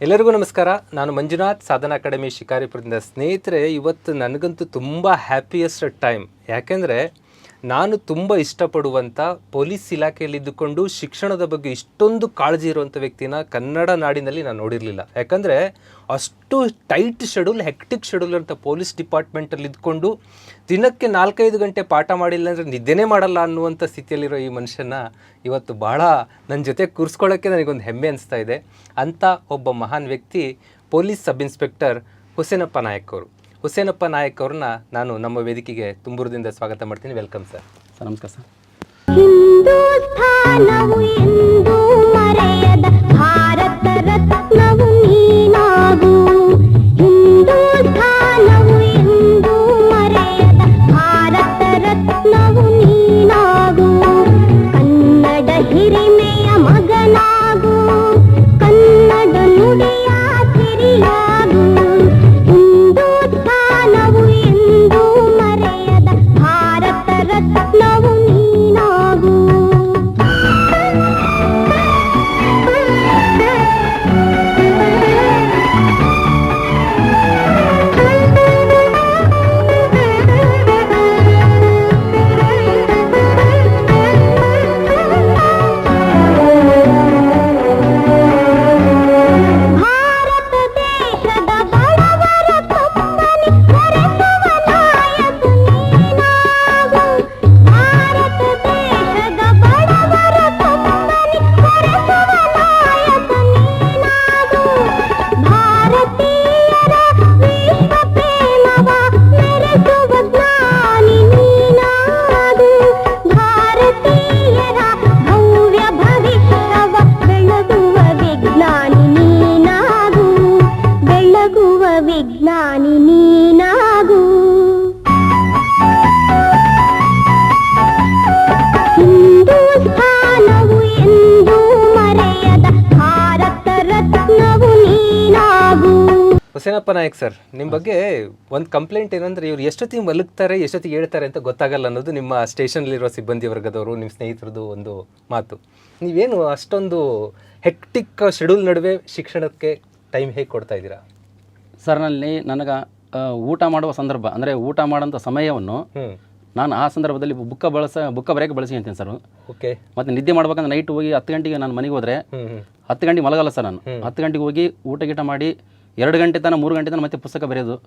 ಎಲ್ಲರಿಗೂ ನಮಸ್ಕಾರ. ನಾನು ಮಂಜುನಾಥ್, ಸಾಧನಾ ಅಕಾಡೆಮಿ ಶಿಕಾರಿಪುರದಿಂದ. ಸ್ನೇಹಿತರೆ, ಇವತ್ತು ನನಗಂತೂ ತುಂಬ ಹ್ಯಾಪಿಯೆಸ್ಟ್ ಟೈಮ್. ಯಾಕೆಂದರೆ ನಾನು ತುಂಬ ಇಷ್ಟಪಡುವಂಥ ಪೊಲೀಸ್ ಇಲಾಖೆಯಲ್ಲಿದ್ದುಕೊಂಡು ಶಿಕ್ಷಣದ ಬಗ್ಗೆ ಇಷ್ಟೊಂದು ಕಾಳಜಿ ಇರುವಂಥ ವ್ಯಕ್ತಿನ ಕನ್ನಡ ನಾಡಿನಲ್ಲಿ ನಾನು ನೋಡಿರಲಿಲ್ಲ. ಯಾಕಂದರೆ ಅಷ್ಟು ಟೈಟ್ ಶೆಡ್ಯೂಲ್, ಹೆಕ್ಟಿಕ್ ಶೆಡ್ಯೂಲ್ ಅಂತ ಪೊಲೀಸ್ ಡಿಪಾರ್ಟ್ಮೆಂಟಲ್ಲಿ ಇದ್ಕೊಂಡು ದಿನಕ್ಕೆ 4-5 ಗಂಟೆ ಪಾಠ ಮಾಡಿಲ್ಲ ಅಂದರೆ ನಿದ್ದೆನೇ ಮಾಡಲ್ಲ ಅನ್ನುವಂಥ ಸ್ಥಿತಿಯಲ್ಲಿರೋ ಈ ಮನುಷ್ಯನ ಇವತ್ತು ಭಾಳ ನನ್ನ ಜೊತೆ ಕೂರಿಸ್ಕೊಳ್ಳೋಕ್ಕೆ ನನಗೊಂದು ಹೆಮ್ಮೆ ಅನಿಸ್ತಾ ಇದೆ. ಅಂಥ ಒಬ್ಬ ಮಹಾನ್ ವ್ಯಕ್ತಿ police sub inspector Husenappa Nayak ಅವರು. ಹುಸೇನಪ್ಪ ನಾಯಕ್ ಅವ್ರನ್ನ ನಾನು ನಮ್ಮ ವೇದಿಕೆಗೆ ತುಂಬೂರದಿಂದ ಸ್ವಾಗತ ಮಾಡ್ತೀನಿ. Welcome sir. ಸರ್ ನಮಸ್ಕಾರ ಸರ್. ಹಿಂದೂಸ್ಥಾನವು ಎಂದು ಮರೆಯದ ಭಾರತ ರತ್ನವು ನೀನಾಗು. ಹಿಂದೂಸ್ಥಾನವು ಎಂದು ಮರೆಯದ ಭಾರತ ರತ್ನವು ನೀನಾಗು. ಕನ್ನಡ ಹಿರಿಮೆಯ ಮಗನಾಗು, ಕನ್ನಡ ನುಡಿಯ ಸಿರಿಯಾಗು. ಹಿಂದೂಸ್ಥಾನವು ಎಂದು ಮರೆಯದ ಭಾರತ ರತ್ನವು ನೀನಾಗು. ಭಾರತ ದೇಶದ ಬಡವರ ತುಂಬನಿ ಹೊರೆಸುವ ನಾಯಕ ನೀನಾಗು. ಭಾರತ ದೇಶದ ಬಡವರ ತುಂಬನಿ ಹೊರೆಸುವ ನಾಯಕ ನೀನಾಗು. ಭಾರತೀಯರ ವಿಶ್ವ ಪ್ರೇಮವ ಮೆರೆಸುವ ಜ್ಞಾನಿ ನೀನಾಗು. ಭಾರತೀಯರ ಭವ್ಯ ಭವಿಷ್ಯವ ಬೆಳಗುವ ವಿಜ್ಞಾನಿ ನೀನಾಗು. ಬೆಳಗುವ ವಿಜ್ಞಾನಿ ನೀನಾಗು. ಹಿಂದೂಸ್ಥಾನವು ಎಂದು ಮರೆಯದ ಭಾರತ ರತ್ನವು ನೀನಾಗು. ಹುಸೇನಪ್ಪ ನಾಯಕ್ ಸರ್, ನಿಮ್ಮ ಬಗ್ಗೆ ಒಂದು ಕಂಪ್ಲೇಂಟ್ ಏನಂದರೆ, ಇವ್ರು ಎಷ್ಟೊತ್ತಿಗೆ ಮಲಗ್ತಾರೆ, ಎಷ್ಟೊತ್ತಿಗೆ ಹೇಳ್ತಾರೆ ಅಂತ ಗೊತ್ತಾಗಲ್ಲ ಅನ್ನೋದು ನಿಮ್ಮ ಸ್ಟೇಷನಲ್ಲಿರೋ ಸಿಬ್ಬಂದಿ ವರ್ಗದವರು, ನಿಮ್ಮ ಸ್ನೇಹಿತರದ್ದು ಒಂದು ಮಾತು. ನೀವೇನು ಅಷ್ಟೊಂದು ಹೆಕ್ಟಿಕ್ ಶೆಡ್ಯೂಲ್ ನಡುವೆ ಶಿಕ್ಷಣಕ್ಕೆ ಟೈಮ್ ಹೇಗೆ ಕೊಡ್ತಾ ಇದ್ದೀರಾ? ಸರ್ ನನಗೆ ಊಟ ಮಾಡುವ ಸಂದರ್ಭ ಅಂದರೆ ಊಟ ಮಾಡೋಂಥ ಸಮಯವನ್ನು ನಾನು ಆ ಸಂದರ್ಭದಲ್ಲಿ ಬುಕ್ಕ ಬರೆಯೋಕ್ಕೆ ಬಳಸ್ಕೊಂತೀನಿ ಸರ್. ಓಕೆ. ಮತ್ತು ನಿದ್ದೆ ಮಾಡ್ಬೇಕಂದ್ರೆ ನೈಟ್ ಹೋಗಿ 10 ಗಂಟೆಗೆ ನಾನು ಮನೆಗೆ ಹೋದರೆ 10 ಗಂಟೆಗೆ ಮಲಗಲ್ಲ ಸರ್. ನಾನು 10 ಗಂಟೆಗೆ ಹೋಗಿ ಊಟ ಮಾಡಿ 2 ಗಂಟೆ ತನಕ 3 ಗಂಟೆ ತನಕ ಮತ್ತೆ ಪುಸ್ತಕ ಬರೆಯೋದು,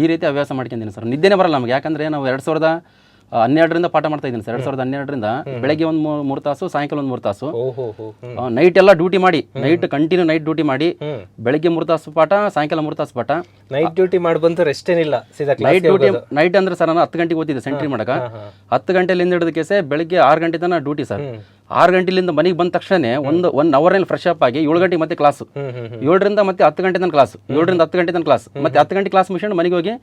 ಈ ರೀತಿ ಹವ್ಯಾಸ ಮಾಡ್ಕೊಂತೀನಿ ಸರ್. ನಿದ್ದೆನೇ ಬರಲ್ಲ ನಮಗೆ. ಯಾಕಂದರೆ ನಾವು 2012ರಿಂದ ಪಾಠ ಮಾಡ್ತಾ ಇದ್ದೀನಿ ಸರ್. 2012ರಿಂದ ಬೆಳಗ್ಗೆ ಒಂದು 3 ತಾಸು, ಸಾಯಂಕಾಲ ಒಂದು 3 ತಾಸು, ನೈಟ್ ಎಲ್ಲ ಡ್ಯೂಟಿ ಮಾಡಿ, ನೈಟ್ ಕಂಟಿನ್ಯೂ ನೈಟ್ ಡ್ಯೂಟಿ ಮಾಡಿ, ಬೆಳಗ್ಗೆ 3 ತಾಸು ಪಾಠ, ಸಾಯಂಕಾಲ 3 ತಾಸು ಪಾಠ. ನೈಟ್ ಡ್ಯೂಟಿ ಮಾಡಿ ಬಂದು ರೆಸ್ಟ್ ಏನಿಲ್ಲ, ನೈಟ್ ಡ್ಯೂಟಿ. ನೈಟ್ ಅಂದ್ರೆ ಸರ್ ನಾನು 10 ಗಂಟೆಗೆ ಓದಿದ್ದೆ ಸೆಂಟ್ರಿ ಮಾಡಕ. 10 ಗಂಟೆಲಿಂದ ಹಿಡಿದ ಕೇಸೆ ಬೆಳಗ್ಗೆ 6 ಗಂಟೆ ತನಕ ಡ್ಯೂಟಿ ಸರ್. 6 ಗಂಟೆಲಿಂದ ಮನೆಗೆ ಬಂದ ತಕ್ಷಣ ಒನ್ ಅವರ್ನಲ್ಲಿ ಫ್ರೆಶ್ ಅಪ್ ಆಗಿ 7 ಗಂಟೆಗೆ ಮತ್ತೆ ಕ್ಲಾಸ್, 7ರಿಂದ ಮತ್ತೆ 10 ಗಂಟೆ ತನಕ ಕ್ಲಾಸ್, 7ರಿಂದ 10 ಗಂಟೆ ತನಕ ಕ್ಲಾಸ್, ಮತ್ತೆ 10 ಗಂಟೆ ಕ್ಲಾಸ್ ಮುಗಿಸ್ಕೊಂಡು ಮನೆಗೆ ಹೋಗಿ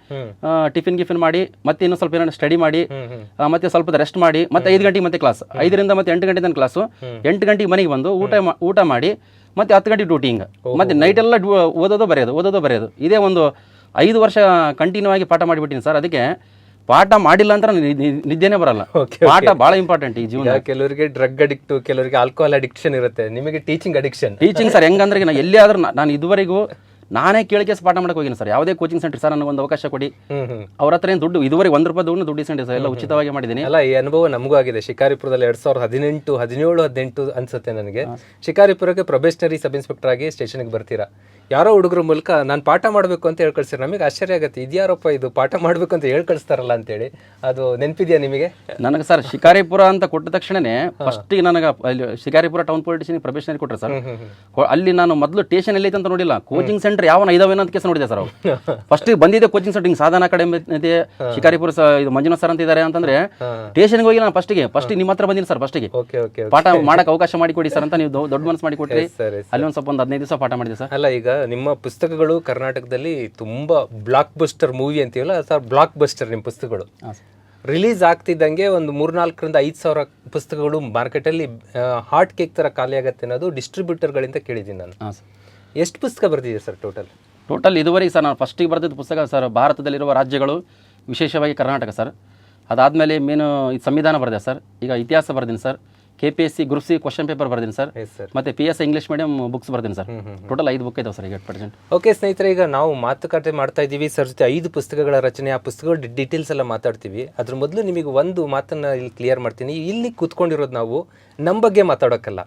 ಟಿಫಿನ್ ಮಾಡಿ, ಮತ್ತೆ ಇನ್ನೂ ಸ್ವಲ್ಪ ಏನಾದ್ರು ಸ್ಟಡಿ ಮಾಡಿ, ಮತ್ತೆ ಸ್ವಲ್ಪ ರೆಸ್ಟ್ ಮಾಡಿ, ಮತ್ತೆ 5 ಗಂಟೆಗೆ ಮತ್ತೆ ಕ್ಲಾಸ್, 5ರಿಂದ ಮತ್ತೆ 8 ಗಂಟೆ ತನಕ ಕ್ಲಾಸು, 8 ಗಂಟೆಗೆ ಮನೆಗೆ ಬಂದು ಊಟ ಮಾಡಿ ಮತ್ತೆ 10 ಗಂಟೆ ಡ್ಯೂಟಿ. ಹಿಂಗೆ ಮತ್ತೆ ನೈಟ್ ಎಲ್ಲ ಓದೋದು ಬರೆಯೋದು. ಇದೇ ಒಂದು 5 ವರ್ಷ ಕಂಟಿನ್ಯೂ ಆಗಿ ಪಾಠ ಮಾಡಿಬಿಟ್ಟಿನಿ ಸರ್. ಅದಕ್ಕೆ ಪಾಠ ಮಾಡಿಲ್ಲ ಅಂತ ನಿದ್ದೆನೇ ಬರಲ್ಲ. ಪಾಠ ಬಹಳ ಇಂಪಾರ್ಟೆಂಟ್ ಈ ಜೀವನ. ಕೆಲವರಿಗೆ ಡ್ರಗ್ ಅಡಿಕ್ಟ್, ಕೆಲವರಿಗೆ ಆಲ್ಕೋಹಾಲ್ ಅಡಿಕ್ಷನ್ ಇರುತ್ತೆ. ನಿಮಗೆ ಟೀಚಿಂಗ್ ಅಡಿಕ್ಷನ್. ಟೀಚಿಂಗ್ ಸರ್ ಹೆಂಗಂದ್ರೆ ನಾನು ಎಲ್ಲಿ ಆದ್ರೂ ನಾನು ಇದುವರೆಗೂ ನಾನೇ ಕೇಳಿಕೆ ಪಾಠ ಮಾಡಕ್ಕೆ ಹೋಗಿನಿ ಸರ್. ಯಾವುದೇ ಕೋಚಿಂಗ್ ಸೆಂಟರ್ ಸರ್ ನನಗೆ ಒಂದು ಅವಕಾಶ ಕೊಡಿ, ಅವ್ರ ಹತ್ರ ಏನು ದುಡ್ಡು ಇದುವರೆಗೆ 1 ರೂಪಾಯಿ ದುಡ್ಡು ದುಡ್ಡು ಸರ್, ಎಲ್ಲ ಉಚಿತವಾಗಿ ಮಾಡಿದ್ದೀನಿ. ಅಲ್ಲ, ಈ ಅನುಭವ ನಮಗೂ ಆಗಿದೆ. ಶಿಕಾರಿಪುರದಲ್ಲಿ 2018, 17, 18 ಅನ್ಸುತ್ತೆ ನನಗೆ. ಶಿಕಾರಿಪುರಕ್ಕೆ ಪ್ರೊಬೇಷನರಿ ಸಬ್ ಇನ್ಸ್ಪೆಕ್ಟರ್ ಆಗಿ ಸ್ಟೇಷನ್ಗೆ ಬರ್ತೀರಾ. ಯಾರೋ ಹುಡುಗರ ಮೂಲಕ ನಾನು ಪಾಠ ಮಾಡಬೇಕು ಅಂತ ಹೇಳಿ ಕಳ್ಸಿರ. ನಮಗೆ ಆಶ್ಚರ್ಯ ಆಗುತ್ತೆ, ಇದ್ಯಾರಪ್ಪ ಇದು ಪಾಠ ಮಾಡಬೇಕು ಅಂತ ಹೇಳಿ ಕಳಿಸ್ತಾರಲ್ಲ ಅಂತೇಳಿ. ಅದು ನೆನಪಿದೆಯಾ ನಿಮಗೆ? ನನಗೆ ಸರ್ ಶಿಕಾರಿಪುರ ಅಂತ ಕೊಟ್ಟ ತಕ್ಷಣನೇ ಫಸ್ಟಿಗೆ ನನಗೆ Shikaripura town police station probationary ಕೊಟ್ಟರು ಸರ್. ಅಲ್ಲಿ ನಾನು ಮೊದಲು ಸ್ಟೇಷನ್ ಎಲ್ಲೈತೆ ಅಂತ ನೋಡಿಲ್ಲ, ಕೋಚಿಂಗ್ ಸೆಂಟರ್ ಯಾವ ಇದಾವೇನೋ ಅಂತ ಕೇಸ್ ನೋಡಿದೆ ಸರ್. ಫಸ್ಟ್ ಬಂದಿದ್ದೆ ಕೋಚಿಂಗ್ ಸೆಂಟರ್, ಸಾಧನಾ ಅಕಾಡೆಮಿ ಇದೆ, ಶಿಕಾರಿಪುರ ಇದು ಮಂಜುನಾಥ್ ಸರ್ ಅಂತ ಇದ್ದಾರೆ ಅಂತಂದ್ರೆ ಸ್ಟೇಷನ್ಗೆ ಹೋಗಿ ನಾನು ಫಸ್ಟಿಗೆ ನಿಮ್ಮ ಹತ್ರ ಬಂದಿನಿ ಸರ್. ಫಸ್ಟಿಗೆ ಪಾಠ ಮಾಡಕ್ಕೆ ಅವಕಾಶ ಮಾಡಿಕೊಡಿ ಸರ್ ಅಂತ ನೀವು ದೊಡ್ಡ ಮನಸ್ಸು ಮಾಡಿಕೊಟ್ರಿ. ಅಲ್ಲಿ ಒಂದು ಸ್ವಲ್ಪ ಒಂದು 15 ದಿವಸ ಪಾಠ ಮಾಡಿದೆ ಸರ್. ಅಲ್ಲ, ಈಗ ನಿಮ್ಮ ಪುಸ್ತಕಗಳು ಕರ್ನಾಟಕದಲ್ಲಿ ತುಂಬಾ ಬ್ಲಾಕ್ ಬಸ್ಟರ್ ಮೂವಿ ಅಂತೀವಲ್ಲ ಸರ್, ಬ್ಲಾಕ್ ಬಸ್ಟರ್ ನಿಮ್ಮ ಪುಸ್ತಕಗಳು. ರಿಲೀಸ್ ಆಗ್ತಿದ್ದಂಗೆ ಒಂದು 3,400ರಿಂದ 5,000 ಪುಸ್ತಕಗಳು ಮಾರ್ಕೆಟಲ್ಲಿ ಹಾಟ್ ಕೇಕ್ ಥರ ಖಾಲಿ ಆಗುತ್ತೆ ಅನ್ನೋದು ಡಿಸ್ಟ್ರಿಬ್ಯೂಟರ್ಗಳಿಂದ ಕೇಳಿದ್ದೀನಿ ನಾನು. ಎಷ್ಟು ಪುಸ್ತಕ ಬರ್ತಿದೆ ಸರ್ ಟೋಟಲ್ ಇದುವರೆಗೆ? ಸರ್ ನಾನು ಫಸ್ಟಿಗೆ ಬರೆದಿದ್ದ ಪುಸ್ತಕ ಸರ್ ಭಾರತದಲ್ಲಿರುವ ರಾಜ್ಯಗಳು, ವಿಶೇಷವಾಗಿ ಕರ್ನಾಟಕ ಸರ್. ಅದಾದಮೇಲೆ ಮೇನು ಸಂವಿಧಾನ ಬರೆದೆ ಸರ್. ಈಗ ಇತಿಹಾಸ ಬರ್ದೀನಿ sir, KPSC group C question paper ಬರ್ತೀನಿ ಸರ್, ಎಸ್ ಸರ್. ಮತ್ತೆ PSI ಇಂಗ್ಲೀಷ್ ಮೀಡಿಯಂ ಬುಕ್ಸ್ ಬರ್ತೀನಿ ಸರ್. ಟೋಟಲ್ 5 ಬುಕ್ ಇದಾವೆ ಸರ್ ಈಗ ಪ್ರೆಸೆಂಟ್. ಓಕೆ ಸ್ನೇಹಿತರೆ, ಈಗ ನಾವು ಮಾತುಕತೆ ಮಾಡ್ತಾ ಇದ್ದೀವಿ ಸರ್ ಜೊತೆ 5 ಪುಸ್ತಕಗಳ ರಚನೆ, ಆ ಪುಸ್ತಕಗಳ ಡೀಟೇಲ್ಸ್ ಎಲ್ಲ ಮಾತಾಡ್ತೀವಿ. ಅದ್ರ ಮೊದಲು ನಿಮಗೆ ಒಂದು ಮಾತನ್ನು ಇಲ್ಲಿ ಕ್ಲಿಯರ್ ಮಾಡ್ತೀನಿ. ಇಲ್ಲಿ ಕೂತ್ಕೊಂಡಿರೋದು ನಾವು ನಮ್ಮ ಬಗ್ಗೆ ಮಾತಾಡೋಕ್ಕಲ್ಲ.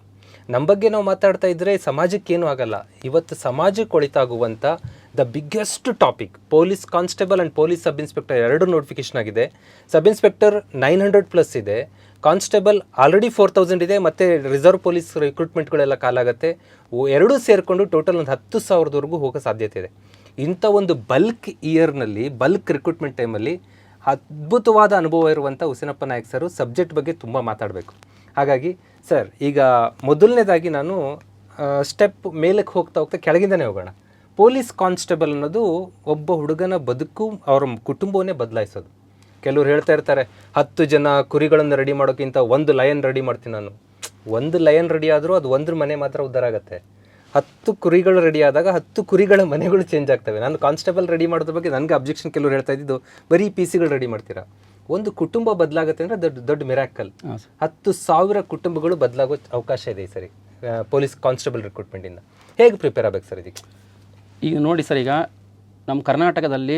ನಮ್ಮ ಬಗ್ಗೆ ನಾವು ಮಾತಾಡ್ತಾ ಇದ್ದರೆ ಸಮಾಜಕ್ಕೇನು ಆಗಲ್ಲ. ಇವತ್ತು ಸಮಾಜಕ್ಕೆ ಒಳಿತಾಗುವಂಥ the biggest topic police constable and police sub inspector 2 notification ಆಗಿದೆ. ಸಬ್ ಇನ್ಸ್ಪೆಕ್ಟರ್ 900+ ಇದೆ, ಕಾನ್ಸ್ಟೇಬಲ್ ಆಲ್ರೆಡಿ 4000 ಇದೆ, ಮತ್ತು ರಿಸರ್ವ್ ಪೊಲೀಸ್ ರಿಕ್ರೂಟ್ಮೆಂಟ್ಗಳೆಲ್ಲ ಕಾಲಾಗುತ್ತೆ. ಎರಡೂ ಸೇರಿಕೊಂಡು ಟೋಟಲ್ ಒಂದು 10,000ವರೆಗೂ ಹೋಗೋ ಸಾಧ್ಯತೆ ಇದೆ. ಇಂಥ ಒಂದು ಬಲ್ಕ್ ಇಯರ್ನಲ್ಲಿ, ಬಲ್ಕ್ ರಿಕ್ರೂಟ್ಮೆಂಟ್ ಟೈಮಲ್ಲಿ ಅದ್ಭುತವಾದ ಅನುಭವ ಇರುವಂಥ ಹುಸೇನಪ್ಪ ನಾಯಕ್ ಸರು ಸಬ್ಜೆಕ್ಟ್ ಬಗ್ಗೆ ತುಂಬ ಮಾತಾಡಬೇಕು. ಹಾಗಾಗಿ ಸರ್, ಈಗ ಮೊದಲನೇದಾಗಿ ನಾನು ಸ್ಟೆಪ್ ಮೇಲಕ್ಕೆ ಹೋಗ್ತಾ ಕೆಳಗಿಂದನೇ ಹೋಗೋಣ. ಪೊಲೀಸ್ ಕಾನ್ಸ್ಟೇಬಲ್ ಅನ್ನೋದು ಒಬ್ಬ ಹುಡುಗನ ಬದುಕು, ಅವರ ಕುಟುಂಬವನ್ನೇ ಬದಲಾಯಿಸೋದು. ಕೆಲವ್ರು ಹೇಳ್ತಾ ಇರ್ತಾರೆ 10 ಜನ ಕುರಿಗಳನ್ನು ರೆಡಿ ಮಾಡೋಕ್ಕಿಂತ 1 ಲಯನ್ ರೆಡಿ ಮಾಡ್ತೀನಿ ನಾನು. 1 ಲಯನ್ ರೆಡಿ ಆದರೂ ಅದು 1 ಮನೆ ಮಾತ್ರ ಉದ್ಧಾರ ಆಗುತ್ತೆ. 10 ಕುರಿಗಳು ರೆಡಿ ಆದಾಗ 10 ಕುರಿಗಳ ಮನೆಗಳು ಚೇಂಜ್ ಆಗ್ತವೆ. ನಾನು ಕಾನ್ಸ್ಟೇಬಲ್ ರೆಡಿ ಮಾಡೋದ್ರ ಬಗ್ಗೆ ನನಗೆ ಅಬ್ಜೆಕ್ಷನ್ ಕೆಲವ್ರು ಹೇಳ್ತಾ ಇದ್ದಿದ್ದು, ಬರೀ PCಗಳು ರೆಡಿ ಮಾಡ್ತೀರಾ. ಒಂದು ಕುಟುಂಬ ಬದಲಾಗುತ್ತೆ ಅಂದರೆ ದೊಡ್ಡ ಮಿರಾಕಲ್. 10,000 ಕುಟುಂಬಗಳು ಬದಲಾಗೋ ಅವಕಾಶ ಇದೆ ಈ ಸರಿ ಪೊಲೀಸ್ ಕಾನ್ಸ್ಟೇಬಲ್ ರಿಕ್ರೂಟ್ಮೆಂಟಿಂದ. ಹೇಗೆ ಪ್ರಿಪೇರ್ ಆಗಬೇಕು ಸರ್ ಇದಕ್ಕೆ? ಈಗ ನೋಡಿ ಸರ್, ಈಗ ನಮ್ಮ ಕರ್ನಾಟಕದಲ್ಲಿ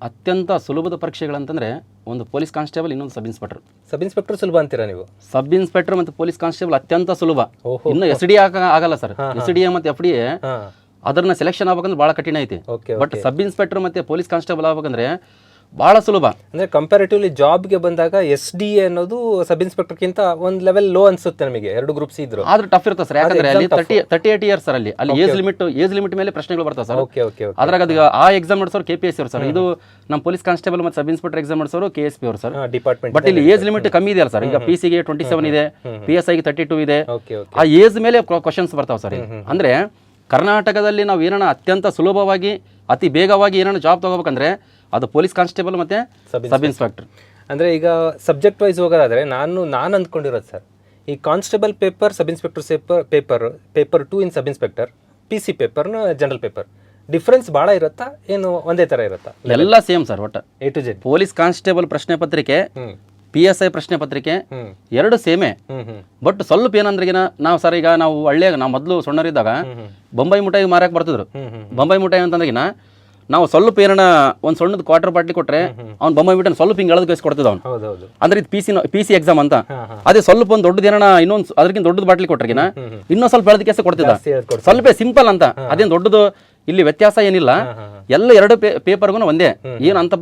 ಅತ್ಯಂತ ಸುಲಭದ ಪರೀಕ್ಷೆಗಳಂತಂದರೆ ಒಂದು ಪೊಲೀಸ್ ಕಾನ್ಸ್ಟೇಬಲ್, ಇನ್ನೊಂದು ಸಬ್ ಇನ್ಸ್ಪೆಕ್ಟರ್. ಸಬ್ ಇನ್ಸ್ಪೆಕ್ಟರ್ ಸುಲಭ ಅಂತೀರಾ ನೀವು? ಸಬ್ ಇನ್ಸ್ಪೆಕ್ಟರ್ ಮತ್ತು ಪೊಲೀಸ್ ಕಾನ್ಸ್ಟೇಬಲ್ ಅತ್ಯಂತ ಸುಲಭ. ಇನ್ನು SDA ಆಗಲ್ಲ ಸರ್. SDA ಮತ್ತು FDA ಅದನ್ನ ಸೆಲೆಕ್ಷನ್ ಆಗ್ಬೇಕಂದ್ರೆ ಭಾಳ ಕಠಿಣ ಐತಿ. ಬಟ್ ಸಬ್ ಇನ್ಸ್ಪೆಕ್ಟರ್ ಮತ್ತು ಪೊಲೀಸ್ ಕಾನ್ಸ್ಟೇಬಲ್ ಆಗ್ಬೇಕಂದ್ರೆ ಭಾಳ ಸುಲಭ. ಅಂದರೆ ಕಂಪ್ಯಾರಿಟಿವ್ಲಿ ಜಾಬ್ಗೆ ಬಂದಾಗ SDA ಅನ್ನೋದು ಸಬ್ ಇನ್ಸ್ಪೆಕ್ಟರ್ಗಿಂತ ಒಂದು ಲೆವೆಲ್ ಲೋ ಅನ್ಸುತ್ತೆ ನಮಗೆ. 2 ಗ್ರೂಪ್ಸ್ ಇದ್ರು ಆದ್ರೆ ಟಫ್ ಇರ್ತದೆ ಸರ್. ಯಾಕಂದ್ರೆ ಅಲ್ಲಿ 38 ಇಯರ್ಸ್ ಸರ್. ಅಲ್ಲಿ ಏಜ್ ಲಿಮಿಟ್ ಮೇಲೆ ಪ್ರಶ್ನೆಗಳು ಬರ್ತಾವೆ ಸರ್. ಅದ್ರಾಗ ಅದು ಆ ಎಕ್ಸಾಮ್ ನಡೆಸೋರು KPSC ಅವರು ಸರ್. ಇದು ನಮ್ಮ ಪೊಲೀಸ್ ಕಾನ್ಸ್ಟೇಬಲ್ ಮತ್ತು ಸಬ್ ಇನ್ಸ್ಪೆಕ್ಟರ್ ಎಕ್ಸಾಮ್ ನಡೆಸೋರು KSP ಅವರು ಸರ್ ಡಿಪಾರ್ಟ್ಮೆಂಟ್. ಬಟ್ ಇಲ್ಲಿ ಏಜ್ ಲಿಮಿಟ್ ಕಮ್ಮಿ ಇದೆಯಲ್ಲ ಸರ್. ಈಗ PC ಗೆ 27 ಇದೆ, PSI ಗೆ 32 ಇದೆ. ಆ ಏಜ್ ಮೇಲೆ ಕ್ವಶನ್ಸ್ ಬರ್ತಾವೆ ಸರ್. ಅಂದ್ರೆ ಕರ್ನಾಟಕದಲ್ಲಿ ನಾವು ಏನನ್ನ ಅತ್ಯಂತ ಸುಲಭವಾಗಿ ಅತಿ ಬೇಗವಾಗಿ ಏನನ್ನ ಜಾಬ್ ತಗೋಬೇಕಂದ್ರೆ ಅದು ಪೊಲೀಸ್ ಕಾನ್ಸ್ಟೇಬಲ್ ಮತ್ತೆ ಸಬ್ ಇನ್ಸ್ಪೆಕ್ಟರ್. ಅಂದರೆ ಈಗ ಸಬ್ಜೆಕ್ಟ್ ವೈಸ್ ಹೋಗೋದಾದರೆ ನಾನು ಅಂದ್ಕೊಂಡಿರೋದು ಸರ್, ಈ constable paper, sub inspector paper 2 ಇನ್ ಸಬ್ ಇನ್ಸ್ಪೆಕ್ಟರ್, PC ಪೇಪರ್ನ ಜನರಲ್ ಪೇಪರ್ ಡಿಫ್ರೆನ್ಸ್ ಭಾಳ ಇರುತ್ತಾ, ಏನು ಒಂದೇ ಥರ ಇರುತ್ತಾ? ಎಲ್ಲ ಸೇಮ್ ಸರ್. ಒಟ್ಟು A to Z. Police constable ಪ್ರಶ್ನೆ ಪತ್ರಿಕೆ, PSI ಪ್ರಶ್ನೆ ಪತ್ರಿಕೆ 2 ಸೇಮೇ. ಬಟ್ ಸ್ವಲ್ಪ ಏನಂದ್ರಿಗಿನ ನಾವು ಸರ್, ಈಗ ನಾವು ಹಳ್ಳಿಯಾಗ ನಾವು ಮೊದಲು ಸಣ್ಣರಿದ್ದಾಗ ಬೊಂಬೈ ಮಿಠಾಯಿ ಮಾರಕ್ಕೆ ಬರ್ತಿದ್ರು. ಬೊಂಬೈ ಮಿಠಾಯಿ ಅಂತಂದ್ರಿಗಿನ ನಾವು ಸ್ವಲ್ಪ ಏನನ್ನ ಒಂದು ಸಣ್ಣದ ಕ್ವಾರ್ಟರ್ ಬಾಟ್ಲಿ ಕೊಟ್ರೆ ಅವ್ನು ಬೊಂಬೈ ಮಿಠಾಯಿ ಸ್ವಲ್ಪ ಹಿಂಗೆ ಎಳೆದು ಕೈಸಿ ಕೊಡ್ತಿದ್ದ ಅವ್ನು. ಅಂದ್ರೆ ಇದು PC ಎಕ್ಸಾಮ್ ಅಂತ. ಅದೇ ಸ್ವಲ್ಪ ಒಂದು ದೊಡ್ಡದು ಏನನ ಇನ್ನೊಂದು ಅದಕ್ಕಿಂತ ದೊಡ್ಡದು ಬಾಟ್ಲಿ ಕೊಟ್ರಿಗಿನ ಇನ್ನೊಂದು ಸ್ವಲ್ಪ ಎಳೆದ ಕೇಸ ಕೊಡ್ತಿದ್ದ. ಸ್ವಲ್ಪ ಸಿಂಪಲ್ ಅಂತ, ಅದೇನು ದೊಡ್ಡದು ಇಲ್ಲಿ ವ್ಯತ್ಯಾಸ ಏನಿಲ್ಲ. ಎಲ್ಲ 2 ಪೇಪರ್ಗೂ ಒಂದೇ, ಏನು ಅಂತ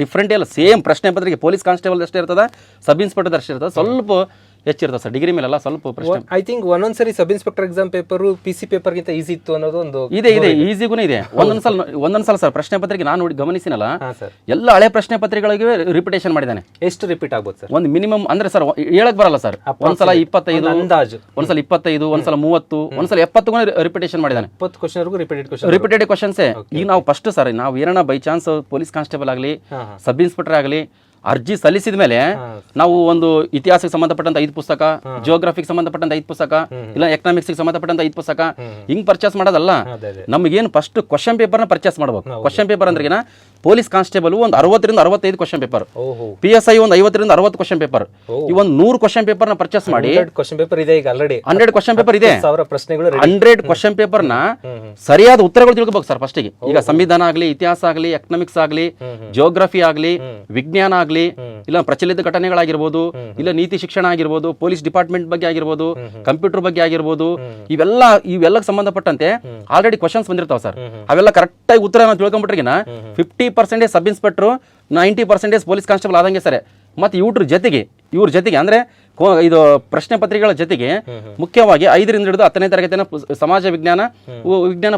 ಡಿಫ್ರೆಂಟ್ ಇಲ್ಲ. ಸೇಮ್ ಪ್ರಶ್ನೆ ಪತ್ರಿಕೆ ಪೊಲೀಸ್ ಕಾನ್ಸ್ಟೇಬಲ್ ಅಷ್ಟೇ ಇರ್ತದ, ಸಬ್ ಇನ್ಸ್ಪೆಕ್ಟರ್ ಅಷ್ಟೇ ಇರ್ತದೆ. ಸ್ವಲ್ಪ ಹೆಚ್ಚಿರ್ತದೆ ಸರ್. ಡಿಗ್ರಿ ಮೇಲೆಲ್ಲ ಸ್ವಲ್ಪ ಪ್ರಶ್ನೆ. ಐ ಥಿಂಕ್ ಒಂದೊಂದ್ಸರಿ sub inspector exam paper PC ಪೇಪರ್ಗಿಂತ ಈಸಿ ಇತ್ತು ಅನ್ನೋದು ಒಂದು ಇದೆ. ಈಸಿಗೂ ಇದೆ. ಒಂದೊಂದ್ಸಲ ಸರ್ ಪ್ರಶ್ನೆ ಪತ್ರಿಕೆ ನಾನು ನೋಡಿ ಗಮನಿಸಿನಲ್ಲ, ಎಲ್ಲ ಹಳೆ ಪ್ರಶ್ನೆ ಪತ್ರಿಕೆಗಳಿಗೆ ರಿಪಿಟೇಷನ್ ಮಾಡಿದ್ದಾನೆ. ಎಷ್ಟು ರಿಪೀಟ್ ಆಗ್ಬೋದು ಸರ್? ಒಂದು ಮಿನಿಮಮ್ ಅಂದ್ರೆ ಸರ್ ಹೇಳಕ್ ಬರಲ್ಲ ಸರ್. ಒಂದ್ಸಲ 25 ಅಂದಾಜು, ಒಂದ್ಸಲ 25, ಒಂದ್ಸಲ 30, ಒಂದ್ಸಲ 70 ರಿಪಿಟೇಷನ್ ಮಾಡಿದ್ದಾನೆ. 70 ಕ್ವಶನ್ವರೆಗೂ ರಿಪೀಟೆಡ್ ಕ್ವಶನ್ಸೇ. ಈಗ ನಾವು ಫಸ್ಟ್ ಸರ್, ನಾವು ಏನನ್ನ ಬೈ ಚಾನ್ಸ್ ಪೊಲೀಸ್ ಕಾನ್ಸ್ಟೇಬಲ್ ಆಗಲಿ, ಸಬ್ ಇನ್ಸ್ಪೆಕ್ಟರ್ ಆಗಲಿ ಅರ್ಜಿ ಸಲ್ಲಿಸಿದ ಮೇಲೆ ನಾವು ಒಂದು ಇತಿಹಾಸಕ್ಕೆ ಸಂಬಂಧಪಟ್ಟಂತ 5 ಪುಸ್ತಕ, ಜಿಯೋಗ್ರಫಿಗೆ ಸಂಬಂಧಪಟ್ಟಂತ 5 ಪುಸ್ತಕ, ಇಲ್ಲ ಎಕನಾಮಿಕ್ಸ್ ಸಂಬಂಧಪಟ್ಟಂತ 5 ಪುಸ್ತಕ ಹಿಂಗ್ ಪರ್ಚೇಸ್ ಮಾಡೋದಲ್ಲ. ನಮಗೇನು ಫಸ್ಟ್ ಕ್ವಶನ್ ಪೇಪರ್ನ ಪರ್ಚೇಸ್ ಮಾಡಬೇಕು. ಕ್ವಶನ್ ಪೇಪರ್ ಅಂದ್ರೆ ಪೊಲೀಸ್ ಕಾನ್ಸ್ಟೇಬಲ್ ಒಂದು 60 ರಿಂದ 65 ಕ್ವಶನ್ ಪೇಪರ್, PSI ಒಂದು 50 ರಿಂದ 60 ಕ್ವಶನ್ ಪೇಪರ್, ಈ ಒಂದು 100 ಕ್ವಶನ್ ಪೇಪರ್ನ ಪರ್ಚೇಸ್ ಮಾಡಿ. ಕ್ವಶನ್ ಪೇಪರ್ ಇದೆ ಈಗ ಆಲ್ರೆಡಿ 100 ಕ್ವಶನ್ ಪೇಪರ್ ಇದೆ. 100 ಕ್ವಶನ್ ಪೇಪರ್ನ ಸರಿಯಾದ ಉತ್ತರಗಳು ತಿಳ್ಕೋಬೇಕು ಸರ್ ಫಸ್ಟಿಗೆ. ಈಗ ಸಂವಿಧಾನ ಆಗಲಿ, ಇತಿಹಾಸ ಆಗಲಿ, ಎಕನಾಮಿಕ್ಸ್ ಆಗಲಿ, ಜಿಯೋಗ್ರಫಿ ಆಗಲಿ, ವಿಜ್ಞಾನ ಆಗಲಿ, ಇಲ್ಲ ಪ್ರಚಲಿತ ಘಟನೆಗಳಾಗಿರ್ಬೋದು, ಇಲ್ಲ ನೀತಿ ಶಿಕ್ಷಣ ಆಗಿರ್ಬೋದು, ಪೊಲೀಸ್ ಡಿಪಾರ್ಟ್ಮೆಂಟ್ ಬಗ್ಗೆ ಆಗಿರ್ಬೋದು, ಕಂಪ್ಯೂಟರ್ ಬಗ್ಗೆ ಆಗಿರ್ಬೋದು, ಇವೆಲ್ಲ ಸಂಬಂಧಪಟ್ಟಂತೆ ಆಲ್ರೆಡಿ ಕ್ವಶನ್ಸ್ ಬಂದಿರ್ತಾವ ಸರ್. ಅವೆಲ್ಲ ಕರೆಕ್ಟ್ ಆಗಿ ಉತ್ತರ ನಾವು ತಿಳ್ಕೊಂಡ್ಬಿಟ್ರಿಗಿನ 50% ಸಬ್ ಇನ್ಸ್ಪೆಕ್ಟರ್, 90% ಪೊಲೀಸ್ ಕಾನ್ಸ್ಟೇಬಲ್ ಆದಂಗೆ ಸರ್. ಮತ್ತೆ ಇವ್ರ ಜೊತೆಗೆ ಅಂದ್ರೆ ಇದು ಪ್ರಶ್ನೆ ಪತ್ರಿಕೆಗಳ ಜೊತೆಗೆ ಮುಖ್ಯವಾಗಿ 5 ರಿಂದ ಹಿಡಿದು 10ನೇ ತರಗತಿನ ಸಮಾಜ ವಿಜ್ಞಾನ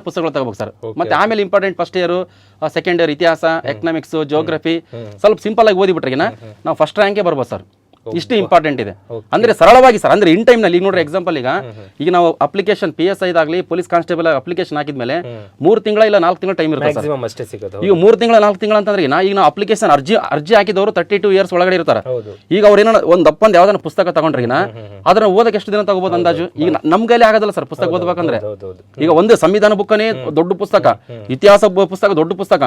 ಪುಸ್ತಕಗಳು ತಗೋಬೇಕು ಸರ್. ಮತ್ತೆ ಆಮೇಲೆ important first year, second year ಇತಿಹಾಸ, ಎಕನಾಮಿಕ್ಸ್, ಜಿಯೋಗ್ರಫಿ ಸ್ವಲ್ಪ ಸಿಂಪಲ್ ಆಗಿ ಓದಿಬಿಟ್ರಿಗಿನ ನಾವು ಫಸ್ಟ್ ರ್ಯಾಂಕೇ ಬರ್ಬೋದು ಸರ್. ಇಷ್ಟು ಇಂಪಾರ್ಟೆಂಟ್ ಇದೆ ಅಂದ್ರೆ ಸರಳವಾಗಿ ಸರ್. ಅಂದ್ರೆ ಇನ್ ಟೈಮ್ ನಲ್ಲಿ ಈಗ ನೋಡ್ರಿ ಎಕ್ಸಾಂಪಲ್, ಈಗ ನಾವು ಅಪ್ಲಿಕೇಶನ್ PSI ಇದಾಗಲಿ ಪೊಲೀಸ್ ಕಾನ್ಸ್ಟೇಬಲ್ ಅಪ್ಲಿಕೇಶನ್ ಹಾಕಿದ್ಮೇಲೆ 3 ತಿಂಗಳ ಇಲ್ಲ 4 ತಿಂಗಳ ಟೈಮ್ ಇರುತ್ತೆ ಸರ್. ಈಗ 3 ತಿಂಗಳ 4 ತಿಂಗಳ ಅಂತಂದ್ರೆ ಈಗ ನಾವು ಅಪ್ಲಿಕೇಶನ್ ಅರ್ಜಿ ಹಾಕಿದವರು 32 ಇಯರ್ಸ್ ಒಳಗಡೆ ಇರ್ತಾರೆ. ಈಗ ಅವ್ರು ಏನೋ ಒಂದು ದಪ್ಪಂದು ಯಾವ್ದಾನ ಪುಸ್ತಕ ತಗೊಂಡ್ರಿಗಿನ ಅದನ್ನ ಓದಕ್ಕೆ ಎಷ್ಟು ದಿನ ತಗೋಬಹುದು ಅಂದಾಜು? ಈಗ ನಮ್ ಕೈಲಿ ಆಗೋದಲ್ಲ ಸರ್ ಪುಸ್ತಕ ಓದ್ಬೇಕಂದ್ರೆ. ಈಗ ಒಂದು ಸಂವಿಧಾನ ಬುಕ್ಕನೇ ದೊಡ್ಡ ಪುಸ್ತಕ, ಇತಿಹಾಸ ಪುಸ್ತಕ ದೊಡ್ಡ ಪುಸ್ತಕ,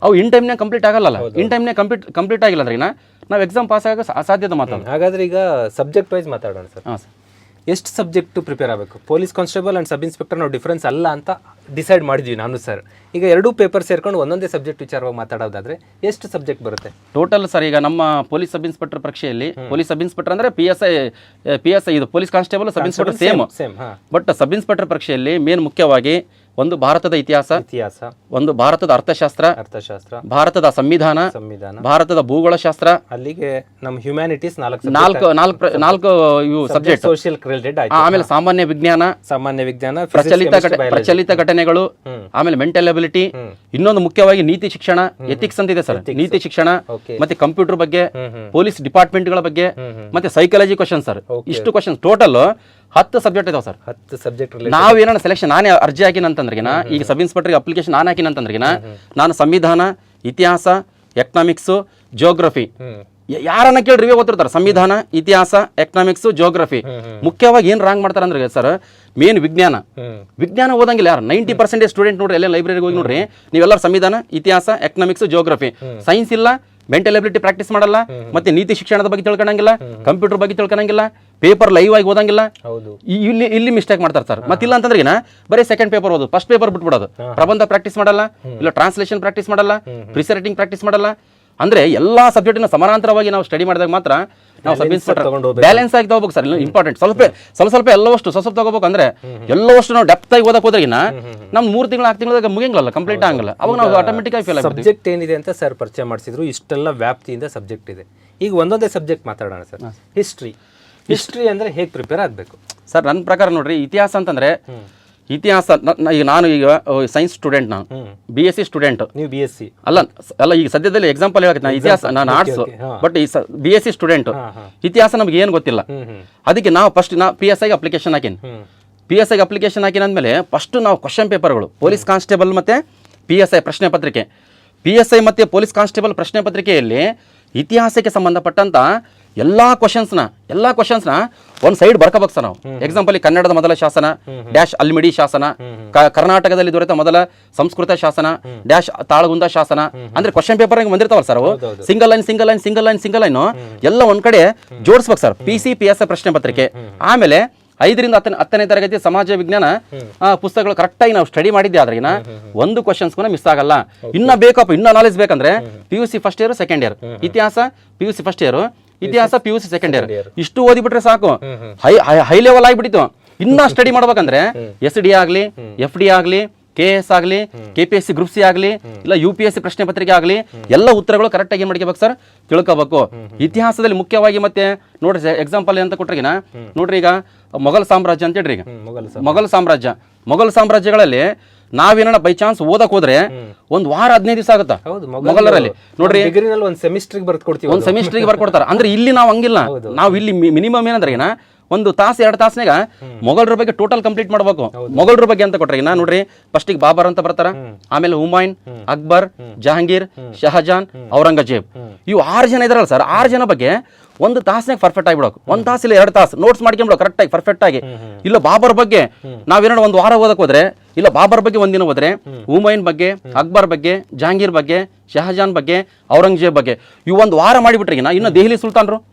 ಅವು ಇನ್ ಟೈಮ್ನೇ ಕಂಪ್ಲೀಟ್ ಆಗಲ್ಲ. ಇನ್ ಟೈಮ್ನೇ ಕಂಪ್ಲೀಟ್ ಆಗಿಲ್ಲ ಅಂದ್ರೆ ನಾವು ಎಕ್ಸಾಮ್ ಪಾಸ್ ಆಗೋ ಅಸಾಧ್ಯದ ಮಾತಾಡೋದು. ಹಾಗಾದ್ರೆ ಈಗ ಸಬ್ಜೆಕ್ಟ್ ವೈಸ್ ಮಾತಾಡೋಣ ಸರ್. ಹಾಂ ಸರ್. ಎಷ್ಟು ಸಬ್ಜೆಕ್ಟ್ ಪ್ರಿಪೇರ್ ಆಗಬೇಕು? Police constable and sub inspector ನಾವು ಡಿಫ್ರೆನ್ಸ್ ಅಲ್ಲ ಅಂತ ಡಿಸೈಡ್ ಮಾಡಿದ್ವಿ ನಾನು ಸರ್. ಈಗ ಎರಡೂ ಪೇಪರ್ ಸೇರ್ಕೊಂಡು ಒಂದೊಂದೇ ಸಬ್ಜೆಕ್ಟ್ ವಿಚಾರವಾಗಿ ಮಾತಾಡೋದಾದ್ರೆ ಎಷ್ಟು ಸಬ್ಜೆಕ್ಟ್ ಬರುತ್ತೆ ಟೋಟಲ್ ಸರ್? ಈಗ ನಮ್ಮ ಪೊಲೀಸ್ ಸಬ್ ಇನ್ಸ್ಪೆಕ್ಟರ್ ಪರೀಕ್ಷೆಯಲ್ಲಿ ಪೊಲೀಸ್ ಸಬ್ ಇನ್ಸ್ಪೆಕ್ಟರ್ ಅಂದರೆ ಪಿ ಎಸ್ ಐ ಇದು police constable sub inspector same. But sub inspector ಪರೀಕ್ಷೆಯಲ್ಲಿ ಮೇನ್ ಮುಖ್ಯವಾಗಿ ಒಂದು ಭಾರತದ ಇತಿಹಾಸ, ಒಂದು ಭಾರತದ ಅರ್ಥಶಾಸ್ತ್ರ, ಭಾರತದ ಸಂವಿಧಾನ, ಭಾರತದ ಭೂಗೋಳಶಾಸ್ತ್ರ, ಅಲ್ಲಿಗೆ ನಮ್ಮ ಹ್ಯುಮ್ಯಾನಿಟೀಸ್ ನಾಲ್ಕು ಇವು ಸಬ್ಜೆಕ್ಟ್. ಸೋಷಿಯಲ್ ರಿಲೇಟೆಡ್, ಆಮೇಲೆ ಸಾಮಾನ್ಯ ವಿಜ್ಞಾನ, ಪ್ರಚಲಿತ ಘಟನೆಗಳು, ಆಮೇಲೆ ಮೆಂಟಲ್ ಎಬಿಲಿಟಿ, ಇನ್ನೊಂದು ಮುಖ್ಯವಾಗಿ ನೀತಿ ಶಿಕ್ಷಣ, ಎಥಿಕ್ಸ್ ಅಂತ ಇದೆ ಸರ್, ನೀತಿ ಶಿಕ್ಷಣ, ಮತ್ತೆ ಕಂಪ್ಯೂಟರ್ ಬಗ್ಗೆ, ಪೊಲೀಸ್ ಡಿಪಾರ್ಟ್ಮೆಂಟ್ಗಳ ಬಗ್ಗೆ, ಮತ್ತೆ ಸೈಕಾಲಜಿ ಕ್ವಶನ್ ಸರ್. ಇಷ್ಟು ಕ್ವಶನ್ ಟೋಟಲ್ 10 ಸಬ್ಜೆಕ್ಟ್ ಇದಾವೆ ಸರ್. 10 ಸಬ್ಜೆಕ್ಟ್ ನಾವೇನ ಸೆಲೆಕ್ಷನ್ ನಾನೇ ಅರ್ಜಿ ಹಾಕಿನಂತಂದ್ರಿಗಿನ, ಈಗ ಸಬ್ ಇನ್ಸ್ಪೆಕ್ಟರ್ ಅಪ್ಲಿಕೇಶನ್ ನಾನು ಹಾಕಿನಂತಂದ್ರಿಗಿನ, ನಾನು ಸಂವಿಧಾನ, ಇತಿಹಾಸ, ಎಕನಾಮಿಕ್ಸ್, ಜಿಯೋಗ್ರಫಿ, ಯಾರನ್ನ ಕೇಳಿ ರಿವ್ಯೂ ಓದ್ತಿರ್ತಾರೆ. ಸಂವಿಧಾನ, ಇತಿಹಾಸ, ಎಕನಾಮಿಕ್ಸ್, ಜಿಯೋಗ್ರಫಿ. ಮುಖ್ಯವಾಗಿ ಏನ್ ರಾಂಗ್ ಮಾಡ್ತಾರೆ ಅಂದ್ರೆ ಸರ್, ಮೇನ್ ವಿಜ್ಞಾನ ಓದಂಗಿಲ್ಲ ಯಾರು. 90% ಸ್ಟೂಡೆಂಟ್ ನೋಡ್ರಿ, ಎಲ್ಲ ಲೈಬ್ರರಿಗೆ ಹೋಗಿ ನೋಡ್ರಿ, ನೀವೆಲ್ಲರೂ ಸಂವಿಧಾನ, ಇತಿಹಾಸ, ಎಕನಾಮಿಕ್ಸ್, ಜಿಯೋಗ್ರಫಿ. ಸೈನ್ಸ್ ಇಲ್ಲ, ಮೆಂಟಲ್ ಎಬಿಲಿಟಿ ಪ್ರಾಕ್ಟೀಸ್ ಮಾಡಲ್ಲ, ಮತ್ತೆ ನೀತಿ ಶಿಕ್ಷಣದ ಬಗ್ಗೆ ತಿಳ್ಕೊಳಂಗಿಲ್ಲ, ಕಂಪ್ಯೂಟರ್ ಬಗ್ಗೆ ತಿಳ್ಕೊಳಂಗಿಲ್ಲ, ಪೇಪರ್ ಲೈವ್ ಆಗಿ ಓದಂಗಿಲ್ಲ. ಇಲ್ಲಿ ಮಿಸ್ಟೇಕ್ ಮಾಡ್ತಾರೆ ಸರ್. ಮತ್ತಿಲ್ಲ ಅಂತಂದ್ರೆ ಬರೀ ಸೆಕೆಂಡ್ ಪೇಪರ್ ಓದು, ಫಸ್ಟ್ ಪೇಪರ್ ಬಿಟ್ಬಿಡೋದು, ಪ್ರಬಂಧ ಪ್ರಾಕ್ಟೀಸ್ ಮಾಡಲ್ಲ, ಇಲ್ಲ ಟ್ರಾನ್ಸ್ಲೇಷನ್ ಪ್ರಾಕ್ಟೀಸ್ ಮಾಡಲ್ಲ, ಪ್ರಿಸೈಟಿಂಗ್ ಪ್ರಾಕ್ಟೀಸ್ ಮಾಡಲ್ಲ. ಅಂದ್ರೆ ಎಲ್ಲಾ ಸಬ್ಜೆಕ್ಟ್ ಸಮಾನಾಂತರವಾಗಿ ನಾವು ಸ್ಟಡಿ ಮಾಡಿದಾಗ ಮಾತ್ರ ನಾವು ಸಬ್ ಇನ್ಸ್ಪೆಕ್ಟರ್ ಬ್ಯಾಲೆನ್ಸ್ ಆಗಿ ತಗೋಬೇಕು ಸರ್. ಇಂಪಾರ್ಟೆಂಟ್ ಸ್ವಲ್ಪ ಎಲ್ಲವಷ್ಟು ಸ್ವಲ್ಪ ತಗೋಬೇಕು. ಅಂದ್ರೆ ಎಲ್ಲವಷ್ಟು ನಾವು ಡೆಪ್ತ್ ಆಗಿ ಓದಕ್ ಹೋದ್ರಿಗಿನ ನಮ್ 3 ತಿಂಗಳು 4 ತಿಂಗಳಾಗ ಮುಗಿಯಂಗಿಲ್ಲ, ಕಂಪ್ಲೀಟ್ ಆಗಲ್ಲ. ಅವಾಗ ನಾವು ಆಟೋಮೆಟಿಕ್ ಆಗಿ ಫೇಲ್ ಆಗ್ತೀವಿ. ಸಬ್ಜೆಕ್ಟ್ ಏನಿದೆ ಅಂತ ಸರ್ ಪರಿಚಯ ಮಾಡಿಸಿದ್ರು. ಇಷ್ಟೆಲ್ಲ ವ್ಯಾಪ್ತಿಯಿಂದ ಸಬ್ಜೆಕ್ಟ್ ಇದೆ. ಈಗ ಒಂದೊಂದೇ ಸಬ್ಜೆಕ್ಟ್ ಮಾತಾಡೋಣ ಸರ್. ಹಿಸ್ಟ್ರಿ ಅಂದ್ರೆ ಹೇಗೆ ಪ್ರಿಪೇರ್ ಆಗಬೇಕು ಸರ್? ನನ್ನ ಪ್ರಕಾರ ನೋಡ್ರಿ, ಇತಿಹಾಸ ಅಂತಂದ್ರೆ ಇತಿಹಾಸ, ಈಗ ನಾನು ಸೈನ್ಸ್ ಸ್ಟೂಡೆಂಟ್, ನಾನು BSc ಸ್ಟೂಡೆಂಟ್. ನೀವು BSc ಅಲ್ಲ, ಈಗ ಸದ್ಯದಲ್ಲಿ ಎಕ್ಸಾಂಪಲ್ ಹೇಳಕ್ಕೆ ನಾನು ಇತಿಹಾಸ, ನಾನು ಆರ್ಟ್ಸ್, ಬಟ್ ಈ BSc ಸ್ಟೂಡೆಂಟ್. ಇತಿಹಾಸ ನಮ್ಗೆ ಏನು ಗೊತ್ತಿಲ್ಲ. ಅದಕ್ಕೆ ನಾವು ಫಸ್ಟ್ PSIಗೆ ಅಪ್ಲಿಕೇಶನ್ ಹಾಕಿನಿ. PSIಗೆ ಅಪ್ಲಿಕೇಶನ್ ಹಾಕಿನಾದ್ಮೇಲೆ ಫಸ್ಟ್ ನಾವು ಕ್ವಶನ್ ಪೇಪರ್ಗಳು, ಪೊಲೀಸ್ ಕಾನ್ಸ್ಟೇಬಲ್ ಮತ್ತೆ PSI ಪ್ರಶ್ನೆ ಪತ್ರಿಕೆ, PSI ಮತ್ತೆ ಪೊಲೀಸ್ ಕಾನ್ಸ್ಟೇಬಲ್ ಪ್ರಶ್ನೆ ಪತ್ರಿಕೆಯಲ್ಲಿ ಇತಿಹಾಸಕ್ಕೆ ಸಂಬಂಧಪಟ್ಟಂತ ಎಲ್ಲಾ ಕ್ವಶನ್ಸ್ನ ಒಂದು ಸೈಡ್ ಬರ್ಕೋಬೇಕು ಸರ್ ನಾವು. ಎಕ್ಸಾಂಪಲ್, ಕನ್ನಡದ ಮೊದಲ ಶಾಸನ ಡ್ಯಾಶ್ ಅಲ್ಮಿಡಿ ಶಾಸನ, ಕರ್ನಾಟಕದಲ್ಲಿ ದೊರೆತ ಮೊದಲ ಸಂಸ್ಕೃತ ಶಾಸನ ಡ್ಯಾಶ್ ತಾಳಗುಂದ ಶಾಸನ. ಅಂದ್ರೆ ಕ್ವಶನ್ ಪೇಪರ್ ಬಂದಿರ್ತಾವಲ್ಲ ಸರ್, ಅವು ಸಿಂಗಲ್ ಲೈನ್ ಎಲ್ಲ ಒಂದ್ ಕಡೆ ಜೋಡಿಸ್ಬೇಕು ಸರ್. PSI ಪ್ರಶ್ನೆ ಪತ್ರಿಕೆ. ಆಮೇಲೆ 5ರಿಂದ 10ನೇ ತರಗತಿ ಸಮಾಜ ವಿಜ್ಞಾನ ಪುಸ್ತಕಗಳು ಕರೆಕ್ಟಾಗಿ ನಾವು ಸ್ಟಡಿ ಮಾಡಿದ್ದೆ ಆದ್ರೆ ಒಂದು ಕ್ವಶನ್ಸ್ ಮಿಸ್ ಆಗಲ್ಲ. ಇನ್ನ ಬೇಕಪ್ಪ, ಇನ್ನ ನಾಲೆಜ್ ಬೇಕಂದ್ರೆ PUC first year second year, ಇತಿಹಾಸ PUC ಫಸ್ಟ್ ಇಯರ್, ಇತಿಹಾಸ PUC ಸೆಕೆಂಡ್ ಇಯರ್, ಇಷ್ಟು ಓದಿಬಿಟ್ರೆ ಸಾಕು, ಹೈ ಲೆವೆಲ್ ಆಗಿಬಿಟ್ಟಿತ್ತು. ಇನ್ನ ಸ್ಟಡಿ ಮಾಡ್ಬೇಕಂದ್ರೆ SD ಆಗ್ಲಿ, FD ಆಗ್ಲಿ, KS ಆಗ್ಲಿ, KPSC ಗ್ರೂಪ್ C ಆಗ್ಲಿ, ಇಲ್ಲ UPSC ಪ್ರಶ್ನೆ ಪತ್ರಿಕೆ ಆಗ್ಲಿ, ಎಲ್ಲ ಉತ್ತರಗಳು ಕರೆಕ್ಟ್ ಆಗಿ ಏನ್ ಮಾಡ್ಕೋಬೇಕು ಸರ್, ತಿಳ್ಕೋಬೇಕು. ಇತಿಹಾಸದಲ್ಲಿ ಮುಖ್ಯವಾಗಿ ಮತ್ತೆ ನೋಡ್ರಿ, ಎಕ್ಸಾಂಪಲ್ ಅಂತ ಕೊಟ್ರಿಗಿನ ನೋಡ್ರಿ, ಈಗ ಮೊಘಲ್ ಸಾಮ್ರಾಜ್ಯ ಅಂತ ಹೇಳ್ರಿ. ಈಗ ಮೊಘಲ್ ಸಾಮ್ರಾಜ್ಯಗಳಲ್ಲಿ ನಾವೇನ ಬೈ ಚಾನ್ಸ್ ಓದಕ್ ಹೋದ್ರೆ 1 ವಾರ 15 ದಿವಸ ಆಗುತ್ತಾ ಮೊಘಲರಲ್ಲಿ ನೋಡ್ರಿ. ಒಂದು ಸೆಮಿಸ್ಟ್ರಿಗೆ ಬರ್ಕೊಡ್ತಾರೆ. ಅಂದ್ರೆ ಇಲ್ಲಿ ನಾವು ಹಂಗಿಲ್ಲ. ನಾವು ಇಲ್ಲಿ ಮಿನಿಮಮ್ ಏನಂದ್ರೆ ಒಂದು ತಾಸು 2 ತಾಸ್ನಾಗ ಮೊಘಲರ ಬಗ್ಗೆ ಟೋಟಲ್ ಕಂಪ್ಲೀಟ್ ಮಾಡ್ಬೇಕು. ಮೊಘಲರ ಬಗ್ಗೆ ಅಂತ ಕೊಟ್ರೆ ನೋಡ್ರಿ, ಫಸ್ಟಿಗೆ ಬಾಬರ್ ಅಂತ ಬರ್ತಾರ, ಆಮೇಲೆ ಹುಮಾಯೂನ್, ಅಕ್ಬರ್, ಜಹಾಂಗೀರ್, ಶಹಜಾನ್, ಔರಂಗಜೇಬ್. ಇವು 6 ಜನ ಇದಾರಲ್ಲ ಸರ್, 6 ಜನ ಬಗ್ಗೆ 1 ತಾಸ್ನಾಗ ಪರ್ಫೆಕ್ಟ್ ಆಗಿಬಿಡೋಕು. 1 ತಾಸು ಇಲ್ಲ 2 ತಾಸು ನೋಟ್ಸ್ ಮಾಡ್ಕೊಂಡ್ಬಿಡೋ ಕರೆಕ್ಟ್ ಆಗಿ, ಪರ್ಫೆಕ್ಟ್ ಆಗಿ. ಇಲ್ಲ ಬಾಬರ್ ಬಗ್ಗೆ ನಾವೇನೋ 1 ವಾರ ಓದಕ್ ಹೋದ್ರೆ, ಇಲ್ಲ ಬಾಬರ್ ಬಗ್ಗೆ 1 ದಿನ ಹೋದ್ರೆ, ಹುಮಾಯೂನ್ ಬಗ್ಗೆ, ಅಕ್ಬರ್ ಬಗ್ಗೆ, ಜಹಾಂಗೀರ್ ಬಗ್ಗೆ, ಶಹಜಾನ್ ಬಗ್ಗೆ, ಔರಂಗಜೇಬ್ ಬಗ್ಗೆ ಇವು 1 ವಾರ ಮಾಡಿಬಿಟ್ರಿ. ಇನ್ನು ದೆಹಲಿ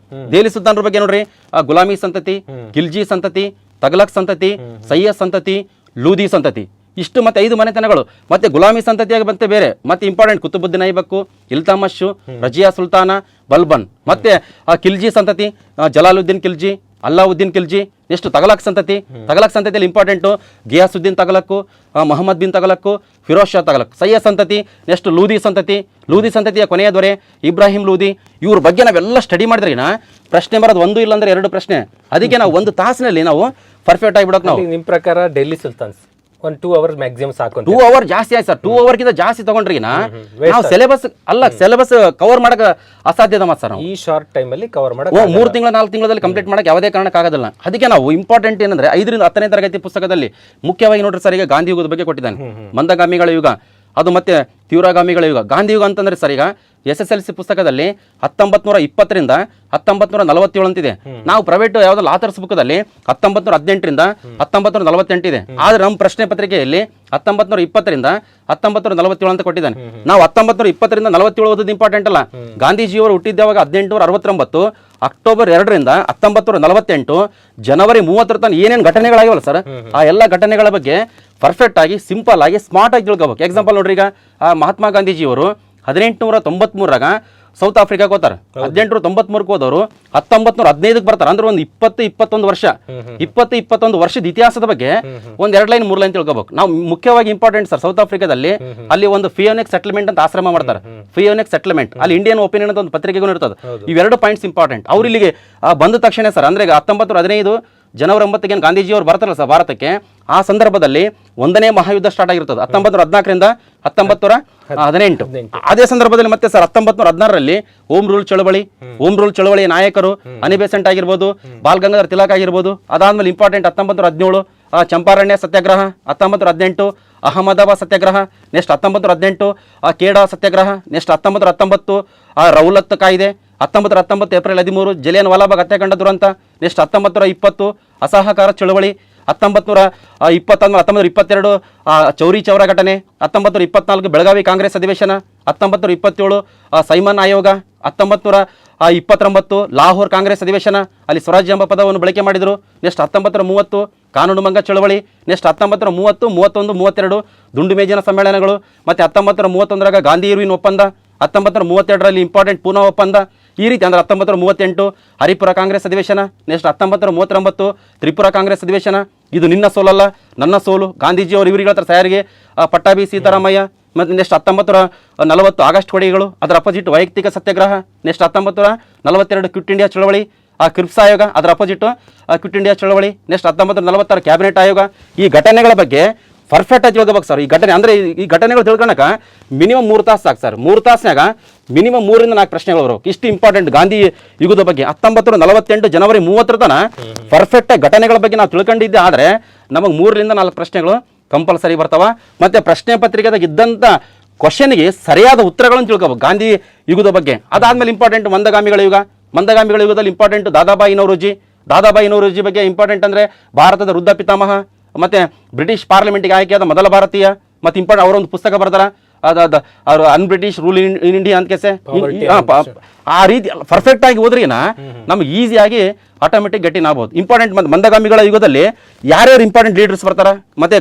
ಸುಲ್ತಾನ್ರ ಬಗ್ಗೆ ನೋಡ್ರಿ, ಗುಲಾಮಿ ಸಂತತಿ, ಖಿಲ್ಜಿ ಸಂತತಿ, ತಗ್ಲಕ್ ಸಂತತಿ, ಸಯ್ಯದ್ ಸಂತತಿ, ಲೂದಿ ಸಂತತಿ, ಇಷ್ಟು ಮತ್ತೆ 5 ಮನೆತನಗಳು. ಮತ್ತೆ ಗುಲಾಮಿ ಸಂತತಿಯಾಗಿ ಮತ್ತೆ ಬೇರೆ ಮತ್ತೆ ಇಂಪಾರ್ಟೆಂಟ್ ಕುತುಬುದ್ದೀನ್ ಐಬಕ್ಕು, ಇಲ್ತಮಶ್, ರಜಿಯಾ ಸುಲ್ತಾನ, ಬಲ್ಬನ್. ಮತ್ತೆ ಖಿಲ್ಜಿ ಸಂತತಿ, ಜಲಾಲುದ್ದೀನ್ ಖಿಲ್ಜಿ, ಅಲ್ಲಾವುದ್ದೀನ್ ಖಿಲ್ಜಿ. ನೆಕ್ಸ್ಟ್ ತಗಲಕ್ ಸಂತತಿಯಲ್ಲಿ ಇಂಪಾರ್ಟೆಂಟು ಗಿಯಾಸುದ್ದೀನ್ ತಗಲಕ್ಕು, ಮೊಹಮ್ಮದ್ ಬಿನ್ ತಗಲಕ್ಕು, ಫಿರೋಜ್ ಶಾ ತಗಲಕ್. ಸಯ್ಯದ್ ಸಂತತಿ. ನೆಕ್ಸ್ಟ್ ಲೂದಿ ಸಂತತಿಯ ಕೊನೆಯ ದೊರೆ ಇಬ್ರಾಹಿಂ ಲೂದಿ. ಇವ್ರ ಬಗ್ಗೆ ನಾವೆಲ್ಲ ಸ್ಟಡಿ ಮಾಡಿದ್ರೆ ಪ್ರಶ್ನೆ ಬರೋದು 1 ಇಲ್ಲಾಂದ್ರೆ 2 ಪ್ರಶ್ನೆ. ಅದಕ್ಕೆ ನಾವು 1 ತಾಸಿನಲ್ಲಿ ನಾವು ಪರ್ಫೆಕ್ಟ್ ಆಗಿಬಿಡೋಕೆ. ನಾವು ನಿಮ್ಮ ಪ್ರಕಾರ ಡೆಲ್ಲಿ ಸುಲ್ತಾನ್ಸ್ 2 ಅವರ್ ಮ್ಯಾಕ್ಸಿಮಮ್ ಸಾಕು. 2 ಅವರ್ ಜಾಸ್ತಿ ಆಯ್ತು ಸರ್. 2 ಅವರ್ಗಿಂತ ಜಾಸ್ತಿ ತಗೊಂಡ್ರಿ ನಾವು ಸಿಲೆಬಸ್ ಕವರ್ ಮಾಡಕ್ ಅಸಾಧ್ಯದ ಮಾತು ಸರ್. ಈ ಶಾರ್ಟ್ ಟೈಮ್ ಅಲ್ಲಿ ಕವರ್ ಮಾಡಕ್ 3 ತಿಂಗಳ 4 ತಿಂಗಳಲ್ಲಿ ಕಂಪ್ಲೀಟ್ ಮಾಡಕ್ ಯಾವುದೇ ಕಾರಣಕ್ಕೆ ಆಗೋದಿಲ್ಲ. ಅದಕ್ಕೆ ನಾವು ಇಂಪಾರ್ಟೆಂಟ್ ಏನಂದ್ರೆ 5ರಿಂದ 10ನೇ ತರಗತಿ ಪುಸ್ತಕದಲ್ಲಿ ಮುಖ್ಯವಾಗಿ ನೋಡ್ರಿ ಸರ್, ಈಗ ಗಾಂಧಿ ಯುಗದ ಬಗ್ಗೆ ಕೊಟ್ಟಿದ್ದಾನೆ. ಮಂದಗಾಮಿಗಳ ಯುಗ, ಅದು ಮತ್ತೆ ತೀವ್ರಗಾಮಿಗಳ ಯುಗ. ಗಾಂಧಿ ಯುಗ ಅಂತಂದ್ರೆ ಸರ್, ಈಗ SSLC ಪುಸ್ತಕದಲ್ಲಿ 1920ರಿಂದ 1947 ಅಂತಿದೆ. ನಾವು ಪ್ರೈವೇಟ್ ಯಾವ್ದಲ್ಲ ಆಥರ್ಸ್ ಬುಕ್ದಲ್ಲಿ 1918ರಿಂದ 1948 ಇದೆ. ಆದ್ರೆ ನಮ್ಮ ಪ್ರಶ್ನೆ ಪತ್ರಿಕೆಯಲ್ಲಿ 1920ರಿಂದ 1947 ಅಂತ ಕೊಟ್ಟಿದ್ದಾನೆ. ನಾವು 1920ರಿಂದ 47 ಓದೋದು ಇಂಪಾರ್ಟೆಂಟ್ ಅಲ್ಲ. ಗಾಂಧೀಜಿಯವರು ಹುಟ್ಟಿದ್ದಾಗ 1869, ಅಕ್ಟೋಬರ್ 2ರಿಂದ 1948, ಜನವರಿ 30 ತನಕ ಏನೇನು ಘಟನೆಗಳಾಗಿವಲ್ಲ ಸರ್, ಆ ಎಲ್ಲ ಘಟನೆಗಳ ಬಗ್ಗೆ ಪರ್ಫೆಕ್ಟ್ ಆಗಿ, ಸಿಂಪಲ್ ಆಗಿ, ಸ್ಮಾರ್ಟ್ ಆಗಿ ತಿಳ್ಕೋಬೇಕು. ಎಕ್ಸಾಂಪಲ್ ನೋಡ್ರಿ, ಈಗ ಮಹಾತ್ಮ ಗಾಂಧೀಜಿಯವರು 1893 ಸೌತ್ ಆಫ್ರಿಕಾಗೆ ಹೋಗ್ತಾರೆ. 1893 ಹೋದವರು 1915 ಬರ್ತಾರೆ. ಅಂದ್ರೆ ಒಂದು 21 ವರ್ಷ, 21 ವರ್ಷದ ಇತಿಹಾಸದ ಬಗ್ಗೆ ಒಂದ್ 2 ಲೈನ್ 3 ಲೈನ್ ತಿಳ್ಕೋಬೇಕು. ನಾವು ಮುಖ್ಯವಾಗಿ ಇಂಪಾರ್ಟೆಂಟ್ ಸರ್, ಸೌತ್ ಆಫ್ರಿಕಾದಲ್ಲಿ ಅಲ್ಲಿ ಒಂದು ಫಿಯೋನೆಕ್ ಸೆಟಲ್ಮೆಂಟ್ ಅಂತ ಆಶ್ರಮ ಮಾಡ್ತಾರೆ. ಫಿಯೋನೆಕ್ ಸೆಟಲ್ಮೆಂಟ್ ಅಲ್ಲಿ ಇಂಡಿಯನ್ ಒಪಿನಿಯನ್ ಅಂತ ಒಂದು ಪತ್ರಿಕೆಗೂ ಇರ್ತದೆ. ಇವೆರಡು ಪಾಯಿಂಟ್ಸ್ ಇಂಪಾರ್ಟೆಂಟ್. ಅವ್ರು ಇಲ್ಲಿಗೆ ಬಂದ ತಕ್ಷಣ ಸರ್, ಅಂದ್ರೆ 1915 ಜನವರಿ 9ಗೆ ಗಾಂಧೀಜಿಯವರು ಬರ್ತಾರಲ್ಲ ಸರ್ ಭಾರತಕ್ಕೆ, ಆ ಸಂದರ್ಭದಲ್ಲಿ 1ನೇ ಮಹಾಯುದ್ಧ ಸ್ಟಾರ್ಟ್ ಆಗಿರ್ತದೆ 1914ರಿಂದ 1918. ಅದೇ ಸಂದರ್ಭದಲ್ಲಿ ಮತ್ತೆ ಸರ್ 1916ರಲ್ಲಿ ಹೋಮ್ ರೂಲ್ ಚಳವಳಿ ನಾಯಕರು ಅನಿ ಬೆಸೆಂಟ್ ಆಗಿರ್ಬೋದು, ಬಾಲ್ ಗಂಗಾಧರ್ ತಿಲಕ್ ಆಗಿರ್ಬೋದು. ಅದಾದ್ಮೇಲೆ ಇಂಪಾರ್ಟೆಂಟ್ 1917 ಚಂಪಾರಣ್ಯ ಸತ್ಯಾಗ್ರಹ, 1918 ಅಹಮದಾಬಾದ್ ಸತ್ಯಾಗ್ರಹ, ನೆಕ್ಸ್ಟ್ 1918 ಕೇಡಾ ಸತ್ಯಾಗ್ರಹ, ನೆಕ್ಸ್ಟ್ 1919 ರೌಲತ್ ಕಾಯ್ದೆ, 1919 ಏಪ್ರಿಲ್ 13 ಜಲಿಯನ್ ವಾಲಾಬಾಗ್ ಹತ್ಯಾಕಾಂಡ ದುರಂತ, ನೆಕ್ಸ್ಟ್ 1920 ಅಸಹಕಾರ ಚಳವಳಿ, 1922 ಚೌರಿ ಚೌರ ಘಟನೆ, 1924 ಬೆಳಗಾವಿ ಕಾಂಗ್ರೆಸ್ ಅಧಿವೇಶನ, 1927 ಸೈಮನ್ ಆಯೋಗ, 1929 ಲಾಹೋರ್ ಕಾಂಗ್ರೆಸ್ ಅಧಿವೇಶನ, ಅಲ್ಲಿ ಸ್ವರಾಜ್ಯ ಎಂಬ ಪದವನ್ನು ಬಳಕೆ ಮಾಡಿದರು. ನೆಕ್ಸ್ಟ್ 1930 ಕಾನೂನು ಭಂಗ ಚಳವಳಿ, ನೆಕ್ಸ್ಟ್ 1930, 31, 32 ದುಂಡು ಮೇಜಿನ ಸಮ್ಮೇಳನಗಳು, ಮತ್ತೆ 1931 ಗಾಂಧಿ ಇರ್ವಿನ್ ಒಪ್ಪಂದ, 1932ರಲ್ಲಿ ಇಂಪಾರ್ಟೆಂಟ್ ಪೂನಾ ಒಪ್ಪಂದ. ಈ ರೀತಿ ಅಂದ್ರೆ 1938 ಹರಿಪುರ ಕಾಂಗ್ರೆಸ್ ಅಧಿವೇಶನ, ನೆಕ್ಸ್ಟ್ 1939 ತ್ರಿಪುರ ಕಾಂಗ್ರೆಸ್ ಅಧಿವೇಶನ. ಇದು ನಿನ್ನ ಸೋಲಲ್ಲ ನನ್ನ ಸೋಲು, ಗಾಂಧೀಜಿ ಅವರು ಇವರಿಗೆ ಹೇಳ್ತಾರೆ ತಯಾರಿಗೆ ಪಟ್ಟಾಭಿ ಸೀತಾರಾಮಯ್ಯ. ಮತ್ತು ನೆಕ್ಸ್ಟ್ 1940 ಆಗಸ್ಟ್ ಕೊಡುಗೆಗಳು, ಅದರ ಅಪೋಸಿಟ್ ವೈಯಕ್ತಿಕ ಸತ್ಯಾಗ್ರಹ. ನೆಕ್ಸ್ಟ್ 1942 ಕ್ವಿಟ್ ಇಂಡಿಯಾ ಚಳವಳಿ, ಕ್ರಿಪ್ಸ್ ಆಯೋಗ, ಅದರ ಅಪೋಸಿಟ್ ಕ್ವಿಟ್ ಇಂಡಿಯಾ ಚಳವಳಿ. ನೆಕ್ಸ್ಟ್ 1946 ಕ್ಯಾಬಿನೆಟ್ ಆಯೋಗ. ಈ ಘಟನೆಗಳ ಬಗ್ಗೆ ಪರ್ಫೆಕ್ಟ್ ಆಗಿ ತಿಳ್ಕೋಬೇಕು ಸರ್. ಈ ಘಟನೆ ಅಂದ್ರೆ ಈ ಘಟನೆಗಳು ತಿಳ್ಕೊಳಕ ಮಿನಿಮಮ್ 3 ತಾಸು ಸಾಕು ಸರ್. 3 ತಾಸ್ನಾಗ ಮಿನಿಮಮ್ 3ರಿಂದ 4 ಪ್ರಶ್ನೆಗಳು ಬರೋಕೆ. ಇಷ್ಟು ಇಂಪಾರ್ಟೆಂಟ್ ಗಾಂಧಿ ಯುಗದ ಬಗ್ಗೆ 1948 ಜನವರಿ 30 ತನ ಪರ್ಫೆಕ್ಟ್ ಘಟನೆಗಳ ಬಗ್ಗೆ ನಾವು ತಿಳ್ಕೊಂಡಿದ್ದೆ. ಆದ್ರೆ ನಮಗೆ 3ರಿಂದ 4 ಪ್ರಶ್ನೆಗಳು ಕಂಪಲ್ಸರಿ ಬರ್ತಾವ. ಮತ್ತೆ ಪ್ರಶ್ನೆ ಪತ್ರಿಕೆದಾಗ ಇದ್ದಂತ ಕ್ವಶನ್ಗೆ ಸರಿಯಾದ ಉತ್ತರಗಳನ್ನು ತಿಳ್ಕೋಬೇಕು ಗಾಂಧಿ ಯುಗದ ಬಗ್ಗೆ. ಅದಾದ್ಮೇಲೆ ಇಂಪಾರ್ಟೆಂಟ್ ಮಂದಗಾಮಿಗಳ ಯುಗದಲ್ಲಿ ಇಂಪಾರ್ಟೆಂಟ್ ದಾದಾಬಾಯಿ ನೌರೋಜಿ ಬಗ್ಗೆ ಇಂಪಾರ್ಟೆಂಟ್ ಅಂದ್ರೆ ಭಾರತದ ವೃದ್ಧ ಪಿತಾಮಹ, ಮತ್ತೆ ಬ್ರಿಟಿಷ್ ಪಾರ್ಲಿಮೆಂಟ್ಗೆ ಆಯ್ಕೆಯಾದ ಮೊದಲ ಭಾರತೀಯ. ಮತ್ತೆ ಇಂಪಾರ್ಟೆಂಟ್ ಅವರೊಂದು ಪುಸ್ತಕ ಬರ್ತಾರ, ಅವರು ಅನ್ಬ್ರಿಟಿಷ್ ರೂಲ್ ಇನ್ ಇಂಡಿಯಾ ಅಂತ ಕೇಸೆ. ಆ ರೀತಿ ಪರ್ಫೆಕ್ಟ್ ಆಗಿ ಹೋದ್ರಿನ ನಮ್ಗೆ ಈಸಿಯಾಗಿ ಆಟೋಮೆಟಿಕ್ ಗೆಟಿನ್ ಆಗ್ಬೋದು. ಇಂಪಾರ್ಟೆಂಟ್ ಮಂದಗಾಮಿಗಳ ಯುಗದಲ್ಲಿ ಯಾರ್ಯಾರು ಇಂಪಾರ್ಟೆಂಟ್ ಲೀಡರ್ಸ್ ಬರ್ತಾರ, ಮತ್ತೆ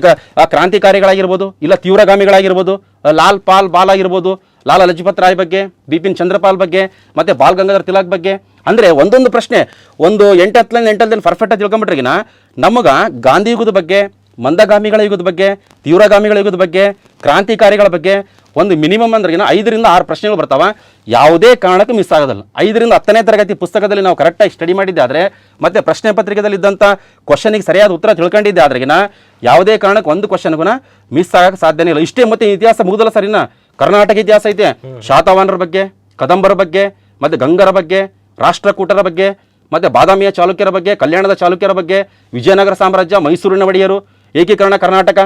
ಕ್ರಾಂತಿಕಾರಿಗಳಾಗಿರ್ಬೋದು, ಇಲ್ಲ ತೀವ್ರಗಾಮಿಗಳಾಗಿರ್ಬೋದು, ಲಾಲ್ ಪಾಲ್ ಬಾಲ್ ಆಗಿರ್ಬೋದು, ಲಾಲಾ ಲಜಪತ್ ರಾಯ್ ಬಗ್ಗೆ, ಬಿಪಿನ್ ಚಂದ್ರಪಾಲ್ ಬಗ್ಗೆ, ಮತ್ತೆ ಬಾಲ್ ಗಂಗಾಧರ್ ತಿಲಕ್ ಬಗ್ಗೆ. ಅಂದ್ರೆ ಒಂದೊಂದು ಪ್ರಶ್ನೆ ಒಂದು 8 ಲೈನ್ ಪರ್ಫೆಕ್ಟ್ ಆಗಿ ತಿಳ್ಕೊಂಬಿಟ್ರಿಗಿನ ನಮಗ ಗಾಂಧಿ ಯುಗದ ಬಗ್ಗೆ, ಮಂದಗಾಮಿಗಳ ಯುಗದ ಬಗ್ಗೆ, ತೀವ್ರಗಾಮಿಗಳ ಯುಗದ ಬಗ್ಗೆ, ಕ್ರಾಂತಿಕಾರಿಗಳ ಬಗ್ಗೆ ಒಂದು ಮಿನಿಮಮ್ ಅಂದ್ರೆ 5ರಿಂದ 6 ಪ್ರಶ್ನೆಗಳು ಬರ್ತಾವ. ಯಾವುದೇ ಕಾರಣಕ್ಕೂ ಮಿಸ್ ಆಗೋದಲ್ಲ. 5ರಿಂದ 10ನೇ ತರಗತಿ ಪುಸ್ತಕದಲ್ಲಿ ನಾವು ಕರೆಕ್ಟಾಗಿ ಸ್ಟಡಿ ಮಾಡಿದ್ದೆ ಆದರೆ, ಮತ್ತೆ ಪ್ರಶ್ನೆ ಪತ್ರಿಕೆದಲ್ಲಿ ಇದ್ದಂಥ ಕ್ವಶನಿಗೆ ಸರಿಯಾದ ಉತ್ತರ ತಿಳ್ಕೊಂಡಿದ್ದೆ ಆದ್ರೆಗಿನ ಯಾವುದೇ ಕಾರಣಕ್ಕೆ ಒಂದು ಕ್ವಶನ್ಗೂ ಮಿಸ್ ಆಗಕ್ಕೆ ಸಾಧ್ಯನೇ ಇಲ್ಲ. ಇಷ್ಟೇ. ಮತ್ತೆ ಇತಿಹಾಸ ಮುಗಿದಲ್ಲ ಸರಿನಾ, ಕರ್ನಾಟಕ ಇತಿಹಾಸ ಐತೆ. ಶಾತವಾಹನರ ಬಗ್ಗೆ, ಕದಂಬರ ಬಗ್ಗೆ, ಮತ್ತೆ ಗಂಗರ ಬಗ್ಗೆ, ರಾಷ್ಟ್ರಕೂಟರ ಬಗ್ಗೆ, ಮತ್ತೆ ಬಾದಾಮಿಯ ಚಾಲುಕ್ಯರ ಬಗ್ಗೆ, ಕಲ್ಯಾಣದ ಚಾಲುಕ್ಯರ ಬಗ್ಗೆ, ವಿಜಯನಗರ ಸಾಮ್ರಾಜ್ಯ, ಮೈಸೂರಿನ ಒಡೆಯರು, ಏಕೀಕರಣ ಕರ್ನಾಟಕ,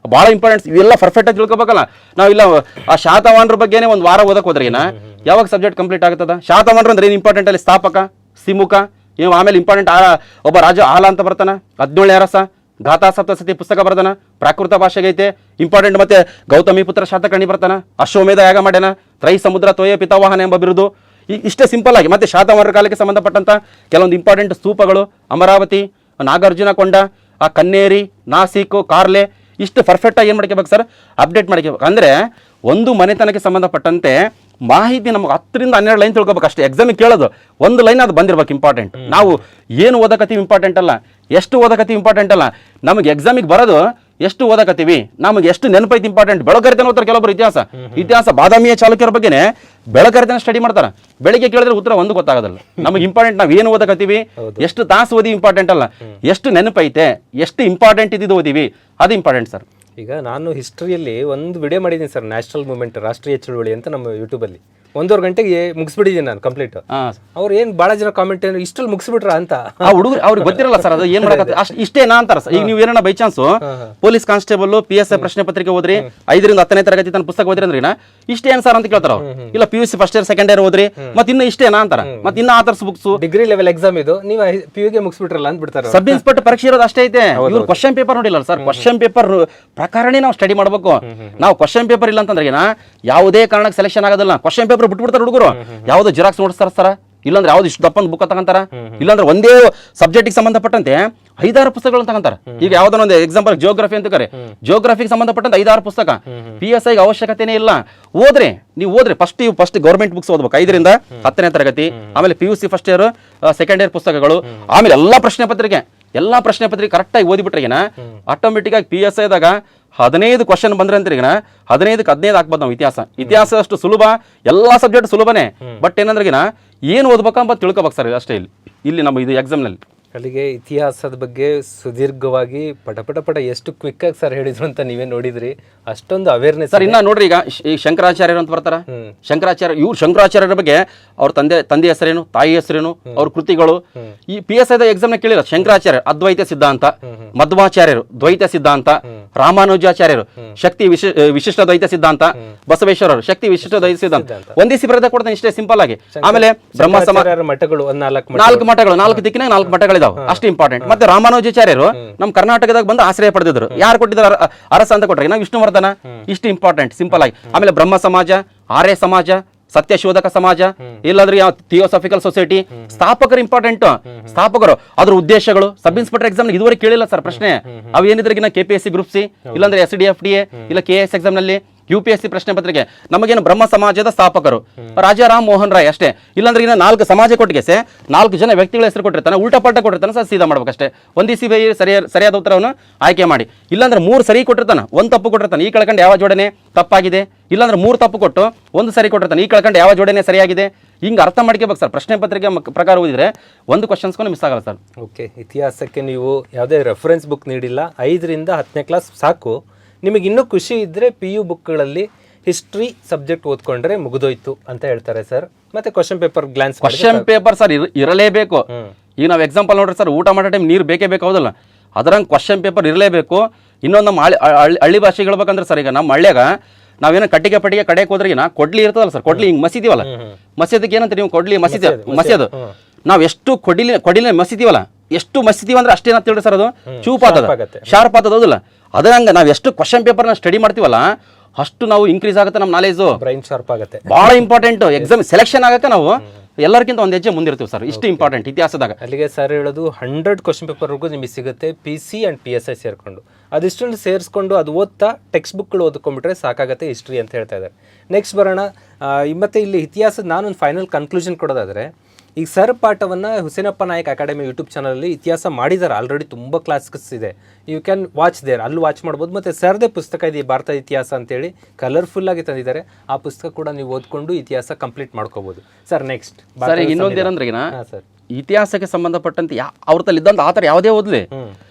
ಭಾಳ ಇಂಪಾರ್ಟೆಂಟ್ಸ್. ಇವೆಲ್ಲ ಪರ್ಫೆಕ್ಟ್ ಆಗಿ ತಿಳ್ಕೊಬೇಕಲ್ಲ. ನಾವಿಲ್ಲ ಆ ಶಾತವಾಹನರ ಬಗ್ಗೆನೇ ಒಂದು ವಾರ ಓದಕ್ಕೆ ಹೋದ್ರಿನ ಯಾವಾಗ ಸಬ್ಜೆಕ್ಟ್ ಕಂಪ್ಲೀಟ್ ಆಗ್ತದ? ಶಾತವಾಹನರು ಅಂದ್ರೆ ಏನು ಇಂಪಾರ್ಟೆಂಟ್ ಅಲ್ಲಿ ಸ್ಥಾಪಕ, ಸಿಮುಖ, ಇವು ಆಮೇಲೆ ಇಂಪಾರ್ಟೆಂಟ್ ಒಬ್ಬ ರಾಜ ಆಲ ಅಂತ ಬರ್ತಾನ, 17ನೇ ಅರಸ, ಗಾಥಾ ಸಪ್ತಸತಿ ಪುಸ್ತಕ ಬರ್ತಾನ, ಪ್ರಾಕೃತ ಭಾಷೆಗೈತೆ ಇಂಪಾರ್ಟೆಂಟ್. ಮತ್ತೆ ಗೌತಮಿ ಪುತ್ರ ಶಾತಕರ್ಣಿ ಬರ್ತಾನ, ಅಶ್ವಮೇಧ ಯಾಗ ಮಾಡ್ಯಾನ, ತ್ರೈ ಸಮುದ್ರ ತೋಯ ಪಿತಾವಾಹನ ಎಂಬ ಬಿರುದು. ಇಷ್ಟೇ ಸಿಂಪಲ್ ಆಗಿ. ಮತ್ತೆ ಶಾತವಾಹನರ ಕಾಲಕ್ಕೆ ಸಂಬಂಧಪಟ್ಟಂತ ಕೆಲವೊಂದು ಇಂಪಾರ್ಟೆಂಟ್ ಸ್ತೂಪಗಳು, ಅಮರಾವತಿ, ನಾಗಾರ್ಜುನ ಕೊಂಡ, ಕನ್ನೇರಿ, ನಾಸಿಕ್, ಕಾರ್ಲೆ, ಇಷ್ಟು ಪರ್ಫೆಕ್ಟ್ ಆಗಿ ಏನು ಮಾಡ್ಕೋಬೇಕು ಸರ್, ಅಪ್ಡೇಟ್ ಮಾಡ್ಕೋಬೇಕು. ಅಂದರೆ ಒಂದು ಮನೆತನಕ್ಕೆ ಸಂಬಂಧಪಟ್ಟಂತೆ ಮಾಹಿತಿ ನಮಗೆ 10ರಿಂದ 12 ಲೈನ್ ತಿಳ್ಕೊಬೇಕು ಅಷ್ಟೇ. ಎಕ್ಸಾಮಿಗೆ ಕೇಳೋದು ಒಂದು ಲೈನ್ ಅದು ಬಂದಿರ್ಬೇಕು ಇಂಪಾರ್ಟೆಂಟ್. ನಾವು ಏನು ಓದಕತ್ತೀವಿ ಇಂಪಾರ್ಟೆಂಟ್ ಅಲ್ಲ, ಎಷ್ಟು ಓದಕತ್ತೀವಿ ಇಂಪಾರ್ಟೆಂಟ್ ಅಲ್ಲ, ನಮಗೆ ಎಕ್ಸಾಮಿಗೆ ಬರೋದು ಎಷ್ಟು ಓದಕತ್ತೀವಿ, ನಮಗೆ ಎಷ್ಟು ನೆನಪೈತಿ ಇಂಪಾರ್ಟೆಂಟ್. ಬೆಳಕರಿತನ ಓದ್ತಾರೆ ಕೆಲವೊಬ್ರು ಇತಿಹಾಸ ಬಾದಾಮಿಯ ಚಾಲುಕ್ಯರ ಬಗ್ಗೆನೇ ಬೆಳಕರಿತನ ಸ್ಟಡಿ ಮಾಡ್ತಾರೆ. ಬೆಳಿಗ್ಗೆ ಕೇಳಿದ್ರೆ ಉತ್ತರ ಒಂದು ಗೊತ್ತಾಗೋದಿಲ್ಲ. ನಮಗೆ ಇಂಪಾರ್ಟೆಂಟ್ ನಾವು ಏನು ಓದಕತ್ತೀವಿ, ಎಷ್ಟು ತಾಸು ಓದಿ ಇಂಪಾರ್ಟೆಂಟ್ ಅಲ್ಲ, ಎಷ್ಟು ನೆನಪೈತೆ, ಎಷ್ಟು ಇಂಪಾರ್ಟೆಂಟ್ ಇದ್ದು ಓದಿವಿ ಅದು ಇಂಪಾರ್ಟೆಂಟ್ ಸರ್. ಈಗ ನಾನು ಹಿಸ್ಟ್ರಿಯಲ್ಲಿ ಒಂದು ವಿಡಿಯೋ ಮಾಡಿದ್ದೀನಿ ಸರ್, ನ್ಯಾಷನಲ್ ಮೂವ್ಮೆಂಟ್, ರಾಷ್ಟ್ರೀಯ ಚಳುವಳಿ ಅಂತ ನಮ್ಮ ಯೂಟ್ಯೂಬಲ್ಲಿ. 1.5 ಗಂಟೆಗೆ ಮುಗಿಸ್ಬಿಟ್ಟಿದ್ದೀನಿ ನಾನು ಕಂಪ್ಲೀಟ್. ಅವ್ರು ಏನ್ ಬಹಳ ಜನ ಕಾಮೆಂಟ್ ಏನು ಇಷ್ಟಲ್ಲಿ ಮುಗಿಸ್ಬಿಟ್ರ ಅಂತ. ಆ ಹುಡುಗರು ಅವ್ರಿಗೆ ಗೊತ್ತಿರಲ್ಲ ಸರ್ ಅದು ಏನ್ ಮಾಡಕತ್ತೆ ಅಷ್ಟು ಇಷ್ಟೇನಾ ಅಂತಾರ ಸರ್. ಈಗ ನೀವು ಏನೋ by chance police constable PSI ಪ್ರಶ್ನೆ ಪತ್ರಿಕೆ ಓದ್ರಿ 5ರಿಂದ 10ನೇ ತರಗತಿ ತನ್ನ ಪುಸ್ತಕ ಓದ್ರಿ ಅಂದ್ರೆ ಇಷ್ಟೇನ್ ಸರ್ ಅಂತ ಕೇಳ್ತಾರ ಅವ್ರು. ಇಲ್ಲ PUC first year second year ಓದ್ರಿ ಮತ್ತೆ ಇನ್ನು ಇಷ್ಟೇನಾ ಅಂತಾರ. ಮತ್ತೆ ಇನ್ನ authors books degree level exam ಇದು ನೀವು PU ಗೆ ಮುಗಿಸ್ಬಿಟ್ರಲ್ಲ ಅಂತ ಬಿಡ್ತಾರೆ. ಸಬ್ ಇನ್ಸ್ಪೆಕ್ಟರ್ ಪರೀಕ್ಷೆ ಇರೋದು ಅಷ್ಟೇ ಐತೆ. ಇವ್ರು ಕ್ವಶನ್ ಪೇಪರ್ ನೋಡಿಲ್ಲ ಸರ್. ಕ್ವಶನ್ ಪೇಪರ್ ಪ್ರಕಾರನೇ ನಾವು ಸ್ಟಡಿ ಮಾಡ್ಬೇಕು. ನಾವು ಕ್ವಶನ್ ಪೇಪರ್ ಇಲ್ಲ ಅಂತಂದ್ರೆ ಯಾವುದೇ ಕಾರಣಕ್ಕೆ ಸೆಲೆಕ್ಷನ್ ಆಗೋದಿಲ್ಲ. ಕ್ವಶನ್ ಪೇಪರ್ ಬಿಟ್ಬಿಡ್ತಾರೆ ಹುಡುಗರು. ಯಾವ್ದು ಜಿರಾಕ್ಸ್ ನೋಡಿಸ್ತಾರ ಸರ್, ಇಲ್ಲಾಂದ್ರೆ ಯಾವ್ದು ಇಷ್ಟು ದಪ್ಪಂದು ಬುಕ್ ತಗೊಂತಾರ, ಇಲ್ಲಾಂದ್ರೆ ಒಂದೇ ಸಬ್ಜೆಕ್ಟಿಗೆ ಸಂಬಂಧಪಟ್ಟಂತೆ 5-6 ಪುಸ್ತಕಗಳು ತಗೊಂತಾರ. ಈಗ ಯಾವ್ದೋ ಒಂದು ಎಕ್ಸಾಂಪಲ್ ಜಿಯೋಗ್ರಫಿ ಅಂತ ಕರೆ, ಜಿಯೋಗ್ರಫಿಗೆ ಸಂಬಂಧಪಟ್ಟಂತೆ 5-6 ಪುಸ್ತಕ. PSI ಅವಶ್ಯಕತೆನೇ ಇಲ್ಲ. ನೀವು ಓದ್ರಿ ಫಸ್ಟ್ ಗೌರ್ಮೆಂಟ್ ಬುಕ್ಸ್ ಓದ್ಬೇಕು 5ರಿಂದ 10ನೇ ತರಗತಿ, ಆಮೇಲೆ PUC first year second year ಪುಸ್ತಕಗಳು, ಆಮೇಲೆ ಎಲ್ಲಾ ಪ್ರಶ್ನೆ ಪತ್ರಿಕೆ ಕರೆಕ್ಟಾಗಿ ಓದಿಬಿಟ್ರೆ ಆಟೋಮೆಟಿಕ್ ಆಗಿ PSI ದಾಗ 15 ಕ್ವಶನ್ ಬಂದ್ರೆ ಅಂತ 15ಕ್ಕೆ 15 ಹಾಕ್ಬೋದು ನಾವು. ಇತಿಹಾಸ ಅಷ್ಟು ಸುಲಭ, ಎಲ್ಲಾ ಸಬ್ಜೆಕ್ಟ್ ಸುಲಭನೇ. ಬಟ್ ಏನಂದ್ರೆ ಏನು ಓದ್ಬೇಕಂಬ ತಿಳ್ಕೊಬೇಕು ಸರ್ ಅಷ್ಟೇ. ಇಲ್ಲಿ ನಮ್ಮ ಇದು ಎಕ್ಸಾಮ್ನಲ್ಲಿ ಅಲ್ಲಿಗೆ ಇತಿಹಾಸದ ಬಗ್ಗೆ ಸುದೀರ್ಘವಾಗಿ ಪಟ ಎಷ್ಟು ಕ್ವಿಕ್ ಆಗಿ ಸರ್ ಹೇಳಿದ್ರು ಅಂತ ನೀವೇ ನೋಡಿದ್ರಿ. ಅಷ್ಟೊಂದು ಅವೇರ್ನೆಸ್ ಸರ್. ಇನ್ನ ನೋಡ್ರಿ, ಈಗ ಈ ಶಂಕರಾಚಾರ್ಯರು ಅಂತ ಬರ್ತಾರ. ಶಂಕರಾಚಾರ್ಯರ ಬಗ್ಗೆ ಅವ್ರ ತಂದೆ ಹೆಸರೇನು, ತಾಯಿ ಹೆಸರೇನು, ಅವ್ರ ಕೃತಿಗಳು ಈ PSI ಎಕ್ಸಾಮ್ ನ ಕೇಳಿಲ್ಲ. ಶಂಕರಾಚಾರ್ಯ ಅದ್ವೈತ ಸಿದ್ಧಾಂತ, ಮಧ್ವಾಚಾರ್ಯರು ದ್ವೈತ ಸಿದ್ಧಾಂತ, ರಾಮಾನುಜಾಚಾರ್ಯರು ಶಕ್ತಿ ವಿಶಿಷ್ಟ ದ್ವೈತ ಸಿದ್ಧಾಂತ, ಬಸವೇಶ್ವರರು ಶಕ್ತಿ ವಿಶಿಷ್ಟ ದ್ವೈತ ಸಿದ್ಧಾಂತ ಒಂದಿಸಿ ಬರೆದ ಕೊಡ್ತಾನೆ ಇಷ್ಟೇ ಸಿಂಪಲ್ ಆಗಿ. ಆಮೇಲೆ ಬ್ರಹ್ಮ ಸಮಾಜ ಮಠಗಳು 4 ಮಠಗಳು, 4 ದಿಕ್ಕಿನಾಗ 4 ಮಠಗಳು ಅಷ್ಟು ಇಂಪಾರ್ಟೆಂಟ್. ಮತ್ತೆ ರಾಮಾನುಜಾಚಾರ್ಯರು ನಮ್ಮ ಕರ್ನಾಟಕದಾಗ ಬಂದು ಆಶ್ರಯ ಪಡೆದಿದ್ರು. ಯಾರು ಕೊಟ್ಟಿದ್ದಾರೆ? ಅರಸ ಅಂತ ಕೊಟ್ರೆ ನಾವು ವಿಷ್ಣುವರ್ಧನ. ಇಷ್ಟು ಇಂಪಾರ್ಟೆಂಟ್ ಸಿಂಪಲ್ ಆಗಿ. ಆಮೇಲೆ ಬ್ರಹ್ಮ ಸಮಾಜ, ಆರ್ಯ ಸಮಾಜ, ಸತ್ಯಶೋಧಕ ಸಮಾಜ, ಇಲ್ಲಾಂದ್ರೆ ಯಾವ ಥಿಯೋಸಾಫಿಕಲ್ ಸೊಸೈಟಿ ಸ್ಥಾಪಕರು ಇಂಪಾರ್ಟೆಂಟ್. ಸ್ಥಾಪಕರು ಅದ್ರ ಉದ್ದೇಶಗಳು ಸಬ್ ಇನ್ಸ್ಪೆಕ್ಟರ್ ಎಕ್ಸಾಮ್ ಇದುವರೆಗೆ ಕೇಳಿಲ್ಲ ಸರ್ ಪ್ರಶ್ನೆ. ಅವು ಏನಿದ್ರಿಗಿನ KPSC ಗ್ರೂಪ್ ಸಿ, ಇಲ್ಲಾಂದ್ರೆ SDFDA, ಇಲ್ಲ KS ಎಕ್ಸಾಮ್ ನಲ್ಲಿ UPSC ಪ್ರಶ್ನೆ ಪತ್ರಿಕೆ ನಮಗೇನು ಬ್ರಹ್ಮ ಸಮಾಜದ ಸ್ಥಾಪಕರು ರಾಜಾರಾಮ್ ಮೋಹನ್ ರಾಯ್ ಅಷ್ಟೇ. ಇಲ್ಲಾಂದ್ರೆ 4 ಸಮಾಜ ಕೊಟ್ಟಿಗೆ 4 ಜನ ವ್ಯಕ್ತಿಗಳ ಹೆಸರು ಕೊಟ್ಟಿರ್ತಾನೆ, ಉಲ್ಟಾ ಪಲ್ಟಾ ಕೊಟ್ಟಿರ್ತಾನೆ ಸರ್. ಸೀದಾ ಮಾಡ್ಬೇಕಷ್ಟೇ. ಒಂದಿಸಿ ಸರಿಯಾದ ಉತ್ತರವನ್ನು ಆಯ್ಕೆ ಮಾಡಿ. ಇಲ್ಲಾಂದ್ರೆ 3 ಸರಿ ಕೊಟ್ಟಿರ್ತಾನೆ, 1 ತಪ್ಪು ಕೊಟ್ಟಿರ್ತಾನೆ. ಈ ಕೆಳಕಂಡು ಯಾವ ಜೋಡಣೆ ತಪ್ಪಾಗಿದೆ, ಇಲ್ಲಾಂದ್ರೆ 3 ತಪ್ಪು ಕೊಟ್ಟು 1 ಸರಿ ಕೊಟ್ಟಿರ್ತಾನೆ. ಈ ಕೆಳಕಂಡು ಯಾವ ಜೋಡಣೆ ಸರಿಯಾಗಿದೆ. ಹಿಂಗೆ ಅರ್ಥ ಮಾಡ್ಕೋಬೇಕು ಸರ್. ಪ್ರಶ್ನೆ ಪತ್ರಿಕೆ ಪ್ರಕಾರ ಓದಿದ್ರೆ 1 ಕ್ವಶನ್ಸ್ಗೂ ಮಿಸ್ ಆಗಲ್ಲ ಸರ್. ಓಕೆ, ಇತಿಹಾಸಕ್ಕೆ ನೀವು ಯಾವುದೇ ರೆಫರೆನ್ಸ್ ಬುಕ್ ನೀಡಿಲ್ಲ. 5ರಿಂದ 10ನೇ ಕ್ಲಾಸ್ ಸಾಕು. ನಿಮಗೆ ಇನ್ನೂ ಖುಷಿ ಇದ್ದರೆ PU ಬುಕ್ಗಳಲ್ಲಿ ಹಿಸ್ಟ್ರಿ ಸಬ್ಜೆಕ್ಟ್ ಓದ್ಕೊಂಡ್ರೆ ಮುಗಿದೋಯ್ತು ಅಂತ ಹೇಳ್ತಾರೆ ಸರ್. ಮತ್ತೆ question paper glance question paper sir ಇರಲೇಬೇಕು. ಈಗ ನಾವು ಎಕ್ಸಾಂಪಲ್ ನೋಡ್ರಿ ಸರ್, ಊಟ ಮಾಡೋ ಟೈಮ್ ನೀರು ಬೇಕೇ ಬೇಕಾಗೋದಿಲ್ಲ, ಅದರಂಗೆ ಕ್ವಶನ್ ಪೇಪರ್ ಇರಲೇಬೇಕು. ಇನ್ನೊಂದು ನಮ್ಮ ಹಳ್ಳಿ ಭಾಷೆಗೆ ಹೇಳ್ಬೇಕಂದ್ರೆ ಸರ್, ಈಗ ನಮ್ಮ ಹಳ್ಳಿಯಾಗ ನಾವೇನೋ ಕಟ್ಟಿಗೆ ಕಡೆಗೆ ಹೋದ್ರೆ ಕೊಡ್ಲಿ ಇರ್ತದಲ್ಲ ಸರ್, ಕೊಡ್ಲಿ ಹಿಂಗೆ ಮಸೀದಿವಲ್ಲ, ಮಸೀದಿಗೆ ಏನಂತ ನೀವು ಕೊಡ್ಲಿ ಮಸೀದು ನಾವು ಎಷ್ಟು ಕೊಡಿಲಿ ಮಸೀದಿವಲ್ಲ, ಎಷ್ಟು ಮಸೀದಿವ ಅಂದ್ರೆ ಅಷ್ಟೇನಂತ ಹೇಳ್ರಿ ಸರ್, ಅದು ಚೂಪ್ ಆತದ, ಶಾರ್ಪ್ ಆತದ, ಹೌದಿಲ್ಲ? ಅದಂಗೆ ನಾವು ಎಷ್ಟು ಕ್ವಶನ್ ಪೇಪರ್ನ ಸ್ಟಡಿ ಮಾಡ್ತೀವಲ್ಲ ಅಷ್ಟು ನಾವು ಇನ್ಕ್ರೀಸ್ ಆಗುತ್ತೆ, ನಮ್ಮ ನಾಲೆಜು ಬ್ರೈನ್ ಶಾರ್ಪ್ ಆಗುತ್ತೆ. ಭಾಳ ಇಂಪಾರ್ಟೆಂಟ್. ಎಕ್ಸಾಮ್ ಸೆಲೆಕ್ಷನ್ ಆಗಕ್ಕೆ ನಾವು ಎಲ್ಲರಿಗಿಂತ ಒಂದು ಹೆಜ್ಜೆ ಮುಂದಿರ್ತೀವಿ ಸರ್. ಇಷ್ಟು ಇಂಪಾರ್ಟೆಂಟ್ ಇತಿಹಾಸದಾಗ. ಅಲ್ಲಿಗೆ ಸರ್ ಹೇಳೋದು 100 ಕ್ವಶನ್ ಪೇಪರ್ವರೆಗೂ ನಿಮಗೆ ಸಿಗುತ್ತೆ, PC ಆ್ಯಂಡ್ PSI ಸೇರಿಕೊಂಡು. ಅದಿಷ್ಟೊಂದು ಸೇರಿಸ್ಕೊಂಡು ಅದು ಓದ್ತಾ ಟೆಕ್ಸ್ಟ್ ಬುಕ್ಗಳು ಓದ್ಕೊಂಡ್ಬಿಟ್ರೆ ಸಾಕಾಗುತ್ತೆ ಹಿಸ್ಟ್ರಿ ಅಂತ ಹೇಳ್ತಾ ಇದ್ದಾರೆ. ನೆಕ್ಸ್ಟ್ ಬರೋಣ. ಮತ್ತೆ ಇಲ್ಲಿ ಇತಿಹಾಸದ ನಾನೊಂದು ಫೈನಲ್ ಕನ್ಕ್ಲೂಷನ್ ಕೊಡೋದಾದರೆ, ಈಗ ಸರ್ ಪಾಠವನ್ನು ಹುಸೇನಪ್ಪ ನಾಯಕ್ ಅಕಾಡೆಮಿ ಯೂಟ್ಯೂಬ್ ಚಾನಲಲ್ಲಿ ಇತಿಹಾಸ ಮಾಡಿದ್ದಾರೆ. ಆಲ್ರೆಡಿ ತುಂಬ ಕ್ಲಾಸಸ್ ಇದೆ, ಯು ಕ್ಯಾನ್ ವಾಚ್ ದೇರ್, ಅಲ್ಲಿ ವಾಚ್ ಮಾಡ್ಬೋದು. ಮತ್ತು ಸರ್ದೇ ಪುಸ್ತಕ ಇದೆ ಭಾರತ ಇತಿಹಾಸ ಅಂತೇಳಿ ಕಲರ್ಫುಲ್ಲಾಗಿ ತಂದಿದ್ದಾರೆ. ಆ ಪುಸ್ತಕ ಕೂಡ ನೀವು ಓದ್ಕೊಂಡು ಇತಿಹಾಸ ಕಂಪ್ಲೀಟ್ ಮಾಡ್ಕೋಬೋದು ಸರ್. ನೆಕ್ಸ್ಟ್ ಸರ್, ಈಗ ಇನ್ನೊಂದೇನಂದ್ರೆ ಸರ್, ಇತಿಹಾಸಕ್ಕೆ ಸಂಬಂಧಪಟ್ಟಂತೆ ಅವ್ರ ತಲ್ಲಿ ಇದ್ದಂಥ ಆ ಥರ ಯಾವುದೇ ಓದಲಿ,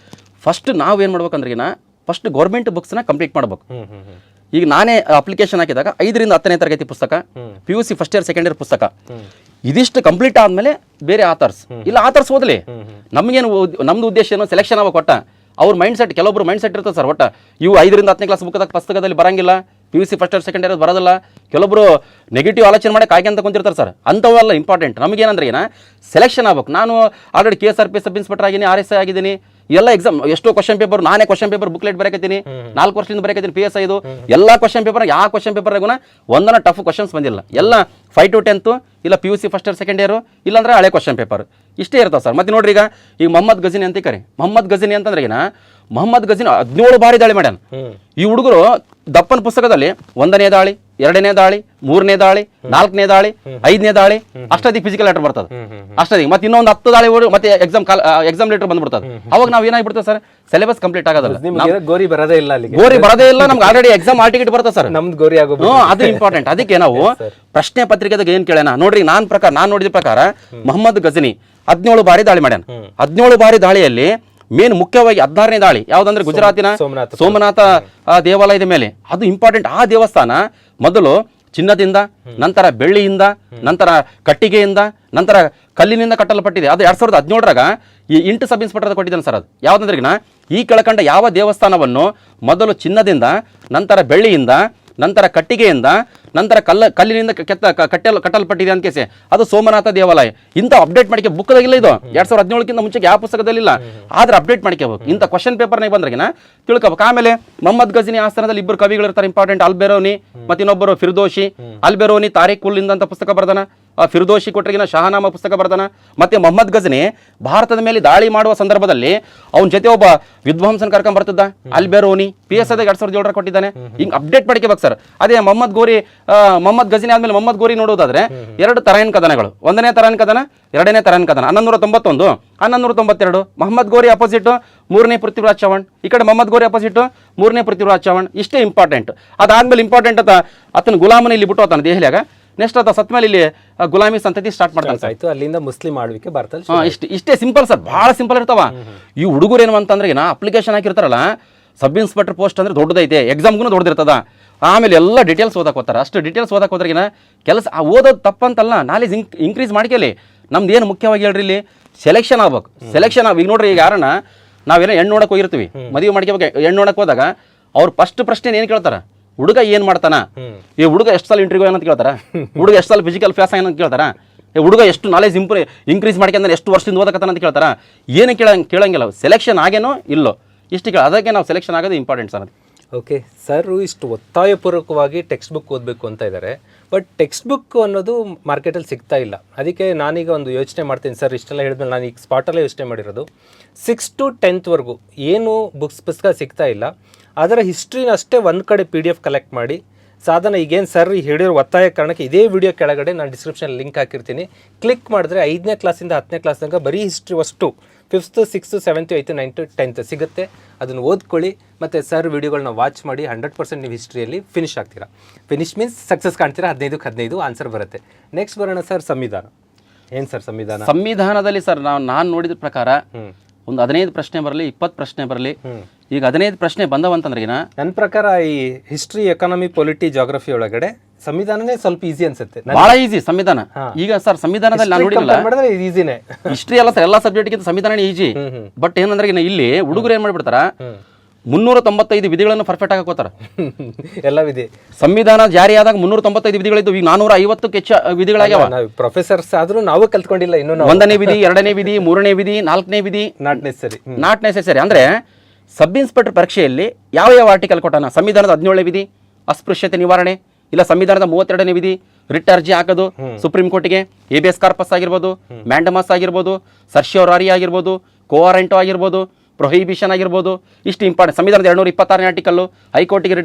ಫಸ್ಟ್ ನಾವೇನು ಮಾಡ್ಬೇಕಂದ್ರೆ ಫಸ್ಟ್ ಗೌರ್ಮೆಂಟ್ ಬುಕ್ಸ್ನ ಕಂಪ್ಲೀಟ್ ಮಾಡ್ಬೇಕು. ಈಗ ನಾನೇ ಅಪ್ಲಿಕೇಶನ್ ಹಾಕಿದಾಗ 5ರಿಂದ 10ನೇ ತರಗತಿ ಪುಸ್ತಕ, PUC first year second year ಪುಸ್ತಕ, ಇದಿಷ್ಟು ಕಂಪ್ಲೀಟ್ ಆದ್ಮೇಲೆ ಬೇರೆ ಆಥರ್ಸ್ ಇಲ್ಲ ಆಥರ್ಸ್ ಓದಲಿ. ನಮಗೇನು ನಮ್ದು ಉದ್ದೇಶ ಏನು, ಸೆಲೆಕ್ಷನ್ ಆಗಬೇಕು. ಒಟ್ಟ ಅವ್ರ ಮೈಂಡ್ ಸೆಟ್, ಕೆಲವೊಬ್ರು ಮೈಂಡ್ ಸೆಟ್ ಇರ್ತದೆ ಸರ್, ಒಟ್ಟ ಇವು 5ರಿಂದ 10ನೇ ಕ್ಲಾಸ್ ಪುಸ್ತಕದಲ್ಲಿ ಬರಂಗಿಲ್ಲ, PUC first year second year ಬರೋದಿಲ್ಲ. ಕೆಲವೊಬ್ರು ನೆಗೆಟಿವ್ ಆಲೋಚನೆ ಮಾಡಿ ಕಾಯ್ಕೆ ಅಂತ ಕುಂತಿರ್ತಾರೆ ಸರ್. ಅಂಥವೆಲ್ಲ ಇಂಪಾರ್ಟೆಂಟ್. ನಮಗೇನಂದ್ರೆ ಸೆಲೆಕ್ಷನ್ ಆಗ್ಬೇಕು. ನಾನು ಆಲ್ರೆಡಿ KSRP ಸಬ್ ಇನ್ಸ್ಪೆಕ್ಟರ್ ಆಗಿದ್ದೀನಿ, RSI ಆಗಿದ್ದೀನಿ. ಎಲ್ಲ ಎಕ್ಸಾಮ್ ಎಷ್ಟೋ ಕ್ವಶನ್ ಪೇಪರ್ ನಾನೇ ಕ್ವಶನ್ ಪೇಪರ್ ಬುಕ್ಲೆಟ್ ಬರೆಕತ್ತೀನಿ, 4 ವರ್ಷದಿಂದ ಬರೆಕತ್ತೀನಿ. PSI ಇದು ಎಲ್ಲ ಕ್ವಶನ್ ಪೇಪರ್, ಯಾವ ಕ್ವಶನ್ ಪೇಪರ್ಗೂ ಒಂದನ ಟಫ್ ಕ್ವಶನ್ಸ್ ಬಂದಿಲ್ಲ. ಎಲ್ಲ 5 to 10 ಇಲ್ಲ PUC first year second year, ಇಲ್ಲಾಂದ್ರೆ ಹಳೆ ಕ್ವಶನ್ ಪೇಪರ್ ಇಷ್ಟೇ ಇರ್ತಾವೆ ಸರ್. ಮತ್ತೆ ನೋಡ್ರಿ, ಈಗ ಮೊಹಮ್ಮದ್ ಗಜನಿ ಅಂತ ಕರಿ. ಮೊಹಮ್ಮದ್ ಗಜನಿ ಅಂತಂದ್ರೆ ಮೊಹಮ್ಮದ್ ಗಜನಿ 17 ಬಾರಿ ದಾಳಿ ಮಾಡ್ಯಾನ. ಈ ಹುಡುಗರು ದಪ್ಪನ ಪುಸ್ತಕದಲ್ಲಿ 1ನೇ ದಾಳಿ, 2ನೇ ದಾಳಿ, 3ನೇ ದಾಳಿ, 4ನೇ ದಾಳಿ, 5ನೇ ದಾಳಿ, ಅಷ್ಟದಿಗೆ ಫಿಸಿಕಲ್ ಲೆಟರ್ ಬರ್ತದೆ. ಅಷ್ಟದಿಗೆ ಮತ್ತೆ ಇನ್ನೊಂದು 10 ದಾಳಿ ಮತ್ತೆ ಎಕ್ಸಾಮ್ ಲೆಟರ್ ಬಂದ್ಬಿಡ್ತದೆ. ಅವಾಗ ನಾವ್ ಏನಾಗ್ಬಿಡ್ತದೆ ಸರ್, ಸಿಲೆಬಸ್ ಕಂಪ್ಲೀಟ್ ಆಗೋದಿಲ್ಲ, ಗೋರಿ ಬರೋದೇ ಇಲ್ಲ, ಗೋರಿ ಬರೋದೇ ಇಲ್ಲ. ನಮ್ಗೆ ಆಲ್ರೆಡಿ ಎಕ್ಸಾಮ್ ಆಲ್ ಟಿಕೆಟ್ ಬರ್ತದೆ ಸರ್, ನಮ್ದು ಗೋರಿ ಆಗೋದು. ಅದು ಇಂಪಾರ್ಟೆಂಟ್. ಅದಕ್ಕೆ ನಾವು ಪ್ರಶ್ನೆ ಪತ್ರಿಕೆದಾಗ ಏನ್ ಕೇಳೋಣ ನೋಡ್ರಿ. ನಾನ್ ನೋಡಿದ ಪ್ರಕಾರ ಮೊಹಮ್ಮದ್ ಗಜನಿ 17 ಬಾರಿ ದಾಳಿ ಮಾಡ್ಯಾನ. 17 ಬಾರಿ ದಾಳಿಯಲ್ಲಿ ಮೇನ್ ಮುಖ್ಯವಾಗಿ 16ನೇ ದಾಳಿ ಯಾವ್ದಂದ್ರೆ ಗುಜರಾತಿನ ಸೋಮನಾಥ ದೇವಾಲಯದ ಮೇಲೆ. ಅದು ಇಂಪಾರ್ಟೆಂಟ್. ಆ ದೇವಸ್ಥಾನ ಮೊದಲು ಚಿನ್ನದಿಂದ, ನಂತರ ಬೆಳ್ಳಿಯಿಂದ, ನಂತರ ಕಟ್ಟಿಗೆಯಿಂದ, ನಂತರ ಕಲ್ಲಿನಿಂದ ಕಟ್ಟಲ್ಪಟ್ಟಿದೆ. ಅದು 2017ರಾಗ ಈ ಇಂಟು ಸಬ್ ಇನ್ಸ್ಪೆಕ್ಟರ್ ಕೊಟ್ಟಿದ್ದಾನೆ ಸರ್. ಅದು ಯಾವುದಂದ್ರೆ ಈ ಕೆಳಕಂಡ ಯಾವ ದೇವಸ್ಥಾನವನ್ನು ಮೊದಲು ಚಿನ್ನದಿಂದ, ನಂತರ ಬೆಳ್ಳಿಯಿಂದ, ನಂತರ ಕಟ್ಟಿಗೆಯಿಂದ, ನಂತರ ಕಲ್ಲಿನಿಂದ ಕಟ್ಟಲ್ಪಟ್ಟಿದೆ ಅಂತ ಕೇಸಿ ಅದು ಸೋಮನಾಥ ದೇವಾಲಯ. ಇಂಥ ಅಪ್ಡೇಟ್ ಮಾಡಿಕೆ ಬುಕ್ದಾಗಿಲ್ಲ. ಇದು 2017ಕ್ಕಿಂತ ಮುಂಚೆಗೆ ಯಾವ ಪುಸ್ತಕದಲ್ಲಿಲ್ಲ, ಆದ್ರೆ ಅಪ್ಡೇಟ್ ಮಾಡ್ಕೋಬೇಕು. ಇಂಥ ಕ್ವಶನ್ ಪೇಪರ್ನಾಗ ಬಂದ್ರಗಿನ ತಿಳ್ಕೊಬೇಕು. ಆಮೇಲೆ ಮೊಹಮ್ಮದ್ ಗಜನಿ ಆಸ್ಥಾನದಲ್ಲಿ ಇಬ್ಬರು ಕವಿಗಳು ಇರ್ತಾರೆ ಇಂಪಾರ್ಟೆಂಟ್, ಅಲ್ಬೆರೋನಿ ಮತ್ತು ಇನ್ನೊಬ್ಬರು ಫಿರ್ದೋಷಿ. ಅಲ್ಬೆರೋನಿ ತಾರೀಖ್ ಉಲ್ ಅಂತ ಪುಸ್ತಕ ಬರ್ದಾನ, ಫಿರ್ದೋಷಿ ಕೊಟ್ಟರಿಗಿನ ಶಹನಾಮ ಪುಸ್ತಕ ಬರ್ದಾನ. ಮತ್ತೆ ಮೊಹಮ್ಮದ್ ಗಜನಿ ಭಾರತದ ಮೇಲೆ ದಾಳಿ ಮಾಡುವ ಸಂದರ್ಭದಲ್ಲಿ ಅವನ ಜೊತೆ ಒಬ್ಬ ವಿದ್ವಾಂಸನ ಕರ್ಕೊಂಡ್ ಬರ್ತಿದ್ದ, ಅಲ್ಬೆರೋನಿ. PSI 2007 ಕೊಟ್ಟಿದ್ದಾನೆ. ಹಿಂಗ್ ಅಪ್ಡೇಟ್ ಮಾಡ್ಕೋಬೇಕು ಸರ್. ಅದೇ ಮೊಹಮ್ಮದ್ ಗಜನಿ ಆದ್ಮೇಲೆ ಮೊಹಮ್ಮದ್ ಗೋರಿ ನೋಡೋದಾದ್ರೆ 2 ತರಾಯಿನ್ ಕದನಗಳು, 1ನೇ ತರಾಯಿನ್ ಕದನ, 2ನೇ ತರಾಯಿನ್ ಕದನ, 1191, 1192. ಮೊಹಮ್ಮದ್ ಗೋರಿ ಅಪೋಸಿಟ್ 3ನೇ ಪೃಥ್ವಿರಾಜ್ ಚೌಹಾಣ್, ಈ ಕಡೆ ಮೊಹಮ್ಮದ್ ಗೋರಿ ಅಪೋಸಿಟ್ 3ನೇ ಪೃಥ್ವಿರಾಜ್ ಚೌಹಾಣ್. ಇಷ್ಟೇ ಇಂಪಾರ್ಟೆಂಟ್. ಅದಾದ್ಮೇಲೆ ಇಂಪಾರ್ಟೆಂಟ್ ಆತನ ಗುಲಾಮನ ಇಲ್ಲಿ ಬಿಟ್ಟು ಆತನ ದೆಹಲಿಯಾಗ. ನೆಕ್ಸ್ಟ್ ಆತ ಸತ್ ಮೇಲೆ ಇಲ್ಲಿ ಗುಲಾಮಿ ಸಂತತಿ ಸ್ಟಾರ್ಟ್ ಮಾಡ್ತಾನೆ. ಆಯ್ತು, ಅಲ್ಲಿಂದ ಮುಸ್ಲಿಂ ಆಳ್ವಿಕೆ ಭಾರತದಲ್ಲಿ. ಇಷ್ಟೇ ಸಿಂಪಲ್ ಸರ್, ಬಹಳ ಸಿಂಪಲ್ ಇರ್ತಾವ. ಈ ಹುಡುಗರು ಏನು ಅಂತಂದ್ರೆ ಅಪ್ಲಿಕೇಶನ್ ಹಾಕಿರ್ತಾರಲ್ಲ, ಸಬ್ ಇನ್ಸ್ಪೆಕ್ಟರ್ ಪೋಸ್ಟ್ ಅಂದ್ರೆ ದೊಡ್ಡದೈತೆ, ಎಕ್ಸಾಮ್ಗೂ ದೊಡ್ಡದಿರ್ತದ. ಆಮೇಲೆ ಎಲ್ಲ ಡೀಟೇಲ್ಸ್ ಓದಕ್ಕೆ ಹೋಗ್ತಾರೆ. ಅಷ್ಟು ಡೀಟೇಲ್ಸ್ ಓದಕ್ಕೆ ಹೋದ್ರಿಗಿನ ಕೆಲಸ ಓದೋದು ತಪ್ಪಂತಲ್ಲ, ನಾಲೆಜ್ ಇನ್ಕ್ರೀಸ್ ಮಾಡ್ಕೊಳ್ಳಿ. ನಮ್ದು ಏನು ಮುಖ್ಯವಾಗಿ ಹೇಳ್ರಿ, ಇಲ್ಲಿ ಸೆಲೆಕ್ಷನ್ ಆಗ್ಬೇಕು. ಸೆಲೆಕ್ಷನ್ ಈಗ ನೋಡ್ರಿ, ಈಗ ಯಾರನ್ನ ನಾವೇನೋ ಹೆಣ್ಣು ನೋಡಕ್ಕೆ ಹೋಗಿರ್ತೀವಿ, ಮದುವೆ ಮಾಡ್ಕೋಬೇಕು. ಹೆಣ್ಣು ನೋಡಕ್ಕೆ ಹೋದಾಗ ಅವ್ರು ಫಸ್ಟ್ ಪ್ರಶ್ನೆ ಏನು ಕೇಳ್ತಾರ, ಹುಡುಗ ಏನ್ ಮಾಡ್ತಾನ, ಈ ಹುಡುಗ ಎಷ್ಟು ಸಲ ಇಂಟರ್ವ್ಯೂ ಏನಂತ ಕೇಳ್ತಾರ, ಹುಡುಗ ಎಷ್ಟು ಸಲ ಫಿಸಿಕಲ್ ಫ್ಯಾಸ್ ಏನಂತ ಕೇಳ್ತಾರ, ಹುಡುಗ ಎಷ್ಟು ನಾಲೆಜ್ ಇನ್ಕ್ರೀಸ್ ಮಾಡ್ಕೊಂಡ್ರೆ ಎಷ್ಟು ವರ್ಷದಿಂದ ಓದಕತ್ತಾನ ಅಂತ ಕೇಳ್ತಾರ. ಏನು ಕೇಳಂಗಿಲ್ಲ. ಸೆಲೆಕ್ಷನ್ ಆಗೇನೋ ಇಲ್ಲೋ ಇಷ್ಟು ಅದಕ್ಕೆ ನಾವು ಸೆಲೆಕ್ಷನ್ ಆಗೋದು ಇಂಪಾರ್ಟೆಂಟ್ ಸರ್. ಓಕೆ ಸರ್, ಇಷ್ಟು ಒತ್ತಾಯಪೂರ್ವಕವಾಗಿ ಟೆಕ್ಸ್ಟ್ ಬುಕ್ ಓದಬೇಕು ಅಂತ ಇದ್ದಾರೆ. ಬಟ್ ಟೆಕ್ಸ್ಟ್ ಬುಕ್ ಅನ್ನೋದು ಮಾರ್ಕೆಟಲ್ಲಿ ಸಿಗ್ತಾ ಇಲ್ಲ. ಅದಕ್ಕೆ ನಾನೀಗ ಒಂದು ಯೋಚನೆ ಮಾಡ್ತೀನಿ ಸರ್. ಇಷ್ಟೆಲ್ಲ ಹೇಳಿದ್ಮೇಲೆ ನಾನು ಈಗ ಸ್ಪಾಟಲ್ಲೇ ಯೋಚನೆ ಮಾಡಿರೋದು, 6 to 10th ಏನು ಪುಸ್ತಕ ಸಿಗ್ತಾ ಇಲ್ಲ. ಅದರ ಹಿಸ್ಟ್ರಿನ ಅಷ್ಟೇ ಒಂದು ಕಡೆ PDF ಕಲೆಕ್ಟ್ ಮಾಡಿ ಸಾಧನ ಈಗೇನು ಸರ್ ಹೇಳಿರೋ ಒತ್ತಾಯ ಕಾರಣಕ್ಕೆ ಇದೇ ವಿಡಿಯೋ ಕೆಳಗಡೆ ನಾನು ಡಿಸ್ಕ್ರಿಪ್ಷನ್ ಲಿಂಕ್ ಹಾಕಿರ್ತೀನಿ. ಕ್ಲಿಕ್ ಮಾಡಿದ್ರೆ 5ನೇ ಕ್ಲಾಸಿಂದ 10ನೇ ಕ್ಲಾಸ್ ತನಕ ಬರೀ ಹಿಸ್ಟ್ರಿ ಅಷ್ಟು 5th, 6th, 7th, 8th, 9th, 10th ಸಿಗುತ್ತೆ. ಅದನ್ನು ಓದ್ಕೊಳ್ಳಿ. ಮತ್ತು ಸರ್ ವಿಡಿಯೋಗಳನ್ನ ವಾಚ್ ಮಾಡಿ 100% ನೀವು ಹಿಸ್ಟ್ರಿಯಲ್ಲಿ ಫಿನಿಶ್ ಆಗ್ತೀರಾ. ಫಿನಿಶ್ ಮೀನ್ಸ್ ಸಕ್ಸಸ್ ಕಾಣ್ತೀರಾ. 15ಕ್ಕೆ 15 ಆನ್ಸರ್ ಬರುತ್ತೆ. ನೆಕ್ಸ್ಟ್ ಬರೋಣ ಸರ್, ಸಂವಿಧಾನ. ಏನು ಸರ್ ಸಂವಿಧಾನ? ಸಂವಿಧಾನದಲ್ಲಿ ಸರ್ ನಾನು ನೋಡಿದ ಪ್ರಕಾರ ಒಂದು 15 ಪ್ರಶ್ನೆ ಬರಲಿ, 20 ಪ್ರಶ್ನೆ ಬರಲಿ. ಈಗ 15 ಪ್ರಶ್ನೆ ಬಂದವಂತಂದ್ರೆ ನನ್ನ ಪ್ರಕಾರ ಈ ಹಿಸ್ಟ್ರಿ, ಎಕಾನಮಿ, ಪೊಲಿಟಿ, ಜಾಗ್ರಫಿ ಒಳಗಡೆ ಸಂವಿಧಾನನೇ ಸ್ವಲ್ಪ ಈಸಿ ಅನ್ಸುತ್ತೆ. ಬಹಳ ಈಸಿ ಸಂವಿಧಾನ. ಈಗ ಸರ್ ಸಂವಿಧಾನದಲ್ಲಿ ನಾನು ನೋಡಿಲ್ಲ, ಈಸಿನೇ. ಹಿಸ್ಟ್ರಿ ಎಲ್ಲ ಸರ್, ಎಲ್ಲ ಸಬ್ಜೆಕ್ಟ್ಗಿಂತ ಸಂವಿಧಾನ ಈಜಿ. ಬಟ್ ಏನಂದ್ರೆ ಇಲ್ಲಿ ಹುಡುಗರು ಏನ್ ಮಾಡ್ಬಿಡ್ತಾರ, 395 ವಿಧಿಗಳನ್ನು ಪರ್ಫೆಕ್ಟ್ ಹಾಕೋತಾರ. ಎಲ್ಲ ವಿಧಿ ಸಂವಿಧಾನ ಜಾರಿ ಆದಾಗ 395 ವಿಧಿಗಳಿದ್ದು, ಈಗ 450ಕ್ಕೆ ಹೆಚ್ಚು ವಿಧಿಗಳಾಗ್ಯಾವ. ಪ್ರೊಫೆಸರ್ಸ್ ಆದ್ರೂ ನಾವು ಕಲ್ತ್ಕೊಂಡಿಲ್ಲ ಇನ್ನೂ. 1ನೇ ವಿಧಿ, 2ನೇ ವಿಧಿ, 3ನೇ ವಿಧಿ, 4ನೇ ವಿಧಿ ನಾಟ್ ನೆಸೆಸರಿ. ಅಂದ್ರೆ ಸಬ್ ಇನ್ಸ್ಪೆಕ್ಟರ್ ಪರೀಕ್ಷೆಯಲ್ಲಿ ಯಾವ ಆರ್ಟಿಕಲ್ ಕೊಟ್ಟಾನ? ಸಂವಿಧಾನದ 17ನೇ ವಿಧಿ ಅಸ್ಪೃಶ್ಯತೆ ನಿವಾರಣೆ, ಇಲ್ಲ ಸಂವಿಧಾನದ 32ನೇ ವಿಧಿ ರಿಟ್ ಅರ್ಜಿ ಹಾಕೋದು ಸುಪ್ರೀಂ ಕೋರ್ಟ್ಗೆ, ಹೇಬಿಯಸ್ ಕಾರ್ಪಸ್ ಆಗಿರ್ಬೋದು, ಮ್ಯಾಂಡಮಸ್ ಆಗಿರ್ಬೋದು, ಸರ್ಶಿಯೋರಾರಿ ಆಗಿರ್ಬೋದು, ಕೋವಾರೆಂಟೋ ಆಗಿರ್ಬೋದು, ಪ್ರೊಹಿಬಿಷನ್ ಆಗಿರ್ಬೋದು. ಇಷ್ಟು ಇಂಪಾರ್ಟೆಂಟ್. ಸಂವಿಧಾನದ 226ನೇ ಆರ್ಟಿಕಲ್ ಹೈಕೋರ್ಟ್ಗೆ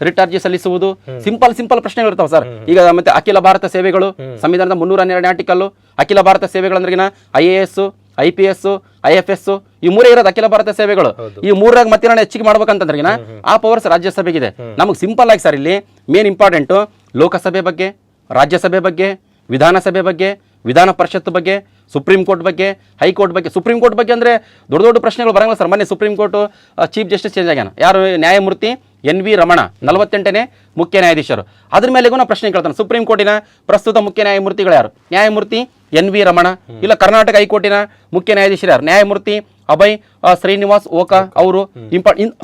ರಿಟ್ ಅರ್ಜಿ ಸಲ್ಲಿಸುವುದು. ಸಿಂಪಲ್ ಪ್ರಶ್ನೆಗಳು ಇರ್ತಾವೆ ಸರ್. ಈಗ ಮತ್ತೆ ಅಖಿಲ ಭಾರತ ಸೇವೆಗಳು, ಸಂವಿಧಾನದ 312ನೇ ಆರ್ಟಿಕಲ್. ಅಖಿಲ ಭಾರತ ಸೇವೆಗಳಂದ್ರಿಗಿನ IAS, IPS, IFS ಈ ಮೂರೇ ಇರೋದು ಅಖಿಲ ಭಾರತ ಸೇವೆಗಳು. ಈ ಮೂರಾಗ ಮತ್ತೆ ನಾನು ಹೆಚ್ಚಿಗೆ ಮಾಡ್ಬೇಕಂತಂದ್ರಿಗಿನ ಆ ಪವರ್ಸ್ ರಾಜ್ಯಸಭೆಗಿದೆ. ನಮಗೆ ಸಿಂಪಲ್ ಆಗಿ ಸರ್ ಇಲ್ಲಿ ಮೇನ್ ಇಂಪಾರ್ಟೆಂಟು ಲೋಕಸಭೆ ಬಗ್ಗೆ, ರಾಜ್ಯಸಭೆ ಬಗ್ಗೆ, ವಿಧಾನಸಭೆ ಬಗ್ಗೆ, ವಿಧಾನ ಪರಿಷತ್ ಬಗ್ಗೆ, ಸುಪ್ರೀಂ ಕೋರ್ಟ್ ಬಗ್ಗೆ, ಹೈಕೋರ್ಟ್ ಬಗ್ಗೆ. ಸುಪ್ರೀಂ ಕೋರ್ಟ್ ಬಗ್ಗೆ ಅಂದರೆ ದೊಡ್ಡ ಪ್ರಶ್ನೆಗಳು ಬರಂಗಿಲ್ಲ ಸರ್. ಮೊನ್ನೆ supreme court chief justice change ಆಗ್ಯಾನ. ಯಾರು? ನ್ಯಾಯಮೂರ್ತಿ NV ರಮಣ, 48ನೇ ಮುಖ್ಯ ನ್ಯಾಯಾಧೀಶರು. ಅದ್ರ ಮೇಲೆಗೂ ನಾವು ಪ್ರಶ್ನೆ ಕೇಳ್ತಾನೆ. ಸುಪ್ರೀಂ ಕೋರ್ಟಿನ ಪ್ರಸ್ತುತ ಮುಖ್ಯ ನ್ಯಾಯಮೂರ್ತಿಗಳು ಯಾರು? ನ್ಯಾಯಮೂರ್ತಿ NV ರಮಣ. ಇಲ್ಲ ಕರ್ನಾಟಕ ಹೈಕೋರ್ಟಿನ ಮುಖ್ಯ ನ್ಯಾಯಾಧೀಶರು ಯಾರು? ನ್ಯಾಯಮೂರ್ತಿ ಅಭಯ್ ಶ್ರೀನಿವಾಸ್ ಓಕಾ ಅವರು.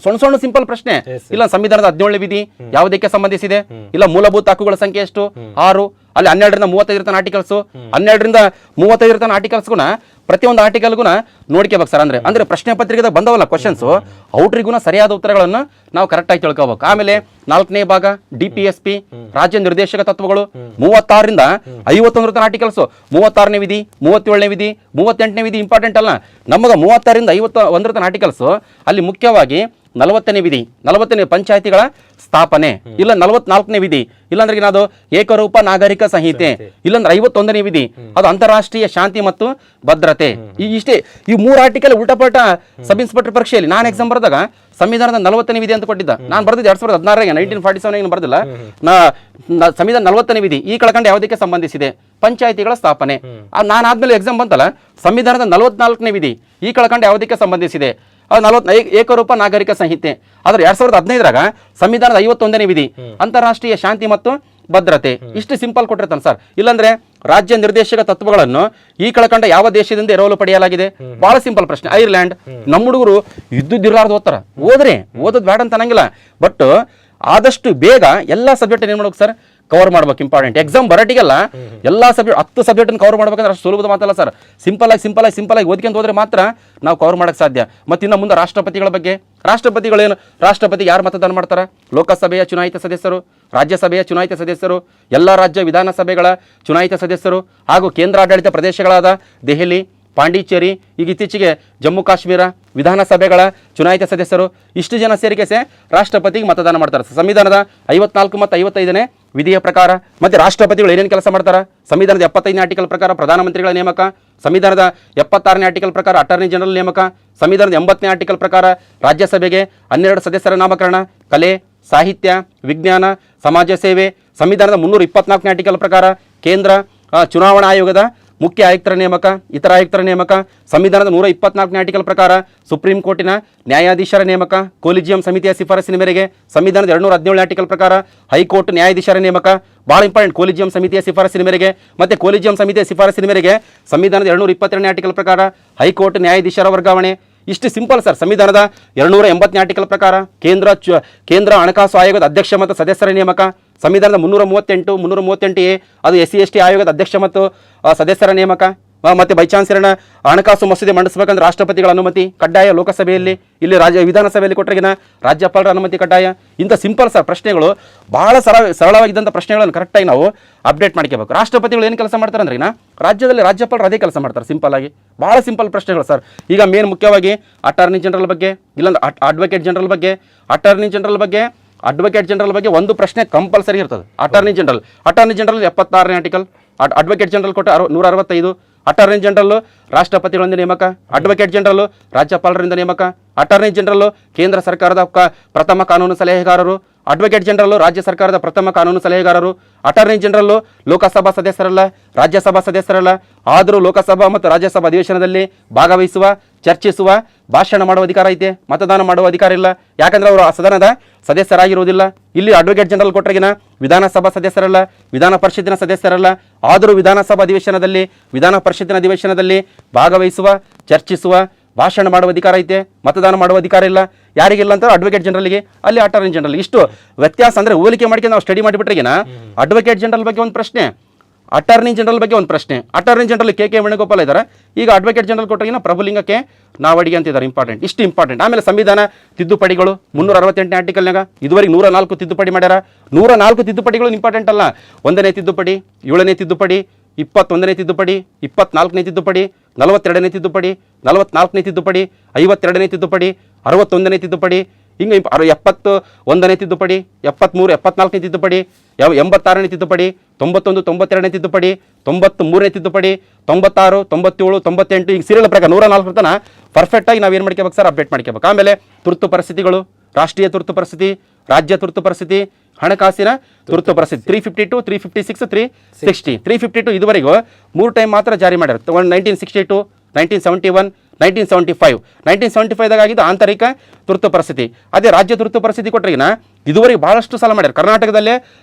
ಸಣ್ಣ ಸಿಂಪಲ್ ಪ್ರಶ್ನೆ. ಇಲ್ಲ ಸಂವಿಧಾನದ 17ನೇ ವಿಧಿ ಯಾವುದಕ್ಕೆ ಸಂಬಂಧಿಸಿದೆ? ಇಲ್ಲ ಮೂಲಭೂತ ಹಕ್ಕುಗಳ ಸಂಖ್ಯೆ ಎಷ್ಟು? 6. ಅಲ್ಲಿ 12ರಿಂದ 35 ತನ ಆರ್ಟಿಕಲ್ಸ್, 12ರಿಂದ 35 ತನ ಆರ್ಟಿಕಲ್ಸ್ಗುಣ ಪ್ರತಿಯೊಂದು ಆರ್ಟಿಕಲ್ಗುನ ನೋಡ್ಕೋಬೇಕು ಸರ್. ಅಂದ್ರೆ ಪ್ರಶ್ನೆ ಪತ್ರಿಕೆದಾಗ ಬಂದವಲ್ಲ ಕ್ವಶನ್ಸ್, ಔಟ್ರಿಗುನ ಸರಿಯಾದ ಉತ್ತರಗಳನ್ನು ನಾವು ಕರೆಕ್ಟಾಗಿ ತಿಳ್ಕೋಬೇಕು. ಆಮೇಲೆ 4ನೇ ಭಾಗ DPSP ರಾಜ್ಯ ನಿರ್ದೇಶಕ ತತ್ವಗಳು, 36ರಿಂದ 51 ತನ ಆರ್ಟಿಕಲ್ಸ್, 36ನೇ ವಿಧಿ, 37ನೇ ವಿಧಿ, 38ನೇ ವಿಧಿ ಇಂಪಾರ್ಟೆಂಟ್ ಅಲ್ಲ. ನಮಗೆ 36ರಿಂದ 51 ತನ ಆರ್ಟಿಕಲ್ಸ್ ಅಲ್ಲಿ ಮುಖ್ಯವಾಗಿ 40ನೇ ವಿಧಿ, 40ನೇ ಪಂಚಾಯತಿಗಳ ಸ್ಥಾಪನೆ. ಇಲ್ಲ 44ನೇ ವಿಧಿ, ಇಲ್ಲಾಂದ್ರೆ ಅದು ಏಕರೂಪ ನಾಗರಿಕ ಸಂಹಿತೆ. ಇಲ್ಲಾಂದ್ರೆ 51ನೇ ವಿಧಿ, ಅದು ಅಂತಾರಾಷ್ಟ್ರೀಯ ಶಾಂತಿ ಮತ್ತು ಭದ್ರತೆ. ಇಷ್ಟೇ ಈ 3 ಆರ್ಟಿಕಲ್ ಉಲ್ಟಾಪಲ್ಟ ಸಬ್ ಇನ್ಸ್ಪೆಕ್ಟರ್ ಪರೀಕ್ಷೆಯಲ್ಲಿ ನಾನು ಎಕ್ಸಾಮ್ ಬರೆದಾಗ ಸಂವಿಧಾನದ 40ನೇ ವಿಧಿ ಅಂತ ಕೊಟ್ಟಿದ್ದ. ನಾನು ಬರ್ದಿದ್ದೆ 2016 1947 ಬರ್ದಿಲ್ಲ. ಸಂವಿಧಾನ 40ನೇ ವಿಧಿ ಈ ಕಳ್ಕಂಡು ಯಾವುದಕ್ಕೆ ಸಂಬಂಧಿಸಿದೆ? ಪಂಚಾಯತಿಗಳ ಸ್ಥಾಪನೆ. ನಾನು ಆದ್ಮೇಲೆ ಎಕ್ಸಾಮ್ ಬಂತಲ್ಲ, ಸಂವಿಧಾನದ 44ನೇ ವಿಧಿ ಈ ಕಳ್ಕಂಡು ಯಾವುದಕ್ಕೆ ಸಂಬಂಧಿಸಿದೆ? 40 ಏಕರೂಪ ನಾಗರಿಕ ಸಂಹಿತೆ. ಆದ್ರೆ 2015ರಾಗ ಸಂವಿಧಾನದ 51ನೇ ವಿಧಿ ಅಂತಾರಾಷ್ಟ್ರೀಯ ಶಾಂತಿ ಮತ್ತು ಭದ್ರತೆ ಇಷ್ಟು ಸಿಂಪಲ್ ಕೊಟ್ಟಿರ್ತಾನೆ ಸರ್. ಇಲ್ಲಾಂದ್ರೆ ರಾಜ್ಯ ನಿರ್ದೇಶಕ ತತ್ವಗಳನ್ನು ಈ ಕೆಳಕಂಡ ಯಾವ ದೇಶದಿಂದ ಎರವಲು ಪಡೆಯಲಾಗಿದೆ? ಬಹಳ ಸಿಂಪಲ್ ಪ್ರಶ್ನೆ. ಐರ್ಲ್ಯಾಂಡ್. ನಮ್ಮ ಹುಡುಗರು ಇದ್ದಿರ್ಲಾರ್ದು ಓದ್ತಾರ, ಓದೋದು ಬೇಡ ಅಂತ ಅನ್ನಂಗಿಲ್ಲ, ಬಟ್ ಆದಷ್ಟು ಬೇಗ ಎಲ್ಲ ಸಬ್ಜೆಕ್ಟ್ ಏನ್ ಮಾಡ್ಬೇಕು ಸರ್, ಕವರ್ ಮಾಡ್ಬೇಕು. ಇಂಪಾರ್ಟೆಂಟ್ ಎಕ್ಸಾಮ್ ಬರಟಿಗೆಲ್ಲ ಎಲ್ಲ ಸಬ್ಜೆಕ್ಟ್ 10 ಸಬ್ಜೆಕ್ಟ್ ಕವರ್ ಮಾಡ್ಬೇಕಂದ್ರೆ ಅಷ್ಟು ಸುಲಭದ ಮಾತಲ್ಲ ಸರ್. ಸಿಂಪಲ್ ಆಗಿ ಓದ್ಕೊಂತ ಹೋದ್ರೆ ಮಾತ್ರ ನಾವು ಕವರ್ ಮಾಡಕ್ ಸಾಧ್ಯ. ಮತ್ತೆ ಇನ್ನು ಮುಂದೆ ರಾಷ್ಟ್ರಪತಿಗಳ ಬಗ್ಗೆ, ರಾಷ್ಟ್ರಪತಿಗಳೇನು, ರಾಷ್ಟ್ರಪತಿ ಯಾರು ಮತದಾನ ಮಾಡ್ತಾರ? ಲೋಕಸಭೆಯ ಚುನಾಯಿತ ಸದಸ್ಯರು, ರಾಜ್ಯಸಭೆಯ ಚುನಾಯಿತ ಸದಸ್ಯರು, ಎಲ್ಲ ರಾಜ್ಯ ವಿಧಾನಸಭೆಗಳ ಚುನಾಯಿತ ಸದಸ್ಯರು, ಹಾಗೂ ಕೇಂದ್ರಾಡಳಿತ ಪ್ರದೇಶಗಳಾದ ದೆಹಲಿ, ಪಾಂಡಿಚೇರಿ, ಈಗ ಇತ್ತೀಚೆಗೆ ಜಮ್ಮು ಕಾಶ್ಮೀರ ವಿಧಾನಸಭೆಗಳ ಚುನಾಯಿತ ಸದಸ್ಯರು, ಇಷ್ಟು ಜನ ಸೇರಿಕೆ ರಾಷ್ಟ್ರಪತಿಗೆ ಮತದಾನ ಮಾಡ್ತಾರೆ. ಸಂವಿಧಾನದ 54 ಮತ್ತು 55ನೇ ವಿಧಿಯ ಪ್ರಕಾರ. ಮತ್ತೆ ರಾಷ್ಟ್ರಪತಿಗಳು ಏನೇನು ಕೆಲಸ ಮಾಡ್ತಾರೆ? ಸಂವಿಧಾನದ 75ನೇ ಆರ್ಟಿಕಲ್ ಪ್ರಕಾರ ಪ್ರಧಾನಮಂತ್ರಿಗಳ ನೇಮಕ, ಸಂವಿಧಾನದ 76ನೇ ಆರ್ಟಿಕಲ್ ಪ್ರಕಾರ ಅಟಾರ್ನಿ ಜನರಲ್ ನೇಮಕ, ಸಂವಿಧಾನದ 80ನೇ ಆರ್ಟಿಕಲ್ ಪ್ರಕಾರ ರಾಜ್ಯಸಭೆಗೆ 12 ಸದಸ್ಯರ ನಾಮಕರಣ, ಕಲೆ, ಸಾಹಿತ್ಯ, ವಿಜ್ಞಾನ, ಸಮಾಜ ಸೇವೆ, ಸಂವಿಧಾನದ 324ನೇ ಆರ್ಟಿಕಲ್ ಪ್ರಕಾರ ಕೇಂದ್ರ ಚುನಾವಣಾ ಆಯೋಗದ ಮುಖ್ಯ ಆಯುಕ್ತರ ನೇಮಕ, ಇತರ ಆಯುಕ್ತರ ನೇಮಕ, ಸಂವಿಧಾನದ 124ನೇ ಆರ್ಟಿಕಲ್ ಪ್ರಕಾರ ಸುಪ್ರೀಂ ಕೋರ್ಟಿನ ನ್ಯಾಯಾಧೀಶರ ನೇಮಕ, ಕೊಲಿಜಿಯಂ ಸಮಿತಿಯ ಶಿಫಾರಸಿನ ಮೇರೆಗೆ ಸಂವಿಧಾನದ 217ನೇ ಆರ್ಟಿಕಲ್ ಪ್ರಕಾರ ಹೈಕೋರ್ಟ್ ನ್ಯಾಯಾಧೀಶರ ನೇಮಕ, ಭಾಳ ಇಂಪಾರ್ಟೆಂಟ್, ಕೊಲಿಜಿಯಂ ಸಮಿತಿಯ ಶಿಫಾರಸಿನ ಮೇರೆಗೆ, ಮತ್ತೆ ಕೊಲಿಜಿಯಂ ಸಮಿತಿಯ ಶಿಫಾರಸಿನ ಮೇರೆಗೆ ಸಂವಿಧಾನದ 222ನೇ ಆರ್ಟಿಕಲ್ ಪ್ರಕಾರ ಹೈಕೋರ್ಟ್ ನ್ಯಾಯಾಧೀಶರ ವರ್ಗಾವಣೆ. ಇಷ್ಟು ಸಿಂಪಲ್ ಸರ್. ಸಂವಿಧಾನದ 280ನೇ ಆರ್ಟಿಕಲ್ ಪ್ರಕಾರ ಕೇಂದ್ರ ಹಣಕಾಸು ಆಯೋಗದ ಅಧ್ಯಕ್ಷ ಮತ್ತು ಸದಸ್ಯರ ನೇಮಕ, ಸಂವಿಧಾನದ 338A ಅದು SC/ST ಆಯೋಗದ ಅಧ್ಯಕ್ಷ ಮತ್ತು ಸದಸ್ಯರ ನೇಮಕ, ಮತ್ತೆ ಬೈ ಚಾನ್ಸಲರ್ನ ಹಣಕಾಸು ಮಸೂದೆ ಮಂಡಿಸಬೇಕಂದ್ರೆ ರಾಷ್ಟ್ರಪತಿಗಳ ಅನುಮತಿ ಕಡ್ಡಾಯ ಲೋಕಸಭೆಯಲ್ಲಿ, ಇಲ್ಲಿ ವಿಧಾನಸಭೆಯಲ್ಲಿ ಕೊಟ್ಟರೆಗಿನ ರಾಜ್ಯಪಾಲರ ಅನುಮತಿ ಕಡ್ಡಾಯ. ಇಂಥ ಸಿಂಪಲ್ ಸರ್ ಪ್ರಶ್ನೆಗಳು, ಬಹಳ ಸರಳವಾಗಿದ್ದಂಥ ಪ್ರಶ್ನೆಗಳನ್ನು ಕರೆಕ್ಟಾಗಿ ನಾವು ಅಪ್ಡೇಟ್ ಮಾಡ್ಕೋಬೇಕು. ರಾಷ್ಟ್ರಪತಿಗಳು ಏನು ಕೆಲಸ ಮಾಡ್ತಾರೆ ಅಂದ್ರೆ ರಾಜ್ಯದಲ್ಲಿ ರಾಜ್ಯಪಾಲರು ಅದೇ ಕೆಲಸ ಮಾಡ್ತಾರೆ. ಸಿಂಪಲ್ ಆಗಿ ಬಹಳ ಸಿಂಪಲ್ ಪ್ರಶ್ನೆಗಳು ಸರ್. ಈಗ ಮೇನ್ ಮುಖ್ಯವಾಗಿ ಅಟಾರ್ನಿ ಜನರಲ್ ಬಗ್ಗೆ, ಇಲ್ಲಾಂದ್ರೆ ಅಡ್ವೊಕೇಟ್ ಜನರಲ್ ಬಗ್ಗೆ, ಅಡ್ವೊಕೇಟ್ ಜನರಲ್ ಬಗ್ಗೆ ಒಂದು ಪ್ರಶ್ನೆ ಕಂಪಲ್ಸರಿ ಇರ್ತದೆ. ಅಟಾರ್ನಿ ಜನರಲ್ 76ನೇ ಆರ್ಟಿಕಲ್, ಅಡ್ವೊಕೇಟ್ ಜನರಲ್ ಕೊಟ್ಟ 165. ಅಟಾರ್ನಿ ಜನರಲ್ ರಾಷ್ಟ್ರಪತಿಗಳಿಂದ ನೇಮಕ, ಅಡ್ವೊಕೇಟ್ ಜನರಲ್ ರಾಜ್ಯಪಾಲರಿಂದ ನೇಮಕ, ಅಟಾರ್ನಿ ಜನರಲ್ ಕೇಂದ್ರ ಸರ್ಕಾರದ ಪ್ರಥಮ ಕಾನೂನು ಸಲಹೆಗಾರರು, ಅಡ್ವೊಕೇಟ್ ಜನರಲ್ ರಾಜ್ಯ ಸರ್ಕಾರದ ಪ್ರಥಮ ಕಾನೂನು ಸಲಹೆಗಾರರು, ಅಟಾರ್ನಿ ಜನರಲ್ ಲೋಕಸಭಾ ಸದಸ್ಯರಲ್ಲ, ರಾಜ್ಯಸಭಾ ಸದಸ್ಯರಲ್ಲ, ಆದರೂ ಲೋಕಸಭಾ ಮತ್ತು ರಾಜ್ಯಸಭಾ ಅಧಿವೇಶನದಲ್ಲಿ ಭಾಗವಹಿಸುವ, ಚರ್ಚಿಸುವ, ಭಾಷಣ ಮಾಡುವ ಅಧಿಕಾರ ಐತೆ, ಮತದಾನ ಮಾಡುವ ಅಧಿಕಾರ ಇಲ್ಲ. ಯಾಕಂದ್ರೆ ಅವರು ಆ ಸದನದ ಸದಸ್ಯರಾಗಿರುವುದಿಲ್ಲ. ಇಲ್ಲಿ ಅಡ್ವೊಕೇಟ್ ಜನರಲ್ ಕೊಟ್ಟರೆಗಿನ ವಿಧಾನಸಭಾ ಸದಸ್ಯರಲ್ಲ, ವಿಧಾನ ಪರಿಷತ್ತಿನ ಸದಸ್ಯರಲ್ಲ, ಆದರೂ ವಿಧಾನಸಭಾ ಅಧಿವೇಶನದಲ್ಲಿ, ವಿಧಾನ ಪರಿಷತ್ತಿನ ಅಧಿವೇಶನದಲ್ಲಿ ಭಾಗವಹಿಸುವ, ಚರ್ಚಿಸುವ, ಭಾಷಣ ಮಾಡುವ ಅಧಿಕಾರ ಐತೆ, ಮತದಾನ ಮಾಡುವ ಅಧಿಕಾರ ಇಲ್ಲ. ಯಾರಿಗಿಲ್ಲ ಅಂತ ಅಡ್ವೊಕೇಟ್ ಜನರಲ್ಗೆ, ಅಲ್ಲಿ ಅಟಾರ್ನಿ ಜನರಲ್. ಇಷ್ಟು ವ್ಯತ್ಯಾಸ ಅಂದ್ರೆ ಹೋಲಿಕೆ ಮಾಡ್ಕೊಂಡು ನಾವು ಸ್ಟಡಿ ಮಾಡಿಬಿಟ್ರೆಗಿನ ಅಡ್ವೊಕೇಟ್ ಜನರಲ್ ಬಗ್ಗೆ ಒಂದು ಪ್ರಶ್ನೆ, ಅಟಾರ್ನಿ ಜನರಲ್ ಬಗ್ಗೆ ಒಂದು ಪ್ರಶ್ನೆ. ಅಟಾರ್ನಿ ಜನರಲ್ ಕೆ ವೇಣುಗೋಪಾಲ್ ಇದ್ದಾರೆ. ಈಗ ಅಡ್ವೊಕೇಟ್ ಜನರಲ್ ಕೊಟ್ಟರೆಗಿನ ಪ್ರಭುಲಿಂಗಕ್ಕೆ ನಾವಡಿಗೆ ಅಂತಿದ್ದಾರೆ. ಇಂಪಾರ್ಟೆಂಟ್, ಇಷ್ಟು ಇಂಪಾರ್ಟೆಂಟ್. ಆಮೇಲೆ ಸಂವಿಧಾನ ತಿದ್ದುಪಡಿಗಳು 368ನೇ ಆರ್ಟಿಕಲ್ನಾಗ ಇದುವರೆಗೆ 104 ತಿದ್ದುಪಡಿ ಮಾಡ್ಯಾರ. 104 ತಿದ್ದುಪಡಿಗಳು ಇಂಪಾರ್ಟೆಂಟ್ ಅಲ್ಲ. 1ನೇ ತಿದ್ದುಪಡಿ, 7ನೇ ತಿದ್ದುಪಡಿ, 21ನೇ ತಿದ್ದುಪಡಿ, 24ನೇ ತಿದ್ದುಪಡಿ, 42ನೇ ತಿದ್ದುಪಡಿ, 44ನೇ ತಿದ್ದುಪಡಿ, 52ನೇ ತಿದ್ದುಪಡಿ, 61ನೇ ತಿದ್ದುಪಡಿ, ಹಿಂಗೆ 71ನೇ ತಿದ್ದುಪಡಿ, 73, 74ನೇ ತಿದ್ದುಪಡಿ, 86ನೇ ತಿದ್ದುಪಡಿ, 91, 92ನೇ ತಿದ್ದುಪಡಿ, 93ನೇ ತಿದ್ದುಪಡಿ, 96, 97, 98 ಈಗ ಸೀರಿಯಲ್ ಪ್ರಕಾರ 104 ತನ ಪರ್ಫೆಕ್ಟಾಗಿ ನಾವು ಏನು ಮಾಡ್ಕೋಬೇಕು ಸರ್, ಅಪ್ಡೇಟ್ ಮಾಡ್ಕೋಬೇಕು. ಆಮೇಲೆ ತುರ್ತು ಪರಿಸ್ಥಿತಿಗಳು, ರಾಷ್ಟ್ರೀಯ ತುರ್ತು ಪರಿಸ್ಥಿತಿ, ರಾಜ್ಯ ತುರ್ತು ಪರಿಸ್ಥಿತಿ, ಹಣಕಾಸಿನ ತುರ್ತು ಪರಿಸ್ಥಿತಿ 352, 356, 360. 352 ಇದುವರೆಗೂ 3 ಟೈಮ್ ಮಾತ್ರ ಜಾರಿ ಮಾಡ್ಯಾರ. 1962, 1971, 1975. 1975ದಾಗ ಆಗಿದ್ದು ಆಂತರಿಕ ತುರ್ತು ಪರಿಸ್ಥಿತಿ. ಅದೇ ರಾಜ್ಯ ತುರ್ತು ಪರಿಸ್ಥಿತಿ ಕೊಟ್ಟರೆಗಿನ ಇದುವರೆಗೆ ಭಾಳಷ್ಟು ಸಲ ಮಾಡ್ಯಾರ. ಕರ್ನಾಟಕದಲ್ಲೇ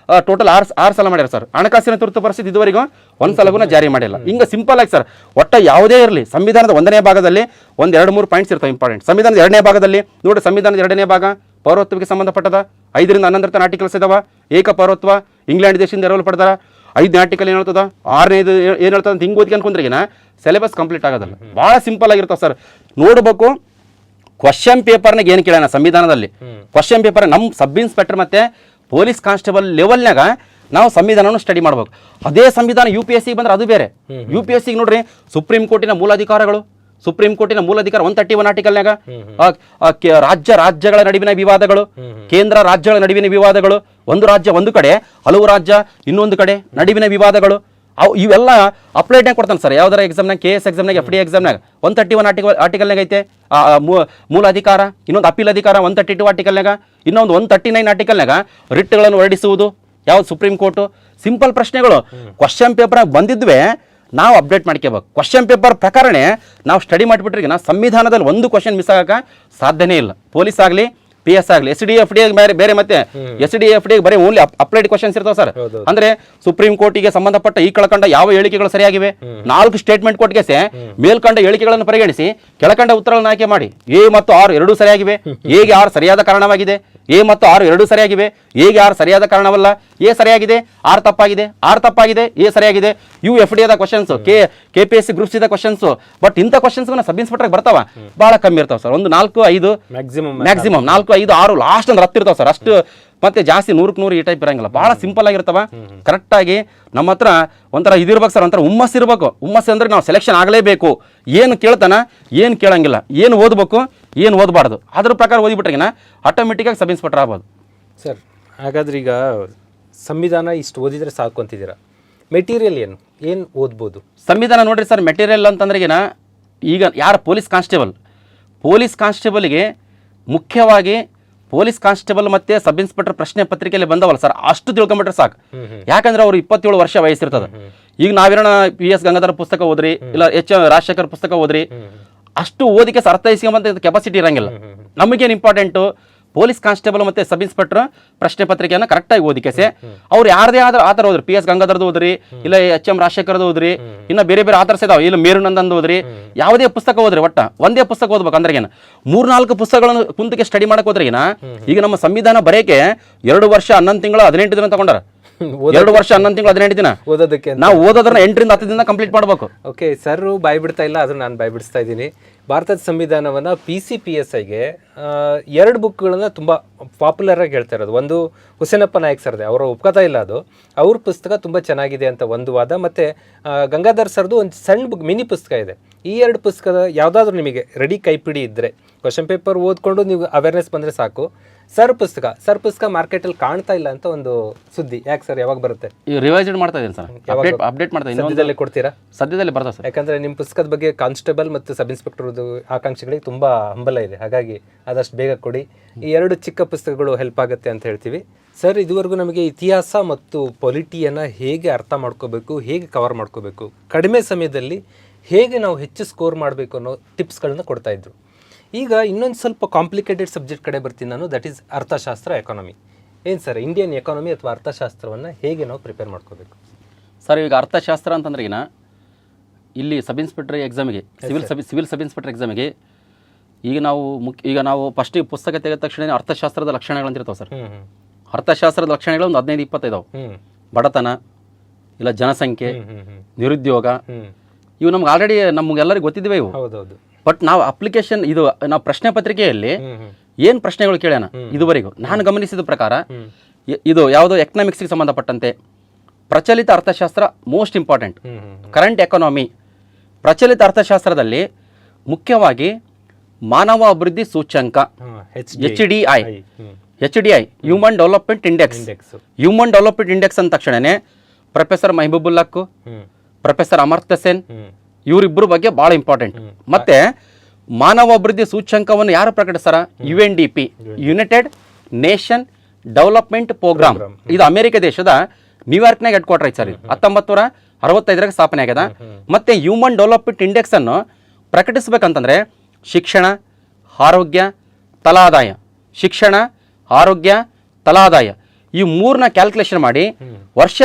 ಟೋಟಲ್ 6 ಸಲ ಮಾಡ್ಯಾರ ಸರ್. ಹಣಕಾಸಿನ ತುರ್ತು ಪರಿಸ್ಥಿತಿ ಇದುವರೆಗೂ ಒಂದು ಸಲಗೂ ಜಾರಿ ಮಾಡಿಲ್ಲ. ಹಿಂಗೆ ಸಿಂಪಲ್ ಆಗಿ ಸರ್, ಒಟ್ಟ ಯಾವುದೇ ಇರಲಿ ಸಂವಿಧಾನದ 1ನೇ ಭಾಗದಲ್ಲಿ 1-2-3 ಪಾಯಿಂಟ್ಸ್ ಇರ್ತವೆ ಇಂಪಾರ್ಟೆಂಟ್. ಸಂವಿಧಾನದ 2ನೇ ಭಾಗದಲ್ಲಿ ನೋಡಿ, ಸಂವಿಧಾನದ 2ನೇ ಭಾಗ ಪೌರತ್ವಕ್ಕೆ ಸಂಬಂಧಪಟ್ಟದ 5ರಿಂದ 11 ತನ ಆರ್ಟಿಕಲ್ಸ್ ಇದಾವ. ಏಕ ಪೌರತ್ವ, ಇಂಗ್ಲೆಂಡ್ ದೇಶದಿಂದ ಎರವಲು ಪಡೆದಾರ. 5ನೇ ಆರ್ಟಿಕಲ್ ಏನು ಹೇಳ್ತದ, 6ನೇದು ಏನು ಹೇಳ್ತದ ಅಂತ ಹಿಂಗೆ ಓದ್ಕೊಂಡು ಅನ್ಕೊಂಡ್ರಿಗಿನ ಸಿಲೆಬಸ್ ಕಂಪ್ಲೀಟ್ ಆಗೋದಲ್ಲ. ಭಾಳ ಸಿಂಪಲ್ ಆಗಿರ್ತಾವೆ ಸರ್. ನೋಡಬೇಕು ಕ್ವಶನ್ ಪೇಪರ್ನಾಗ ಏನು ಕೇಳೋಣ ಸಂವಿಧಾನದಲ್ಲಿ. ಕ್ವಶನ್ ಪೇಪರ್ ನಮ್ಮ ಸಬ್ ಇನ್ಸ್ಪೆಕ್ಟರ್ ಮತ್ತು ಪೊಲೀಸ್ ಕಾನ್ಸ್ಟೇಬಲ್ ಲೆವೆಲ್ನಾಗ ನಾವು ಸಂವಿಧಾನವನ್ನು ಸ್ಟಡಿ ಮಾಡ್ಬೇಕು. ಅದೇ ಸಂವಿಧಾನ UPSC ಬಂದ್ರೆ ಅದು ಬೇರೆ. UPSC ನೋಡ್ರಿ, ಸುಪ್ರೀಂ ಕೋರ್ಟಿನ ಮೂಲಾಧಿಕಾರಗಳು, ಸುಪ್ರೀಂ ಕೋರ್ಟಿನ ಮೂಲಾಧಿಕಾರ 131 ಆರ್ಟಿಕಲ್ನಾಗ ರಾಜ್ಯಗಳ ನಡುವಿನ ವಿವಾದಗಳು, ಕೇಂದ್ರ ರಾಜ್ಯಗಳ ನಡುವಿನ ವಿವಾದಗಳು, ಒಂದು ರಾಜ್ಯ ಒಂದು ಕಡೆ, ಹಲವು ರಾಜ್ಯ ಇನ್ನೊಂದು ಕಡೆ ನಡುವಿನ ವಿವಾದಗಳು, ಅವು ಇವೆಲ್ಲ ಅಪ್ಲೈಡ್ನಾಗ ಕೊಡ್ತಾನೆ ಸರ್. ಯಾವ್ದಾರ ಎಕ್ಸಾಮ್ನಾಗ, KS ಎಕ್ಸಾಮ್ನಾಗ, FD ಎಕ್ಸಾಮ್ನಾಗ 131 ಆರ್ಟಿಕಲ್ನಾಗ ಐತೆ ಮೂಲ ಅಧಿಕಾರ. ಇನ್ನೊಂದು ಅಪೀಲ್ ಅಧಿಕಾರ 132 ಆರ್ಟಿಕಲ್ನಾಗ. ಇನ್ನೊಂದು 139 ಆರ್ಟಿಕಲ್ನಾಗ ರಿಟ್ಗಳನ್ನು ಹೊರಡಿಸುವುದು ಯಾವ್ದು ಸುಪ್ರೀಂ ಕೋರ್ಟು. ಸಿಂಪಲ್ ಪ್ರಶ್ನೆಗಳು ಕ್ವಶನ್ ಪೇಪರ್ ಬಂದಿದ್ವೇ ನಾವು ಅಪ್ಡೇಟ್ ಮಾಡ್ಕೋಬೇಕು. ಕ್ವಶನ್ ಪೇಪರ್ ಪ್ರಕಾರನೇ ನಾವು ಸ್ಟಡಿ ಮಾಡಿಬಿಟ್ರಿಗೆ ಸಂವಿಧಾನದಲ್ಲಿ ಒಂದು ಕ್ವಶನ್ ಮಿಸ್ ಆಗಕ್ಕೆ ಸಾಧ್ಯನೇ ಇಲ್ಲ. ಪೊಲೀಸ್ ಆಗಲಿ, PS ಆಗಲಿ SDFD ಬೇರೆ ಮತ್ತೆ SDFD ಬರೀ ಓನ್ಲಿ ಅಪ್ಲೈಡ್ ಕ್ವಶನ್ಸ್ ಇರ್ತಾವೆ ಸರ್. ಅಂದ್ರೆ ಸುಪ್ರೀಂ ಕೋರ್ಟಿಗೆ ಸಂಬಂಧಪಟ್ಟ ಈ ಕೆಳಕಂಡ ಯಾವ ಹೇಳಿಕೆಗಳು ಸರಿಯಾಗಿವೆ 4 ಸ್ಟೇಟ್ಮೆಂಟ್ ಕೊಟ್ಟಿಗೆ ಮೇಲ್ಕಂಡ ಹೇಳಿಕೆಗಳನ್ನು ಪರಿಗಣಿಸಿ ಕೆಳಕಂಡ ಉತ್ತರಗಳನ್ನು ಆಯ್ಕೆ ಮಾಡಿ. A ಮತ್ತು R ಎರಡೂ ಸರಿಯಾಗಿವೆ. ಎಗೆ R ಸರಿಯಾದ ಕಾರಣವಾಗಿದೆ. A ಮತ್ತು R ಎರಡೂ ಸರಿಯಾಗಿವೆ. ಎಗೆ R ಸರಿಯಾದ ಕಾರಣವಲ್ಲ. A ಸರಿಯಾಗಿದೆ, R ತಪ್ಪಾಗಿದೆ. R ತಪ್ಪಾಗಿದೆ, A ಸರಿಯಾಗಿದೆ. UFD the questions, KPSC groups ಇದ ಕ್ವಶನ್ಸ್. ಬಟ್ ಇಂಥ ಕ್ವಶನ್ಸ್ ಸಬ್ ಇನ್ಸ್ಪೆಕ್ಟರ್ ಬರ್ತಾವ ಬಹಳ ಕಮ್ಮಿ ಇರ್ತಾವ ಸರ್. ಒಂದು 4, 5 ಮ್ಯಾಕ್ಸಿಮಮ್ 4, 5, 6 ಲಾಸ್ಟ್ ಅಂದ್ರೆ 10 ಇರ್ತಾವ ಸರ್. ಅಷ್ಟು ಮತ್ತೆ ಜಾಸ್ತಿ 100ಕ್ಕೆ 100 ಈ ಟೈಪ್ ಇರಂಗಿಲ್ಲ. ಬಹಳ ಸಿಂಪಲ್ ಆಗಿರ್ತಾವ. ಕರೆಕ್ಟ್ ಆಗಿ ನಮ್ಮ ಹತ್ರ ಒಂಥರ ಇದಿರ್ಬೇಕು ಸರ್, ಒಂಥರ ಹುಮ್ಮಸ್ ಇರ್ಬೇಕು. ಹುಮ್ಮಸ್ ಅಂದ್ರೆ ನಾವು ಸೆಲೆಕ್ಷನ್ ಆಗಲೇಬೇಕು. ಏನು ಕೇಳ್ತಾನ, ಏನು ಕೇಳಂಗಿಲ್ಲ, ಏನು ಓದಬೇಕು, ಏನು ಓದಬಾರ್ದು, ಅದ್ರ ಪ್ರಕಾರ ಓದಿಬಿಟ್ರೆಗಿನ ಆಟೋಮೆಟಿಕ್ಕಾಗಿ ಸಬ್ ಇನ್ಸ್ಪೆಕ್ಟರ್ ಆಗ್ಬೋದು ಸರ್. ಹಾಗಾದ್ರೆ ಈಗ ಸಂವಿಧಾನ ಇಷ್ಟು ಓದಿದ್ರೆ ಸಾಕು ಅಂತಿದ್ದೀರಾ, ಮೆಟೀರಿಯಲ್ ಏನು ಓದ್ಬೋದು? ಸಂವಿಧಾನ ನೋಡ್ರಿ ಸರ್, ಮೆಟೀರಿಯಲ್ ಅಂತಂದ್ರೆಗಿನ ಈಗ ಯಾರು ಪೊಲೀಸ್ ಕಾನ್ಸ್ಟೇಬಲ್ಗೆ ಮುಖ್ಯವಾಗಿ ಪೊಲೀಸ್ ಕಾನ್ಸ್ಟೇಬಲ್ ಮತ್ತೆ ಸಬ್ ಇನ್ಸ್ಪೆಕ್ಟರ್ ಪ್ರಶ್ನೆ ಪತ್ರಿಕೆಯಲ್ಲಿ ಬಂದವಲ್ಲ ಸರ್, ಅಷ್ಟು ತಿಳ್ಕೊಂಬಿಟ್ರೆ ಸಾಕು. ಯಾಕಂದ್ರೆ ಅವ್ರು 27 ವರ್ಷ ವಯಸ್ಸಿರ್ತದೆ. ಈಗ ನಾವೇನ PS ಗಂಗಾಧರ ಪುಸ್ತಕ ಓದ್ರಿ, ಇಲ್ಲ H ರಾಜಶೇಖರ್ ಪುಸ್ತಕ ಓದ್ರಿ, ಅಷ್ಟು ಓದಿಕೆ ಅರ್ಥೈಸ್ಕೊಂಬಂತ ಕೆಪಾಸಿಟಿ ಇರಂಗಿಲ್ಲ. ನಮಗೇನು ಇಂಪಾರ್ಟೆಂಟು ಪೊಲೀಸ್ ಕಾನ್ಸ್ಟೇಬಲ್ ಮತ್ತೆ ಸಬ್ ಇನ್ಸ್ಪೆಕ್ಟರ್ ಪ್ರಶ್ನೆ ಪತ್ರಿಕೆಯನ್ನು ಕರೆಕ್ಟಾಗಿ ಓದಿಕೆಸೆ ಅವ್ರು ಯಾರದೇ ಆದ ಆತರ ಓದ್ರಿ, PS ಗಂಗಾಧರ್ದು ಓದ್ರಿ, ಇಲ್ಲ HM ರಾಜಶೇಖರ್ದು ಓದ್ರಿ, ಇನ್ನು ಬೇರೆ ಬೇರೆ ಆತರ್ಸ್ ಇದಾವೆ, ಇಲ್ಲ ಮೇರುನಂದನ್ ಓದ್ರಿ, ಯಾವುದೇ ಪುಸ್ತಕ ಓದ್ರಿ, ಒಟ್ಟ ಒಂದೇ ಪುಸ್ತಕ ಓದ್ಬೇಕು. ಅಂದ್ರೇನು 3-4 ಪುಸ್ತಕಗಳನ್ನು ಕುಂತಿಗೆ ಸ್ಟಡಿ ಮಾಡಕ್ ಹೋದ್ರಿಗಿನ ಈಗ ನಮ್ಮ ಸಂವಿಧಾನ ಬರೆಯಕ್ಕೆ 2 ವರ್ಷ 11 ತಿಂಗಳು 18 ದಿನ ತಗೊಂಡಾರ. 2 ವರ್ಷ 11 ತಿಂಗಳು 18 ದಿನ ಓದೋದಕ್ಕೆ ನಾವು ಓದೋದ್ರನ್ನ 8ರಿಂದ 10 ದಿನ ಕಂಪ್ಲೀಟ್ ಮಾಡ್ಬೇಕು. ಓಕೆ ಸರ್, ಬಾಯ್ ಬಿಡ್ತಾ ಇಲ್ಲ, ಅದನ್ನ ನಾನು ಬಾಯ್ ಬಿಡಿಸ್ತಾ ಇದ್ದೀನಿ. ಭಾರತದ ಸಂವಿಧಾನವನ್ನ PCPSIಗೆ 2 ಬುಕ್ಗಳನ್ನ ತುಂಬಾ ಪಾಪ್ಯುಲರ್ ಆಗಿ ಹೇಳ್ತಾ ಇರೋದು. ಒಂದು ಹುಸೇನಪ್ಪ ನಾಯಕ್ ಸರ್ದೆ, ಅವರು ಒಪ್ಕೋತಾ ಇಲ್ಲ, ಅದು ಅವ್ರ ಪುಸ್ತಕ ತುಂಬಾ ಚೆನ್ನಾಗಿದೆ ಅಂತ ಒಂದು ವಾದ. ಮತ್ತೆ ಗಂಗಾಧರ್ ಸರ್ದು ಒಂದು ಸಣ್ಣ ಬುಕ್ ಮಿನಿ ಪುಸ್ತಕ ಇದೆ. ಈ 2 ಪುಸ್ತಕದ ಯಾವ್ದಾದ್ರು ನಿಮಗೆ ರೆಡಿ ಕೈಪಿಡಿ ಇದ್ರೆ ಕ್ವಶನ್ ಪೇಪರ್ ಓದ್ಕೊಂಡು ನೀವು ಅವೇರ್ನೆಸ್ ಬಂದ್ರೆ ಸಾಕು. ಸರ್ ಪುಸ್ತಕ ಮಾರ್ಕೆಟಲ್ಲಿ ಕಾಣ್ತಾ ಇಲ್ಲ ಅಂತ ಒಂದು ಸುದ್ದಿ, ಯಾಕೆ ಸರ್? ಯಾವಾಗ ಬರುತ್ತೆ? ಈಗ ರಿವೈಸ್ಡ್ ಮಾಡ್ತಾ ಇದ್ದೀನಿ ಸರ್, ಅಪ್ಡೇಟ್ ಮಾಡ್ತಾ ಇದ್ದೀನಿ. ಸದ್ಯದಲ್ಲೇ ಕೊಡ್ತೀರಾ? ಸದ್ಯದಲ್ಲಿ ಬರ್ತದೆ ಸರ್. ಯಾಕಂದ್ರೆ ನಿಮ್ಮ ಪುಸ್ತಕದ ಬಗ್ಗೆ ಕಾನ್ಸ್ಟೇಬಲ್ ಮತ್ತು ಸಬ್ ಇನ್ಸ್ಪೆಕ್ಟರ್ ಆಕಾಂಕ್ಷಿಗಳಿಗೆ ತುಂಬಾ ಹಂಬಲ ಇದೆ, ಹಾಗಾಗಿ ಆದಷ್ಟು ಬೇಗ ಕೊಡಿ. ಈ 2 ಚಿಕ್ಕ ಪುಸ್ತಕಗಳು ಹೆಲ್ಪ್ ಆಗುತ್ತೆ ಅಂತ ಹೇಳ್ತೀವಿ. ಸರ್, ಇದುವರೆಗೂ ನಮಗೆ ಇತಿಹಾಸ ಮತ್ತು ಪೊಲಿಟಿಯನ್ನು ಹೇಗೆ ಅರ್ಥ ಮಾಡ್ಕೋಬೇಕು, ಹೇಗೆ ಕವರ್ ಮಾಡ್ಕೋಬೇಕು, ಕಡಿಮೆ ಸಮಯದಲ್ಲಿ ಹೇಗೆ ನಾವು ಹೆಚ್ಚು ಸ್ಕೋರ್ ಮಾಡಬೇಕು ಅನ್ನೋ ಟಿಪ್ಸ್ಗಳನ್ನ ಕೊಡ್ತಾ ಇದ್ರು. ಈಗ ಇನ್ನೊಂದು ಸ್ವಲ್ಪ ಕಾಂಪ್ಲಿಕೇಟೆಡ್ ಸಬ್ಜೆಕ್ಟ್ ಕಡೆ ಬರ್ತೀನಿ ನಾನು, ದಟ್ ಈಸ್ ಅರ್ಥಶಾಸ್ತ್ರ, ಎಕಾನಮಿ. ಏನು ಸರ್, ಇಂಡಿಯನ್ ಎಕಾನಮಿ ಅಥವಾ ಅರ್ಥಶಾಸ್ತ್ರವನ್ನು ಹೇಗೆ ನಾವು ಪ್ರಿಪೇರ್ ಮಾಡ್ಕೋಬೇಕು? ಸರ್, ಈಗ ಅರ್ಥಶಾಸ್ತ್ರ ಅಂತಂದ್ರೆಗಿನ ಇಲ್ಲಿ ಸಬ್ ಇನ್ಸ್ಪೆಕ್ಟರ್ ಎಕ್ಸಾಮಿಗೆ, ಸಿವಿಲ್ ಸಬ್ ಇನ್ಸ್ಪೆಕ್ಟರ್ ಎಕ್ಸಾಮಿಗೆ ಈಗ ನಾವು ಫಸ್ಟಿಗೆ ಪುಸ್ತಕ ತೆಗೆದ ತಕ್ಷಣ ಅರ್ಥಶಾಸ್ತ್ರದ ಲಕ್ಷಣಗಳಂತಿರ್ತಾವೆ ಸರ್. ಅರ್ಥಶಾಸ್ತ್ರದ ಲಕ್ಷಣಗಳು ಒಂದು 15-20 ಇದಾವೆ. ಬಡತನ, ಇಲ್ಲ ಜನಸಂಖ್ಯೆ, ನಿರುದ್ಯೋಗ, ಇವು ನಮ್ಗೆ ಆಲ್ರೆಡಿ ನಮಗೆಲ್ಲರಿಗೂ ಗೊತ್ತಿದ್ದೇವೆ ಇವು. ಹೌದೌದು. ಬಟ್ ನಾವು ಅಪ್ಲಿಕೇಶನ್ ನಾವು ಪ್ರಶ್ನೆ ಪತ್ರಿಕೆಯಲ್ಲಿ ಏನು ಪ್ರಶ್ನೆಗಳು ಕೇಳೋಣ ಇದುವರೆಗೂ ನಾನು ಗಮನಿಸಿದ ಪ್ರಕಾರ ಇದು ಯಾವುದೋ ಎಕನಾಮಿಕ್ಸ್ಗೆ ಸಂಬಂಧಪಟ್ಟಂತೆ ಪ್ರಚಲಿತ ಅರ್ಥಶಾಸ್ತ್ರ ಮೋಸ್ಟ್ ಇಂಪಾರ್ಟೆಂಟ್. ಕರೆಂಟ್ ಎಕಾನಮಿ, ಪ್ರಚಲಿತ ಅರ್ಥಶಾಸ್ತ್ರದಲ್ಲಿ ಮುಖ್ಯವಾಗಿ ಮಾನವ ಅಭಿವೃದ್ಧಿ ಸೂಚ್ಯಂಕ HDI human development index. Human development index ಅಂದ ತಕ್ಷಣನೇ ಪ್ರೊಫೆಸರ್ ಮಹಬೂಬುಲ್ಲಾಕ್, ಪ್ರೊಫೆಸರ್ ಅಮರ್ತ್ಯ ಸೇನ್ ಇವರಿಬ್ಬರ ಬಗ್ಗೆ ಭಾಳ ಇಂಪಾರ್ಟೆಂಟ್. ಮತ್ತೆ ಮಾನವ ಅಭಿವೃದ್ಧಿ ಸೂಚ್ಯಂಕವನ್ನು ಯಾರು ಪ್ರಕಟಿಸ್ತಾರ? UNDP, united nation development program. ಇದು ಅಮೆರಿಕ ದೇಶದ ನ್ಯೂಯಾರ್ಕ್ನಾಗ ಹೆಡ್ ಕ್ವಾರ್ಟರ್ ಐತೆ ಸರ್. 1965 ಸ್ಥಾಪನೆ ಆಗ್ಯದ. ಮತ್ತೆ ಹ್ಯೂಮನ್ ಡೆವಲಪ್ಮೆಂಟ್ ಇಂಡೆಕ್ಸ್ ಅನ್ನು ಪ್ರಕಟಿಸಬೇಕಂತಂದ್ರೆ ಶಿಕ್ಷಣ, ಆರೋಗ್ಯ, ತಲಾದಾಯ, ಶಿಕ್ಷಣ, ಆರೋಗ್ಯ, ತಲಾದಾಯ ಈ 3ನ ಕ್ಯಾಲ್ಕುಲೇಷನ್ ಮಾಡಿ ವರ್ಷ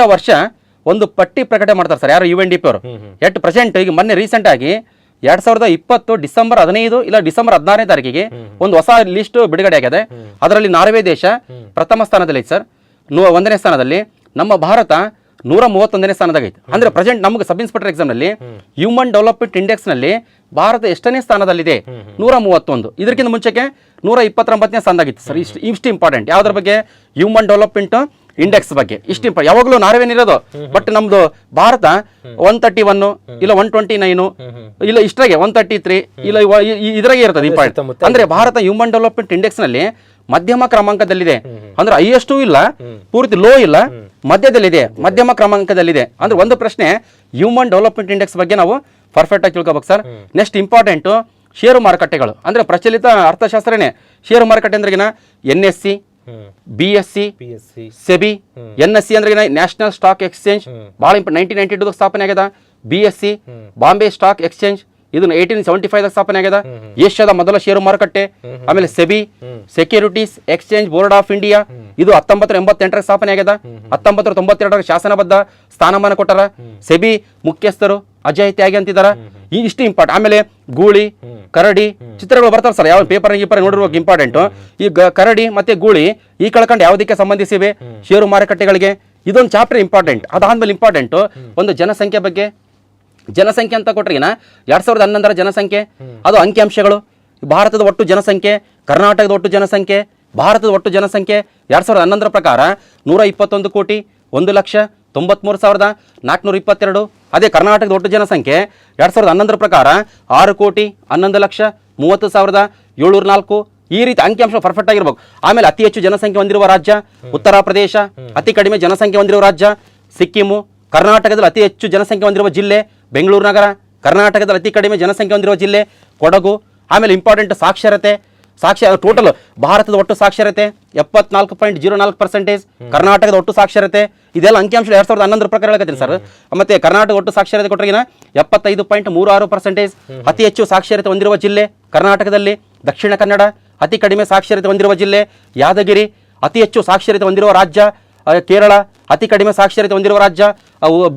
ಒಂದು ಪಟ್ಟಿ ಪ್ರಕಟ ಮಾಡ್ತಾರೆ ಸರ್. ಯಾರು? UNDP ಅವರು. ಎಟ್ ಪ್ರೆಸೆಂಟ್ ಈಗ ಮೊನ್ನೆ ರೀಸೆಂಟ್ ಆಗಿ 2020 ಡಿಸೆಂಬರ್ 15 ಇಲ್ಲ ಡಿಸೆಂಬರ್ 16ನೇ ತಾರೀಕಿಗೆ ಒಂದು ಹೊಸ ಲಿಸ್ಟ್ ಬಿಡುಗಡೆ ಆಗಿದೆ. ಅದರಲ್ಲಿ ನಾರ್ವೆ ದೇಶ ಪ್ರಥಮ ಸ್ಥಾನದಲ್ಲಿ ಐತೆ ಸರ್. 1ನೇ ಸ್ಥಾನದಲ್ಲಿ ನಮ್ಮ ಭಾರತ 131ನೇ ಸ್ಥಾನದಾಗೈತೆ. ಅಂದ್ರೆ ಪ್ರೆಸೆಂಟ್ ನಮಗೆ ಸಬ್ ಇನ್ಸ್ಪೆಕ್ಟರ್ ಎಕ್ಸಾಮ್ನಲ್ಲಿ ಹ್ಯೂಮನ್ ಡೆವಲಪ್ಮೆಂಟ್ ಇಂಡೆಕ್ಸ್ನಲ್ಲಿ ಭಾರತ ಎಷ್ಟನೇ ಸ್ಥಾನದಲ್ಲಿದೆ? 131. ಇದಕ್ಕಿಂತ ಮುಂಚೆಗೆ 129ನೇ ಸ್ಥಾನದಾಗಿತ್ತು ಸರ್. ಇಷ್ಟು ಇಂಪಾರ್ಟೆಂಟ್. ಯಾವುದ್ರ ಬಗ್ಗೆ? ಹ್ಯೂಮನ್ ಡೆವಲಪ್ಮೆಂಟ್ ಇಂಡೆಕ್ಸ್ ಬಗ್ಗೆ. ಇಷ್ಟು ಯಾವಾಗಲೂ ನಾರ್ವೇನ್ ಇರೋದು, ಬಟ್ ನಮ್ದು ಭಾರತ 131 ಇಲ್ಲ 129 ಇಲ್ಲ ಇಷ್ಟ್ರಾಗೆ 133 ಇಲ್ಲ ಇದ್ರಾಗೆ ಇರ್ತದೆ ಇಂಪಾರ್ಟೆಂಟ್. ಅಂದ್ರೆ ಭಾರತ ಹ್ಯೂಮನ್ ಡೆವಲಪ್ಮೆಂಟ್ ಇಂಡೆಕ್ಸ್ ನಲ್ಲಿ ಮಧ್ಯಮ ಕ್ರಮಾಂಕದಲ್ಲಿದೆ. ಅಂದ್ರೆ ಹೈಯೆಸ್ಟು ಇಲ್ಲ, ಪೂರ್ತಿ ಲೋ ಇಲ್ಲ, ಮಧ್ಯದಲ್ಲಿದೆ, ಮಧ್ಯಮ ಕ್ರಮಾಂಕದಲ್ಲಿದೆ. ಅಂದ್ರೆ ಒಂದು ಪ್ರಶ್ನೆ ಹ್ಯೂಮನ್ ಡೆವಲಪ್ಮೆಂಟ್ ಇಂಡೆಕ್ಸ್ ಬಗ್ಗೆ ನಾವು ಪರ್ಫೆಕ್ಟ್ ಆಗಿ ತಿಳ್ಕೊಬೇಕು ಸರ್. ನೆಕ್ಸ್ಟ್ ಇಂಪಾರ್ಟೆಂಟು ಷೇರು ಮಾರುಕಟ್ಟೆಗಳು. ಅಂದ್ರೆ ಪ್ರಚಲಿತ ಅರ್ಥಶಾಸ್ತ್ರನೇ ಷೇರು ಮಾರುಕಟ್ಟೆ ಅಂದ್ರೆಗಿನ NSE, BSE, SEBI. NSE ಅಂದ್ರೆ ನ್ಯಾಷನಲ್ ಸ್ಟಾಕ್ ಎಕ್ಸ್ಚೇಂಜ್, ಭಾಳ 1992 ಸ್ಥಾಪನೆ ಆಗ್ಯದ. BSE ಬಾಂಬೆ ಸ್ಟಾಕ್ ಎಕ್ಸ್ಚೇಂಜ್, ಇದನ್ನ 1875 ಸ್ಥಾಪನೆ ಆಗ್ಯದ. ಏಷ್ಯಾದ ಮೊದಲ ಷೇರು ಮಾರುಕಟ್ಟೆ. ಆಮೇಲೆ SEBI, securities exchange board of India, ಇದು 1988 ಸ್ಥಾಪನೆ ಆಗ್ಯದ. 1992 ಶಾಸನಬದ್ಧ ಸ್ಥಾನಮಾನ ಕೊಟ್ಟಾರ. ಸೆಬಿ ಮುಖ್ಯಸ್ಥರು ಅಜಯ್ ತ್ಯಾಗಿ ಅಂತಿದಾರ. ಇಷ್ಟು ಇಂಪಾರ್ಟೆಂಟ್. ಆಮೇಲೆ ಗೂಳಿ, ಕರಡಿ ಚಿತ್ರಗಳು ಬರ್ತಾವ ಸರ್, ಯಾವ ಪೇಪರ್ ನೋಡಿರ್ಬೇಕು, ಇಂಪಾರ್ಟೆಂಟ್. ಈ ಕರಡಿ ಮತ್ತೆ ಗೂಳಿ ಈ ಕಳ್ಕೊಂಡು ಯಾವುದಕ್ಕೆ ಸಂಬಂಧಿಸಿವೆ? ಷೇರು ಮಾರುಕಟ್ಟೆಗಳಿಗೆ. ಇದೊಂದು ಚಾಪ್ಟರ್ ಇಂಪಾರ್ಟೆಂಟ್. ಅದಾದ್ಮೇಲೆ ಇಂಪಾರ್ಟೆಂಟ್ ಒಂದು ಜನಸಂಖ್ಯೆ ಬಗ್ಗೆ. ಜನಸಂಖ್ಯೆ ಅಂತ ಕೊಟ್ರಿಗಿನ 2011 ಜನಸಂಖ್ಯೆ, ಅದು ಅಂಕಿಅಂಶಗಳು. ಭಾರತದ ಒಟ್ಟು ಜನಸಂಖ್ಯೆ, ಕರ್ನಾಟಕದ ಒಟ್ಟು ಜನಸಂಖ್ಯೆ, ಭಾರತದ ಒಟ್ಟು ಜನಸಂಖ್ಯೆ 2011 ಪ್ರಕಾರ 121 ಕೋಟಿ 1,93,422. ಅದೇ ಕರ್ನಾಟಕದ ಒಟ್ಟು ಜನಸಂಖ್ಯೆ 2011 ಪ್ರಕಾರ 6 ಕೋಟಿ 11,30,704. ಈ ರೀತಿ ಅಂಕಿಅಂಶ ಪರ್ಫೆಕ್ಟ್ ಆಗಿರ್ಬೇಕು. ಆಮೇಲೆ ಅತಿ ಹೆಚ್ಚು ಜನಸಂಖ್ಯೆ ಹೊಂದಿರುವ ರಾಜ್ಯ ಉತ್ತರ ಪ್ರದೇಶ, ಅತಿ ಕಡಿಮೆ ಜನಸಂಖ್ಯೆ ಹೊಂದಿರುವ ರಾಜ್ಯ ಸಿಕ್ಕಿಮು, ಕರ್ನಾಟಕದಲ್ಲಿ ಅತಿ ಹೆಚ್ಚು ಜನಸಂಖ್ಯೆ ಹೊಂದಿರುವ ಜಿಲ್ಲೆ ಬೆಂಗಳೂರು ನಗರ, ಕರ್ನಾಟಕದಲ್ಲಿ ಅತಿ ಕಡಿಮೆ ಜನಸಂಖ್ಯೆ ಹೊಂದಿರುವ ಜಿಲ್ಲೆ ಕೊಡಗು. ಆಮೇಲೆ ಇಂಪಾರ್ಟೆಂಟ್ ಸಾಕ್ಷರತೆ. ಟೋಟಲ್ ಭಾರತದ ಒಟ್ಟು ಸಾಕ್ಷರತೆ 74.04%, ಕರ್ನಾಟಕದ ಒಟ್ಟು ಸಾಕ್ಷರತೆ. ಇದೆಲ್ಲ ಅಂಕಿಅಂಶ 2011 ಪ್ರಕಾರ ಹೇಳಕತ್ತೀನಿ ಸರ್. ಮತ್ತೆ ಕರ್ನಾಟಕ ಒಟ್ಟು ಸಾಕ್ಷರತೆ ಕೊಟ್ಟರೆಗಿನ 75.36%. ಅತಿ ಹೆಚ್ಚು ಸಾಕ್ಷರತೆ ಹೊಂದಿರುವ ಜಿಲ್ಲೆ ಕರ್ನಾಟಕದಲ್ಲಿ ದಕ್ಷಿಣ ಕನ್ನಡ, ಅತಿ ಕಡಿಮೆ ಸಾಕ್ಷರತೆ ಹೊಂದಿರುವ ಜಿಲ್ಲೆ ಯಾದಗಿರಿ, ಅತಿ ಹೆಚ್ಚು ಸಾಕ್ಷರತೆ ಹೊಂದಿರುವ ರಾಜ್ಯ ಕೇರಳ, ಅತಿ ಕಡಿಮೆ ಸಾಕ್ಷರತೆ ಹೊಂದಿರುವ ರಾಜ್ಯ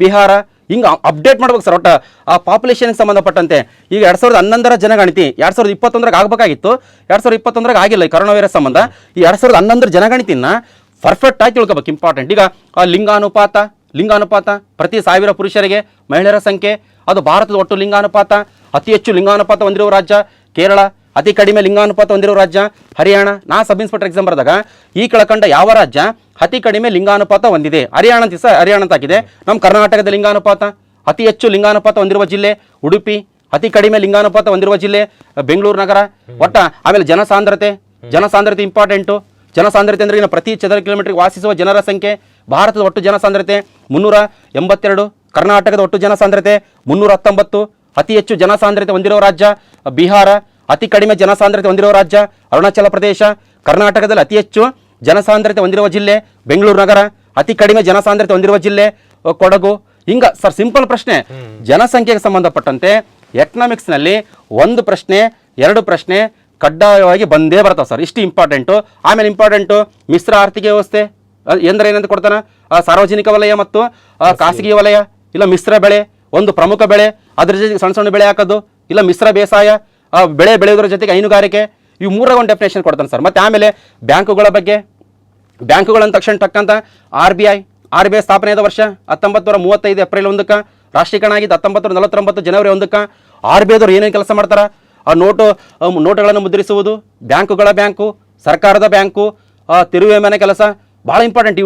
ಬಿಹಾರ. ಹಿಂಗೆ ಅಪ್ಡೇಟ್ ಮಾಡ್ಬೇಕು ಸರ್. ಒಟ್ಟು ಆ ಪಾಪ್ಯುಲೇಷನ್ಗೆ ಸಂಬಂಧಪಟ್ಟಂತೆ. ಈಗ 2011 ಜನಗಣತಿ 2021 ಆಗಬೇಕಾಗಿತ್ತು, 2021 ಆಗಿಲ್ಲ ಈ ಕರೋನಾ ವೈರಸ್ ಸಂಬಂಧ. ಈ 2011 ಜನಗಣತಿನ ಪರ್ಫೆಕ್ಟ್ ಆಗಿ ತಿಳ್ಕೊಬೇಕು, ಇಂಪಾರ್ಟೆಂಟ್. ಈಗ ಲಿಂಗಾನುಪಾತ ಪ್ರತಿ 1000 ಪುರುಷರಿಗೆ ಮಹಿಳೆಯರ ಸಂಖ್ಯೆ, ಅದು ಭಾರತದ ಒಟ್ಟು ಲಿಂಗಾನುಪಾತ. ಅತಿ ಹೆಚ್ಚು ಲಿಂಗಾನುಪಾತ ಹೊಂದಿರುವ ರಾಜ್ಯ ಕೇರಳ, ಅತಿ ಕಡಿಮೆ ಲಿಂಗಾನುಪಾತ ಹೊಂದಿರುವ ರಾಜ್ಯ ಹರಿಯಾಣ. ನಾ ಸಬ್ ಇನ್ಸ್ಪೆಕ್ಟರ್ ಎಕ್ಸಾಮ್ ಬರೆದಾಗ ಈ ಕೆಳಕಂಡ ಯಾವ ರಾಜ್ಯ ಅತಿ ಕಡಿಮೆ ಲಿಂಗಾನುಪಾತ ಹೊಂದಿದೆ? ಹರಿಯಾಣ ಅಂತ ಹರಿಯಾಣ ಅಂತ ಹಾಕಿದೆ. ನಮ್ಮ ಕರ್ನಾಟಕದ ಲಿಂಗಾನುಪಾತ. ಅತಿ ಹೆಚ್ಚು ಲಿಂಗಾನುಪಾತ ಹೊಂದಿರುವ ಜಿಲ್ಲೆ ಉಡುಪಿ, ಅತಿ ಕಡಿಮೆ ಲಿಂಗಾನುಪಾತ ಹೊಂದಿರುವ ಜಿಲ್ಲೆ ಬೆಂಗಳೂರು ನಗರ. ಆಮೇಲೆ ಜನಸಾಂದ್ರತೆ ಇಂಪಾರ್ಟೆಂಟು. ಜನಸಾಂದ್ರತೆ ಅಂದ್ರೆ ಪ್ರತಿ ಚದರ ಕಿಲೋಮೀಟರ್ಗೆ ವಾಸಿಸುವ ಜನರ ಸಂಖ್ಯೆ. ಭಾರತದ ಒಟ್ಟು ಜನಸಾಂದ್ರತೆ 382, ಕರ್ನಾಟಕದ ಒಟ್ಟು ಜನಸಾಂದ್ರತೆ 319. ಅತಿ ಹೆಚ್ಚು ಜನಸಾಂದ್ರತೆ ಹೊಂದಿರುವ ರಾಜ್ಯ ಬಿಹಾರ, ಅತಿ ಕಡಿಮೆ ಜನಸಾಂದ್ರತೆ ಹೊಂದಿರುವ ರಾಜ್ಯ ಅರುಣಾಚಲ ಪ್ರದೇಶ, ಕರ್ನಾಟಕದಲ್ಲಿ ಅತಿ ಹೆಚ್ಚು ಜನಸಾಂದ್ರತೆ ಹೊಂದಿರುವ ಜಿಲ್ಲೆ ಬೆಂಗಳೂರು ನಗರ, ಅತಿ ಕಡಿಮೆ ಜನಸಾಂದ್ರತೆ ಹೊಂದಿರುವ ಜಿಲ್ಲೆ ಕೊಡಗು. ಹಿಂಗ ಸರ್ ಸಿಂಪಲ್ ಪ್ರಶ್ನೆ. ಜನಸಂಖ್ಯೆಗೆ ಸಂಬಂಧಪಟ್ಟಂತೆ ಎಕನಾಮಿಕ್ಸ್ನಲ್ಲಿ 1 ಪ್ರಶ್ನೆ 2 ಪ್ರಶ್ನೆ ಕಡ್ಡಾಯವಾಗಿ ಬಂದೇ ಬರ್ತಾವೆ ಸರ್. ಇಷ್ಟು ಇಂಪಾರ್ಟೆಂಟು. ಆಮೇಲೆ ಇಂಪಾರ್ಟೆಂಟು ಮಿಶ್ರ ಆರ್ಥಿಕ ವ್ಯವಸ್ಥೆ ಎಂದ್ರೆ ಏನಂತ ಕೊಡ್ತಾನೆ? ಸಾರ್ವಜನಿಕ ವಲಯ ಮತ್ತು ಖಾಸಗಿ ವಲಯ, ಇಲ್ಲ ಮಿಶ್ರ ಬೆಳೆ, ಒಂದು ಪ್ರಮುಖ ಬೆಳೆ, ಅದ್ರ ಜೊತೆಗೆ ಸಣ್ಣ ಸಣ್ಣ ಬೆಳೆ ಹಾಕೋದು, ಇಲ್ಲ ಮಿಶ್ರ ಬೇಸಾಯ, ಬೆಳೆ ಬೆಳೆಯೋದ್ರ ಜೊತೆಗೆ ಹೈನುಗಾರಿಕೆ. ಇವು 3 ಒಂದು ಡೆಫಿನೇಷನ್ ಕೊಡ್ತಾನೆ ಸರ್. ಮತ್ತು ಆಮೇಲೆ ಬ್ಯಾಂಕುಗಳ ಬಗ್ಗೆ. ಬ್ಯಾಂಕುಗಳಂತ ತಕ್ಷಣ ಟಕ್ಕಂತ ಆರ್ ಬಿ ಐ ಸ್ಥಾಪನೆಯಾದ ವರ್ಷ 1935 ಏಪ್ರಿಲ್ 1ಕ್ಕೆ, ರಾಷ್ಟ್ರೀಕರಣ ಆಗಿದ್ದು 1949 ಜನವರಿ 1ಕ್ಕೆ. ಆರ್ ಬಿ ಐದವ್ರು ಏನೇನು ಕೆಲಸ ಮಾಡ್ತಾರೆ? ಆ ನೋಟುಗಳನ್ನು ಮುದ್ರಿಸುವುದು, ಬ್ಯಾಂಕು, ಸರ್ಕಾರದ ಬ್ಯಾಂಕು, ತೆರಿಗೆ ಮನೆ ಕೆಲಸ ಭಾಳ ಇಂಪಾರ್ಟೆಂಟ್.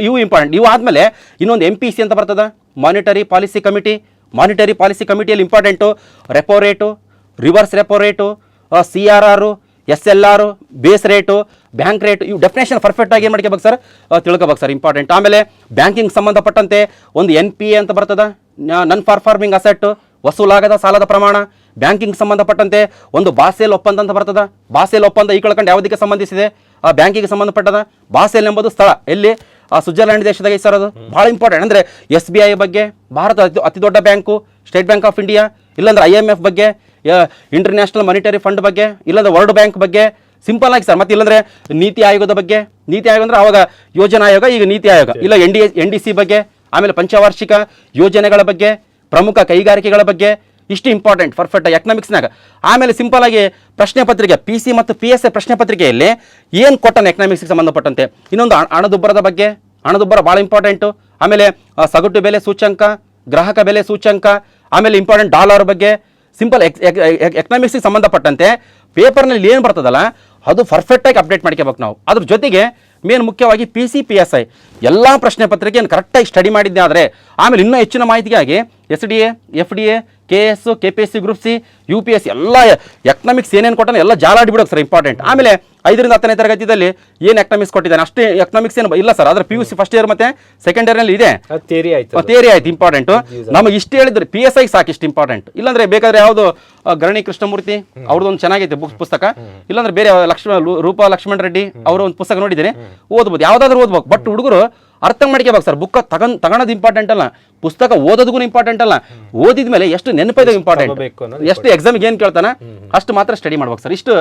ಇವು ಇಂಪಾರ್ಟೆಂಟ್. ಇವು ಆದಮೇಲೆ ಇನ್ನೊಂದು MPC ಅಂತ ಬರ್ತದೆ, monetary policy committee. Monetary policy ಕಮಿಟಿಯಲ್ಲಿ important repo rate, reverse repo rate, CRR, SLR, base rate, bank rate. ಇವು ಡೆಫಿನೇಷನ್ ಪರ್ಫೆಕ್ಟ್ ಆಗಿ ಏನು ಮಾಡ್ಕೋಬೇಕು ಸರ್? ತಿಳ್ಕೊಬೇಕು ಸರ್, ಇಂಪಾರ್ಟೆಂಟ್. ಆಮೇಲೆ ಬ್ಯಾಂಕಿಂಗ್ ಸಂಬಂಧಪಟ್ಟಂತೆ ಒಂದು NPA ಅಂತ ಬರ್ತದೆ, ನನ್ ಪರ್ಫಾರ್ಮಿಂಗ್ ಅಸೆಟ್, ವಸೂಲಾಗದ ಸಾಲದ ಪ್ರಮಾಣ. ಬ್ಯಾಂಕಿಂಗ್ ಸಂಬಂಧಪಟ್ಟಂತೆ ಒಂದು ಬಾಸೆಲ್ ಒಪ್ಪಂದ ಅಂತ ಬರ್ತದೆ. ಬಾಸೆಲ್ ಒಪ್ಪಂದ ಈ ಕಳ್ಕೊಂಡು ಯಾವುದಕ್ಕೆ ಸಂಬಂಧಿಸಿದೆ? ಬ್ಯಾಂಕಿಗೆ ಸಂಬಂಧಪಟ್ಟದ. ಬಾಸೆಲ್ ಎಂಬುದು ಸ್ಥಳ ಎಲ್ಲಿ? ಸ್ವಿಟ್ಜರ್ಲ್ಯಾಂಡ್ ದೇಶದಾಗ ಸರ್. ಅದು ಭಾಳ ಇಂಪಾರ್ಟೆಂಟ್. ಅಂದರೆ SBI ಬಗ್ಗೆ, ಭಾರತ ಅತಿ ದೊಡ್ಡ bank, state bank of India, ಇಲ್ಲಾಂದ್ರೆ IMF ಬಗ್ಗೆ, ಇಂಟರ್ನ್ಯಾಷನಲ್ ಮಾನಿಟರಿ ಫಂಡ್ ಬಗ್ಗೆ, ಇಲ್ಲಾಂದ್ರೆ ವರ್ಲ್ಡ್ ಬ್ಯಾಂಕ್ ಬಗ್ಗೆ. ಸಿಂಪಲ್ ಆಗಿ ಸರ್. ಮತ್ತೆ ಇಲ್ಲಾಂದ್ರೆ ನೀತಿ ಆಯೋಗದ ಬಗ್ಗೆ. ನೀತಿ ಆಯೋಗ ಅಂದ್ರೆ ಅವಾಗ ಯೋಜನಾ ಆಯೋಗ, ಈಗ ನೀತಿ ಆಯೋಗ. ಇಲ್ಲ NDC ಬಗ್ಗೆ. ಆಮೇಲೆ ಪಂಚವಾರ್ಷಿಕ ಯೋಜನೆಗಳ ಬಗ್ಗೆ, ಪ್ರಮುಖ ಕೈಗಾರಿಕೆಗಳ ಬಗ್ಗೆ. ಇಷ್ಟು ಇಂಪಾರ್ಟೆಂಟ್ ಪರ್ಫೆಕ್ಟ್ ಎಕನಾಮಿಕ್ಸ್ನಾಗ. ಆಮೇಲೆ ಸಿಂಪಲ್ ಆಗಿ ಪ್ರಶ್ನೆ ಪತ್ರಿಕೆ PC ಮತ್ತು PSI ಪ್ರಶ್ನೆ ಪತ್ರಿಕೆಯಲ್ಲಿ ಏನು ಕೊಟ್ಟನ ಎಕನಾಮಿಕ್ಸ್ಗೆ ಸಂಬಂಧಪಟ್ಟಂತೆ. ಇನ್ನೊಂದು ಹಣದುಬ್ಬರದ ಬಗ್ಗೆ. ಹಣದುಬ್ಬರ ಭಾಳ ಇಂಪಾರ್ಟೆಂಟು. ಆಮೇಲೆ ಸಗಟು ಬೆಲೆ ಸೂಚ್ಯಂಕ, ಗ್ರಾಹಕ ಬೆಲೆ ಸೂಚ್ಯಂಕ. ಆಮೇಲೆ ಇಂಪಾರ್ಟೆಂಟ್ ಡಾಲರ್ ಬಗ್ಗೆ. ಸಿಂಪಲ್ ಎಕನಾಮಿಕ್ಸ್ಗೆ ಸಂಬಂಧಪಟ್ಟಂತೆ ಪೇಪರ್ನಲ್ಲಿ ಏನು ಬರ್ತದಲ್ಲ ಅದು ಪರ್ಫೆಕ್ಟಾಗಿ ಅಪ್ಡೇಟ್ ಮಾಡ್ಕೋಬೇಕು ನಾವು. ಅದ್ರ ಜೊತೆಗೆ ಮೇನ್ ಮುಖ್ಯವಾಗಿ PC PSI ಎಲ್ಲ ಪ್ರಶ್ನೆ ಪತ್ರಿಕೆಯನ್ನು ಕರೆಕ್ಟಾಗಿ ಸ್ಟಡಿ ಮಾಡಿದ್ದೆ. ಆದರೆ ಆಮೇಲೆ ಇನ್ನೂ ಹೆಚ್ಚಿನ ಮಾಹಿತಿಗಾಗಿ SDA, FDA, KS, KPSC group C, UPSC ಎಲ್ಲ ಎಕನಾಮಿಕ್ಸ್ ಏನೇನು ಕೊಟ್ಟಾನೆ ಎಲ್ಲ ಜಾಲಾಡಿ ಬಿಡೋಕೆ ಸರ್, ಇಂಪಾರ್ಟೆಂಟ್. ಆಮೇಲೆ 5 ರಿಂದ 10ನೇ ತರಗತಿಯಲ್ಲಿ ಏನು ಎಕನಾಮಿಕ್ಸ್ ಕೊಟ್ಟಿದ್ದಾನೆ ಅಷ್ಟೇ ಎಕನಾಮಿಕ್ಸ್ ಏನು ಇಲ್ಲ ಸರ್. ಆದರೆ PUC ಫಸ್ಟ್ ಇಯರ್ ಮತ್ತೆ ಸೆಕೆಂಡ್ ಇಯರ್ನಲ್ಲಿ ಇದೆ. ಥಿಯರಿ ಆಯ್ತು ಇಂಪಾರ್ಟೆಂಟು. ನಮಗೆ ಇಷ್ಟು ಹೇಳಿದ್ರೆ PSI ಸಾಕು, ಇಷ್ಟು ಇಂಪಾರ್ಟೆಂಟ್. ಇಲ್ಲಾಂದ್ರೆ ಬೇಕಾದ್ರೆ ಯಾವುದು ಗರಣಿ ಕೃಷ್ಣಮೂರ್ತಿ ಅವ್ರದ್ದೊಂದು ಚೆನ್ನಾಗೈತೆ ಪುಸ್ತಕ. ಇಲ್ಲಾಂದ್ರೆ ಬೇರೆ ರೂಪಾ ಲಕ್ಷ್ಮಣ್ ರೆಡ್ಡಿ ಅವರ ಒಂದು ಪುಸ್ತಕ ನೋಡಿದ್ದೀನಿ, ಓದ್ಬೋದು, ಯಾವುದಾದ್ರೂ ಓದ್ಬೇಕು. ಬಟ್ ಹುಡುಗರು ಅರ್ಥ ಮಾಡ್ಕೋಬೇಕು ಸರ್. ಬುಕ್ ತಗೊಳೋದು ಇಂಪಾರ್ಟೆಂಟ್ ಅಲ್ಲ, ಪುಸ್ತಕ ಓದೋದಕ್ಕೂ ಇಂಪಾರ್ಟೆಂಟ್ ಅಲ್ಲ, ಓದಿದ ಮೇಲೆ ಎಷ್ಟು ನೆನಪಿದೆ ಇಂಪಾರ್ಟೆಂಟ್, ಎಷ್ಟು ಎಕ್ಸಾಮ್ಗೆ ಏನು ಕೇಳ್ತಾನ ಅಷ್ಟು ಮಾತ್ರ ಸ್ಟಡಿ ಮಾಡ್ಬೇಕು ಸರ್. ಇಷ್ಟು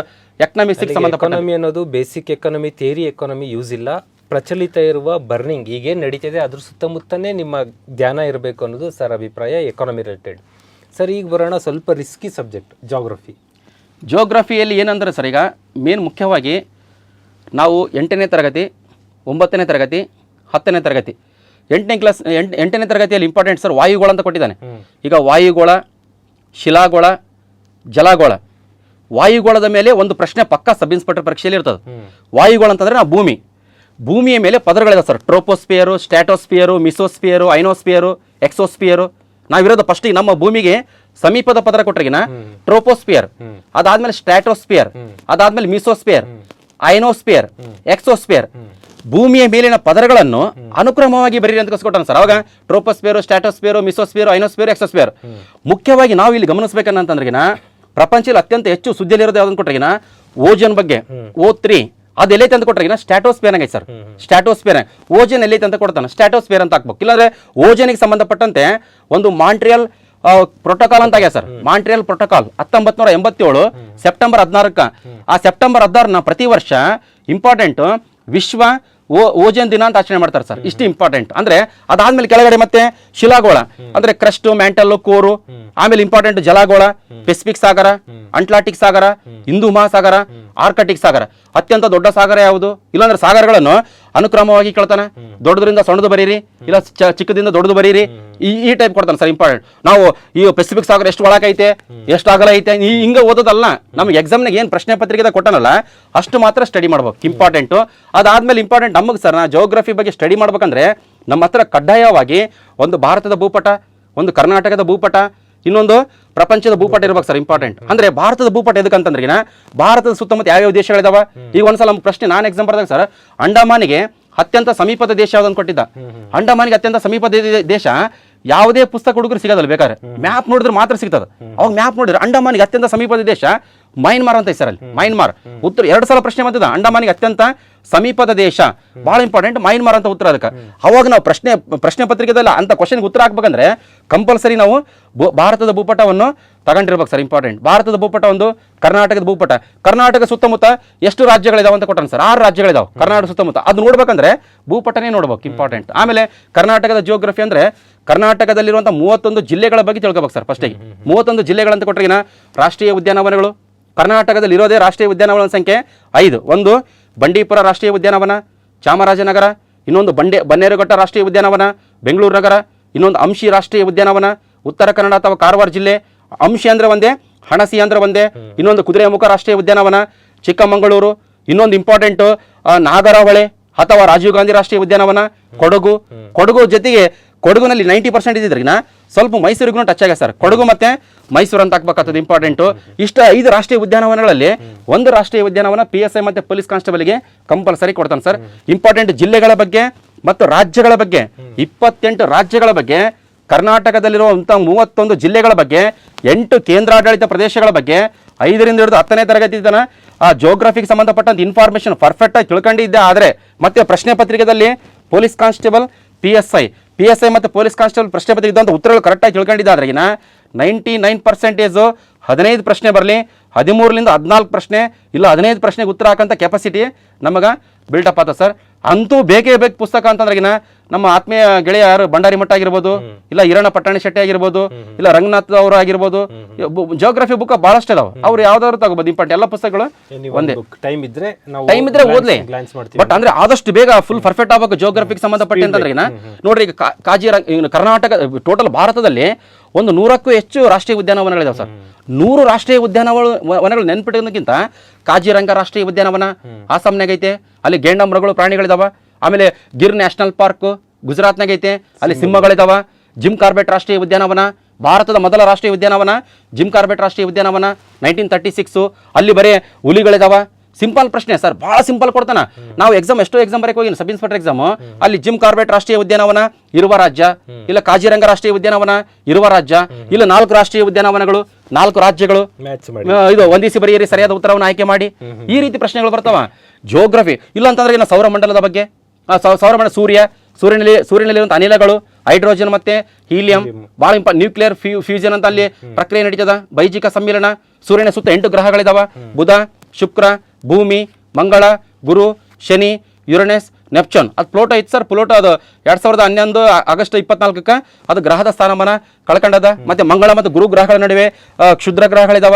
ಎಕನಾಮಿಕ್ಸ್ ಸಂಬಂಧಪಟ್ಟ ಎಕಾನಮಿ ಅನ್ನೋದು basic economy, theory economy use ಇಲ್ಲ. ಪ್ರಚಲಿತ ಇರುವ ಬರ್ನಿಂಗ್ ಈಗೇನು ನಡೀತಿದೆ ಅದ್ರ ಸುತ್ತಮುತ್ತನೇ ನಿಮ್ಮ ಧ್ಯಾನ ಇರಬೇಕು ಅನ್ನೋದು ಸರ್ ಅಭಿಪ್ರಾಯ, ಎಕಾನಮಿ ರಿಲೇಟೆಡ್. ಸರ್ ಈಗ ಬರೋಣ ಸ್ವಲ್ಪ ರಿಸ್ಕಿ ಸಬ್ಜೆಕ್ಟ್ ಜಾಗ್ರಫಿ. ಜಿಯೋಗ್ರಫಿಯಲ್ಲಿ ಏನಂದ್ರೆ ಸರ್, ಈಗ ಮೇನ್ ಮುಖ್ಯವಾಗಿ ನಾವು 8ನೇ ತರಗತಿ, 9ನೇ ತರಗತಿ, 10ನೇ ತರಗತಿ, 8ನೇ ತರಗತಿಯಲ್ಲಿ ಇಂಪಾರ್ಟೆಂಟ್ ಸರ್ ವಾಯುಗೋಳ ಅಂತ ಕೊಟ್ಟಿದ್ದಾನೆ. ಈಗ ವಾಯುಗೋಳ, ಶಿಲಾಗೋಳ, ಜಲಗೋಳ. ವಾಯುಗೋಳದ ಮೇಲೆ ಒಂದು ಪ್ರಶ್ನೆ ಪಕ್ಕ ಸಬ್ ಇನ್ಸ್ಪೆಕ್ಟರ್ ಪರೀಕ್ಷೆಯಲ್ಲಿ ಇರ್ತದೆ. ವಾಯುಗೋಳ ಅಂತಂದರೆ ನಾವು ಭೂಮಿಯ ಮೇಲೆ ಪದರಗಳಿದೆ ಸರ್. ಟ್ರೋಪೋಸ್ಪಿಯರು, ಸ್ಟ್ಯಾಟೋಸ್ಪಿಯರು, ಮಿಸೋಸ್ಪಿಯರು, ಐನೋಸ್ಪಿಯರು, ಎಕ್ಸೋಸ್ಪಿಯರು. ನಾವಿರೋದು ಫಸ್ಟಿಗೆ ನಮ್ಮ ಭೂಮಿಗೆ ಸಮೀಪದ ಪದರ ಕೊಟ್ಟರಿಗಿನ ಟ್ರೋಪೋಸ್ಪಿಯರ್, ಅದಾದ್ಮೇಲೆ ಸ್ಟ್ಯಾಟೋಸ್ಪಿಯರ್, ಅದಾದ್ಮೇಲೆ ಮಿಸೋಸ್ಪಿಯರ್, ಐನೋಸ್ಪಿಯರ್, ಎಕ್ಸೋಸ್ಪಿಯರ್. ಭೂಮಿಯ ಮೇಲಿನ ಪದರಗಳನ್ನು ಅನುಕ್ರಮವಾಗಿ ಬರೀರಿ ಅಂತ ಕಸ್ಕೊಟ್ಟಾನ ಸರ್. ಅವಾಗ ಟ್ರೋಪೋಸ್ಪಿಯರು, ಸ್ಟ್ಯಾಟೋಸ್ಪಿಯರು, ಮಿಸೋಸ್ಪಿಯರು, ಐನೋಸ್ಪಿಯರು, ಎಕ್ಸೋಸ್ಪಿಯರ್. ಮುಖ್ಯವಾಗಿ ನಾವು ಇಲ್ಲಿ ಗಮನಿಸಬೇಕನ್ನಂತಂದ್ರಿಗಿನ ಪ್ರಪಂಚದಲ್ಲಿ ಅತ್ಯಂತ ಹೆಚ್ಚು ಸುದ್ದಿಯಲ್ಲಿರೋದು ಯಾವ್ದನ್ನು ಕೊಟ್ಟರಿಗಿನ ಓಜನ್ ಬಗ್ಗೆ, O3 ಅದು ಎಲ್ಲೈತೆ ಅಂತ ಕೊಟ್ಟರೆ ಸ್ಟ್ಯಾಟೋಸ್ಪಿಯರ್ ಆಗೈತೆ ಸರ್. ಸ್ಟ್ಯಾಟೋಸ್ಪಿಯರ್ ಓಜನ್ ಎಲ್ಲೈತೆ ಅಂತ ಕೊಡ್ತಾನೆ, ಸ್ಟ್ಯಾಟೋಸ್ಪಿಯರ್ ಅಂತ ಹಾಕ್ಬೇಕು. ಇಲ್ಲಾಂದ್ರೆ ಓಜನಿಗೆ ಸಂಬಂಧಪಟ್ಟಂತೆ ಒಂದು ಮಾಂಟ್ರಿಯಲ್ ಪ್ರೋಟೋಕಾಲ್ ಅಂತ ಆಗ್ಯಾ ಸರ್. ಮಾಂಟ್ರಿಯಲ್ ಪ್ರೋಟೋಕಾಲ್ 1987 ಸೆಪ್ಟೆಂಬರ್ 16ಕ್ಕೆ. ಆ ಸೆಪ್ಟೆಂಬರ್ 16ನ ಪ್ರತಿ ವರ್ಷ ಇಂಪಾರ್ಟೆಂಟ್ ವಿಶ್ವ ಓಜನ್ ದಿನ ಅಂತ ಆಚರಣೆ ಮಾಡ್ತಾರೆ ಸರ್. ಇಷ್ಟು ಇಂಪಾರ್ಟೆಂಟ್. ಅಂದ್ರೆ ಅದಾದ್ಮೇಲೆ ಕೆಳಗಡೆ ಮತ್ತೆ ಶಿಲಾಗೋಳ ಅಂದ್ರೆ ಕ್ರಸ್ಟ್, ಮ್ಯಾಂಟಲ್, ಕೋರು. ಆಮೇಲೆ ಇಂಪಾರ್ಟೆಂಟ್ ಜಲಗೋಳ, ಪೆಸಿಫಿಕ್ ಸಾಗರ, ಅಟ್ಲಾಂಟಿಕ್ ಸಾಗರ, ಹಿಂದೂ ಮಹಾಸಾಗರ, ಆರ್ಕಟಿಕ್ ಸಾಗರ. ಅತ್ಯಂತ ದೊಡ್ಡ ಸಾಗರ ಯಾವುದು? ಇಲ್ಲಾಂದ್ರೆ ಸಾಗರಗಳನ್ನು ಅನುಕ್ರಮವಾಗಿ ಕೇಳ್ತಾನೆ. ದೊಡ್ಡದ್ರಿಂದ ಸಣ್ಣದು ಬರೀರಿ, ಇಲ್ಲ ಚಿಕ್ಕದಿಂದ ದೊಡ್ಡದು ಬರೀರಿ, ಈ ಟೈಪ್ ಕೊಡ್ತಾನೆ ಸರ್. ಇಂಪಾರ್ಟೆಂಟ್. ನಾವು ಈ ಪೆಸಿಫಿಕ್ ಸಾಗರ ಎಷ್ಟು ಒಳಗೈತೆ, ಎಷ್ಟು ಅಗಲ ಐತೆ, ಹಿಂಗೆ ಓದೋದಲ್ಲ. ನಮ್ಗೆ ಎಕ್ಸಾಮ್ನಾಗ ಏನು ಪ್ರಶ್ನೆ ಪತ್ರಿಕೆ ಕೊಟ್ಟನಲ್ಲ ಅಷ್ಟು ಮಾತ್ರ ಸ್ಟಡಿ ಮಾಡ್ಬೇಕು, ಇಂಪಾರ್ಟೆಂಟು. ಅದಾದ್ಮೇಲೆ ಇಂಪಾರ್ಟೆಂಟ್ ನಮಗೆ ಸರ್, ನಾ ಜಿಯೋಗ್ರಫಿ ಬಗ್ಗೆ ಸ್ಟಡಿ ಮಾಡ್ಬೇಕಂದ್ರೆ ನಮ್ಮ ಹತ್ರ ಕಡ್ಡಾಯವಾಗಿ ಒಂದು ಭಾರತದ ಭೂಪಟ, ಒಂದು ಕರ್ನಾಟಕದ ಭೂಪಟ, ಇನ್ನೊಂದು ಪ್ರಪಂಚದ ಭೂಪಟ ಇರ್ಬೇಕು ಸರ್. ಇಂಪಾರ್ಟೆಂಟ್. ಅಂದ್ರೆ ಭಾರತದ ಭೂಪಟ ಎದಕ್ಕಂತಂದ್ರೆ ಭಾರತದ ಸುತ್ತಮುತ್ತ ಯಾವ್ಯಾವ ದೇಶಗಳಿದಾವ. ಈಗ ಒಂದ್ಸಲ ಪ್ರಶ್ನೆ ನಾನು ಎಕ್ಸಾಮ್ ಬರ್ದಾಗ ಸರ್, ಅಂಡಮಾನಿಗೆ ಅತ್ಯಂತ ಸಮೀಪದ ದೇಶ ಯಾವ್ದನ್ನು ಕೊಟ್ಟಿದ್ದ. ಅಂಡಮಾನಿಗೆ ಅತ್ಯಂತ ಸಮೀಪದ ದೇಶ ಯಾವುದೇ ಪುಸ್ತಕ ಹುಡುಗರು ಸಿಗೋದಲ್ಲ, ಬೇಕಾದ್ರೆ ಮ್ಯಾಪ್ ನೋಡಿದ್ರೆ ಮಾತ್ರ ಸಿಗ್ತದೆ. ಅವಾಗ ಮ್ಯಾಪ್ ನೋಡಿದ್ರೆ ಅಂಡಮಾನಿಗೆ ಅತ್ಯಂತ ಸಮೀಪದ ದೇಶ ಮೈನ್ಮಾರ್ ಅಂತ ಸರ್. ಅಲ್ಲಿ ಮೈನ್ಮಾರ್ ಉತ್ತರ 2 ಸಲ ಪ್ರಶ್ನೆ ಬಂದಿದ್ದ. ಅಂಡಮಾನಿಗೆ ಅತ್ಯಂತ ಸಮೀಪದ ದೇಶ ಬಹಳ ಇಂಪಾರ್ಟೆಂಟ್, ಮೈನ್ಮಾರ್ ಅಂತ ಉತ್ತರ. ಅದಕ್ಕೆ ಅವಾಗ ನಾವು ಪ್ರಶ್ನೆ ಪತ್ರಿಕೆದಲ್ಲ ಅಂತ ಕ್ವಶನ್ಗೆ ಉತ್ತರ ಹಾಕ್ಬೇಕಂದ್ರೆ ಕಂಪಲ್ಸರಿ ನಾವು ಭಾರತದ ಭೂಪಟವನ್ನು ತಗೊಂಡಿರ್ಬೇಕು ಸರ್. ಇಂಪಾರ್ಟೆಂಟ್. ಭಾರತದ ಭೂಪಟ ಒಂದು, ಕರ್ನಾಟಕದ ಭೂಪಟ. ಕರ್ನಾಟಕ ಸುತ್ತಮುತ್ತ ಎಷ್ಟು ರಾಜ್ಯಗಳಿದಾವೆ ಅಂತ ಕೊಟ್ಟಾನ ಸರ್. 6 ರಾಜ್ಯಗಳಿದಾವೆ ಕರ್ನಾಟಕ ಸುತ್ತಮುತ್ತ. ಅದು ನೋಡ್ಬೇಕಂದ್ರೆ ಭೂಪಟನೇ ನೋಡ್ಬೇಕು, ಇಂಪಾರ್ಟೆಂಟ್. ಆಮೇಲೆ ಕರ್ನಾಟಕದ ಜಿಯೋಗ್ರಫಿ ಅಂದ್ರೆ ಕರ್ನಾಟಕದಲ್ಲಿರುವಂತಹ 31 ಜಿಲ್ಲೆಗಳ ಬಗ್ಗೆ ತಿಳ್ಕೊಬೇಕು ಸರ್. ಫಸ್ಟಿಗೆ 31 ಜಿಲ್ಲೆಗಳಂತ ಕೊಟ್ಟರೆ ರಾಷ್ಟ್ರೀಯ ಉದ್ಯಾನವನಗಳು. ಕರ್ನಾಟಕದಲ್ಲಿ ಇರೋದೇ ರಾಷ್ಟ್ರೀಯ ಉದ್ಯಾನವನಗಳ ಸಂಖ್ಯೆ 5. ಒಂದು ಬಂಡೀಪುರ ರಾಷ್ಟ್ರೀಯ ಉದ್ಯಾನವನ, ಚಾಮರಾಜನಗರ. ಇನ್ನೊಂದು ಬನ್ನೇರುಘಟ್ಟ ರಾಷ್ಟ್ರೀಯ ಉದ್ಯಾನವನ, ಬೆಂಗಳೂರು ನಗರ. ಇನ್ನೊಂದು ಅಂಶಿ ರಾಷ್ಟ್ರೀಯ ಉದ್ಯಾನವನ, ಉತ್ತರ ಕನ್ನಡ ಅಥವಾ ಕಾರವಾರ ಜಿಲ್ಲೆ. ಅಂಶಿ ಅಂದ್ರೆ ಒಂದೇ, ಹಣಸಿ ಅಂದ್ರೆ ಒಂದೇ. ಇನ್ನೊಂದು ಕುದುರೆಮುಖ ರಾಷ್ಟ್ರೀಯ ಉದ್ಯಾನವನ, ಚಿಕ್ಕಮಗಳೂರು. ಇನ್ನೊಂದು ಇಂಪಾರ್ಟೆಂಟ್ ನಾಗರಹೊಳೆ ಅಥವಾ ರಾಜೀವ್ ಗಾಂಧಿ ರಾಷ್ಟ್ರೀಯ ಉದ್ಯಾನವನ, ಕೊಡಗು ಜೊತೆಗೆ ಕೊಡಗುನಲ್ಲಿ 90% ಇದ್ರಿಗಿನ ಸ್ವಲ್ಪ ಮೈಸೂರಿಗೂ ಟಚ್ ಆಗ ಸರ್. ಕೊಡಗು ಮತ್ತೆ ಮೈಸೂರು ಅಂತ ಹಾಕ್ಬೇಕಾಗ್ತದೆ, ಇಂಪಾರ್ಟೆಂಟು. ಇಷ್ಟ 5 ರಾಷ್ಟ್ರೀಯ ಉದ್ಯಾನವನಗಳಲ್ಲಿ ಒಂದು ರಾಷ್ಟ್ರೀಯ ಉದ್ಯಾನವನ PSI ಮತ್ತೆ ಪೊಲೀಸ್ ಕಾನ್ಸ್ಟೇಬಲ್ಗೆ ಕಂಪಲ್ಸರಿ ಕೊಡ್ತಾನೆ ಸರ್. ಇಂಪಾರ್ಟೆಂಟ್ ಜಿಲ್ಲೆಗಳ ಬಗ್ಗೆ ಮತ್ತು ರಾಜ್ಯಗಳ ಬಗ್ಗೆ 28 ರಾಜ್ಯಗಳ ಬಗ್ಗೆ, ಕರ್ನಾಟಕದಲ್ಲಿರುವಂಥ 31 ಜಿಲ್ಲೆಗಳ ಬಗ್ಗೆ, 8 ಕೇಂದ್ರಾಡಳಿತ ಪ್ರದೇಶಗಳ ಬಗ್ಗೆ 5ರಿಂದ ಹಿಡಿದು 10ನೇ ತರಗತಿ ತನಕ ಆ ಜಿಯೋಗ್ರಫಿಗೆ ಸಂಬಂಧಪಟ್ಟಂತ ಇನ್ಫಾರ್ಮೇಶನ್ ಪರ್ಫೆಕ್ಟ್ ಆಗಿ ತಿಳ್ಕೊಂಡಿದ್ದೆ. ಆದರೆ ಮತ್ತೆ ಪ್ರಶ್ನೆ ಪತ್ರಿಕೆದಲ್ಲಿ ಪೊಲೀಸ್ ಕಾನ್ಸ್ಟೇಬಲ್, PSI ಮತ್ತು ಪೊಲೀಸ್ ಕಾನ್ಸ್ಟೇಬಲ್ ಪ್ರಶ್ನೆ ಪತ್ರಿಕೆ ಇದ್ದಂಥ ಉತ್ತರಗಳು ಕರೆಕ್ಟಾಗಿ ತಿಳ್ಕೊಂಡಿದ್ದಾದ್ರೆಗಿನ 99% 15 ಪ್ರಶ್ನೆ ಬರಲಿ, 13ರಿಂದ 14 ಪ್ರಶ್ನೆ ಇಲ್ಲ 15 ಪ್ರಶ್ನೆಗೆ ಉತ್ತರ ಹಾಕಂತ ಕೆಪಾಸಿಟಿ ನಮಗೆ ಬಿಲ್ಡಪ್ ಆತ ಸರ್. ಅಂತೂ ಬೇಕೇ ಬೇಕು ಪುಸ್ತಕ ಅಂತಂದ್ರೆಗಿನ ನಮ್ಮ ಆತ್ಮೀಯ ಗೆಳೆಯ ಯಾರು ಬಂಡಾರಿ ಮಠ ಆಗಿರ್ಬೋದು, ಇಲ್ಲ ಈರಣ್ಣ ಪಟ್ಟಣಿ ಶೆಟ್ಟಿ ಆಗಿರ್ಬೋದು, ಇಲ್ಲ ರಂಗನಾಥ್ ಅವರು ಆಗಿರ್ಬೋದು. ಜಿಯೋಗ್ರಫಿ ಬುಕ್ ಬಹಳಷ್ಟು ಇದಾವೆ. ಅವ್ರು ಯಾವ್ದಾದ್ರು ತಗೋಬಹುದು. ಇಂಪಾರ್ಟೆಂಟ್ ಎಲ್ಲ ಪುಸ್ತಕಗಳು ಒಂದೇ. ಟೈಮ್ ಇದ್ರೆ ಓದ್ಲಿ. ಬಟ್ ಅಂದ್ರೆ ಆದಷ್ಟು ಬೇಗ ಫುಲ್ ಪರ್ಫೆಕ್ಟ್ ಆಗ್ಬೇಕು ಜಿಯೋಗ್ರಫಿಗೆ ಸಂಬಂಧಪಟ್ಟಂತಂದ್ರೆಗಿನ. ನೋಡ್ರಿ, ಈಗ ಕರ್ನಾಟಕ ಟೋಟಲ್ ಭಾರತದಲ್ಲಿ ಒಂದು 100ಕ್ಕೂ ಹೆಚ್ಚು ರಾಷ್ಟ್ರೀಯ ಉದ್ಯಾನವನಗಳಿದಾವೆ ಸರ್. 100 ರಾಷ್ಟ್ರೀಯ ಉದ್ಯಾನವನಗಳು ನೆನ್ಪಿಡೋದಕ್ಕಿಂತ ಕಾಜಿರಂಗ ರಾಷ್ಟ್ರೀಯ ಉದ್ಯಾನವನ ಆಸಾಮ್ನಾಗ ಐತೆ, ಅಲ್ಲಿ ಗೇಂಡಾಮೃಗಗಳು ಪ್ರಾಣಿಗಳಿದಾವ. ಆಮೇಲೆ ಗಿರ್ ನ್ಯಾಷನಲ್ ಪಾರ್ಕ್ ಗುಜರಾತ್ನಾಗ ಐತೆ, ಅಲ್ಲಿ ಸಿಂಹಗಳಿದಾವ. ಜಿಮ್ ಕಾರ್ಬೆಟ್ ರಾಷ್ಟ್ರೀಯ ಉದ್ಯಾನವನ, ಭಾರತದ ಮೊದಲ ರಾಷ್ಟ್ರೀಯ ಉದ್ಯಾನವನ ಜಿಮ್ ಕಾರ್ಬೆಟ್ ರಾಷ್ಟ್ರೀಯ ಉದ್ಯಾನವನ 1936. ಅಲ್ಲಿ ಬರೀ ಹುಲಿಗಳಿದಾವ. ಸಿಂಪಲ್ ಪ್ರಶ್ನೆ ಸರ್, ಬಹಳ ಸಿಂಪಲ್ ಕೊಡ್ತಾನ. ನಾವು ಎಷ್ಟೋ ಎಕ್ಸಾಮ್ ಬರಕ್ಕೆ ಹೋಗಿ ಸಬ್ ಇನ್ಸ್ಪೆಕ್ಟರ್ ಎಕ್ಸಾಮ್, ಅಲ್ಲಿ ಜಿಮ್ ಕಾರ್ಬೆಟ್ ರಾಷ್ಟ್ರೀಯ ಉದ್ಯಾನವನ ಇರುವ ರಾಜ್ಯ, ಇಲ್ಲ ಕಾಜಿರಂಗ ರಾಷ್ಟ್ರೀಯ ಉದ್ಯಾನವನ ಇರುವ ರಾಜ್ಯ, ಇಲ್ಲ 4 ರಾಷ್ಟ್ರೀಯ ಉದ್ಯಾನವನಗಳು 4 ರಾಜ್ಯಗಳು, ಇದು ಒಂದಿಸಿ ಬರೆಯಿರಿ, ಸರಿಯಾದ ಉತ್ತರವನ್ನು ಆಯ್ಕೆ ಮಾಡಿ. ಈ ರೀತಿ ಪ್ರಶ್ನೆಗಳು ಬರ್ತಾವ ಜಿಯೋಗ್ರಫಿ. ಇಲ್ಲ ಅಂತಂದ್ರೆ ಸೌರಮಂಡಲದ ಬಗ್ಗೆ, ಸೌರಮಂಡಲ ಸೂರ್ಯನಲ್ಲಿರುವಂಥ ಅನಿಲಗಳು, ಹೈಡ್ರೋಜನ್ ಮತ್ತೆ ಹೀಲಿಯಂ, ಭಾಳ ನ್ಯೂಕ್ಲಿಯರ್ ಫ್ಯೂಷನ್ ಅಂತ ಅಲ್ಲಿ ಪ್ರಕ್ರಿಯೆ ನಡೀತದ. ಬೈಜಿಕ ಸಮ್ಮಿಲನ, ಸೂರ್ಯನ ಸುತ್ತ 8 ಗ್ರಹಗಳಿದಾವ: ಬುಧ, ಶುಕ್ರ, ಭೂಮಿ, ಮಂಗಳ, ಗುರು, ಶನಿ, ಯುರನೆಸ್, ನೆಪ್ಚೂನ್. ಅದು ಪ್ಲೂಟೋ ಇತ್ತು ಸರ್. ಪ್ಲೂಟೋ ಅದು 2011 ಆಗಸ್ಟ್ 24 ಅದು ಗ್ರಹದ ಸ್ಥಾನಮಾನ ಕಳ್ಕೊಂಡದ. ಮತ್ತೆ ಮಂಗಳ ಮತ್ತು ಗುರು ಗ್ರಹಗಳ ನಡುವೆ ಕ್ಷುದ್ರ ಗ್ರಹಗಳಿದಾವ.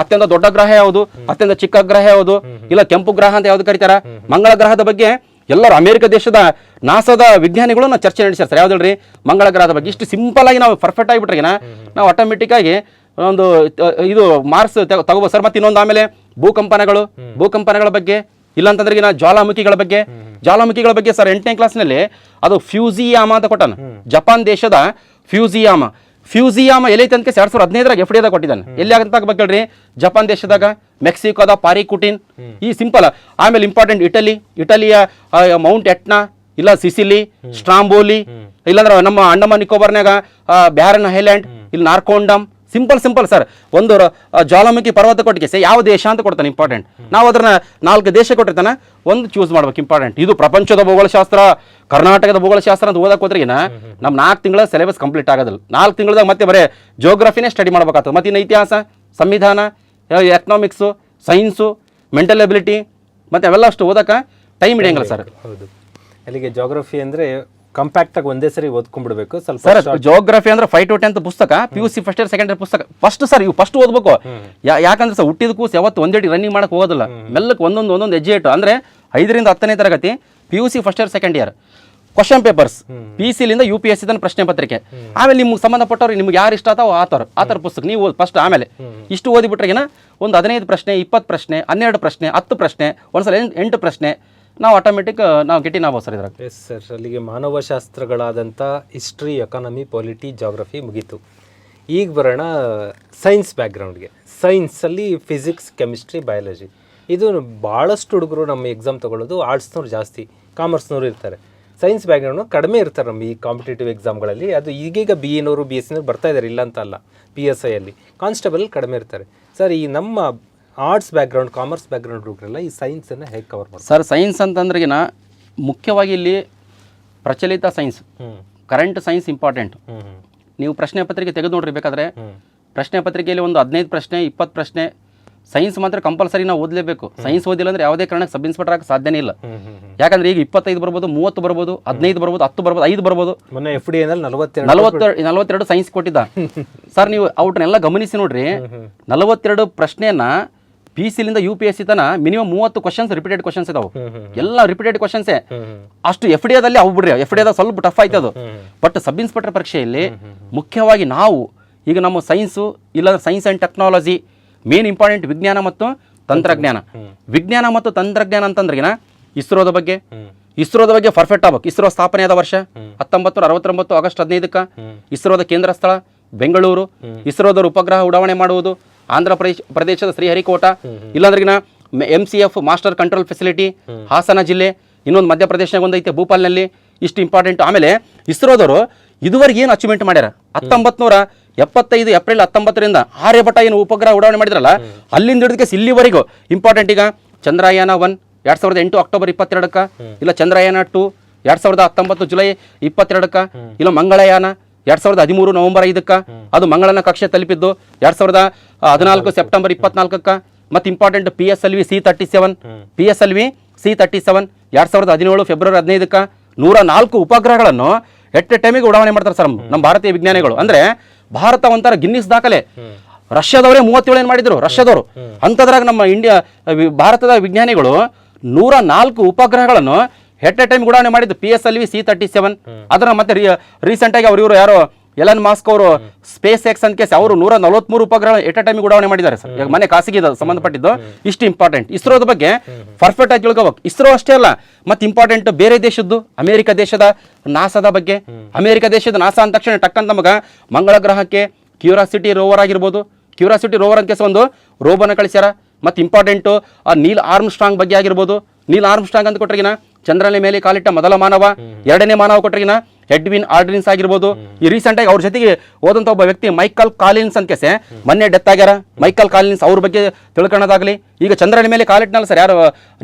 ಅತ್ಯಂತ ದೊಡ್ಡ ಗ್ರಹ ಯಾವುದು, ಅತ್ಯಂತ ಚಿಕ್ಕ ಗ್ರಹ ಯಾವುದು, ಇಲ್ಲ ಕೆಂಪು ಗ್ರಹ ಅಂತ ಯಾವ್ದು ಕರೀತಾರ. ಮಂಗಳ ಗ್ರಹದ ಬಗ್ಗೆ ಎಲ್ಲರೂ ಅಮೆರಿಕ ದೇಶದ ನಾಸಾದ ವಿಜ್ಞಾನಿಗಳು ನಾವು ಚರ್ಚೆ ನಡೆಸ್ಯಾರ ಸರ್. ಯಾವ್ದು ಹೇಳ್ರಿ, ಮಂಗಳ ಗ್ರಹದ ಬಗ್ಗೆ. ಇಷ್ಟು ಸಿಂಪಲ್ ಆಗಿ ನಾವು ಪರ್ಫೆಕ್ಟ್ ಆಗಿಬಿಟ್ರೆ ನಾವು ಆಟೋಮೆಟಿಕ್ ಆಗಿ ಒಂದು ಇದು ಮಾರ್ಕ್ಸ್ ತಗೋಬೋದು ಸರ್. ಮತ್ತೆ ಇನ್ನೊಂದು ಆಮೇಲೆ ಭೂಕಂಪನಗಳ ಬಗ್ಗೆ, ಇಲ್ಲಾಂತಂದ್ರೆ ಜ್ವಾಲಾಮುಖಿಗಳ ಬಗ್ಗೆ ಸರ್ 8ನೇ ಕ್ಲಾಸ್ನಲ್ಲಿ ಅದು ಫ್ಯೂಸಿಯಾಮ ಅಂತ ಕೊಟ್ಟಾನ. ಜಪಾನ್ ದೇಶದ ಫ್ಯೂಸಿಯಾಮ ಎಲ್ಲೈತೆ ಅಂತ 2015 FDA ಕೊಟ್ಟಿದ್ದಾನೆ. ಎಲ್ಲಿ ಆಗಂತ ಬೇಕಲ್ರಿ, ಜಪಾನ್ ದೇಶದಾಗ, ಮೆಕ್ಸಿಕೋದ ಪಾರಿಕುಟಿನ್. ಈ ಸಿಂಪಲ್. ಆಮೇಲೆ ಇಂಪಾರ್ಟೆಂಟ್ ಇಟಲಿಯ ಮೌಂಟ್ ಎಟ್ನಾ, ಇಲ್ಲ ಸಿಸಿಲಿ, ಸ್ಟ್ರಾಂಬೋಲಿ, ಇಲ್ಲಾಂದ್ರೆ ನಮ್ಮ ಅಂಡಮಾನ್ ನಿಕೋಬಾರ್ನಾಗ ಬ್ಯಾರನ್ ಐಲ್ಯಾಂಡ್, ಇಲ್ಲಿ ನಾರ್ಕೋಂಡಮ್. Simple sir. ಒಂದು ಜ್ವಾಲಾಮುಖಿ ಪರ್ವತ ಕೊಟ್ಟಿಗೆ ಯಾವ ದೇಶ ಅಂತ ಕೊಡ್ತಾನೆ ಇಂಪಾರ್ಟೆಂಟ್. ನಾವು ಅದನ್ನ 4 ದೇಶ ಕೊಟ್ಟಿರ್ತಾನೆ, ಒಂದು ಚೂಸ್ ಮಾಡ್ಬೇಕು ಇಂಪಾರ್ಟೆಂಟ್. ಇದು ಪ್ರಪಂಚದ ಭೂಗೋಳಶಾಸ್ತ್ರ, ಕರ್ನಾಟಕದ ಭೂಗೋಳಶಾಸ್ತ್ರ ಅಂತ ಓದಕ್ಕೆ ಹೋದ್ರಿಗಿನ ನಮ್ಮ 4 ತಿಂಗಳ ಸಿಲೆಬಸ್ ಕಂಪ್ಲೀಟ್ ಆಗೋದಿಲ್ಲ. 4 ತಿಂಗಳದಾಗ ಮತ್ತೆ ಬರೀ ಜೋಗ್ರಫಿನೇ ಸ್ಟಡಿ ಮಾಡ್ಬೇಕಾಗ್ತದೆ. ಮತ್ತೆ ಇನ್ನು ಇತಿಹಾಸ, ಸಂವಿಧಾನ, ಎಕನಾಮಿಕ್ಸು, ಸೈನ್ಸು, ಮೆಂಟಲ್ ಎಬಿಲಿಟಿ ಮತ್ತೆ ಅವೆಲ್ಲ ಅಷ್ಟು ಓದಕ್ಕೆ ಟೈಮ್ ಹಿಡಿಯಂಗಿಲ್ಲ ಸರ್. ಹೌದು. ಅಲ್ಲಿಗೆ ಜಾಗ್ರಫಿ ಅಂದರೆ ಕಂಪ್ಯಾಕ್ಟ್ ಆಗಿ ಒಂದೇ ಸರಿ ಓದ್ಕೊಂಡ್ಬಿಡ್ಬೇಕು ಸ್ವಲ್ಪ ಸರ್. ಜೋಗ್ರಫಿ ಅಂದ್ರೆ 5 to 10th ಪುಸ್ತಕ, PUC first year second year ಪುಸ್ತಕ ಫಸ್ಟ್ ಸರ್. ಇವು ಫಸ್ಟ್ ಓದ್ಬೇಕು. ಯಾಕಂದ್ರೆ ಸರ್ ಹುಟ್ಟಿದ ಕೂಸು ಯಾವತ್ತು ಒಂದೇಟಿ ರನ್ನಿಂಗ್ ಮಾಡಕ್ ಹೋಗೋದಿಲ್ಲ. ಮೆಲ್ಲಕ್ಕೆ ಒಂದೊಂದು ಹೆಜ್ಜೆ ಇಟ್ಟು ಅಂದ್ರೆ 5ರಿಂದ 10ನೇ ತರಗತಿ PUC first year second year question papers, PCಲಿಂದ UPSC ತನ ಪ್ರಶ್ನೆ ಪತ್ರಿಕೆ. ಆಮೇಲೆ ನಿಮ್ಗೆ ಸಂಬಂಧಪಟ್ಟವ್ರು ನಿಮ್ಗೆ ಯಾರು ಇಷ್ಟ ಆತಾವ ಆತರ ಪುಸ್ತಕ ನೀವು ಪಸ್ಟ್. ಆಮೇಲೆ ಇಷ್ಟು ಓದಿಬಿಟ್ರೆಗಿನ ಒಂದು 15 ಪ್ರಶ್ನೆ, 20 ಪ್ರಶ್ನೆ, 12 ಪ್ರಶ್ನೆ, 10 ಪ್ರಶ್ನೆ, ಒಂದ್ಸಲ 8 ಪ್ರಶ್ನೆ ನಾವು ಆಟೋಮೆಟಿಕ್ ನಾವು ಗೆಟಿನ್ ಆಗ್ಬೋದು ಸರ್ ಇದ್ರಾಗ. Yes sir. ಅಲ್ಲಿಗೆ ಮಾನವಶಾಸ್ತ್ರಗಳಾದಂಥ ಹಿಸ್ಟ್ರಿ, ಎಕಾನಮಿ, ಪಾಲಿಟಿ, ಜಾಗ್ರಫಿ ಮುಗೀತು. ಈಗ ಬರೋಣ ಸೈನ್ಸ್ ಬ್ಯಾಕ್ಗ್ರೌಂಡ್ಗೆ. ಸೈನ್ಸಲ್ಲಿ ಫಿಸಿಕ್ಸ್, ಕೆಮಿಸ್ಟ್ರಿ, ಬಯಾಲಜಿ. ಇದು ಭಾಳಷ್ಟು ಹುಡುಗರು ನಮ್ಮ ಎಕ್ಸಾಮ್ ತೊಗೊಳ್ಳೋದು ಆರ್ಟ್ಸ್ನವ್ರು ಜಾಸ್ತಿ, ಕಾಮರ್ಸ್ನವ್ರು ಇರ್ತಾರೆ. ಸೈನ್ಸ್ ಬ್ಯಾಕ್ಗ್ರೌಂಡ್ ಕಡಿಮೆ ಇರ್ತಾರೆ ನಮ್ಮ ಈ ಕಾಂಪಿಟೇಟಿವ್ ಎಕ್ಸಾಮ್ಗಳಲ್ಲಿ. ಅದು ಈಗೀಗ BA ನವರು BSc ಬರ್ತಾ ಇದ್ದಾರೆ, ಇಲ್ಲ ಅಂತ ಅಲ್ಲ. PSIಯಲ್ಲಿ ಕಾನ್ಸ್ಟೇಬಲ್ ಕಡಿಮೆ ಇರ್ತಾರೆ ಸರ್. ಈ ನಮ್ಮ ಆರ್ಟ್ಸ್ ಬ್ಯಾಕ್ಗ್ರೌಂಡ್, ಕಾಮರ್ಸ್ ಬ್ಯಾಕ್ಗ್ರೌಂಡ್ ಹುಡುಗರೆಲ್ಲ ಈ ಸೈನ್ಸನ್ನು ಹೇಗೆ ಕವರ್ ಮಾಡ್ತಾರೆ ಸರ್? ಸೈನ್ಸ್ ಅಂತಂದ್ರೆಗಿನ ಮುಖ್ಯವಾಗಿ ಇಲ್ಲಿ ಪ್ರಚಲಿತ ಸೈನ್ಸ್, ಕರೆಂಟ್ ಸೈನ್ಸ್ ಇಂಪಾರ್ಟೆಂಟ್. ನೀವು ಪ್ರಶ್ನೆ ಪತ್ರಿಕೆ ತೆಗೆದು ನೋಡ್ರಿ ಬೇಕಾದ್ರೆ, ಪ್ರಶ್ನೆ ಪತ್ರಿಕೆಯಲ್ಲಿ ಒಂದು 15 ಪ್ರಶ್ನೆ, 20 ಪ್ರಶ್ನೆ. ಸೈನ್ಸ್ ಮಾತ್ರ ಕಂಪಲ್ಸರಿ ನಾವು ಓದಲೇಬೇಕು. ಸೈನ್ಸ್ ಓದಿಲ್ಲ ಅಂದ್ರೆ ಯಾವುದೇ ಕಾರಣಕ್ಕೆ ಸಬ್ ಇನ್ಸ್ಪೆಕ್ಟರ್ ಆಗಕ್ಕೆ ಸಾಧ್ಯನೇ ಇಲ್ಲ. ಯಾಕಂದ್ರೆ ಈಗ 25 ಬರ್ಬೋದು, 30 ಬರ್ಬೋದು, 15 ಬರ್ಬೋದು, 10 ಬರ್ಬೋದು, 5 ಬರ್ಬೋದು. ಮೊನ್ನೆ FDA ನಲ್ಲಿ 42 ಸೈನ್ಸ್ ಕೊಟ್ಟಿದ್ದ ಸರ್. ನೀವು ಅವ್ರನ್ನೆಲ್ಲ ಗಮನಿಸಿ ನೋಡ್ರಿ. 42 ಪ್ರಶ್ನೆಯನ್ನ PCಲಿಂದ UPSC ತನ ಮಿನಿಮಮ್ 30 ಕ್ವಶನ್ಸ್ ರಿಪೀಟೆಡ್ ಕ್ವಶನ್ಸ್ ಇದಾವೆ. ಎಲ್ಲ ರಿಪೀಟೆಡ್ ಕ್ವಶನ್ಸೇ. ಅಷ್ಟು FDAದಲ್ಲಿ ಅವು ಬಿಡ್ರಿ. FDAದ ಸ್ವಲ್ಪ ಟಫ್ ಆಯ್ತು ಅದು. ಬಟ್ ಸಬ್ ಇನ್ಸ್ಪೆಕ್ಟರ್ ಪರೀಕ್ಷೆಯಲ್ಲಿ ಮುಖ್ಯವಾಗಿ ನಾವು ಈಗ ನಮ್ಮ ಸೈನ್ಸು, ಇಲ್ಲ science and technology, main important ವಿಜ್ಞಾನ ಮತ್ತು ತಂತ್ರಜ್ಞಾನ. ವಿಜ್ಞಾನ ಮತ್ತು ತಂತ್ರಜ್ಞಾನ ಅಂತಂದ್ರೆಗಿನ ಇಸ್ರೋದ ಬಗ್ಗೆ ಪರ್ಫೆಕ್ಟ್ ಆಗ್ಬೇಕು. ಇಸ್ರೋ ಸ್ಥಾಪನೆಯಾದ ವರ್ಷ 1969 ಆಗಸ್ಟ್ 15ಕ್ಕೆ. ಇಸ್ರೋದ ಕೇಂದ್ರ ಸ್ಥಳ ಬೆಂಗಳೂರು. ಇಸ್ರೋದವರು ಉಪಗ್ರಹ ಉಡಾವಣೆ ಮಾಡುವುದು ಆಂಧ್ರ ಪ್ರದೇಶದ ಶ್ರೀಹರಿಕೋಟ. ಇಲ್ಲಾಂದ್ರಿಗಿನ MCF master control facility Hassan ಜಿಲ್ಲೆ. ಇನ್ನೊಂದು ಮಧ್ಯಪ್ರದೇಶನಾಗ ಒಂದೈತೆ ಭೂಪಾಲ್ನಲ್ಲಿ. ಇಷ್ಟು ಇಂಪಾರ್ಟೆಂಟ್. ಆಮೇಲೆ ಇಸ್ರೋದವರು ಇದುವರೆಗೆ ಏನು ಅಚೀವ್ಮೆಂಟ್ ಮಾಡ್ಯಾರ, 1975 ಏಪ್ರಿಲ್ 19ರಿಂದ ಆರ್ಯಭಟ ಏನು ಉಪಗ್ರಹ ಉಡಾವಣೆ ಮಾಡಿದ್ರಲ್ಲ, ಅಲ್ಲಿಂದ ಹಿಡಿದಕ್ಕೆ ಇಲ್ಲಿವರೆಗೂ ಇಂಪಾರ್ಟೆಂಟ್. ಈಗ ಚಂದ್ರಯಾನ 1 2008 ಅಕ್ಟೋಬರ್ 22ಕ್ಕೆ, ಇಲ್ಲ ಚಂದ್ರಯಾನ 2 2019 ಜುಲೈ 22ಕ್ಕೆ, ಇಲ್ಲ ಮಂಗಳಯಾನ 2013 ನವೆಂಬರ್ 5ಕ್ಕೆ. ಅದು ಮಂಗಳನ ಕಕ್ಷೆ ತಲುಪಿದ್ದು 2014 ಸೆಪ್ಟೆಂಬರ್ 24ಕ್ಕೆ. ಮತ್ತು ಇಂಪಾರ್ಟೆಂಟ್ PSLV C-37 2017 ಫೆಬ್ರವರಿ 15ಕ್ಕೆ. 104 ಉಪಗ್ರಹಗಳನ್ನು ಎಟ್ ಎ ಟೈಮಿಗೆ ಉಡಾವಣೆ ಮಾಡ್ತಾರೆ ಸರ್ ನಮ್ಮ ಭಾರತೀಯ ವಿಜ್ಞಾನಿಗಳು. ಅಂದ್ರೆ ಭಾರತ ಒಂಥರ ಗಿನ್ನಿಸ್ ದಾಖಲೆ. ರಷ್ಯಾದವರೇ 37 ಏನು ಮಾಡಿದ್ರು ರಷ್ಯಾದವರು. ಅಂಥದ್ರಾಗ ನಮ್ಮ ಭಾರತದ ವಿಜ್ಞಾನಿಗಳು 104 ಉಪಗ್ರಹಗಳನ್ನು ಎಟ್ ಎ ಟೈಮ್ ಉಡಾವಣೆ ಮಾಡಿದ್ದು. PSLV C-37 ಅದನ್ನ ಮತ್ತೆ ರೀಸೆಂಟ್ ಆಗಿ ಇವರು ಯಾರೋ ಎಲನ್ ಮಾಸ್ಕ್ ಅವರು ಸ್ಪೇಸ್ ಎಕ್ಸ್ ಅಂತ ಕೇಸಿ ಅವರು 143 ಉಪಗ್ರಹ ಎಟ್ ಎ ಟೈಮ್ ಉಡಾವಣೆ ಮಾಡಿದ್ದಾರೆ ಸರ್. ಈಗ ಮನೆ ಖಾಸಗಿ ಸಂಬಂಧಪಟ್ಟಿದ್ದು. ಇಷ್ಟು ಇಂಪಾರ್ಟೆಂಟ್. ಇಸ್ರೋದ ಬಗ್ಗೆ ಪರ್ಫೆಕ್ಟ್ ಆಗಿ ತಿಳ್ಕೋಬೇಕು. ಇಸ್ರೋ ಅಷ್ಟೇ ಅಲ್ಲ, ಮತ್ತೆ ಇಂಪಾರ್ಟೆಂಟ್ ಬೇರೆ ದೇಶದ್ದು, ಅಮೆರಿಕ ದೇಶದ ನಾಸಾದ ಬಗ್ಗೆ. ಅಮೆರಿಕ ದೇಶದ ನಾಸಾ ಅಂದ ತಕ್ಷಣ ಟಕ್ಕಂತ ನಮಗೆ ಮಂಗಳ ಗ್ರಹಕ್ಕೆ ಕ್ಯೂರಾಸಿಟಿ ರೋವರ್ ಆಗಿರ್ಬೋದು. ಕ್ಯೂರಾಸಿಟಿ ರೋವರ್ ಅಂತ ಕೇಸ ಒಂದು ರೋಬನ ಕಳಿಸ್ಯಾರ. ಮತ್ತು ಇಂಪಾರ್ಟೆಂಟು ನೀಲ್ ಆರ್ಮ್ಸ್ಟ್ರಾಂಗ್ ಬಗ್ಗೆ ಆಗಿರ್ಬೋದು. ನೀಲ್ ಆರ್ಮ್ಸ್ಟ್ರಾಂಗ್ ಅಂತ ಕೊಟ್ರಿಗಿನ ಚಂದ್ರನ ಮೇಲೆ ಕಾಲಿಟ್ಟ ಮೊದಲ ಮಾನವ. 2ನೇ ಮಾನವ ಕೊಟ್ರಿಗಿನ ಎಡ್ವಿನ್ ಆಲ್ಡ್ರಿನ್ಸ್ ಆಗಿರ್ಬೋದು. ಈ ರೀಸೆಂಟ್ ಆಗಿ ಅವ್ರ ಜೊತೆಗೆ ಹೋದಂಥ ಒಬ್ಬ ವ್ಯಕ್ತಿ ಮೈಕಲ್ ಕಾಲಿನ್ಸ್ ಅಂತ ಕೇಸೆ ಮೊನ್ನೆ ಡೆತ್ ಆಗ್ಯಾರ. ಮೈಕಲ್ ಕಾಲಿನ್ಸ್ ಅವ್ರ ಬಗ್ಗೆ ತಿಳ್ಕೊಳ್ಳೋದಾಗಲಿ. ಈಗ ಚಂದ್ರನ ಮೇಲೆ ಕಾಲಿಟ್ನಲ್ಲ ಸರ್ ಯಾರು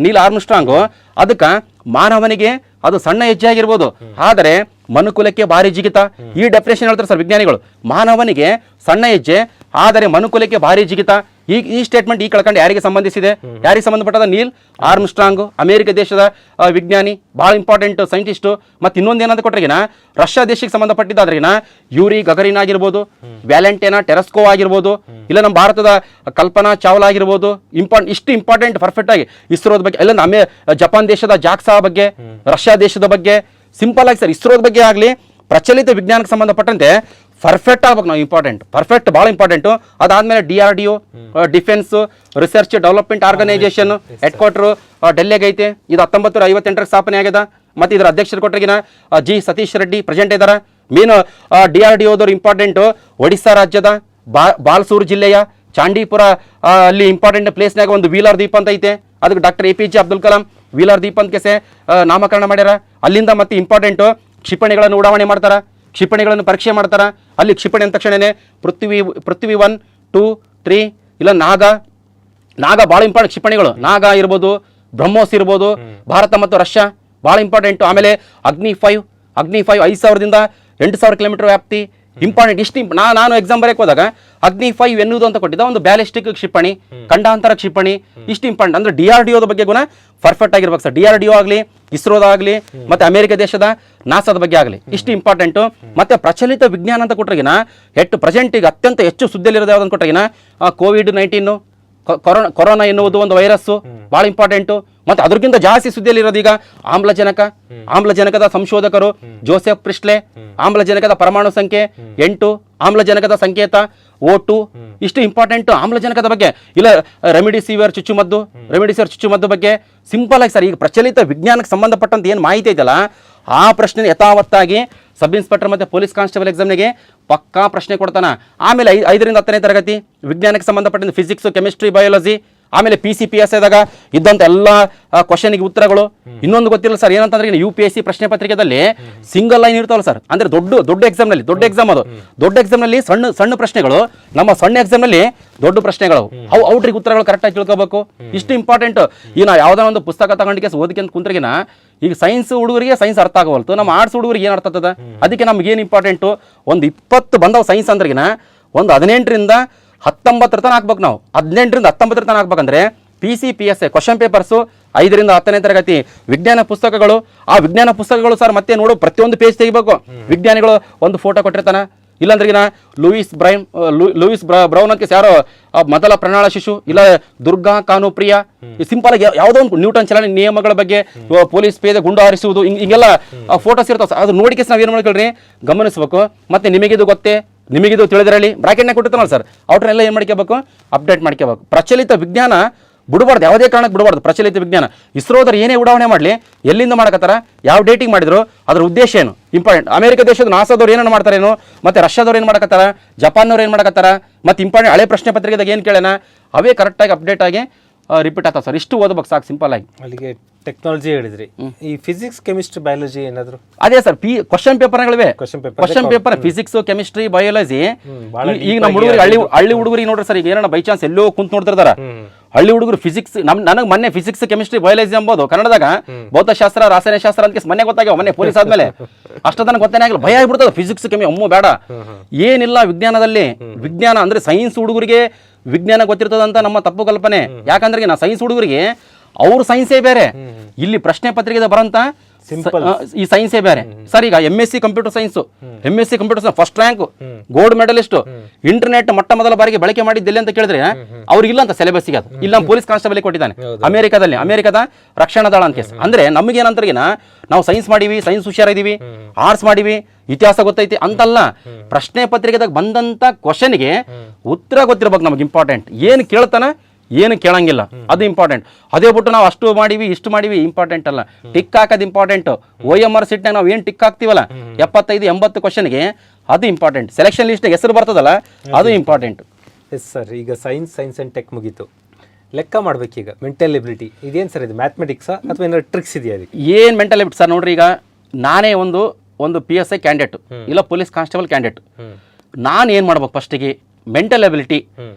ನೀಲ್ ಆರ್ಮ್ಸ್ಟ್ರಾಂಗು, ಅದಕ್ಕೆ ಮಾನವನಿಗೆ ಅದು ಸಣ್ಣ ಹೆಜ್ಜೆ ಆಗಿರ್ಬೋದು, ಆದರೆ ಮನುಕುಲಕ್ಕೆ ಭಾರಿ ಜಿಗಿತ. ಈ ಡೆಫಿನೇಷನ್ ಹೇಳ್ತಾರೆ ಸರ್ ವಿಜ್ಞಾನಿಗಳು. ಮಾನವನಿಗೆ ಸಣ್ಣ ಹೆಜ್ಜೆ, ಆದರೆ ಮನುಕುಲಕ್ಕೆ ಭಾರಿ ಜಿಗಿತ. ಈ ಸ್ಟೇಟ್ಮೆಂಟ್ ಈ ಕಳ್ಕೊಂಡು ಯಾರಿಗೆ ಸಂಬಂಧಿಸಿದೆ? ಯಾರಿಗೆ ಸಂಬಂಧಪಟ್ಟದ? ನೀಲ್ ಆರ್ಮ್ಸ್ಟ್ರಾಂಗ್, ಅಮೆರಿಕ ದೇಶದ ವಿಜ್ಞಾನಿ, ಬಹಳ ಇಂಪಾರ್ಟೆಂಟ್ ಸೈಂಟಿಸ್ಟು. ಮತ್ತು ಇನ್ನೊಂದು ಏನಂತ ಕೊಟ್ರಿಗಿನ ರಷ್ಯಾ ದೇಶಕ್ಕೆ ಸಂಬಂಧಪಟ್ಟಿದ್ದಾದ್ರಿಗಿನ ಯೂರಿ ಗಗರಿನ್ ಆಗಿರ್ಬೋದು, ವ್ಯಾಲೆಂಟೇನಾ ಟೆರಸ್ಕೋ ಆಗಿರ್ಬೋದು, ಇಲ್ಲ ನಮ್ಮ ಭಾರತದ ಕಲ್ಪನಾ ಚಾವ್ಲಾ ಆಗಿರ್ಬೋದು. ಇಷ್ಟು ಇಂಪಾರ್ಟೆಂಟ್ ಪರ್ಫೆಕ್ಟ್ ಆಗಿ ಇಸ್ರೋದ ಬಗ್ಗೆ, ಇಲ್ಲ ಜಪಾನ್ ದೇಶದ ಜಾಕ್ಸಾ ಬಗ್ಗೆ, ರಷ್ಯಾ ದೇಶದ ಬಗ್ಗೆ, ಸಿಂಪಲ್ ಆಗಿ ಸರ್ ಇಸ್ರೋದ ಬಗ್ಗೆ ಆಗಲಿ ಪ್ರಚಲಿತ ವಿಜ್ಞಾನಕ್ಕೆ ಸಂಬಂಧಪಟ್ಟಂತೆ ಪರ್ಫೆಕ್ಟ್ ಆಗ್ಬೇಕು ನಾವು. ಪರ್ಫೆಕ್ಟ್ ಭಾಳ ಇಂಪಾರ್ಟೆಂಟು. ಅದಾದಮೇಲೆ DRDO, defence research development organisation head quarter ಡೆಲ್ಲಿಗೆ ಐತೆ. ಇದು 1958 ಸ್ಥಾಪನೆ ಆಗ್ಯದ. ಮತ್ತು ಇದರ ಅಧ್ಯಕ್ಷರು ಕೊಟ್ಟರಿಗಿನ G ಸತೀಶ್ ರೆಡ್ಡಿ ಪ್ರೆಸೆಂಟ್ ಇದ್ದಾರೆ. ಮೇನ್ DRDOದವ್ರು ಇಂಪಾರ್ಟೆಂಟು ಒಡಿಸ್ಸಾ ರಾಜ್ಯದ ಬಾಲ್ಸೂರು ಜಿಲ್ಲೆಯ ಚಾಂಡೀಪುರ ಅಲ್ಲಿ ಇಂಪಾರ್ಟೆಂಟ್ ಪ್ಲೇಸ್ನಾಗ ಒಂದು ವೀಲರ್ ದ್ವೀಪ ಅಂತ ಐತೆ. ಅದಕ್ಕೆ doctor APJ Abdul Kalam wheeler ದ್ವೀಪ ಅಂತ ಕೆಸೆ ನಾಮಕರಣ ಮಾಡ್ಯಾರ. ಅಲ್ಲಿಂದ ಮತ್ತೆ ಇಂಪಾರ್ಟೆಂಟು ಕ್ಷಿಪಣಿಗಳನ್ನು ಉಡಾವಣೆ ಮಾಡ್ತಾರೆ, ಕ್ಷಿಪಣಿಗಳನ್ನು ಪರೀಕ್ಷೆ ಮಾಡ್ತಾರೆ. ಅಲ್ಲಿ ಕ್ಷಿಪಣಿ ಅಂದ ತಕ್ಷಣನೇ ಪೃಥ್ವಿ 1, 2, 3, ಇಲ್ಲ ನಾಗ ಭಾಳ ಇಂಪಾರ್ಟೆಂಟ್ ಕ್ಷಿಪಣಿಗಳು. ನಾಗ ಇರ್ಬೋದು, ಬ್ರಹ್ಮೋಸ್ ಇರ್ಬೋದು, ಭಾರತ ಮತ್ತು ರಷ್ಯಾ ಭಾಳ ಇಂಪಾರ್ಟೆಂಟು. ಆಮೇಲೆ ಅಗ್ನಿ 5 5,000ದಿಂದ 8,000 ಕಿಲೋಮೀಟರ್ ವ್ಯಾಪ್ತಿ ಇಂಪಾರ್ಟೆಂಟ್. ಇಷ್ಟು ನಾನು ಎಕ್ಸಾಮ್ ಬರೆಯಕ್ಕೆ ಹೋದಾಗ ಅಗ್ನಿ 5 ಎನ್ನುವುದು ಅಂತ ಕೊಟ್ಟಿದ್ದ ಒಂದು ಬ್ಯಾಲಿಸ್ಟಿಕ್ ಕ್ಷಿಪಣಿ, ಖಂಡಾಂತರ ಕ್ಷಿಪಣಿ. ಇಷ್ಟು ಇಂಪಾರ್ಟೆಂಟ್. ಅಂದರೆ DRDOದ ಬಗ್ಗೆ ಗುಣ ಪರ್ಫೆಕ್ಟ್ ಆಗಿರ್ಬೇಕು ಸರ್. DRDO ಆಗಲಿ, ಇಸ್ರೋದಾಗಲಿ, ಮತ್ತು ಅಮೆರಿಕ ದೇಶದ ನಾಸಾದ ಬಗ್ಗೆ ಆಗಲಿ ಇಷ್ಟು ಇಂಪಾರ್ಟೆಂಟು. ಮತ್ತು ಪ್ರಚಲಿತ ವಿಜ್ಞಾನ ಅಂತ ಕೊಟ್ರಿಗಿನ ಪ್ರೆಸೆಂಟಿಗೆ ಅತ್ಯಂತ ಹೆಚ್ಚು ಸುದ್ದಿಯಲ್ಲಿರೋದು ಯಾವ್ದು ಅಂತ ಕೊಟ್ರಿಗಿನ COVID-19 ಕೊರೋನಾ ಎನ್ನುವುದು ಒಂದು ವೈರಸ್ಸು ಭಾಳ ಇಂಪಾರ್ಟೆಂಟು. ಮತ್ತು ಅದಕ್ಕಿಂತ ಜಾಸ್ತಿ ಸುದ್ದಿಯಲ್ಲಿರೋದು ಈಗ ಆಮ್ಲಜನಕದ ಸಂಶೋಧಕರು ಜೋಸೆಫ್ ಪ್ರಿಸ್ಲೆ, ಆಮ್ಲಜನಕದ ಪರಮಾಣು ಸಂಖ್ಯೆ 8, ಆಮ್ಲಜನಕದ ಸಂಕೇತ O2 ಇಷ್ಟು ಇಂಪಾರ್ಟೆಂಟ್ ಆಮ್ಲಜನಕದ ಬಗ್ಗೆ. ಇಲ್ಲ ರೆಮಿಡಿಸಿವಿರ್ ಚುಚ್ಚುಮದ್ದು ಬಗ್ಗೆ ಸಿಂಪಲ್ ಆಗಿ ಸರ್. ಈಗ ಪ್ರಚಲಿತ ವಿಜ್ಞಾನಕ್ಕೆ ಸಂಬಂಧಪಟ್ಟಂತ ಏನು ಮಾಹಿತಿ ಐತಲ್ಲ ಆ ಪ್ರಶ್ನೆ ಯಥಾವತ್ತಾಗಿ ಸಬ್ ಇನ್ಸ್ಪೆಕ್ಟರ್ ಮತ್ತು ಪೊಲೀಸ್ ಕಾನ್ಸ್ಟೇಬಲ್ ಎಕ್ಸಾಮ್ನಿಗೆ ಪಕ್ಕಾ ಪ್ರಶ್ನೆ ಕೊಡ್ತಾನೆ. ಆಮೇಲೆ 5ರಿಂದ 10ನೇ ತರಗತಿ ವಿಜ್ಞಾನಕ್ಕೆ ಸಂಬಂಧಪಟ್ಟಂತೆ ಫಿಸಿಕ್ಸ್, ಕೆಮಿಸ್ಟ್ರಿ, ಬಯಾಲಜಿ, ಆಮೇಲೆ PCPS ಇದ್ದಾಗ ಇದ್ದಂಥ ಎಲ್ಲ ಕ್ವಶನ್ಗೆ ಉತ್ತರಗಳು. ಇನ್ನೊಂದು ಗೊತ್ತಿಲ್ಲ ಸರ್ ಏನಂತಂದ್ರೆ UPSC ಪ್ರಶ್ನೆ ಪತ್ರಿಕೆದಲ್ಲಿ ಸಿಂಗಲ್ ಲೈನ್ ಇರ್ತಾವಲ್ಲ ಸರ್. ಅಂದರೆ ದೊಡ್ಡ ಎಕ್ಸಾಮ್ನಲ್ಲಿ ದೊಡ್ಡ ಎಕ್ಸಾಮ್ನಲ್ಲಿ ಸಣ್ಣ ಪ್ರಶ್ನೆಗಳು, ನಮ್ಮ ಸಣ್ಣ ಎಕ್ಸಾಮ್ನಲ್ಲಿ ದೊಡ್ಡ ಪ್ರಶ್ನೆಗಳು. ಔಟ್ರಿಗೆ ಉತ್ತರಗಳು ಕರೆಕ್ಟಾಗಿ ತಿಳ್ಕೋಬೇಕು. ಇಷ್ಟು ಇಂಪಾರ್ಟೆಂಟ್. ಈಗ ನಾವು ಯಾವುದೋ ಒಂದು ಪುಸ್ತಕ ತಗೊಂಡಿಗೆ ಓದಿಕೆ ಅಂತ ಕುಂತ್ರಿಗಿನ ಈಗ ಸೈನ್ಸ್ ಹುಡುಗರಿಗೆ ಸೈನ್ಸ್ ಅರ್ಥ ಆಗೋಲ್ತು, ನಮ್ಮ ಆರ್ಟ್ಸ್ ಹುಡುಗರಿಗೆ ಏನು ಅರ್ಥ ಆಗ್ತದೆ? ಅದಕ್ಕೆ ನಮ್ಗೆ ಏನು ಇಂಪಾರ್ಟೆಂಟು, ಒಂದು 20 ಬಂದವು ಸೈನ್ಸ್ ಅಂದ್ರಿಗಿನ ಒಂದು 18ರಿಂದ 19 ತನಕ ಹಾಕ್ಬೇಕು ನಾವು. 18ರಿಂದ 19 ತನಕ ಹಾಕ್ಬೇಕಂದ್ರೆ PCPS ಕ್ವಶನ್ ಪೇಪರ್ಸು 5ರಿಂದ 10ನೇ ತರಗತಿ ವಿಜ್ಞಾನ ಪುಸ್ತಕಗಳು. ಆ ವಿಜ್ಞಾನ ಪುಸ್ತಕಗಳು ಸರ್ ಮತ್ತೆ ನೋಡು ಪ್ರತಿಯೊಂದು ಪೇಜ್ ತೆಗಿಬೇಕು. ವಿಜ್ಞಾನಿಗಳು ಒಂದು ಫೋಟೋ ಕೊಟ್ಟಿರ್ತಾನೆ. ಇಲ್ಲಾಂದ್ರಿಗಿನ ಲೂಯಿಸ್ ಬ್ರೌನ್ ಅಂತ ಯಾರೋ ಮೊದಲ ಪ್ರಣಾಳ ಶಿಶು, ಇಲ್ಲ ದುರ್ಗಾ ಕಾನುಪ್ರಿಯ, ಸಿಂಪಲ್ ಆಗಿ ಯಾವುದೋ ಒಂದು ನ್ಯೂಟನ್ ಚಲನೆ ನಿಯಮಗಳ ಬಗ್ಗೆ, ಪೊಲೀಸ್ ಪೇದೆ ಗುಂಡು ಹಾರಿಸುವುದು, ಹಿಂಗೆಲ್ಲ ಫೋಟೋಸ್ ಇರ್ತಾವೆ. ಅದು ನೋಡಿಕೆ ನಾವು ಏನು ಮಾಡ್ಕೊಳ್ರಿ ಗಮನಿಸ್ಬೇಕು. ಮತ್ತೆ ನಿಮಗಿದು ಗೊತ್ತೇ, ನಿಮಗಿದು ತಿಳಿದ್ರಲ್ಲಿ ಬ್ರಾಕೆಟ್ನಾಗ ಕೊಟ್ಟಿರ್ತಾನಲ್ಲ ಸರ್, ಅವ್ರನ್ನೆಲ್ಲ ಏನು ಮಾಡ್ಕೋಬೇಕು, ಅಪ್ಡೇಟ್ ಮಾಡ್ಕೋಬೇಕು. ಪ್ರಚಲಿತ ವಿಜ್ಞಾನ ಬಿಡಬಾರ್ದು, ಯಾವುದೇ ಕಾರಣಕ್ಕೆ ಬಿಡಬಾರ್ದು ಪ್ರಚಲಿತ ವಿಜ್ಞಾನ. ಇಸ್ರೋದವ್ರು ಏನೇ ಉಡಾವಣೆ ಮಾಡಲಿ, ಎಲ್ಲಿಂದ ಮಾಡಕತ್ತಾರ, ಯಾವ ಡೇಟಿಗೆ ಮಾಡಿದ್ರು, ಅದ್ರ ಉದ್ದೇಶ ಏನು ಇಂಪಾರ್ಟೆಂಟ್. ಅಮೆರಿಕ ದೇಶದ ನಾಸಾದವ್ರು ಏನೇನು ಮಾಡ್ತಾರೇನು, ಮತ್ತು ರಷ್ಯಾದವ್ರು ಏನು ಮಾಡಕತ್ತಾರ, ಜಪಾನ್ನವ್ರು ಏನು ಮಾಡಕತ್ತಾರ, ಮತ್ತು ಇಂಪಾರ್ಟೆಂಟ್ ಹಳೆ ಪ್ರಶ್ನೆ ಪತ್ರಿಕೆದಾಗ ಏನು ಕೇಳೋಣ ಅವೇ ಕರೆಕ್ಟಾಗಿ ಅಪ್ಡೇಟ್ ಆಗಿ ರಿಪೀಟ್ ಆಗ್ತಾವೆ ಸರ್. ಇಷ್ಟು ಓದಬೇಕು ಸಾಕು ಸಿಂಪಲ್ ಆಗಿ. ಅಲ್ಲಿಗೆ ಟೆಕ್ನಾಲಜಿ ಹೇಳಿದ್ರಿ. ಈ ಫಿಸಿಕ್ಸ್, ಕೆಮಿಸ್ಟ್ರಿ, ಬಯಾಲಜಿ ಏನಾದ್ರು ಅದೇ ಸರ್ ಕ್ವಶನ್ ಪೇಪರ್ಗಳಿವೆ. Question paper physics, chemistry, biology. ಈಗ ನಮ್ಮ ಹುಡುಗರಿಗೆ ಹಳ್ಳಿ ಹುಡುಗರಿಗೆ ನೋಡ್ರಿ ಸರ್, ಈಗ ಏನೋ ಬೈ ಚಾನ್ಸ್ ಎಲ್ಲೋ ಕುಂತ್ ನೋಡ್ತಿರ್ತಾರ ಹಳ್ಳಿ ಹುಡುಗರು ಫಿಸಿಕ್ಸ್. ನನಗೆ ಮೊನ್ನೆ ಫಿಸಿಕ್ಸ್, ಕೆಮಿಸ್ಟ್ರಿ, ಬಯಾಲಜಿ ಎಂಬುದು ಕನ್ನಡದಾಗ ಭೌತಶಾಸ್ತ್ರ, ರಾಸಾಯನಶಾಸ್ತ್ರ ಅಂತ ಮೊನ್ನೆ ಗೊತ್ತಾಗ್ಯಾವ. ಮೊನ್ನೆ ಪೊಲೀಸ್ ಆದ್ಮೇಲೆ ಅಷ್ಟೊತ್ತನ ಗೊತ್ತೇನೆ ಆಗಿಲ್ಲ, ಭಯ ಆಗ್ಬಿಡ್ತದೆ ಫಿಸಿಕ್ಸ್ ಕೆಮಿ. ಅಮ್ಮು ಬೇಡ, ಏನಿಲ್ಲ ವಿಜ್ಞಾನದಲ್ಲಿ. ವಿಜ್ಞಾನ ಅಂದ್ರೆ ಸೈನ್ಸ್ ಹುಡುಗರಿಗೆ ವಿಜ್ಞಾನ ಗೊತ್ತಿರ್ತದಂತ ನಮ್ಮ ತಪ್ಪು ಕಲ್ಪನೆ. ಯಾಕಂದ್ರೆ ನಾ ಸೈನ್ಸ್ ಹುಡುಗರಿಗೆ ಅವ್ರ ಸೈನ್ಸೇ ಬೇರೆ, ಇಲ್ಲಿ ಪ್ರಶ್ನೆ ಪತ್ರಿಕೆ ಬರಂತ ಈ ಸೈನ್ಸೇ ಬೇರೆ ಸರ್. ಈಗ MSc computer science, first rank, gold medalist, internet ಮೊಟ್ಟ ಮೊದಲ ಬಾರಿಗೆ ಬಳಕೆ ಮಾಡಿದ್ದಿಲ್ಲ ಅಂತ ಕೇಳಿದ್ರೆ ಅವ್ರಿಗಿಲ್ಲ ಅಂತ ಸಿಲೆಬಸ್ಸಿಗೆ. ಅದು ಇಲ್ಲ ಪೊಲೀಸ್ ಕಾನ್ಸ್ಟೇಬಲ್ ಕೊಟ್ಟಿದ್ದಾನೆ ಅಮೆರಿಕದ ರಕ್ಷಣಾ ದಳ ಅಂತ ಕೇಸ್. ಅಂದ್ರೆ ನಮಗೇನಂತರಿಗಿನ ನಾವು ಸೈನ್ಸ್ ಮಾಡೀವಿ, ಸೈನ್ಸ್ ಹುಷಾರಿದೀವಿ, ಆರ್ಟ್ಸ್ ಮಾಡೀವಿ, ಇತಿಹಾಸ ಗೊತ್ತೈತಿ ಅಂತಲ್ಲ. ಪ್ರಶ್ನೆ ಪತ್ರಿಕೆದಾಗ ಬಂದಂತ ಕ್ವಶನ್ಗೆ ಉತ್ತರ ಗೊತ್ತಿರ್ಬೇಕು ನಮ್ಗೆ. ಇಂಪಾರ್ಟೆಂಟ್ ಏನು ಕೇಳ್ತಾನ, ಏನು ಕೇಳಂಗಿಲ್ಲ, ಅದು ಇಂಪಾರ್ಟೆಂಟ್. ಅದೇ ಬಿಟ್ಟು ನಾವು ಅಷ್ಟು ಮಾಡಿವಿ, ಇಷ್ಟು ಮಾಡಿವಿ ಇಂಪಾರ್ಟೆಂಟ್ ಅಲ್ಲ. ಟಿಕ್ ಹಾಕೋದು ಇಂಪಾರ್ಟೆಂಟ್. OMR ಸೀಟ್ನಾಗ ನಾವು ಏನು ಟಿಕ್ ಹಾಕ್ತೀವಲ್ಲ 75-80 ಕ್ವಶನ್ಗೆ, ಅದು ಇಂಪಾರ್ಟೆಂಟ್. ಸೆಲೆಕ್ಷನ್ ಲಿಸ್ಟ್ ಹೆಸರು ಬರ್ತದಲ್ಲ ಅದು ಇಂಪಾರ್ಟೆಂಟ್. Yes sir. ಈಗ ಸೈನ್ಸ್ ಆ್ಯಂಡ್ ಟೆಕ್ ಮುಗೀತು, ಲೆಕ್ಕ ಮಾಡ್ಬೇಕೀಗ ಮೆಂಟಲ್ ಎಬಿಲಿಟಿ. ಇದೇನು ಸರ್, ಇದು ಮ್ಯಾಥಮೆಟಿಕ್ಸಾ ಅಥವಾ ಏನಾದ್ರು ಟ್ರಿಕ್ಸ್ ಇದೆಯಾ ಅದಕ್ಕೆ? ಏನು ಮೆಂಟಲ್ ಎಬಿಲಿಟಿ ಸರ್ ನೋಡ್ರಿ, ಈಗ ನಾನೇ ಒಂದು PSI ಕ್ಯಾಂಡಿಡೇಟ್, ಇಲ್ಲ ಪೊಲೀಸ್ ಕಾನ್ಸ್ಟೇಬಲ್ ಕ್ಯಾಂಡಿಡೇಟ್. ನಾನು ಏನು ಮಾಡ್ಬೇಕು ಫಸ್ಟಿಗೆ, ಮೆಂಟಲ್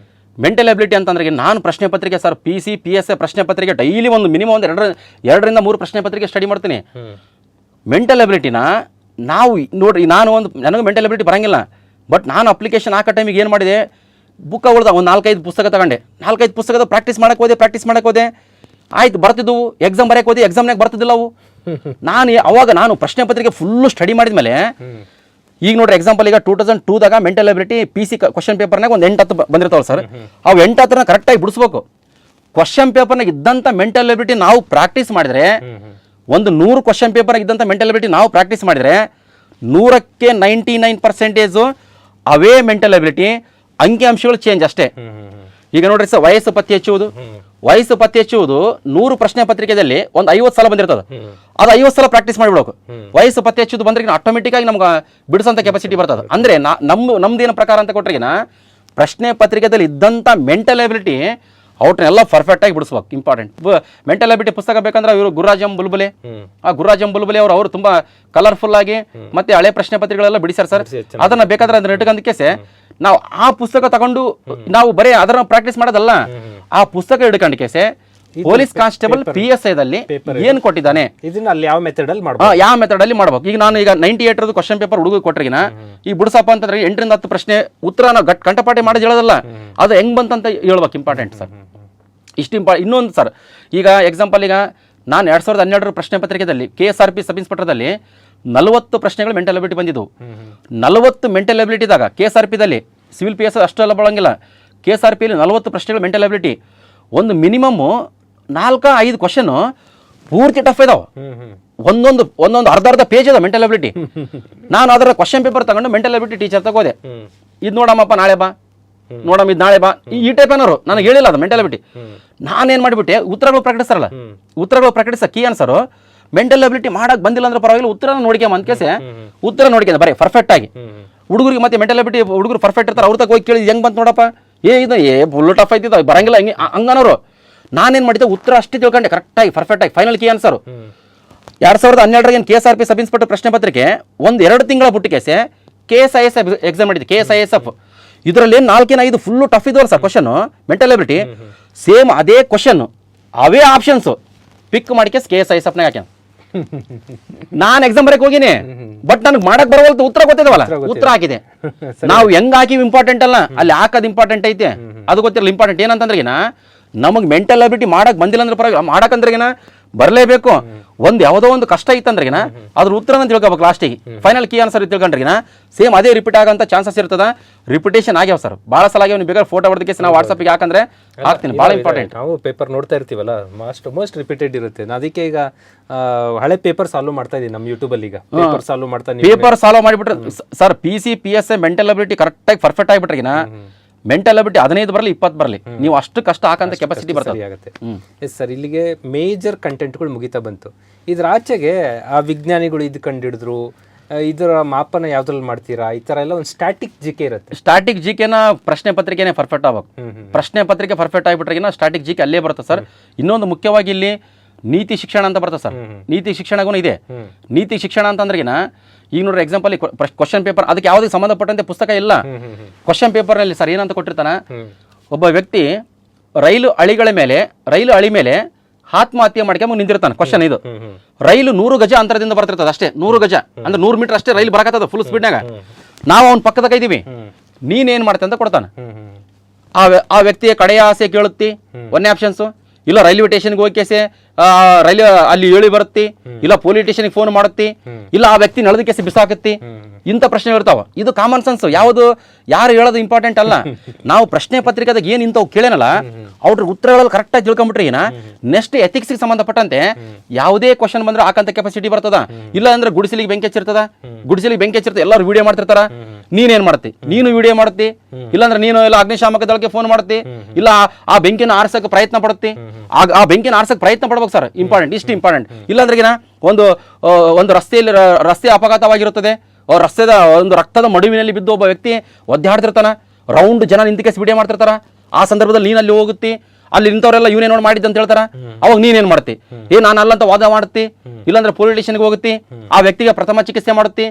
ಎಬಿಲಿಟಿ ಅಂತಂದ್ರೆ ನಾನು ಪ್ರಶ್ನೆ ಪತ್ರಿಕೆ ಸರ್, PCPSI ಪ್ರಶ್ನೆ ಪತ್ರಿಕೆ ಡೈಲಿ ಒಂದು ಮಿನಿಮಮ್ ಒಂದು 2ರಿಂದ 3 ಪ್ರಶ್ನೆ ಪತ್ರಿಕೆ ಸ್ಟಡಿ ಮಾಡ್ತೀನಿ. ಮೆಂಟಲ್ ಎಬಿಲಿಟಿನ ನಾವು ನೋಡ್ರಿ, ನಾನು ನನಗೆ ಮೆಂಟಲ್ ಎಬಿಲಿಟಿ ಬರೋಂಗಿಲ್ಲ, ಬಟ್ ನಾನು ಅಪ್ಲಿಕೇಶನ್ ಹಾಕೋ ಟೈಮಿಗೆ ಏನು ಮಾಡಿದೆ, ಬುಕ್ಕ ಉಳ್ದ ಒಂದು 4-5 ಪುಸ್ತಕ ತಗೊಂಡೆ, 4-5 ಪುಸ್ತಕದ ಪ್ರಾಕ್ಟೀಸ್ ಮಾಡಕ್ಕೆ ಹೋದೆ, ಆಯ್ತು ಬರ್ತಿದ್ವು, ಎಕ್ಸಾಮ್ ಬರೆಯಕ್ಕೆ ಹೋದೆ, ಎಕ್ಸಾಮ್ನಾಗ ಬರ್ತಿದ್ದಿಲ್ಲ ಅವು. ನಾನು ಪ್ರಶ್ನೆ ಪತ್ರಿಕೆ ಫುಲ್ಲು ಸ್ಟಡಿ ಮಾಡಿದ್ಮೇಲೆ, ಈಗ ನೋಡ್ರಿ ಎಕ್ಸಾಂಪಲ್ ಈಗ 2002ದಾಗ ಮೆಂಟಲ್ ಎಬಿಲಿಟಿ PC ಕ್ವಶನ್ ಪೇಪರ್ನಾಗ ಒಂದು 8-10 ಬಂದಿರ್ತಾವಲ್ಲ ಸರ್, ಅವು 8-10ನ ಕರೆಕ್ಟಾಗಿ ಬಿಡಿಸ್ಬೇಕು. ಕ್ವಶನ್ ಪೇಪರ್ನಾಗ ಇದ್ದಂಥ ಮೆಂಟಲ್ ಎಬಿಲಿಟಿ ನಾವು ಪ್ರಾಕ್ಟೀಸ್ ಮಾಡಿದ್ರೆ, ಒಂದು 100 ಕ್ವಶನ್ ಪೇಪರ್ನಾಗ ಇದ್ದಂಥ ಮೆಂಟಲ್ ಎಬಿಲಿಟಿ ನಾವು ಪ್ರಾಕ್ಟೀಸ್ ಮಾಡಿದ್ರೆ 100ಕ್ಕೆ 99% ಅವೇ ಮೆಂಟಲ್ ಎಬಿಲಿಟಿ, ಅಂಕಿಅಂಶಗಳು ಚೇಂಜ್ ಅಷ್ಟೇ. ಈಗ ನೋಡ್ರಿ ಸರ್, ವಯಸ್ಸು ಪತ್ತೆ ಹಚ್ಚುವುದು 100 ಪ್ರಶ್ನೆ ಪತ್ರಿಕೆಯಲ್ಲಿ ಒಂದು 50 ಸಲ ಬಂದಿರ್ತದೆ, ಅದು 50 ಸಲ ಪ್ರಾಕ್ಟೀಸ್ ಮಾಡಿಬಿಡೋಕು. ವಯಸ್ಸು ಪತ್ತೆ ಹಚ್ಚುವುದು ಬಂದ್ರೆ ಆಟೋಮೆಟಿಕ್ ಆಗಿ ನಮ್ಗೆ ಬಿಡಿಸೋಂಥ ಕೆಪಾಸಿಟಿ ಬರ್ತದೆ. ಅಂದ್ರೆ ನಮ್ದೇನು ಪ್ರಕಾರ ಅಂತ ಕೊಟ್ರಿಗಿನ ಪ್ರಶ್ನೆ ಪತ್ರಿಕೆದಲ್ಲಿ ಇದ್ದಂಥ ಮೆಂಟಲ್ ಎಬಿಲಿಟಿ ಅವ್ರನ್ನೆಲ್ಲ ಪರ್ಫೆಕ್ಟ್ ಆಗಿ ಬಿಡಿಸ್ಬೇಕು. ಇಂಪಾರ್ಟೆಂಟ್ ಮೆಂಟಲ್ ಎಬಿಲಿಟಿ ಪುಸ್ತಕ ಬೇಕಂದ್ರೆ ಇವರು ಗುರುರಾಜಂ ಬುಲ್ಬುಲೆ, ಗುರುರಾಜಂ ಬುಲ್ಬುಲೆ ಅವರು ತುಂಬಾ ಕಲರ್ಫುಲ್ ಆಗಿ ಮತ್ತೆ ಹಳೆ ಪ್ರಶ್ನೆ ಪತ್ರಿಕೆಗಳೆಲ್ಲ ಬಿಡಿಸ್ಯಾರ ಸರ್. ಅದನ್ನ ಬೇಕಾದ್ರೆ ಅದನ್ನ ಇಟ್ಕೊಂಡಕ್ಕೆ ನಾವು ಆ ಪುಸ್ತಕ ತಗೊಂಡು ನಾವು ಬರೀ ಅದನ್ನ ಪ್ರಾಕ್ಟೀಸ್ ಮಾಡೋದಲ್ಲ, ಆ ಪುಸ್ತಕ ಹಿಡ್ಕೊಂಡಕ್ಕೆ ಪೊಲೀಸ್ ಕಾನ್ಸ್ಟೇಬಲ್ PSI ದಲ್ಲಿ ಏನ್ ಕೊಟ್ಟಿದ್ದಾನೆ, ಇದನ್ನ ಅಲ್ಲಿ ಯಾವ ಮೆಥಡ್ ಅಲ್ಲಿ ಮಾಡ್ಬೋದು, ಯಾವ ಮೆಥಡ್ ಅಲ್ಲಿ ಮಾಡ್ಬೇಕು. ಈಗ ನಾನು 98 ಕ್ವಶನ್ ಪೇಪರ್ ಹುಡುಗ ಕೊಟ್ರಿಗಿನ ಈ ಬಿಡಿಸಪ್ಪ ಅಂತಂದ್ರೆ 8ರಿಂದ 10 ಪ್ರಶ್ನೆ ಉತ್ತರ ನಾವು ಕಂಠಪಾಠ ಮಾಡೋದು ಹೇಳೋದಲ್ಲ, ಅದು ಹೆಂಗ್ ಬಂತಂತ ಹೇಳ್ಬೇಕು. ಇಂಪಾರ್ಟೆಂಟ್ ಸರ್, ಇನ್ನೊಂದು ಸರ್, ಈಗ ಎಕ್ಸಾಂಪಲ್ ಈಗ ನಾನು 2012 ಪ್ರಶ್ನೆ ಪತ್ರಿಕೆದಲ್ಲಿ KSRP ಸಬ್ ಇನ್ಸ್ಪೆಕ್ಟರ್ದಲ್ಲಿ 40 ಪ್ರಶ್ನೆಗಳು ಮೆಂಟಲ್ ಎಬಿಲಿಟಿ ಬಂದಿದ್ದವು. 40 ಮೆಂಟಲ್ ಎಬಿಲಿಟಿದಾಗ KSRPದಲ್ಲಿ ಸಿವಿಲ್ PS ಅಷ್ಟೆಲ್ಲ ಬಳಂಗಿಲ್ಲ, KSRPಯಲ್ಲಿ 40 ಪ್ರಶ್ನೆಗಳು ಮೆಂಟಲ್ ಎಬಿಲಿಟಿ. ಒಂದು ಮಿನಿಮಮ್ 4-5 ಕ್ವಶನ್ ಪೂರ್ತಿ ಟಫ್ ಇದಾವೆ, ಒಂದೊಂದು ಅರ್ಧ ಪೇಜ್ ಅದ ಮೆಂಟಲ್ ಎಬಿಲಿಟಿ. ನಾನು ಅದರ ಕ್ವಶನ್ ಪೇಪರ್ ತಗೊಂಡು ಮೆಂಟಲ್ ಎಬಿಲಿಟಿ ಟೀಚರ್ ತಗೋದೆ, ಇದು ನೋಡಮ್ಮಪ್ಪ ನಾಳೆ ಬಾ, ನೋಡಮ್ಮ ಇದು ನಾಳೆ ಬಾ, ಈ ಟೈಪ್ ಏನಾರು ನನಗೆ ಹೇಳಿಲ್ಲ ಅದು ಮೆಂಟಲ್ ಎಬಿಲಿಟಿ. ನಾನೇನು ಮಾಡಿಬಿಟ್ಟೆ, ಉತ್ತರಗಳು ಪ್ರಕಟಿಸ್ತಾರಲ್ಲ, ಉತ್ತರಗಳು ಪ್ರಕಟಿಸ ಕೀ ಅನ್ಸರು ಮೆಂಟಲ್ ಎಬಿಲಿಟಿ ಮಾಡಕ್ ಬಂದಿಲ್ಲ ಅಂದ್ರೆ ಪರವಾಗಿಲ್ಲ, ಉತ್ತರ ನೋಡ್ಕೊಂಬ ಅಂದ್ಕೇಸೆ ಉತ್ತರ ನೋಡ್ಕೊಂಡ ಬರೀ ಪರ್ಫೆಕ್ಟ್ ಆಗಿ. ಹುಡುಗರಿಗೆ ಮತ್ತೆ ಮೆಂಟಲ್ ಎಬಿಲಿಟಿ ಹುಡುಗರು ಪರ್ಫೆಕ್ಟ್ ಇರ್ತಾರೆ, ಅವ್ರ ತಗ ಹೋಗಿ ಕೇಳಿ ಹೆಂಗ್ ಬಂತು ನೋಡಪ್ಪ, ಇದು ಫುಲ್ ಟಫ್ ಐತಿದ ಬರಂಗಿಲ್ಲ ಹಂಗನೋರು. ನಾನೇನ್ ಮಾಡಿದ್ದೆ, ಉತ್ತರ ಅಷ್ಟೇ ತಿಳ್ಕೊಂಡೆ ಕರೆಕ್ಟಾಗಿ ಪರ್ಫೆಕ್ಟಾಗಿ. Final key answer 2012 KSRP sub inspector ಪ್ರಶ್ನೆ ಪತ್ರಿಕೆ 1-2 ತಿಂಗಳ ಬಿಟ್ಟು ಕೇಸೆ KSIS ಎಕ್ಸಾಮ್ ಮಾಡಿದ್ದೆ, KSISF. ಇದರಲ್ಲಿ 4-5 ಫುಲ್ ಟಫ್ ಇದ್ದವಲ್ಲ sir question mental ability, same ಅದೇ ಕ್ವಶನ್ ಅವೇ ಆಪ್ಷನ್ಸ್ ಪಿಕ್ ಮಾಡಿ KSISF ನಾಗ ಹಾಕ್ಯಾನ. ನಾನು ಎಕ್ಸಾಮ್ ಬರಕ್ ಹೋಗಿನಿ, ಬಟ್ ನನಗೆ ಮಾಡಕ್ ಬರವಲ್ತು, ಉತ್ತರ ಗೊತ್ತಿದವಲ್ಲ, ಉತ್ತರ ಹಾಕಿದೆ. ನಾವು ಹೆಂಗ್ ಹಾಕಿವಿ ಇಂಪಾರ್ಟೆಂಟ್ ಅಲ್ಲ, ಅಲ್ಲಿ ಹಾಕೋದು ಇಂಪಾರ್ಟೆಂಟ್ ಐತೆ, ಅದು ಗೊತ್ತಿರಲ್ಲ. ಇಂಪಾರ್ಟೆಂಟ್ ಏನಂತಂದ್ರೆಗಿನ ನಮಗೆ ಮೆಂಟಲ್ ಎಬಿಲಿಟಿ ಮಾಡಕ್ ಬಂದಿಲ್ಲ ಅಂದ್ರೆ ಪರವಾಗಿಲ್ಲ, ಮಾಡಕಂದ್ರೆಗಿನ ಬರಲೇಬೇಕು. ಯಾವುದೋ ಒಂದು ಕಷ್ಟ ಇತ್ತಂದ್ರೆಗಿನ ಅದ್ರ ಉತ್ತರನ ತಿಳ್ಕೊಬೇಕು ಲಾಸ್ಟಿಗೆ. ಫೈನಲ್ ಕೀ ಆನ್ಸರ್ ತಿಳ್ಕೊಂಡ್ರಿಗಿನ ಸೇಮ್ ಅದೇ ರಿಪೀಟ್ ಆಗಂತ ಚಾನ್ಸಸ್ ಇರ್ತದ. ರಿಪಿಟೇಷನ್ ಆಗ್ಯಾವ ಸರ್, ಭಾಳ ಸಲ ಆಗ್ಯಾವ. ನೀವು ಬೇಕಾದ್ರೆ ಫೋಟೋ ಹೊಡೆದಕ್ಕೆ ನಾವು ವಾಟ್ಸಪ್ಗೆ ಹಾಕಂದ್ರೆ ಹಾಕ್ತೀನಿ, ಭಾಳ ಇಂಪಾರ್ಟೆಂಟ್. ನಾವು ಪೇಪರ್ ನೋಡ್ತಾ ಇರ್ತೀವಲ್ಲ, ಮೋಸ್ಟ್ ರಿಪೀಟೆಡ್ ಇರುತ್ತೆ. ಅದಕ್ಕೆ ಈಗ ಹಳೆ ಪೇಪರ್ ಸಾಲ್ವ್ ಮಾಡ್ತಾ ಇದೀನಿ ನಮ್ಮ ಯೂಟ್ಯೂಬಲ್ಲಿ. ಈಗ ಪೇಪರ್ ಸಾಲ್ವ್ ಮಾಡ್ತಾ ಪೇಪರ್ ಸಾಲ್ವ್ ಮಾಡಿಬಿಟ್ರೆ sir PC PSI mental ability ಕರೆಕ್ಟಾಗಿ ಪರ್ಫೆಕ್ಟ್ ಆಗಿಬಿಟ್ರಿಗಿನ ಮೆಂಟಲ್ ಎಬಿಲಿಟಿ 15 ಬರಲಿ 20 ಬರಲಿ, ನೀವು ಅಷ್ಟು ಕಷ್ಟ ಹಾಕಂತ ಕೆಪಾಸಿಟಿ ಬರ್ತದೆ. ಎಸ್ ಸರ್, ಇಲ್ಲಿಗೆ ಮೇಜರ್ ಕಂಟೆಂಟ್ಗಳು ಮುಗಿತಾ ಬಂತು. ಇದ್ರ ಆಚೆಗೆ ಆ ವಿಜ್ಞಾನಿಗಳು ಇದು ಕಂಡಿಡಿದ್ರು, ಇದರ ಮಾಪನ ಯಾವ್ದ್ರಲ್ಲಿ ಮಾಡ್ತೀರಾ, ಈ ತರ ಎಲ್ಲ ಒಂದು ಸ್ಟ್ಯಾಟಿಕ್ GK ಇರುತ್ತೆ. ಸ್ಟ್ಯಾಟಿಕ್ GKನ ಪ್ರಶ್ನೆ ಪತ್ರಿಕೆನೇ ಪರ್ಫೆಕ್ಟ್ ಆಗ್ಬೇಕು. ಪ್ರಶ್ನೆ ಪತ್ರಿಕೆ ಪರ್ಫೆಕ್ಟ್ ಆಗಿಬಿಟ್ರಿಗಿನ ಸ್ಟ್ಯಾಟಿಕ್ GK ಅಲ್ಲೇ ಬರುತ್ತೆ ಸರ್. ಇನ್ನೊಂದು ಮುಖ್ಯವಾಗಿ ಇಲ್ಲಿ ನೀತಿ ಶಿಕ್ಷಣ ಅಂತ ಬರ್ತದೆ ಸರ್, ನೀತಿ ಶಿಕ್ಷಣಗೂ ಇದೆ. ನೀತಿ ಶಿಕ್ಷಣ ಅಂತಂದ್ರೆಗಿನ ಈಗ ನೋಡ್ರಿ ಎಕ್ಸಾಂಪಲ್ ಕ್ವಶನ್ ಪೇಪರ್ ಅದಕ್ಕೆ ಯಾವುದಕ್ಕೆ ಸಂಬಂಧಪಟ್ಟಂತೆ ಪುಸ್ತಕ ಇಲ್ಲ. ಕ್ವಶನ್ ಪೇಪರ್ನಲ್ಲಿ ಸರ್ ಏನಂತ ಕೊಟ್ಟಿರ್ತಾನ, ಒಬ್ಬ ವ್ಯಕ್ತಿ ರೈಲು ಅಳಿ ಮೇಲೆ ಆತ್ಮಹತ್ಯೆ ಮಾಡ್ಕೊಂಡ್ ನಿಂತಿರ್ತಾನೆ. ಕ್ವಶನ್ ಇದು, ರೈಲು 100 ಗಜ ಅಂತರದಿಂದ ಬರ್ತಿರ್ತದೆ ಅಷ್ಟೇ, 100 ಗಜ ಅಂದ್ರೆ 100 ಮೀಟರ್ ಅಷ್ಟೇ ರೈಲು ಬರಕತ್ತದ ಫುಲ್ ಸ್ಪೀಡ್ನಾಗ. ನಾವು ಅವ್ನ ಪಕ್ಕದಾಗ ಇದ್ದೀವಿ, ನೀನೇನ್ ಮಾಡ್ತೆ ಅಂತ ಕೊಡ್ತಾನೆ. ಆ ವ್ಯಕ್ತಿಯ ಕಡೆಯ ಆಸೆ ಕೇಳುತ್ತಿ ಒಂದೇ ಆಪ್ಷನ್ಸು, ಇಲ್ಲ ರೈಲ್ವೆ ಸ್ಟೇಷನ್ಗೆ ಹೋಗಿ ಕೇಸೆ ರೈಲ್ವೆ ಅಲ್ಲಿ ಹೇಳಿ ಬರುತ್ತಿ, ಇಲ್ಲ ಪೊಲೀಸ್ ಸ್ಟೇಷನ್ಗೆ ಫೋನ್ ಮಾಡುತ್ತಿ, ಇಲ್ಲ ಆ ವ್ಯಕ್ತಿ ನಳದ ಕೇಸಿ ಬಿಸಾಕತ್ತಿ. ಇಂಥ ಪ್ರಶ್ನೆ ಇರ್ತಾವ. ಇದು ಕಾಮನ್ ಸೆನ್ಸ್, ಯಾವುದು ಯಾರು ಹೇಳೋದು ಇಂಪಾರ್ಟೆಂಟ್ ಅಲ್ಲ. ನಾವು ಪ್ರಶ್ನೆ ಪತ್ರಿಕೆದಾಗ ಏನ್ ಇಂಥವು ಕೇಳೇನಲ್ಲ ಅವ್ರ ಉತ್ತರಗಳಲ್ಲಿ ಕರೆಕ್ಟಾಗಿ ತಿಳ್ಕೊಂಬಿಟ್ರಿ ನೆಕ್ಸ್ಟ್ ಎಥಿಕ್ಸ್ಗೆ ಸಂಬಂಧಪಟ್ಟಂತೆ ಯಾವುದೇ ಕ್ವಶನ್ ಬಂದ್ರೆ ಹಾಕಂತ ಕೆಪಾಸಿಟಿ ಬರ್ತದ. ಇಲ್ಲ ಅಂದ್ರೆ ಗುಡಿಸಲಿಗೆ ಬೆಂಕಿ ಹಚ್ಚಿರ್ತದ, ಎಲ್ಲರೂ ವಿಡಿಯೋ ಮಾಡ್ತಿರ್ತಾರ, ನೀನೇನ್ ಮಾಡ್ತಿ, ನೀನು ವಿಡಿಯೋ ಮಾಡ್ತಿ, ಇಲ್ಲಾಂದ್ರೆ ನೀನು ಎಲ್ಲ ಅಗ್ನಿಶಾಮಕ ದಳಕ್ಕೆ ಫೋನ್ ಮಾಡ್ತಿ, ಇಲ್ಲ ಆ ಬೆಂಕಿನ ಆರ್ಸಕ್ಕೆ ಪ್ರಯತ್ನ ಪಡುತ್ತಿ. ಆ ಬೆಂಕಿನ ಆರ್ಸಕ್ಕೆ ಪ್ರಯತ್ನ ಪಡ್ಬೇಕು ಸರ್, ಇಂಪಾರ್ಟೆಂಟ್, ಇಷ್ಟು ಇಂಪಾರ್ಟೆಂಟ್. ಇಲ್ಲಾಂದ್ರೆಗಿನ ಒಂದು ರಸ್ತೆ ಅಪಘಾತವಾಗಿರುತ್ತದೆ, ರಸ್ತೆದ ಒಂದು ರಕ್ತದ ಮಡುವಿನಲ್ಲಿ ಬಿದ್ದು ಒಬ್ಬ ವ್ಯಕ್ತಿ ಒದ್ದಾಡ್ತಿರ್ತಾನ, ರೌಂಡ್ ಜನ ನಿಂತಿಕೇಸಿ ವಿಡಿಯೋ ಮಾಡ್ತಿರ್ತಾರ. ಆ ಸಂದರ್ಭದಲ್ಲಿ ನೀನಲ್ಲಿ ಹೋಗುತ್ತಿ, ಅಲ್ಲಿ ನಿಂತವರೆಲ್ಲ ಇವನೇ ನೋಡಿ ಮಾಡಿದ್ದ ಅಂತ ಹೇಳ್ತಾರ. ಅವಾಗ ನೀನೇನ್ ಮಾಡ್ತಿ, ನಾನು ಅಲ್ಲಂತ ವಾದ ಮಾಡುತ್ತಿ, ಇಲ್ಲಾಂದ್ರೆ ಪೊಲೀಸ್ ಸ್ಟೇಷನ್ಗೆ ಹೋಗುತ್ತಿ, ಆ ವ್ಯಕ್ತಿಗೆ ಪ್ರಥಮ ಚಿಕಿತ್ಸೆ ಮಾಡುತ್ತಿ,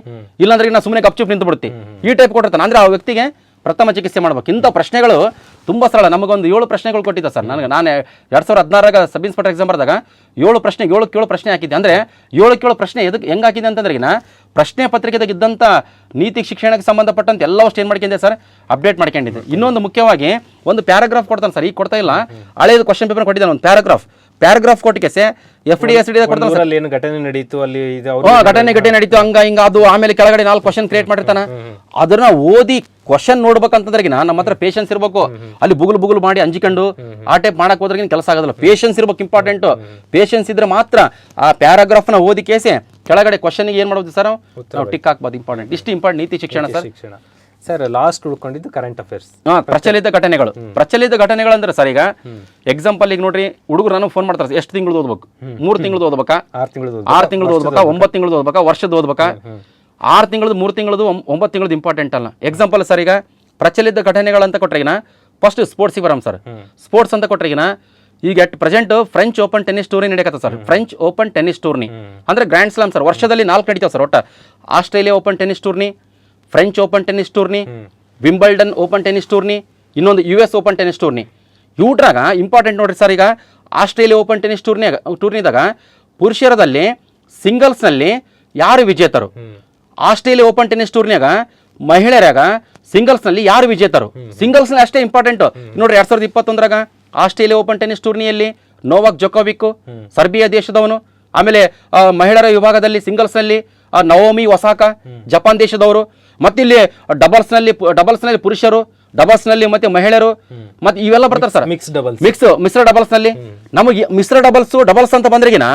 ಇಲ್ಲಾಂದ್ರೆ ನಾ ಸುಮ್ಮನೆ ಗಪ್ಚುಪ್ ನಿಂತು ಬಿಡುತ್ತಿ. ಈ ಟೈಪ್ ಕೊಟ್ಟಿರ್ತಾನೆ. ಅಂದ್ರೆ ಆ ವ್ಯಕ್ತಿಗೆ ಪ್ರಥಮ ಚಿಕಿತ್ಸೆ ಮಾಡ್ಬೇಕು. ಇಂಥ ಪ್ರಶ್ನೆಗಳು ತುಂಬ ಸರಳ. ನಮಗೊಂದು 7 ಪ್ರಶ್ನೆಗಳು ಕೊಟ್ಟಿದ್ದ ಸರ್. ನಾನು 2016 ಸಬ್ ಇನ್ಸ್ಪೆಕ್ಟರ್ ಎಕ್ಸಾಮ್ ಬರೆದಾಗ 7 ಪ್ರಶ್ನೆ ಹಾಕಿದ್ದೆ. ಅಂದರೆ 7 ಪ್ರಶ್ನೆ ಹೆಂಗೆ ಹಾಕಿದೆ ಅಂತಂದ್ರೆ ಪ್ರಶ್ನೆ ಪತ್ರಿಕೆದಾಗ ಇದ್ದಂಥ ನೀತಿ ಶಿಕ್ಷಣಕ್ಕೆ ಸಂಬಂಧಪಟ್ಟಂತೆ ಎಲ್ಲವೂ ಏನು ಮಾಡ್ಕೊಂಡಿದ್ದೆ ಸರ್, ಅಪ್ಡೇಟ್ ಮಾಡ್ಕೊಂಡಿದ್ದೆ. ಇನ್ನೊಂದು ಮುಖ್ಯವಾಗಿ ಒಂದು ಪ್ಯಾರಾಗ್ರಾಫ್ ಕೊಡ್ತಾನೆ ಸರ್, ಈಗ ಕೊಡ್ತಾ ಇಲ್ಲ, ಹಳೇದು ಕ್ವಶನ್ ಪೇಪರ್ ಕೊಟ್ಟಿದ್ದಾನೆ ಒಂದು ಪ್ಯಾರಾಗ್ರಾಫ್ ಕೊಟ್ಟಿಗೆ FD ಕೊಡ್ತಾನೆ ಸರ್. ಏನು ಘಟನೆ ನಡೀತು ಅಲ್ಲಿ, ಘಟನೆ ನಡೀತು ಹಂಗ ಹಿಂಗ ಅದು, ಆಮೇಲೆ ಕೆಳಗಡೆ 4 ಕ್ವಶನ್ ಕ್ರಿಯೇಟ್ ಮಾಡಿರ್ತಾನ. ಅದನ್ನ ಓದಿ ಕ್ವಶನ್ ನೋಡ್ಬೇಕಂತಂದ್ರೆ ನಮ್ಮ ಹತ್ರ ಪೇಷನ್ಸ್ ಇರ್ಬೇಕು. ಅಲ್ಲಿ ಬುಗುಲು ಮಾಡಿ ಅಂಜಿಕೊಂಡು ಆ ಟೈಪ್ ಮಾಡಕ್ ಹೋದ್ರೆ ಕೆಲಸ ಆಗೋದಿಲ್ಲ. ಪೇಷನ್ಸ್ ಇರ್ಬೇಕು, ಇಂಪಾರ್ಟೆಂಟ್. ಪೇಷನ್ಸ್ ಇದ್ರೆ ಮಾತ್ರ ಆ ಪ್ಯಾರಾಗ್ರಾಫ್ ನ ಓದಿ ಕೇಸಿ ಕೆಳಗಡೆ ಕ್ವಶನ್ ಏನ್ ಮಾಡೋದು ಸರ್, ನಾವು ಟಿಕ್ ಹಾಕ್ಬೋದು. ಇಂಪಾರ್ಟೆಂಟ್, ಇಷ್ಟು ಇಂಪಾರ್ಟೆಂಟ್ ನೀತಿ ಶಿಕ್ಷಣ ಸರ್. ಸರ್ ಲಾಸ್ಟ್ ಉಳ್ಕೊಂಡಿದ್ದು ಕರೆಂಟ್ ಅಫೇರ್ಸ್. ಪ್ರಚಲಿತ ಘಟನೆಗಳು ಅಂದ್ರೆ ಸರ್, ಈಗ ಎಕ್ಸಾಂಪಲ್ ಈಗ ನೋಡ್ರಿ, ಹುಡುಗರು ನಾನು ಫೋನ್ ಮಾಡ್ತಾರೆ, ಎಷ್ಟು ತಿಂಗಳು ಓದ್ಬೇಕು, 3 ತಿಂಗಳು ಓದ್ಬೇಕಾ, 6 ತಿಂಗಳು ಓದ್ಬೇಕಾ, 9 ತಿಂಗಳು ಓದ್ಬೇಕಾ, ವರ್ಷದ ಓದ್ಬೇಕಾ? 6 ತಿಂಗಳದು, 3 ತಿಂಗಳದು, 9 ತಿಂಗಳದು ಇಂಪಾರ್ಟೆಂಟ್ ಅಲ್ಲ. ಎಕ್ಸಾಂಪಲ್ ಸರ್, ಈಗ ಪ್ರಚಲಿತ ಘಟನೆಗಳಂತ ಕೊಟ್ರಿಗಿನ ಫಸ್ಟ್ ಸ್ಪೋರ್ಟ್ಸಿಗೆ ಬರಮ್ ಸರ್. ಸ್ಪೋರ್ಟ್ಸ್ ಅಂತ ಕೊಟ್ರಿಗಿನ ಈಗ at present French open tennis tourney ನಡೆಯಕತ್ತ sir. French open tennis tourney ಅಂದ್ರೆ ಗ್ರ್ಯಾಂಡ್ ಸ್ಲಾಮ್ ಸರ್. ವರ್ಷದಲ್ಲಿ 4 ನಡೀತಾವ ಸರ್. ಒಟ್ಟ Australia open tennis tourney, French open tennis tourney, Wimbledon open tennis tourney, ಇನ್ನೊಂದು US ಓಪನ್ ಟೆನ್ನಿಸ್ ಟೂರ್ನಿ. ಇವ್ರಾಗ important ನೋಡ್ರಿ sir, ಈಗ Australia open tennis ಟೂರ್ನಿದಾಗ ಪುರುಷರದಲ್ಲಿ ಸಿಂಗಲ್ಸ್ನಲ್ಲಿ ಯಾರು ವಿಜೇತರು, ಆಸ್ಟ್ರೇಲಿಯಾ ಓಪನ್ ಟೆನ್ನಿಸ್ ಟೂರ್ನಿಯಾಗ ಮಹಿಳೆಯರಾಗ ಸಿಂಗಲ್ಸ್ನಲ್ಲಿ ಯಾರು ವಿಜೇತರು, ಸಿಂಗಲ್ಸ್ನಲ್ಲಿ ಅಷ್ಟೇ ಇಂಪಾರ್ಟೆಂಟ್ ನೋಡ್ರಿ. 2021 ಆಸ್ಟ್ರೇಲಿಯಾ ಓಪನ್ ಟೆನ್ನಿಸ್ ಟೂರ್ನಿಯಲ್ಲಿ ನೋವಾಕ್ ಜೊಕೋವಿಕ್, ಸರ್ಬಿಯಾ ದೇಶದವನು. ಆಮೇಲೆ ಮಹಿಳೆಯರ ವಿಭಾಗದಲ್ಲಿ ಸಿಂಗಲ್ಸ್ನಲ್ಲಿ ನವೋಮಿ ಒಸಾಕಾ, ಜಪಾನ್ ದೇಶದವರು. ಮತ್ತೆ ಇಲ್ಲಿ ಡಬಲ್ಸ್ನಲ್ಲಿ ಪುರುಷರು, ಡಬಲ್ಸ್ನಲ್ಲಿ ಮತ್ತೆ ಮಹಿಳೆಯರು, ಮತ್ತೆ ಇವೆಲ್ಲ ಬರ್ತಾರೆ ಸರ್. ಮಿಶ್ರ ಡಬಲ್ಸ್ನಲ್ಲಿ ನಮಗೆ ಮಿಶ್ರ ಡಬಲ್ಸ್ ಅಂತ ಬಂದ್ರೆಗಿನ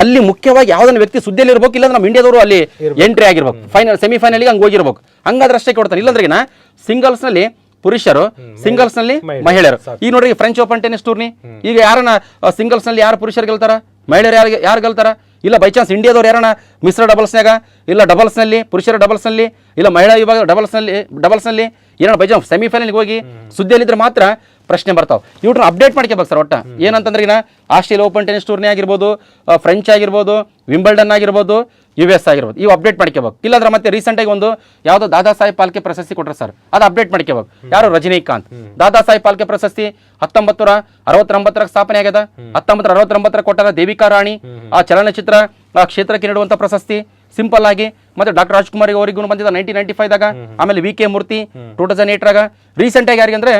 ಅಲ್ಲಿ ಮುಖ್ಯವಾಗಿ ಯಾವ್ದನ್ನ ವ್ಯಕ್ತಿ ಸುದ್ದಿಯಲ್ಲಿ ಇರ್ಬೇಕು, ಇಲ್ಲಾಂದ್ರೆ ನಮ್ಮ ಇಂಡಿಯಾದವರು ಅಲ್ಲಿ ಎಂಟ್ರಿ ಆಗಿರ್ಬೇಕು, ಸೆಮಿಫೈನಲ್ಗೆ ಹಂಗೆ ಹೋಗಿರ್ಬೇಕು, ಹಂಗಾದ್ರೆ ಅಷ್ಟೇ ಕೊಡ್ತಾರೆ. ಇಲ್ಲಾಂದ್ರೆಗಿನ ಸಿಂಗಲ್ಸ್ನಲ್ಲಿ ಪುರುಷರು, ಸಿಂಗಲ್ಸ್ನಲ್ಲಿ ಮಹಿಳೆಯರು. ಈಗ ನೋಡ್ರಿ ಫ್ರೆಂಚ್ ಓಪನ್ ಟೆನ್ನಿಸ್ ಟೂರ್ನಿ, ಈಗ ಯಾರನ್ನ ಸಿಂಗಲ್ಸ್ನಲ್ಲಿ ಯಾರು ಪುರುಷರು ಗೆಲ್ತಾರ, ಮಹಿಳೆಯರು ಯಾರು ಗೆಲ್ತಾರ? ಇಲ್ಲ ಬೈ ಚಾನ್ಸ್ ಇಂಡಿಯಾದವ್ರು ಯಾರನ್ನ ಮಿಶ್ರ ಡಬಲ್ಸ್ನಾಗ, ಇಲ್ಲ ಡಬಲ್ಸ್ನಲ್ಲಿ ಪುರುಷರ ಡಬಲ್ಸ್ನಲ್ಲಿ, ಇಲ್ಲ ಮಹಿಳಾ ವಿಭಾಗ ಡಬಲ್ಸ್ನಲ್ಲಿ ಏನೋ ಬೈ ಚಾನ್ಸ್ ಸೆಮಿಫೈನಲ್ಗೆ ಹೋಗಿ ಸುದ್ದಿಯಲ್ಲಿದ್ರೆ ಮಾತ್ರ ಪ್ರಶ್ನೆ ಬರ್ತಾವೆ. ಇವ್ರನ್ನ ಅಪ್ಡೇಟ್ ಮಾಡ್ಕೋಬೇಕು ಸರ್. ಒಟ್ಟ ಏನಂತಂದ್ರೆ ಈಗ ಆಸ್ಟ್ರೇಲಿಯಾ ಓಪನ್ ಟೆನ್ನಿಸ್ ಟೂರ್ನಿ ಆಗಿರ್ಬೋದು, ಫ್ರೆಂಚ್ ಆಗಿರ್ಬೋದು, ವಿಂಬಲ್ಡನ್ ಆಗಿರ್ಬೋದು, US ಆಗಿರ್ಬೋದು, ಇವು ಅಪ್ಡೇಟ್ ಮಾಡ್ಕೋಬೇಕು. ಇಲ್ಲಾಂದ್ರೆ ಮತ್ತೆ ರೀಸೆಂಟಾಗಿ ಒಂದು ಯಾವುದೋ ದಾದಾ ಸಾಹೇಬ್ ಫಾಲ್ಕೆ ಪ್ರಶಸ್ತಿ ಕೊಟ್ಟರು ಸರ್, ಅದು ಅಪ್ಡೇಟ್ ಮಾಡ್ಕೋಬೇಕು. ಯಾರು? ರಜನಿಕಾಂತ್. ದಾದಾ ಸಾಹೇಬ್ ಫಾಲ್ಕೆ ಪ್ರಶಸ್ತಿ 1969 ಸ್ಥಾಪನೆ ಆಗ್ಯದ. 1969 ಕೊಟ್ಟಾರ ದೇವಿಕಾ ರಾಣಿ. ಆ ಚಲನಚಿತ್ರ ಕ್ಷೇತ್ರಕ್ಕೆ ನೀಡುವಂಥ ಪ್ರಶಸ್ತಿ ಸಿಂಪಲ್ ಆಗಿ. ಮತ್ತೆ ಡಾಕ್ಟರ್ ರಾಜ್ಕುಮಾರ್ ಅವರಿಗೂ ಬಂದಿದ್ದ 1995ದಾಗ. ಆಮೇಲೆ VK ಮೂರ್ತಿ 2008ರಾಗ. ರೀಸೆಂಟಾಗಿ ಯಾರಿಗೆ ಅಂದ್ರೆ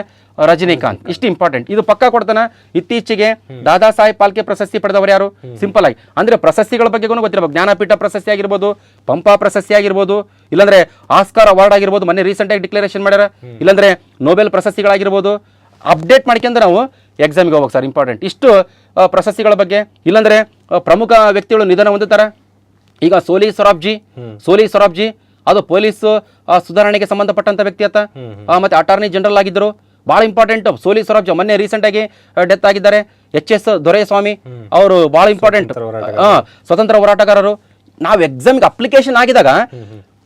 ರಜನಿಕಾಂತ್. ಇಷ್ಟು ಇಂಪಾರ್ಟೆಂಟ್, ಇದು ಪಕ್ಕಾ ಕೊಡ್ತಾನ. ಇತ್ತೀಚೆಗೆ ದಾದಾ ಸಾಹೇಬ್ ಫಾಲ್ಕೆ ಪ್ರಶಸ್ತಿ ಪಡೆದವರು ಯಾರು? ಸಿಂಪಲ್ ಆಗಿ ಅಂದ್ರೆ ಪ್ರಶಸ್ತಿಗಳ ಬಗ್ಗೆ ಗೊತ್ತಿರಬೇಕು. ಜ್ಞಾನಪೀಠ ಪ್ರಶಸ್ತಿ ಆಗಿರ್ಬೋದು, ಪಂಪಾ ಪ್ರಶಸ್ತಿ ಆಗಿರ್ಬೋದು, ಇಲ್ಲಾಂದ್ರೆ ಆಸ್ಕಾರ್ ಅವಾರ್ಡ್ ಆಗಿರ್ಬೋದು, ಮೊನ್ನೆ ರೀಸೆಂಟಾಗಿ ಡಿಕ್ಲರೇಷನ್ ಮಾಡ್ಯಾರ. ಇಲ್ಲಾಂದ್ರೆ ನೊಬೆಲ್ ಪ್ರಶಸ್ತಿಗಳಾಗಿರ್ಬೋದು. ಅಪ್ಡೇಟ್ ಮಾಡ್ಕೊಂಡ್ರೆ ನಾವು ಎಕ್ಸಾಮ್ಗೆ ಹೋಗ್ಬೇಕು ಸರ್. ಇಂಪಾರ್ಟೆಂಟ್ ಇಷ್ಟು ಪ್ರಶಸ್ತಿಗಳ ಬಗ್ಗೆ. ಇಲ್ಲಾಂದ್ರೆ ಪ್ರಮುಖ ವ್ಯಕ್ತಿಗಳು ನಿಧನ ಹೊಂದುತ್ತಾರೆ. ಈಗ ಸೋಲಿ ಸೊರಾಬ್ಜಿ ಅದು ಪೊಲೀಸ್ ಸುಧಾರಣೆಗೆ ಸಂಬಂಧಪಟ್ಟಂತ ವ್ಯಕ್ತಿ ಆತ. ಮತ್ತೆ ಅಟಾರ್ನಿ ಜನರಲ್ ಆಗಿದ್ದರು. ಬಹಳ ಇಂಪಾರ್ಟೆಂಟ್ ಸೋಲಿ ಸೊರಾಬ್ಜಿ. ಮೊನ್ನೆ ರೀಸೆಂಟ್ ಆಗಿ ಡೆತ್ ಆಗಿದ್ದಾರೆ. HS ದೊರೆಸ್ವಾಮಿ ಅವರು ಬಹಳ ಇಂಪಾರ್ಟೆಂಟ್ ಸ್ವತಂತ್ರ ಹೋರಾಟಗಾರರು. ನಾವು ಎಕ್ಸಾಮ್ಗೆ ಅಪ್ಲಿಕೇಶನ್ ಆಗಿದಾಗ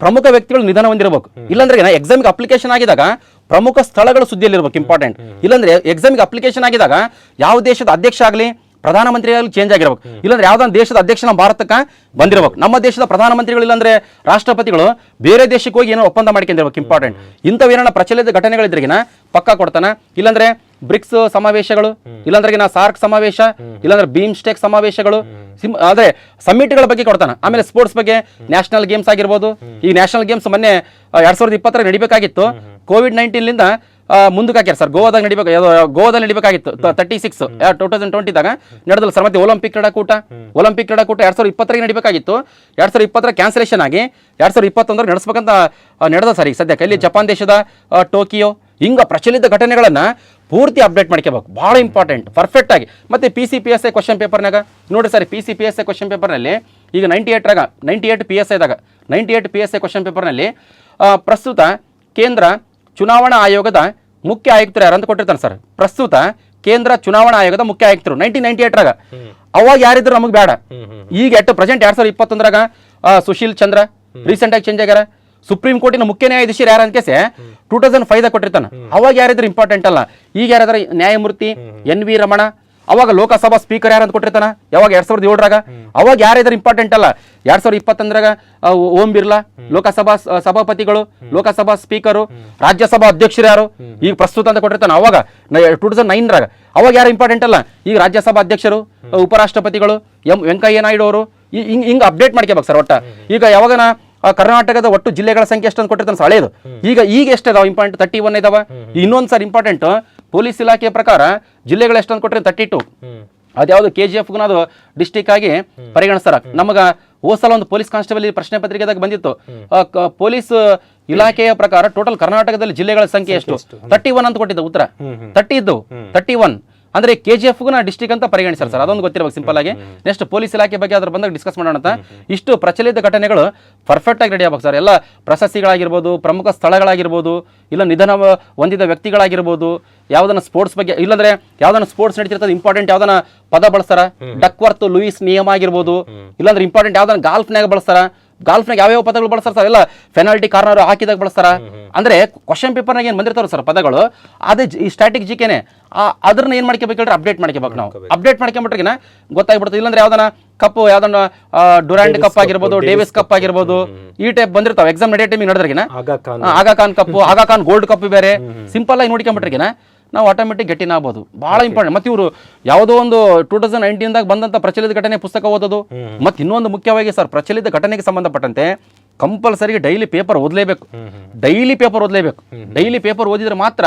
ಪ್ರಮುಖ ವ್ಯಕ್ತಿಗಳು ನಿಧನ ಹೊಂದಿರಬೇಕು. ಇಲ್ಲಾಂದ್ರೆ ಎಕ್ಸಾಮ್ಗೆ ಅಪ್ಲಿಕೇಶನ್ ಆಗಿದಾಗ ಪ್ರಮುಖ ಸ್ಥಳಗಳು ಸುದ್ದಿಯಲ್ಲಿರ್ಬೇಕು. ಇಂಪಾರ್ಟೆಂಟ್. ಇಲ್ಲಾಂದ್ರೆ ಎಕ್ಸಾಮ್ಗೆ ಅಪ್ಲಿಕೇಶನ್ ಆಗಿದಾಗ ಯಾವ ದೇಶದ ಅಧ್ಯಕ್ಷ ಆಗಲಿ, ಪ್ರಧಾನಮಂತ್ರಿ ಆಗಲಿ ಚೇಂಜ್ ಆಗಿರ್ಬೇಕು. ಇಲ್ಲಾಂದ್ರೆ ಯಾವ್ದೊಂದು ದೇಶದ ಅಧ್ಯಕ್ಷ ನಮ್ಮ ಭಾರತಕ್ಕೆ ಬಂದಿರಬೇಕು. ನಮ್ಮ ದೇಶದ ಪ್ರಧಾನಮಂತ್ರಿಗಳು ಇಲ್ಲಾಂದ್ರೆ ರಾಷ್ಟ್ರಪತಿಗಳು ಬೇರೆ ದೇಶಕ್ಕೆ ಹೋಗಿ ಏನೋ ಒಪ್ಪಂದ ಮಾಡ್ಕೊಂಡಿರ್ಬೇಕು. ಇಂಪಾರ್ಟೆಂಟ್. ಇಂಥವೇನ ಪ್ರಚಲಿತ ಘಟನೆಗಳಿದ್ರಿಗಿನ ಪಕ್ಕಾ ಕೊಡ್ತಾನ. ಇಲ್ಲಾಂದ್ರೆ ಬ್ರಿಕ್ಸ್ ಸಮಾವೇಶಗಳು, ಇಲ್ಲಾಂದ್ರೆ ಸಾರ್ಕ್ ಸಮಾವೇಶ, ಇಲ್ಲಾಂದ್ರೆ ಬೀಮ್ಸ್ಟೆಕ್ ಸಮಾವೇಶಗಳು, ಆದ್ರೆ ಸಮ್ಮಿಟ್ಗಳ ಬಗ್ಗೆ ಕೊಡ್ತಾನ. ಆಮೇಲೆ ಸ್ಪೋರ್ಟ್ಸ್ ಬಗ್ಗೆ ನ್ಯಾಷನಲ್ ಗೇಮ್ಸ್ ಆಗಿರ್ಬೋದು. ಈ ನ್ಯಾಷನಲ್ ಗೇಮ್ಸ್ ಮೊನ್ನೆ 2020 ನಡಿಬೇಕಾಗಿತ್ತು. ಕೋವಿಡ್-19 ಮುಂದಕ್ಕೆ ಹಾಕ್ಯಾರ ಸರ್. ಗೋವಾದಲ್ಲಿ ನಡಿಬೇಕಾಗಿತ್ತು 36 2020ದಾಗ ನಡೆದಲ್ಲ ಸರ್. ಮತ್ತೆ ಒಲಿಂಪಿಕ್ ಕ್ರೀಡಾಕೂಟ 2020 ನಡಿಬೇಕಾಗಿತ್ತು. 2020 ಕ್ಯಾನ್ಸಲೇಷನ್ ಆಗಿ 2021 ನಡೆಸ್ಬೇಕಂತ ನಡೆದ ಸರ್. ಈಗ ಸದ್ಯಕ್ಕೆ ಇಲ್ಲಿ ಜಪಾನ್ ದೇಶದ ಟೋಕಿಯೋ. ಹಿಂಗ ಪ್ರಚಲಿತ ಘಟನೆಗಳನ್ನ ಪೂರ್ತಿ ಅಪ್ಡೇಟ್ ಮಾಡ್ಕೋಬೇಕು. ಬಹಳ ಇಂಪಾರ್ಟೆಂಟ್ ಪರ್ಫೆಕ್ಟ್ ಆಗಿ. ಮತ್ತೆ PCPSI ಕ್ವಶನ್ ಪೇಪರ್ನಾಗ ನೋಡಿ ಸರ್, PCPSI ಕ್ವಶನ್ ಪೇಪರ್ನಲ್ಲಿ ಈಗ 98 PSI ಕ್ವಶನ್ ಪೇಪರ್ನಲ್ಲಿ ಪ್ರಸ್ತುತ ಕೇಂದ್ರ ಚುನಾವಣಾ ಆಯೋಗದ ಮುಖ್ಯ ಆಯುಕ್ತರು ಯಾರು ಅಂತ ಕೊಟ್ಟಿರ್ತಾನೆ ಸರ್. ಪ್ರಸ್ತುತ ಕೇಂದ್ರ ಚುನಾವಣಾ ಆಯೋಗದ ಮುಖ್ಯ ಆಯುಕ್ತರು 1998 ಅವಾಗ ಯಾರಿದ್ರು ನಮಗೆ ಬೇಡ. ಈಗ ಪ್ರೆಸೆಂಟ್ 2021 ಸುಶೀಲ್ ಚಂದ್ರ ರೀಸೆಂಟ್ ಆಗಿ ಚೇಂಜ್ ಆಗ್ಯಾರ. ಸುಪ್ರೀಂ ಕೋರ್ಟಿನ ಮುಖ್ಯ ನ್ಯಾಯಾಧೀಶರು ಯಾರ ಅಂತ 2005 ಕೊಟ್ಟಿರ್ತಾನೆ. ಅವಾಗ ಯಾರಿದ್ರು ಇಂಪಾರ್ಟೆಂಟ್ ಅಲ್ಲ. ಈಗ ಯಾರಾದ್ರೆ ನ್ಯಾಯಮೂರ್ತಿ NV ರಮಣ, ಅವಾಗ ಲೋಕಸಭಾ ಸ್ಪೀಕರ್ ಯಾರು ಅಂತ ಕೊಟ್ಟಿರ್ತಾನ ಯಾವಾಗ 2007ರಾಗ, ಅವಾಗ ಯಾರಿದಾರೆ ಇಂಪಾರ್ಟೆಂಟ್ ಅಲ್ಲ. 2021ರಾಗ ಓಂ ಬಿರ್ಲಾ ಲೋಕಸಭಾ ಸಭಾಪತಿಗಳು, ಲೋಕಸಭಾ ಸ್ಪೀಕರು, ರಾಜ್ಯಸಭಾ ಅಧ್ಯಕ್ಷರು ಯಾರು ಈಗ ಪ್ರಸ್ತುತ ಅಂತ ಕೊಟ್ಟಿರ್ತಾನ. ಅವಾಗ 2009ರಾಗ ಅವಾಗ ಯಾರು ಇಂಪಾರ್ಟೆಂಟ್ ಅಲ್ಲ. ಈಗ ರಾಜ್ಯಸಭಾ ಅಧ್ಯಕ್ಷರು, ಉಪರಾಷ್ಟ್ರಪತಿಗಳು, ವೆಂಕಯ್ಯ ನಾಯ್ಡು ಅವರು ಹಿಂಗ ಅಪ್ಡೇಟ್ ಮಾಡ್ಕೋಬೇಕು ಸರ್. ಒಟ್ಟ ಈಗ ಯಾವಾಗನ ಕರ್ನಾಟಕದ ಒಟ್ಟು ಜಿಲ್ಲೆಗಳ ಸಂಖ್ಯೆ ಎಷ್ಟು ಅಂತ ಕೊಟ್ಟಿರ್ತಾನೆ ಹಳೇದು. ಈಗ ಎಷ್ಟು ಇದಾವೆ ಇಂಪಾರ್ಟೆಂಟ್? 31 ಇದಾವ. ಇನ್ನೊಂದು ಸರ್ ಇಂಪಾರ್ಟೆಂಟ್, ಪೊಲೀಸ್ ಇಲಾಖೆಯ ಪ್ರಕಾರ ಜಿಲ್ಲೆಗಳು ಎಷ್ಟು ಅಂತ ಕೊಟ್ಟರೆ 32. ಅದ್ಯಾವುದು KGF ಅದು ಡಿಸ್ಟಿಕ್ ಆಗಿ ಪರಿಗಣಿಸ್ತಾರ. ನಮಗ ಹೋಸಲ ಒಂದು ಪೊಲೀಸ್ ಕಾನ್ಸ್ಟೇಬಲ್ ಪ್ರಶ್ನೆ ಪತ್ರಿಕೆದಾಗ ಬಂದಿತ್ತು. ಪೊಲೀಸ್ ಇಲಾಖೆಯ ಪ್ರಕಾರ ಟೋಟಲ್ ಕರ್ನಾಟಕದಲ್ಲಿ ಜಿಲ್ಲೆಗಳ ಸಂಖ್ಯೆ ಎಷ್ಟು? 31 ಅಂತ ಕೊಟ್ಟಿದ್ದ ಉತ್ತರ. 30 ಇದ್ದವು, 31 ಅಂದ್ರೆ KGF ಡಿಸ್ಟಿಕ್ ಅಂತ ಪರಿಗಣಿಸ್ತಾರೆ ಸರ್. ಅದೊಂದು ಗೊತ್ತಿರಬೇಕು ಸಿಂಪಲ್ ಆಗಿ. ನೆಕ್ಸ್ಟ್ ಪೊಲೀಸ್ ಇಲಾಖೆ ಬಗ್ಗೆ ಅದ್ರ ಬಂದಾಗ ಡಿಸ್ಕಸ್ ಮಾಡೋಣ ಅಂತ. ಇಷ್ಟು ಪ್ರಚಲಿತ ಘಟನೆಗಳು ಪರ್ಫೆಕ್ಟ್ ಆಗಿ ರೆಡಿ ಆಗ್ಬೇಕು ಸರ್. ಎಲ್ಲ ಪ್ರಶಸ್ತಿಗಳಾಗಿರ್ಬೋದು, ಪ್ರಮುಖ ಸ್ಥಳಗಳಾಗಿರ್ಬೋದು, ಇಲ್ಲ ನಿಧನ ಹೊಂದಿದ ವ್ಯಕ್ತಿಗಳಾಗಿರ್ಬೋದು, ಯಾವ್ದನ್ನ ಸ್ಪೋರ್ಟ್ಸ್ ಬಗ್ಗೆ, ಇಲ್ಲಾಂದ್ರೆ ಯಾವ್ದನ್ನ ಸ್ಪೋರ್ಟ್ಸ್ ನಡೀತಿರ್ತದೆ ಇಂಪಾರ್ಟೆಂಟ್ ಯಾವ್ದನ್ನ ಪದ ಬಳಸ್ತಾರ, ಡಕ್ವರ್ತ್ ಲೂಯಿಸ್ ನಿಯಮ ಆಗಿರ್ಬೋದು, ಇಲ್ಲಾಂದ್ರೆ ಇಂಪಾರ್ಟೆಂಟ್ ಯಾವ್ದನ್ನ ಗಾಲ್ಫ್ನಾಗ ಬಳಸ್ತಾರ, ಗಾಲ್ಫ್ನಾಗ ಯಾವ್ಯಾವ ಪದಗಳು ಬಳಸ್ತಾರ ಸರ್, ಎಲ್ಲ ಪೆನಾಲ್ಟಿ ಕಾರ್ನರ್ ಹಾಕಿದಾಗ ಬಳಸ್ತಾರ. ಅಂದ್ರೆ ಕ್ವಶನ್ ಪೇಪರ್ನಾಗ ಏನ್ ಬಂದಿರ್ತಾರ ಸರ್ ಪದಗಳು, ಅದೇ ಈ ಸ್ಟ್ಯಾಟಿಕ್ ಜಿಕೆನೆ ಅದ್ರನ್ನ ಏನ್ ಮಾಡ್ಕೋಬೇಕು ಹೇಳ್ರಿ, ಅಪ್ಡೇಟ್ ಮಾಡ್ಕೋಬೇಕು ನಾವು. ಅಪ್ಡೇಟ್ ಮಾಡ್ಕೊಂಬಿಟ್ರಿಗಿನ ಗೊತ್ತಾಗ್ಬಿಡ್ತದೆ. ಇಲ್ಲಾಂದ್ರೆ ಯಾವ್ದನ್ನ ಕಪ್, ಯಾವ್ದನ್ನ ಡ್ಯುರಾಂಡ್ ಕಪ್ ಆಗಿರ್ಬೋದು, ಡೇವಿಸ್ ಕಪ್ ಆಗಿರ್ಬೋದು, ಈ ಟೈಪ್ ಬಂದಿರ್ತಾವ ಎಕ್ಸಾಮ್ ನಡೆಯೋ ಟೈಮಿಗೆ ನಡೆದ್ರಿಗಿನ ಆಗಾ ಖಾನ್ ಕಪ್, ಆಗಾ ಖಾನ್ ಗೋಲ್ಡ್ ಕಪ್ ಬೇರೆ ಸಿಂಪಲ್ ಆಗಿ ನೋಡ್ಕೊಂಬಿಟ್ರಿಗಿನ ನಾವು ಆಟೋಮೆಟಿಕ್ ಗಟ್ಟಿನ ಆಗ್ಬೋದು. ಬಹಳ ಇಂಪಾರ್ಟೆಂಟ್. ಮತ್ತೆ ಇವರು ಯಾವುದೋ ಒಂದು 2019ದಾಗ ಬಂದಂತ ಪ್ರಚಲಿತ ಘಟನೆ ಪುಸ್ತಕ ಓದೋದು. ಮತ್ತೆ ಇನ್ನೊಂದು ಮುಖ್ಯವಾಗಿ ಸರ್, ಪ್ರಚಲಿತ ಘಟನೆಗೆ ಸಂಬಂಧಪಟ್ಟಂತೆ ಕಂಪಲ್ಸರಿ ಡೈಲಿ ಪೇಪರ್ ಓದಲೇಬೇಕು. ಡೈಲಿ ಪೇಪರ್ ಓದಲೇಬೇಕು. ಡೈಲಿ ಪೇಪರ್ ಓದಿದ್ರೆ ಮಾತ್ರ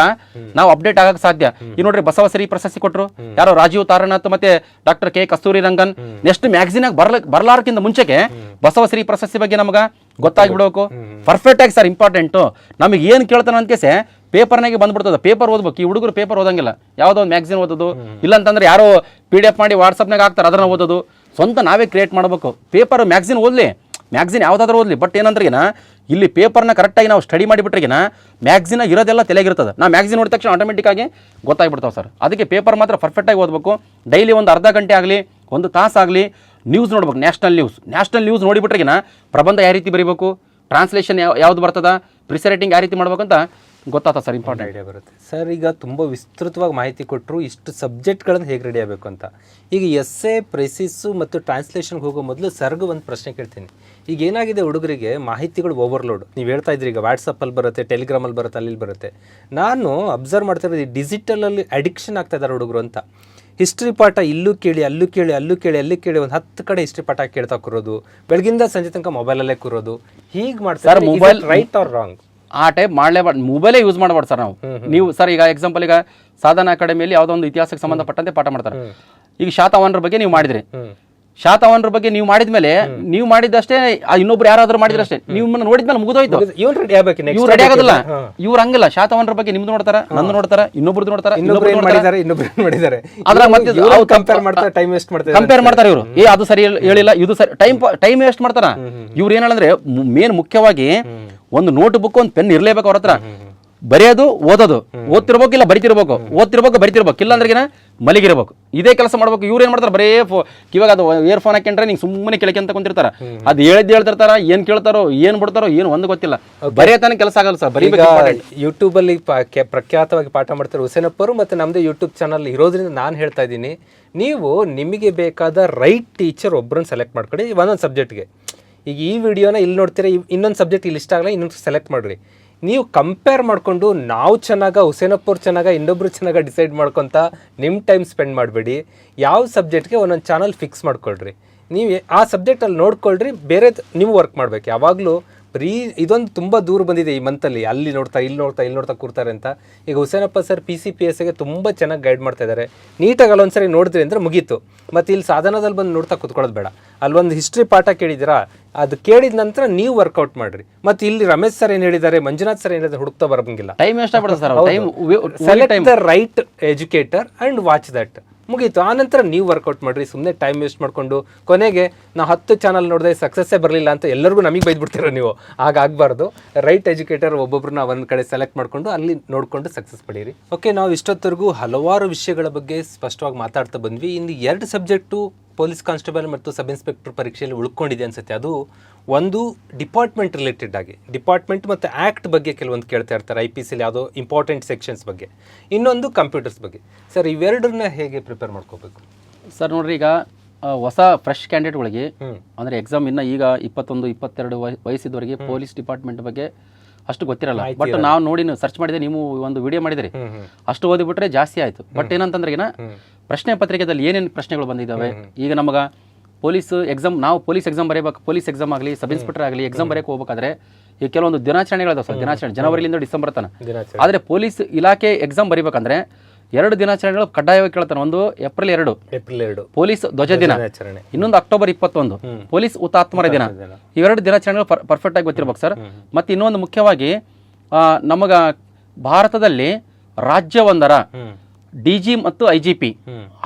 ನಾವು ಅಪ್ಡೇಟ್ ಆಗಕ್ಕೆ ಸಾಧ್ಯ. ಈ ನೋಡ್ರಿ ಬಸವಶ್ರೀ ಪ್ರಶಸ್ತಿ ಕೊಟ್ಟರು ಯಾರೋ ರಾಜೀವ್ ತಾರನಾಥ್ ಮತ್ತೆ doctor K Kasturi Rangan. Next magazine ಬರ್ಲಾರ್ಕಿಂತ ಮುಂಚೆಗೆ ಬಸವಶ್ರೀ ಪ್ರಶಸ್ತಿ ಬಗ್ಗೆ ನಮಗ ಗೊತ್ತಾಗ್ಬಿಡ್ಬೇಕು. ಪರ್ಫೆಕ್ಟ್ ಆಗಿ ಸರ್ ಇಂಪಾರ್ಟೆಂಟ್. ನಮಗೆ ಏನ್ ಕೇಳ್ತಾನ ಅಂತಕೇಸೆ ಪೇಪರ್ನಾಗೆ ಬಂದ್ಬಿಡ್ತದೆ. ಪೇಪರ್ ಓದ್ಬೇಕು. ಈ ಹುಡುಗರು ಪೇಪರ್ ಓದಂಗಿಲ್ಲ, ಯಾವುದೋ ಒಂದು ಮ್ಯಾಗಝಿನ್ ಓದೋದು, ಇಲ್ಲ ಅಂತಂದ್ರೆ ಯಾರೋ PDF ಮಾಡಿ ವಾಟ್ಸಪ್ನಾಗ ಹಾಕ್ತಾರೆ ಅದನ್ನ ಓದೋದು. ಸ್ವಂತ ನಾವೇ ಕ್ರಿಯೇಟ್ ಮಾಡಬೇಕು. ಪೇಪರ್ ಮ್ಯಾಗಝಿನ್ ಓದಲಿ, ಮ್ಯಾಗಝಿನ್ ಯಾವುದಾದ್ರೂ ಓದಲಿ, ಬಟ್ ಏನಂದ್ರಿಗಿನ ಇಲ್ಲಿ ಪೇಪರ್ನ ಕರೆಕ್ಟಾಗಿ ನಾವು ಸ್ಟಡಿ ಮಾಡಿಬಿಟ್ರಿಗಿನ ಮ್ಯಾಗಝಿನ್ ಇರೋದೆಲ್ಲ ತಲೆಗಿರ್ತದೆ. ನಾವು ಮ್ಯಾಗಝಿನ್ ನೋಡಿದ ತಕ್ಷಣ ಆಟೋಮೆಟಿಕ್ ಆಗಿ ಗೊತ್ತಾಗ್ಬಿಡ್ತಾವೆ ಸರ್. ಅದಕ್ಕೆ ಪೇಪರ್ ಮಾತ್ರ ಪರ್ಫೆಕ್ಟಾಗಿ ಓದಬೇಕು. ಡೈಲಿ ಒಂದು ಅರ್ಧ ಗಂಟೆ ಆಗಲಿ, ಒಂದು ತಾಸು ಆಗಲಿ ನ್ಯೂಸ್ ನೋಡ್ಬೇಕು. ನ್ಯಾಷನಲ್ ನ್ಯೂಸ್ ನೋಡಿಬಿಟ್ರಿಗಿನ ಪ್ರಬಂಧ ಯಾವ ರೀತಿ ಬರೀಬೇಕು, ಟ್ರಾನ್ಸ್ಲೇಷನ್ ಯಾವ್ದು ಬರ್ತದ, ಪ್ರಿಸರೇಟಿಂಗ್ ಯಾವ ರೀತಿ ಮಾಡ್ಬೇಕಂತ ಗೊತ್ತಾಗ್ತದೆ ಸರ್. ಇಂಪಾರ್ಟೆಂಟ್ ಐಡಿಯಾ ಬರುತ್ತೆ ಸರ್. ಈಗ ತುಂಬ ವಿಸ್ತೃತವಾಗಿ ಮಾಹಿತಿ ಕೊಟ್ಟರು ಇಷ್ಟು ಸಬ್ಜೆಕ್ಟ್ಗಳನ್ನು ಹೇಗೆ ರೆಡಿ ಆಗಬೇಕು ಅಂತ. ಈಗ ಎಸ್ಸೆ, ಪ್ರೆಸಿಸ್ಸು ಮತ್ತು ಟ್ರಾನ್ಸ್ಲೇಷನ್ಗೆ ಹೋಗೋ ಮೊದಲು ಸರ್ಗೆ ಒಂದು ಪ್ರಶ್ನೆ ಕೇಳ್ತೀನಿ. ಈಗ ಏನಾಗಿದೆ ಹುಡುಗರಿಗೆ ಮಾಹಿತಿಗಳು ಓವರ್ಲೋಡ್. ನೀವು ಹೇಳ್ತಾ ಇದ್ರಿ ಈಗ ವಾಟ್ಸಪ್ಪಲ್ಲಿ ಬರುತ್ತೆ, ಟೆಲಿಗ್ರಾಮಲ್ಲಿ ಬರುತ್ತೆ, ಅಲ್ಲಿ ಬರುತ್ತೆ. ನಾನು ಅಬ್ಸರ್ವ್ ಮಾಡ್ತಾ ಇರೋದು ಈ ಡಿಜಿಟಲಲ್ಲಿ ಅಡಿಕ್ಷನ್ ಆಗ್ತಾ ಇದ್ದಾರೆ ಹುಡುಗರು ಅಂತ. ಹಿಸ್ಟ್ರಿ ಪಾಠ ಇಲ್ಲೂ ಕೇಳಿ, ಅಲ್ಲೂ ಕೇಳಿ, ಅಲ್ಲೂ ಕೇಳಿ, ಅಲ್ಲಿ ಕೇಳಿ, ಒಂದು 10 ಕಡೆ ಹಿಸ್ಟ್ರಿ ಪಾಠ ಕೇಳ್ತಾ ಕೂರೋದು, ಬೆಳಗಿಂದ ಸಂಜೆ ತನಕ ಮೊಬೈಲಲ್ಲೇ ಕೂರೋದು, ಹೀಗೆ ಮಾಡ್ತಾರೆ. Mobile right or wrong? ಆ ಟೈಪ್ ಮಾಡಲೇಬಾರ್ದು. ಮೊಬೈಲೇ ಯೂಸ್ ಮಾಡಬಾರ್ದು ಸರ್ ನಾವು. ನೀವು ಸರ್ ಈಗ ಎಕ್ಸಾಂಪಲ್ ಈಗ ಸಾಧನಾ ಅಕಾಡೆಮಿಯಲ್ಲಿ ಯಾವುದೋ ಒಂದು ಇತಿಹಾಸಕ್ಕೆ ಸಂಬಂಧಪಟ್ಟಂತೆ ಪಾಠ ಮಾಡ್ತಾರೆ. ಈಗ ಶಾತವಾಹನರ ಬಗ್ಗೆ ನೀವು ಮಾಡಿದ್ರಿ, ಶಾತವಾಹನರ ಬಗ್ಗೆ ನೀವು ಮಾಡಿದ್ಮೇಲೆ ನೀವು ಮಾಡಿದಷ್ಟೇ ಇನ್ನೊಬ್ರು ಯಾರಾದ್ರೂ ಮಾಡಿದ್ರಷ್ಟೇ, ನೀವು ನೋಡಿದ್ಮೇಲೆ ಮುಗಿದೋಯ್ತು. ಇವ್ರು ರೆಡಿ ಆಗ್ಬೇಕು, ಇವ್ರು ರೆಡಿ ಆಗೋದಿಲ್ಲ. ಇವ್ರು ಹಂಗಿಲ್ಲ. ಶಾತವಾಹನರ ಬಗ್ಗೆ ನಿಮ್ದು ನೋಡ್ತಾರ, ನಂದು ನೋಡ್ತಾರ, ಇನ್ನೊಬ್ರದ್ದು ನೋಡ್ತಾರ, ಮಾಡಿದ್ದಾರೆ. ಅದ್ರ ಮತ್ತೆ ಕಂಪೇರ್ ಮಾಡ್ತಾರೆ, ಟೈಮ್ ವೇಸ್ಟ್ ಮಾಡ್ತಾರೆ. ಕಂಪೇರ್ ಮಾಡ್ತಾರೆ ಇವರು. ಅದು ಸರಿ ಹೇಳಿಲ್ಲ, ಇದು ಸರಿ, ಟೈಮ್ ವೇಸ್ಟ್ ಮಾಡ್ತಾರ ಇವ್ರು. ಏನಂದ್ರೆ ಮೇನ್ ಮುಖ್ಯವಾಗಿ ಒಂದು ನೋಟ್ ಬುಕ್, ಒಂದು ಪೆನ್ ಇರ್ಲೇಬೇಕು ಅವ್ರ ಹತ್ರ. ಬರೆಯೋದು, ಓದೋದು, ಓದ್ತಿರ್ಬೇಕು, ಇಲ್ಲ ಬರಿತಿರ್ಬೇಕು, ಬರಿತಿರ್ಬೇಕು, ಇಲ್ಲ ಅಂದ್ರೆ ಮಲಗಿರ್ಬೇಕು. ಇದೇ ಕೆಲಸ ಮಾಡ್ಬೇಕು. ಇವ್ರು ಏನ್ ಮಾಡ್ತಾರೆ, ಬರೇ ಇವಾಗ ಅದು ಇಯರ್ಫೋನ್ ಹಾಕೊಂಡ್ರೆ ನಿಂಗೆ ಸುಮ್ಮನೆ ಕೇಳಕ್ಕೆ ಕುಂತಿರ್ತಾರ. ಅದು ಹೇಳ್ತಿರ್ತಾರ, ಏನ್ ಕೇಳ್ತಾರೋ, ಏನ್ ಬಿಡ್ತಾರೋ ಏನು ಒಂದು ಗೊತ್ತಿಲ್ಲ. ಬರೆಯತಾನೆ ಕೆಲಸ ಆಗಲ್ಲ ಸರ್. ಬರೀಬೇಕು. ಯೂಟ್ಯೂಬ್ ಅಲ್ಲಿ ಪ್ರಖ್ಯಾತವಾಗಿ ಪಾಠ ಮಾಡ್ತಾರೆ ಹುಸೇನಪ್ಪರು, ಮತ್ತೆ ನಮ್ದು ಯೂಟ್ಯೂಬ್ ಚಾನಲ್ ಇರೋದ್ರಿಂದ ನಾನು ಹೇಳ್ತಾ ಇದ್ದೀನಿ, ನೀವು ನಿಮಗೆ ಬೇಕಾದ ರೈಟ್ ಟೀಚರ್ ಒಬ್ಬರನ್ನ ಸೆಲೆಕ್ಟ್ ಮಾಡ್ಕೊಳ್ಳಿ ಒಂದೊಂದು ಸಬ್ಜೆಕ್ಟ್ಗೆ. ಈಗ ಈ ವಿಡಿಯೋನ ಇಲ್ಲಿ ನೋಡ್ತೀರಾ, ಇನ್ನೊಂದು ಸಬ್ಜೆಕ್ಟ್ ಇಲ್ಲಿ ಇಷ್ಟ ಆಗಲ್ಲ, ಇನ್ನೊಂದು ಸೆಲೆಕ್ಟ್ ಮಾಡ್ರಿ. ನೀವು ಕಂಪೇರ್ ಮಾಡಿಕೊಂಡು ನಾವು ಚೆನ್ನಾಗ, ಹುಸೇನಪ್ಪವ್ರು ಚೆನ್ನಾಗ, ಇನ್ನೊಬ್ರು ಚೆನ್ನಾಗ ಡಿಸೈಡ್ ಮಾಡ್ಕೊತ ನಿಮ್ಮ ಟೈಮ್ ಸ್ಪೆಂಡ್ ಮಾಡಬೇಡಿ. ಯಾವ ಸಬ್ಜೆಕ್ಟ್ಗೆ ಒಂದೊಂದು ಚಾನಲ್ ಫಿಕ್ಸ್ ಮಾಡ್ಕೊಳ್ರಿ. ನೀವು ಆ ಸಬ್ಜೆಕ್ಟಲ್ಲಿ ನೋಡ್ಕೊಳ್ರಿ. ಬೇರೆ ನೀವು ವರ್ಕ್ ಮಾಡ್ಬೇಕು ಯಾವಾಗಲೂ. ಇದೊಂದು ತುಂಬ ದೂರ ಬಂದಿದೆ ಈ ಮಂತಲ್ಲಿ, ಅಲ್ಲಿ ನೋಡ್ತಾ ಇಲ್ಲಿ ನೋಡ್ತಾ ಕೂರ್ತಾರೆ ಅಂತ. ಈಗ ಹುಸೇನಪ್ಪ ಸರ್ PCPSಗೆ ತುಂಬ ಚೆನ್ನಾಗಿ ಗೈಡ್ ಮಾಡ್ತಾ ಇದ್ದಾರೆ. ನೀಟಾಗಿ ಅಲ್ಲೊಂದ್ಸರಿ ನೋಡಿದ್ರಿ ಅಂದರೆ ಮುಗೀತು. ಮತ್ತು ಇಲ್ಲಿ ಸಾಧನದಲ್ಲಿ ಬಂದು ನೋಡ್ತಾ ಕೂತ್ಕೊಳ್ಳೋದು ಬೇಡ. ಅಲ್ಲೊಂದು ಹಿಸ್ಟ್ರಿ ಪಾಠ ಕೇಳಿದ್ದೀರಾ, ಅದು ಕೇಳಿದ ನಂತರ ನೀವು ವರ್ಕೌಟ್ ಮಾಡ್ರಿ. ಮತ್ತು ಇಲ್ಲಿ ರಮೇಶ್ ಸರ್ ಏನು ಹೇಳಿದ್ದಾರೆ, ಮಂಜುನಾಥ್ ಸರ್ ಏನು ಹೇಳಿದ್ದಾರೆ, ಹುಡುಕ್ತಾ ಬರಂಗಿಲ್ಲ. ಟೈಮ್ ವೇಸ್ಟ್ ಆಗ್ಬಿಡುತ್ತೆ sir. Select the right educator and watch that. ಮುಗೀತು. ಆನಂತರ ನೀವು ವರ್ಕೌಟ್ ಮಾಡಿರಿ. ಸುಮ್ಮನೆ ಟೈಮ್ ವೇಸ್ಟ್ ಮಾಡಿಕೊಂಡು ಕೊನೆಗೆ ನಾವು 10 ಚಾನಲ್ ನೋಡಿದೆ ಸಕ್ಸಸ್ಸೇ ಬರಲಿಲ್ಲ ಅಂತ ಎಲ್ಲರಿಗೂ ನಮಗೆ ಬೈದ್ಬಿಡ್ತೀರ ನೀವು. ಆಗಬಾರ್ದು. ರೈಟ್ ಎಜುಕೇಟರ್ ಒಬ್ಬೊಬ್ಬರನ್ನ ಒಂದು ಕಡೆ ಸೆಲೆಕ್ಟ್ ಮಾಡಿಕೊಂಡು ಅಲ್ಲಿ ನೋಡಿಕೊಂಡು ಸಕ್ಸಸ್ ಪಡೀರಿ. ಓಕೆ, ನಾವು ಇಷ್ಟೊತ್ತರೆಗೂ ಹಲವಾರು ವಿಷಯಗಳ ಬಗ್ಗೆ ಸ್ಪಷ್ಟವಾಗಿ ಮಾತಾಡ್ತಾ ಬಂದ್ವಿ. ಇನ್ನು 2 ಸಬ್ಜೆಕ್ಟು ಪೊಲೀಸ್ ಕಾನ್ಸ್ಟೇಬಲ್ ಮತ್ತು ಸಬ್ ಇನ್ಸ್ಪೆಕ್ಟರ್ ಪರೀಕ್ಷೆಯಲ್ಲಿ ಉಳ್ಕೊಂಡಿದೆ ಅನ್ಸುತ್ತೆ. ಅದು ಒಂದು ಡಿಪಾರ್ಟ್ಮೆಂಟ್ ರಿಲೇಟೆಡ್ ಆಗಿ, ಡಿಪಾರ್ಟ್ಮೆಂಟ್ ಮತ್ತು ಆ್ಯಕ್ಟ್ ಬಗ್ಗೆ ಕೆಲವೊಂದು ಕೇಳ್ತಾ ಇರ್ತಾರೆ, IPCಲಿ ಯಾವುದೋ ಇಂಪಾರ್ಟೆಂಟ್ ಸೆಕ್ಷನ್ಸ್ ಬಗ್ಗೆ, ಇನ್ನೊಂದು ಕಂಪ್ಯೂಟರ್ಸ್ ಬಗ್ಗೆ. ಸರ್ ಇವೆರಡನ್ನ ಹೇಗೆ ಪ್ರಿಪೇರ್ ಮಾಡ್ಕೋಬೇಕು? ಸರ್ ನೋಡ್ರಿ, ಈಗ ಹೊಸ ಫ್ರೆಶ್ ಕ್ಯಾಂಡಿಡೇಟ್ಗಳಿಗೆ ಅಂದರೆ ಎಕ್ಸಾಮ್ ಇನ್ನು ಈಗ 21-22 ವಯಸ್ಸಿದ್ದವರಿಗೆ ಪೊಲೀಸ್ ಡಿಪಾರ್ಟ್ಮೆಂಟ್ ಬಗ್ಗೆ ಅಷ್ಟು ಗೊತ್ತಿರಲ್ಲ. ಬಟ್ ನಾವು ನೋಡಿ ಸರ್ಚ್ ಮಾಡಿದೆ, ನೀವು ಒಂದು ವಿಡಿಯೋ ಮಾಡಿದಿರಿ, ಅಷ್ಟು ಓದಿಬಿಟ್ರೆ ಜಾಸ್ತಿ ಆಯಿತು. ಬಟ್ ಏನಂತಂದ್ರೆ ಈಗ ಪ್ರಶ್ನೆ ಪತ್ರಿಕೆದಲ್ಲಿ ಏನೇನು ಪ್ರಶ್ನೆಗಳು ಬಂದಿದ್ದಾವೆ, ಈಗ ನಮಗೆ ನಾವು ಪೊಲೀಸ್ ಎಕ್ಸಾಮ್ ಬರೀಬೇಕು, ಪೊಲೀಸ್ ಎಕ್ಸಾಮ್ ಆಗಲಿ ಸಬ್ ಇನ್ಸ್ಪೆಕ್ಟರ್ ಆಗಲಿ ಎಕ್ಸಾಮ್ ಬರೆಯಕ್ಕೆ ಹೋಗ್ಬೇಕಾದ್ರೆ ಈಗ ಕೆಲವೊಂದು ದಿನಾಚರಣೆಗಳಿದಾವೆ ಸರ್, ದಿನಾಚರಣೆ ಜನವರಿಲಿಂದ ಡಿಸೆಂಬರ್ ತನಕ. ಆದರೆ ಪೊಲೀಸ್ ಇಲಾಖೆ ಎಕ್ಸಾಮ್ ಬರೀಬೇಕಂದ್ರೆ 2 ದಿನಾಚರಣೆಗಳು ಕಡ್ಡಾಯವಾಗಿ ಕೇಳ್ತಾನೆ. ಒಂದು ಏಪ್ರಿಲ್ 2 ಪೊಲೀಸ್ ಧ್ವಜ ದಿನ, ಇನ್ನೊಂದು ಅಕ್ಟೋಬರ್ 21 ಪೊಲೀಸ್ ಹುತಾತ್ಮರ ದಿನ. ಇವೆರಡು ದಿನಾಚರಣೆಗಳು ಪರ್ಫೆಕ್ಟ್ ಆಗಿ ಗೊತ್ತಿರ್ಬೇಕು ಸರ್. ಮತ್ತೆ ಇನ್ನೊಂದು ಮುಖ್ಯವಾಗಿ ನಮಗ ಭಾರತದಲ್ಲಿ ರಾಜ್ಯವೊಂದರ DG ಮತ್ತು IGP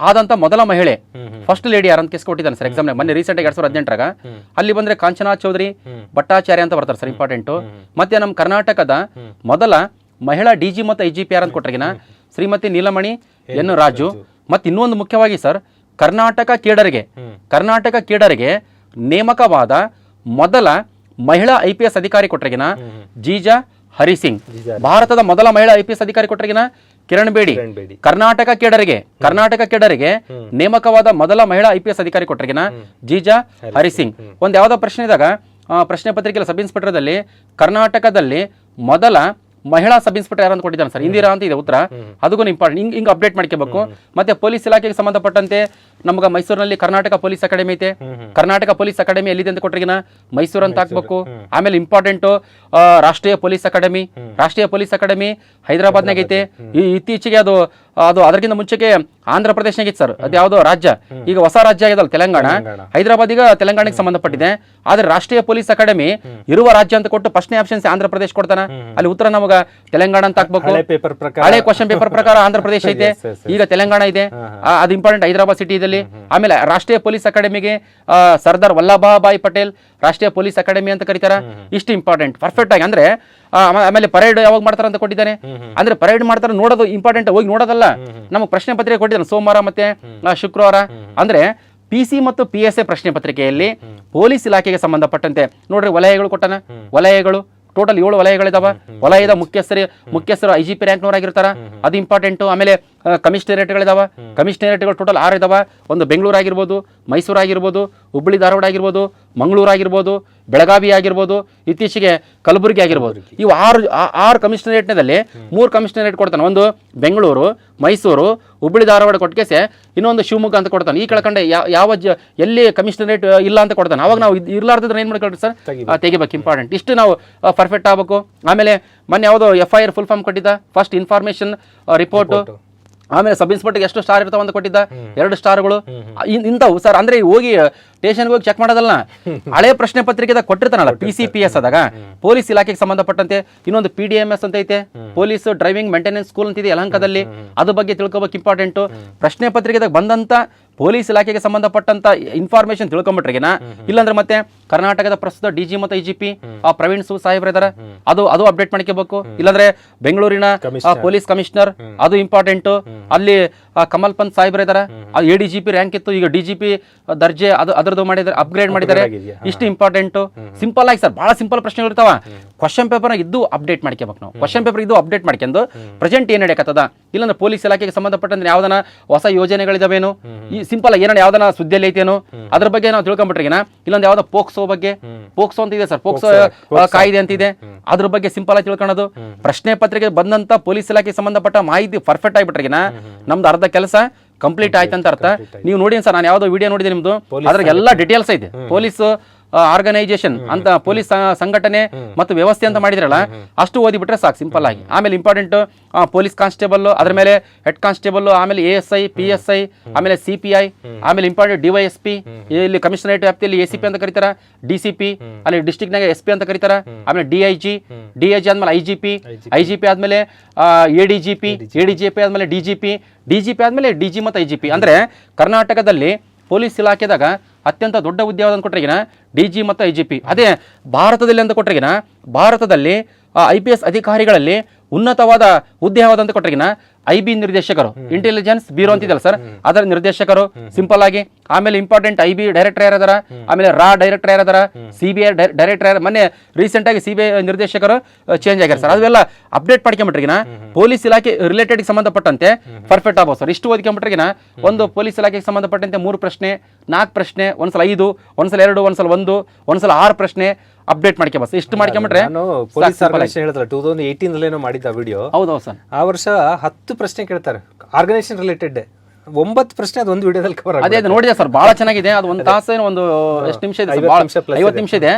ಆದಂತ ಮೊದಲ ಮಹಿಳೆ ಫಸ್ಟ್ ಲೇಡಿ ಯಾರಂತ ಕೇಸ್ ಕೊಟ್ಟಿದ್ದಾನೆ ಸರ್ ಎಕ್ಸಾಮ್ ಮೊನ್ನೆ ರೀಸೆಂಟ್ ಆಗಿ 2018ರಾಗ. ಅಲ್ಲಿ ಬಂದ್ರೆ ಕಾಂಚನಾ ಚೌಧರಿ ಭಟ್ಟಾಚಾರ್ಯ ಅಂತ ಬರ್ತಾರೆ ಸರ್, ಇಂಪಾರ್ಟೆಂಟ್. ಮತ್ತೆ ನಮ್ಮ ಕರ್ನಾಟಕದ ಮೊದಲ ಮಹಿಳಾ DG ಮತ್ತು IGP ಯಾರಂತ ಕೊಟ್ಟರಿಗಿನ ಶ್ರೀಮತಿ ನೀಲಮಣಿ ಎನ್ ರಾಜು. ಮತ್ತೆ ಇನ್ನೊಂದು ಮುಖ್ಯವಾಗಿ ಸರ್, ಕರ್ನಾಟಕ ಕೇಡರಿಗೆ ನೇಮಕವಾದ ಮೊದಲ ಮಹಿಳಾ IPS ಅಧಿಕಾರಿ ಕೊಟ್ಟರಿಗಿನ ಜೀಜಾ ಹರಿಸಿಂಗ್. ಭಾರತದ ಮೊದಲ ಮಹಿಳಾ IPS ಅಧಿಕಾರಿ ಕೊಟ್ಟರಿಗಿನ ಕಿರಣ್ ಬೇಡಿ. ಕರ್ನಾಟಕ ಕೇಡರಿಗೆ ನೇಮಕವಾದ ಮೊದಲ ಮಹಿಳಾ IPS ಅಧಿಕಾರಿ ಕೊಟ್ಟರಿಗಿನ ಜೀಜಾ ಹರಿಸಿಂಗ್. ಒಂದು ಯಾವ್ದೋ ಪ್ರಶ್ನೆ ಇದ್ದಾಗ ಪ್ರಶ್ನೆ ಪತ್ರಿಕೆಯಲ್ಲಿ ಸಬ್ ಇನ್ಸ್ಪೆಕ್ಟರ್ದಲ್ಲಿ ಕರ್ನಾಟಕದಲ್ಲಿ ಮೊದಲ ಮಹಿಳಾ ಸಬ್ ಇನ್ಸ್ಪೆಕ್ಟರ್ ಯಾರಂತ ಕೊಟ್ಟಿದ್ದಾನೆ ಸರ್, ಇಂದಿರಾ ಅಂತ ಇದೆ ಉತ್ತರ. ಅದಕ್ಕೂ ಇಂಪಾರ್ಟೆಂಟ್, ಹಿಂಗೆ ಅಪ್ಡೇಟ್ ಮಾಡ್ಕೋಬೇಕು. ಮತ್ತೆ ಪೊಲೀಸ್ ಇಲಾಖೆಗೆ ಸಂಬಂಧಪಟ್ಟಂತೆ ನಮ್ಗೆ ಮೈಸೂರಿನಲ್ಲಿ ಕರ್ನಾಟಕ ಪೊಲೀಸ್ ಅಕಾಡೆಮಿ ಐತೆ. ಕರ್ನಾಟಕ ಪೊಲೀಸ್ ಅಕಾಡೆಮಿ ಎಲ್ಲಿದೆ ಅಂತ ಕೊಟ್ಟರಿಗಿನ ಮೈಸೂರು ಅಂತ ಹಾಕ್ಬೇಕು. ಆಮೇಲೆ ಇಂಪಾರ್ಟೆಂಟ್ ರಾಷ್ಟ್ರೀಯ ಪೊಲೀಸ್ ಅಕಾಡೆಮಿ ಹೈದರಾಬಾದ್ನಾಗ ಐತೆ. ಇತ್ತೀಚೆಗೆ ಅದು ಅದಕ್ಕಿಂತ ಮುಂಚೆಗೆ ಆಂಧ್ರ ಪ್ರದೇಶನಾಗ ಇತ್ತು ಸರ್, ಅದು ಯಾವುದೋ ರಾಜ್ಯ, ಈಗ ಹೊಸ ರಾಜ್ಯ ಆಗಿದಲ್ಲ ತೆಲಂಗಾಣ. ಹೈದರಾಬಾದ್ ಈಗ ತೆಲಂಗಾಣಕ್ಕೆ ಸಂಬಂಧಪಟ್ಟಿದೆ. ಆದ್ರೆ ರಾಷ್ಟ್ರೀಯ ಪೊಲೀಸ್ ಅಕಾಡೆಮಿ ಇರುವ ರಾಜ್ಯ ಅಂತ ಕೊಟ್ಟು ಫಸ್ಟ್ನೇ ಆಪ್ಷನ್ಸ್ ಆಂಧ್ರ ಪ್ರದೇಶ ಕೊಡ್ತಾನ, ಅಲ್ಲಿ ಉತ್ತರ ನಮಗ ತೆಲಂಗಾಣ ಅಂತ ಹಾಕ್ಬೇಕು. ಹಳೆ ಕ್ವಶನ್ ಪೇಪರ್ ಪ್ರಕಾರ ಆಂಧ್ರ ಪ್ರದೇಶ ಐತೆ, ಈಗ ತೆಲಂಗಾಣ ಇದೆ. ಅದು ಇಂಪಾರ್ಟೆಂಟ್ ಹೈದರಾಬಾದ್ ಸಿಟಿ ಇದಲ್ಲಿ. ಆಮೇಲೆ ರಾಷ್ಟ್ರೀಯ ಪೊಲೀಸ್ ಅಕಾಡೆಮಿಗೆ ಸರ್ದಾರ್ ವಲ್ಲಭಭಾಯಿ ಪಟೇಲ್ ರಾಷ್ಟ್ರೀಯ ಪೊಲೀಸ್ ಅಕಾಡೆಮಿ ಅಂತ ಕರೀತಾರ. ಇಷ್ಟು ಇಂಪಾರ್ಟೆಂಟ್ ಪರ್ಫೆಕ್ಟ್ ಆಗಿ. ಅಂದ್ರೆ ಆಮೇಲೆ ಪರೇಡ್ ಯಾವಾಗ ಮಾಡ್ತಾರ ಅಂತ ಕೊಟ್ಟಿದ್ದಾನೆ. ಅಂದ್ರೆ ಪರೇಡ್ ಮಾಡ್ತಾರ ನೋಡೋದು ಇಂಪಾರ್ಟೆಂಟ್, ಹೋಗಿ ನೋಡೋದಲ್ಲ. ನಮಗೆ ಪ್ರಶ್ನೆ ಪತ್ರಿಕೆ ಕೊಟ್ಟಿದ್ದಾನೆ ಸೋಮವಾರ ಮತ್ತೆ ಶುಕ್ರವಾರ. ಅಂದ್ರೆ PC ಮತ್ತು PSA ಪ್ರಶ್ನೆ ಪತ್ರಿಕೆಯಲ್ಲಿ ಪೊಲೀಸ್ ಇಲಾಖೆಗೆ ಸಂಬಂಧಪಟ್ಟಂತೆ ನೋಡ್ರಿ ವಲಯಗಳು ಕೊಟ್ಟನ. ವಲಯಗಳು ಟೋಟಲ್ 7 ವಲಯಗಳಿದಾವ. ವಲಯದ ಮುಖ್ಯಸ್ಥರು IGP ರ್ಯಾಂಕ್ನವರಾಗಿರ್ತಾರ, ಅದು ಇಂಪಾರ್ಟೆಂಟ್. ಆಮೇಲೆ ಕಮಿಷನರೇಟ್ಗಳಿದಾವ. ಕಮಿಷನರೇಟ್ಗಳು ಟೋಟಲ್ 6 ಇದಾವ. ಒಂದು ಬೆಂಗಳೂರು ಆಗಿರ್ಬೋದು, ಮೈಸೂರು ಆಗಿರ್ಬೋದು, ಹುಬ್ಬಳ್ಳಿ ಧಾರವಾಡ ಆಗಿರ್ಬೋದು, ಮಂಗಳೂರು ಆಗಿರ್ಬೋದು, ಬೆಳಗಾವಿ ಆಗಿರ್ಬೋದು, ಇತ್ತೀಚೆಗೆ ಕಲಬುರಗಿ ಆಗಿರ್ಬೋದು. ಇವು 6 ಕಮಿಷನರೇಟ್ನಲ್ಲಿ 3 ಕಮಿಷನರೇಟ್ ಕೊಡ್ತಾನೆ. ಒಂದು ಬೆಂಗಳೂರು, ಮೈಸೂರು, ಹುಬ್ಬಳ್ಳಿ ಧಾರವಾಡ ಕೊಟ್ಕೇಸೆ ಇನ್ನೊಂದು ಶಿವಮೊಗ್ಗ ಅಂತ ಕೊಡ್ತಾನೆ. ಈ ಕೆಳಕಂಡೆ ಎಲ್ಲಿ ಕಮಿಷನರೇಟ್ ಇಲ್ಲ ಅಂತ ಕೊಡ್ತಾನೆ. ಅವಾಗ ನಾವು ಇರ್ಲಾರ್ದಿದ್ರೆ ಏನ್ ಮಾಡ್ಕೊಳ್ರಿ ಸರ್, ತೆಗಿಬೇಕು. ಇಂಪಾರ್ಟೆಂಟ್ ಇಷ್ಟು ನಾವು ಪರ್ಫೆಕ್ಟ್ ಆಗಬೇಕು. ಆಮೇಲೆ ಮೊನ್ನೆ ಯಾವುದೋ FIR ಫುಲ್ ಫಾರ್ಮ್ ಕೊಟ್ಟಿದ್ದ, ಫಸ್ಟ್ ಇನ್ಫಾರ್ಮೇಶನ್ ರಿಪೋರ್ಟ್. ಆಮೇಲೆ ಸಬ್ ಇನ್ಸ್ಪೆಕ್ಟರ್ಗೆ ಎಷ್ಟು ಸ್ಟಾರ್ ಇರ್ತಾವ ಅಂತ ಕೊಟ್ಟಿದ್ದ, 2 ಸ್ಟಾರ್ಗಳು. ಇಂಥವು ಸರ್ ಅಂದ್ರೆ ಹೋಗಿ ಸ್ಟೇಷನ್ಗೆ ಹೋಗಿ ಚೆಕ್ ಮಾಡೋದಲ್ಲ, ಹಳೆ ಪ್ರಶ್ನೆ ಪತ್ರಿಕೆದಾಗ ಕೊಟ್ಟಿರ್ತಾನಲ್ಲ PCPS ಆದಾಗ ಪೊಲೀಸ್ ಇಲಾಖೆಗೆ ಸಂಬಂಧಪಟ್ಟಂತೆ. ಇನ್ನೊಂದು PDMS ಅಂತ ಐತೆ, ಪೊಲೀಸ್ ಡ್ರೈವಿಂಗ್ ಮೇಂಟೆನೆನ್ಸ್ ಸ್ಕೂಲ್ ಅಂತಿದೆ ಯಲಹಂಕದಲ್ಲಿ, ಅದ್ರ ಬಗ್ಗೆ ತಿಳ್ಕೊಬೇಕು. ಇಂಪಾರ್ಟೆಂಟ್ ಪ್ರಶ್ನೆ ಪತ್ರಿಕೆದಾಗ ಬಂದಂತ ಪೊಲೀಸ್ ಇಲಾಖೆಗೆ ಸಂಬಂಧಪಟ್ಟಂತ ಇನ್ಫಾರ್ಮೇಶನ್ ತಿಳ್ಕೊಂಬಿಟ್ರಿಗಿನ. ಇಲ್ಲಾಂದ್ರೆ ಮತ್ತೆ ಕರ್ನಾಟಕದ ಪ್ರಸ್ತುತ DG ಮತ್ತು IGP ಪ್ರವೀಣ್ ಸು ಸಾಹೇಬ್ರ ಇದಾರೆ, ಅದು ಅಪ್ಡೇಟ್ ಮಾಡ್ಕೋಬೇಕು. ಇಲ್ಲಾಂದ್ರೆ ಬೆಂಗಳೂರಿನ ಪೊಲೀಸ್ ಕಮಿಷನರ್, ಅದು ಇಂಪಾರ್ಟೆಂಟ್. ಅಲ್ಲಿ ಕಮಲ್ ಪಂತ್ ಸಾಹೇಬ್ರ ಇದಾರೆ, ADGP ರ್ಯಾಂಕ್ ಇತ್ತು, ಈಗ DGP ದರ್ಜೆ ಅದರದ್ದು ಮಾಡಿದ್ದಾರೆ, ಅಪ್ಗ್ರೇಡ್ ಮಾಡಿದ್ದಾರೆ. ಇಷ್ಟು ಇಂಪಾರ್ಟೆಂಟ್. ಸಿಂಪಲ್ ಆಗಿ ಸರ್, ಬಹಳ ಸಿಂಪಲ್ ಪ್ರಶ್ನೆಗಳು ಇರ್ತಾವ. ಕ್ವಶನ್ ಪೇಪರ್ ಇದ್ದು ಅಪ್ಡೇಟ್ ಮಾಡ್ಕೋಬೇಕು ನಾವು. ಕ್ವಶನ್ ಪೇಪರ್ ಇದು ಅಪ್ಡೇಟ್ ಮಾಡ್ಕೊಂಡು ಪ್ರೆಸೆಂಟ್ ಏನ್ ನಡೆಯಕತ್ತದ, ಇಲ್ಲಾಂದ್ರೆ ಪೊಲೀಸ್ ಇಲಾಖೆಗೆ ಸಂಬಂಧಪಟ್ಟಂದ್ರೆ ಯಾವ್ದನ ಹೊಸ ಯೋಜನೆಗಳಿದಾವೇನು, ಈ ಸಿಂಪಲ್ ಆಗಿ ಏನಾರ ಯಾವ್ದನ ಸುದ್ದಿಯಲ್ಲಿ ಐತೇನು ಅದ್ರ ಬಗ್ಗೆ ನಾವು ತಿಳ್ಕೊಂಡ್ಬಿಟ್ರಿಗಿನ. ಇಲ್ಲೊಂದು ಯಾವ್ದೋ ಪೋಕ್ಸೋ ಅಂತ ಇದೆ ಸರ್, ಪೋಕ್ಸೋ ಕಾಯ್ದೆ ಅಂತಿದೆ, ಅದ್ರ ಬಗ್ಗೆ ಸಿಂಪಲ್ ಆಗಿ ತಿಳ್ಕೊಳ್ಳೋದು. ಪ್ರಶ್ನೆ ಪತ್ರಿಕೆ ಬಂದಂತ ಪೊಲೀಸ್ ಇಲಾಖೆಗೆ ಸಂಬಂಧಪಟ್ಟ ಮಾಹಿತಿ ಪರ್ಫೆಕ್ಟ್ ಆಗಿಬಿಟ್ರಿಗಿನ ನಮ್ದು ಅರ್ಧ ಕೆಲಸ ಕಂಪ್ಲೀಟ್ ಆಯ್ತು ಅಂತ ಅರ್ಥ. ನೀವು ನೋಡಿ ಸರ್, ನಾನು ಯಾವ್ದೋ ವಿಡಿಯೋ ನೋಡಿದೆ ನಿಮ್ದು, ಅದ್ರಾಗ ಎಲ್ಲ ಡೀಟೇಲ್ಸ್ ಐತೆ. ಪೊಲೀಸ್ ಆರ್ಗನೈಸೇಷನ್ ಅಂತ ಪೊಲೀಸ್ ಸಂಘಟನೆ ಮತ್ತು ವ್ಯವಸ್ಥೆ ಅಂತ ಮಾಡಿದ್ರಲ್ಲ, ಅಷ್ಟು ಓದಿಬಿಟ್ರೆ ಸಾಕು ಸಿಂಪಲ್ ಆಗಿ. ಆಮೇಲೆ ಇಂಪಾರ್ಟೆಂಟ್ ಪೊಲೀಸ್ ಕಾನ್ಸ್ಟೇಬಲ್, ಅದ್ರ ಮೇಲೆ ಹೆಡ್ ಕಾನ್ಸ್ಟೇಬಲ್, ಆಮೇಲೆ ASI, PSI, ಆಮೇಲೆ CPI, ಆಮೇಲೆ ಇಂಪಾರ್ಟೆಂಟ್ DYSP, ಇಲ್ಲಿ ಕಮಿಷನರೇಟ್ ವ್ಯಾಪ್ತಿಯಲ್ಲಿ ACP ಅಂತ ಕರೀತಾರ, DCP, ಅಲ್ಲಿ ಡಿಸ್ಟ್ರಿಕ್ಟ್ ನಾಗ SP ಅಂತ ಕರೀತಾರ. ಆಮೇಲೆ DIG ಆದ್ಮೇಲೆ IGP ಆದ್ಮೇಲೆ ADGP ಆದ್ಮೇಲೆ DGP ಆದ್ಮೇಲೆ DG ಮತ್ತು IGP. ಅಂದ್ರೆ ಕರ್ನಾಟಕದಲ್ಲಿ ಪೊಲೀಸ್ ಇಲಾಖೆದಾಗ ಅತ್ಯಂತ ದೊಡ್ಡ ಹುದ್ದೆ ಯಾವ್ದು ಕೊಟ್ಟರಿಗಿನ DG ಮತ್ತು IGP. ಅದೇ ಭಾರತದಲ್ಲಿ ಅಂತ ಕೊಟ್ಟರಿಗಿನ ಭಾರತದಲ್ಲಿ IPS ಅಧಿಕಾರಿಗಳಲ್ಲಿ ಉನ್ನತವಾದ ಹುದ್ದೆ ಯಾವ್ದು ಅಂತ ಕೊಟ್ಟರಿಗಿನ IB ನಿರ್ದೇಶಕರು, ಇಂಟೆಲಿಜೆನ್ಸ್ ಬ್ಯೂರೋ ಅಂತಿದಲ್ಲ ಸರ್, ಅದರ ನಿರ್ದೇಶಕರು ಸಿಂಪಲ್ ಆಗಿ. ಆಮೇಲೆ ಇಂಪಾರ್ಟೆಂಟ್ IB ಡೈರೆಕ್ಟರ್ ಯಾರದಾರ, ಆಮೇಲೆ ರಾ ಡೈರೆಕ್ಟರ್ ಯಾರದಾರ, CBI ಡೈರೆಕ್ಟರ್ ಯಾರು, ಮೊನ್ನೆ ರೀಸೆಂಟ್ ಆಗಿ CBI ನಿರ್ದೇಶಕರು ಚೇಂಜ್ ಆಗ್ಯಾರ ಸರ್. ಅದೆಲ್ಲ ಅಪ್ಡೇಟ್ ಮಾಡ್ಕೊಂಬಿಟ್ರಿಗಿನ ಪೊಲೀಸ್ ಇಲಾಖೆ ರಿಲೇಟೆಡ್ ಸಂಬಂಧಪಟ್ಟಂತೆ ಪರ್ಫೆಕ್ಟ್ ಆಗ್ಬೋದು ಸರ್. ಇಷ್ಟು ಓದ್ಕೊಂಬಿಟ್ರಿಗಿನ ಒಂದು ಪೊಲೀಸ್ ಇಲಾಖೆಗೆ ಸಂಬಂಧಪಟ್ಟಂತೆ 3 ಪ್ರಶ್ನೆ 4 ಪ್ರಶ್ನೆ, ಒಂದ್ಸಲ 5, ಒಂದ್ಸಲ 2, ಒಂದ್ಸಲ 1, ಒಂದ್ಸಲ 6 ಪ್ರಶ್ನೆ ಅಪ್ಡೇಟ್ ಮಾಡ್ಕೊಬಸ್. ಇಷ್ಟು ಮಾಡ್ಕೊಂಬಿಟ್ರೆ ನಾನು ಪೊಲೀಸ್ ಆರ್ಗನೈಸೇಷನ್ ಹೇಳಿದ್ರೆ 2018 ಮಾಡಿದ್ದ ವಿಡಿಯೋ. ಹೌದೌದು ಸರ್. ಆ ವರ್ಷ 10 ಪ್ರಶ್ನೆ ಕೇಳ್ತಾರೆ ಆರ್ಗನೈಸೇಷನ್ ರಿಲೇಟೆಡ್, 9 ಪ್ರಶ್ನೆ ಅದು ಒಂದು ವಿಡಿಯೋದಲ್ಲಿ ಕವರ್ ಅದೇ ನೋಡಿದೆ ಸರ್, ಬಹಳ ಚೆನ್ನಾಗಿದೆ. ಅದು ಒಂದು ತಾಸು ಒಂದು ಎಷ್ಟು ನಿಮಿಷ ಇದೆ, 50 ನಿಮಿಷ ಇದೆ.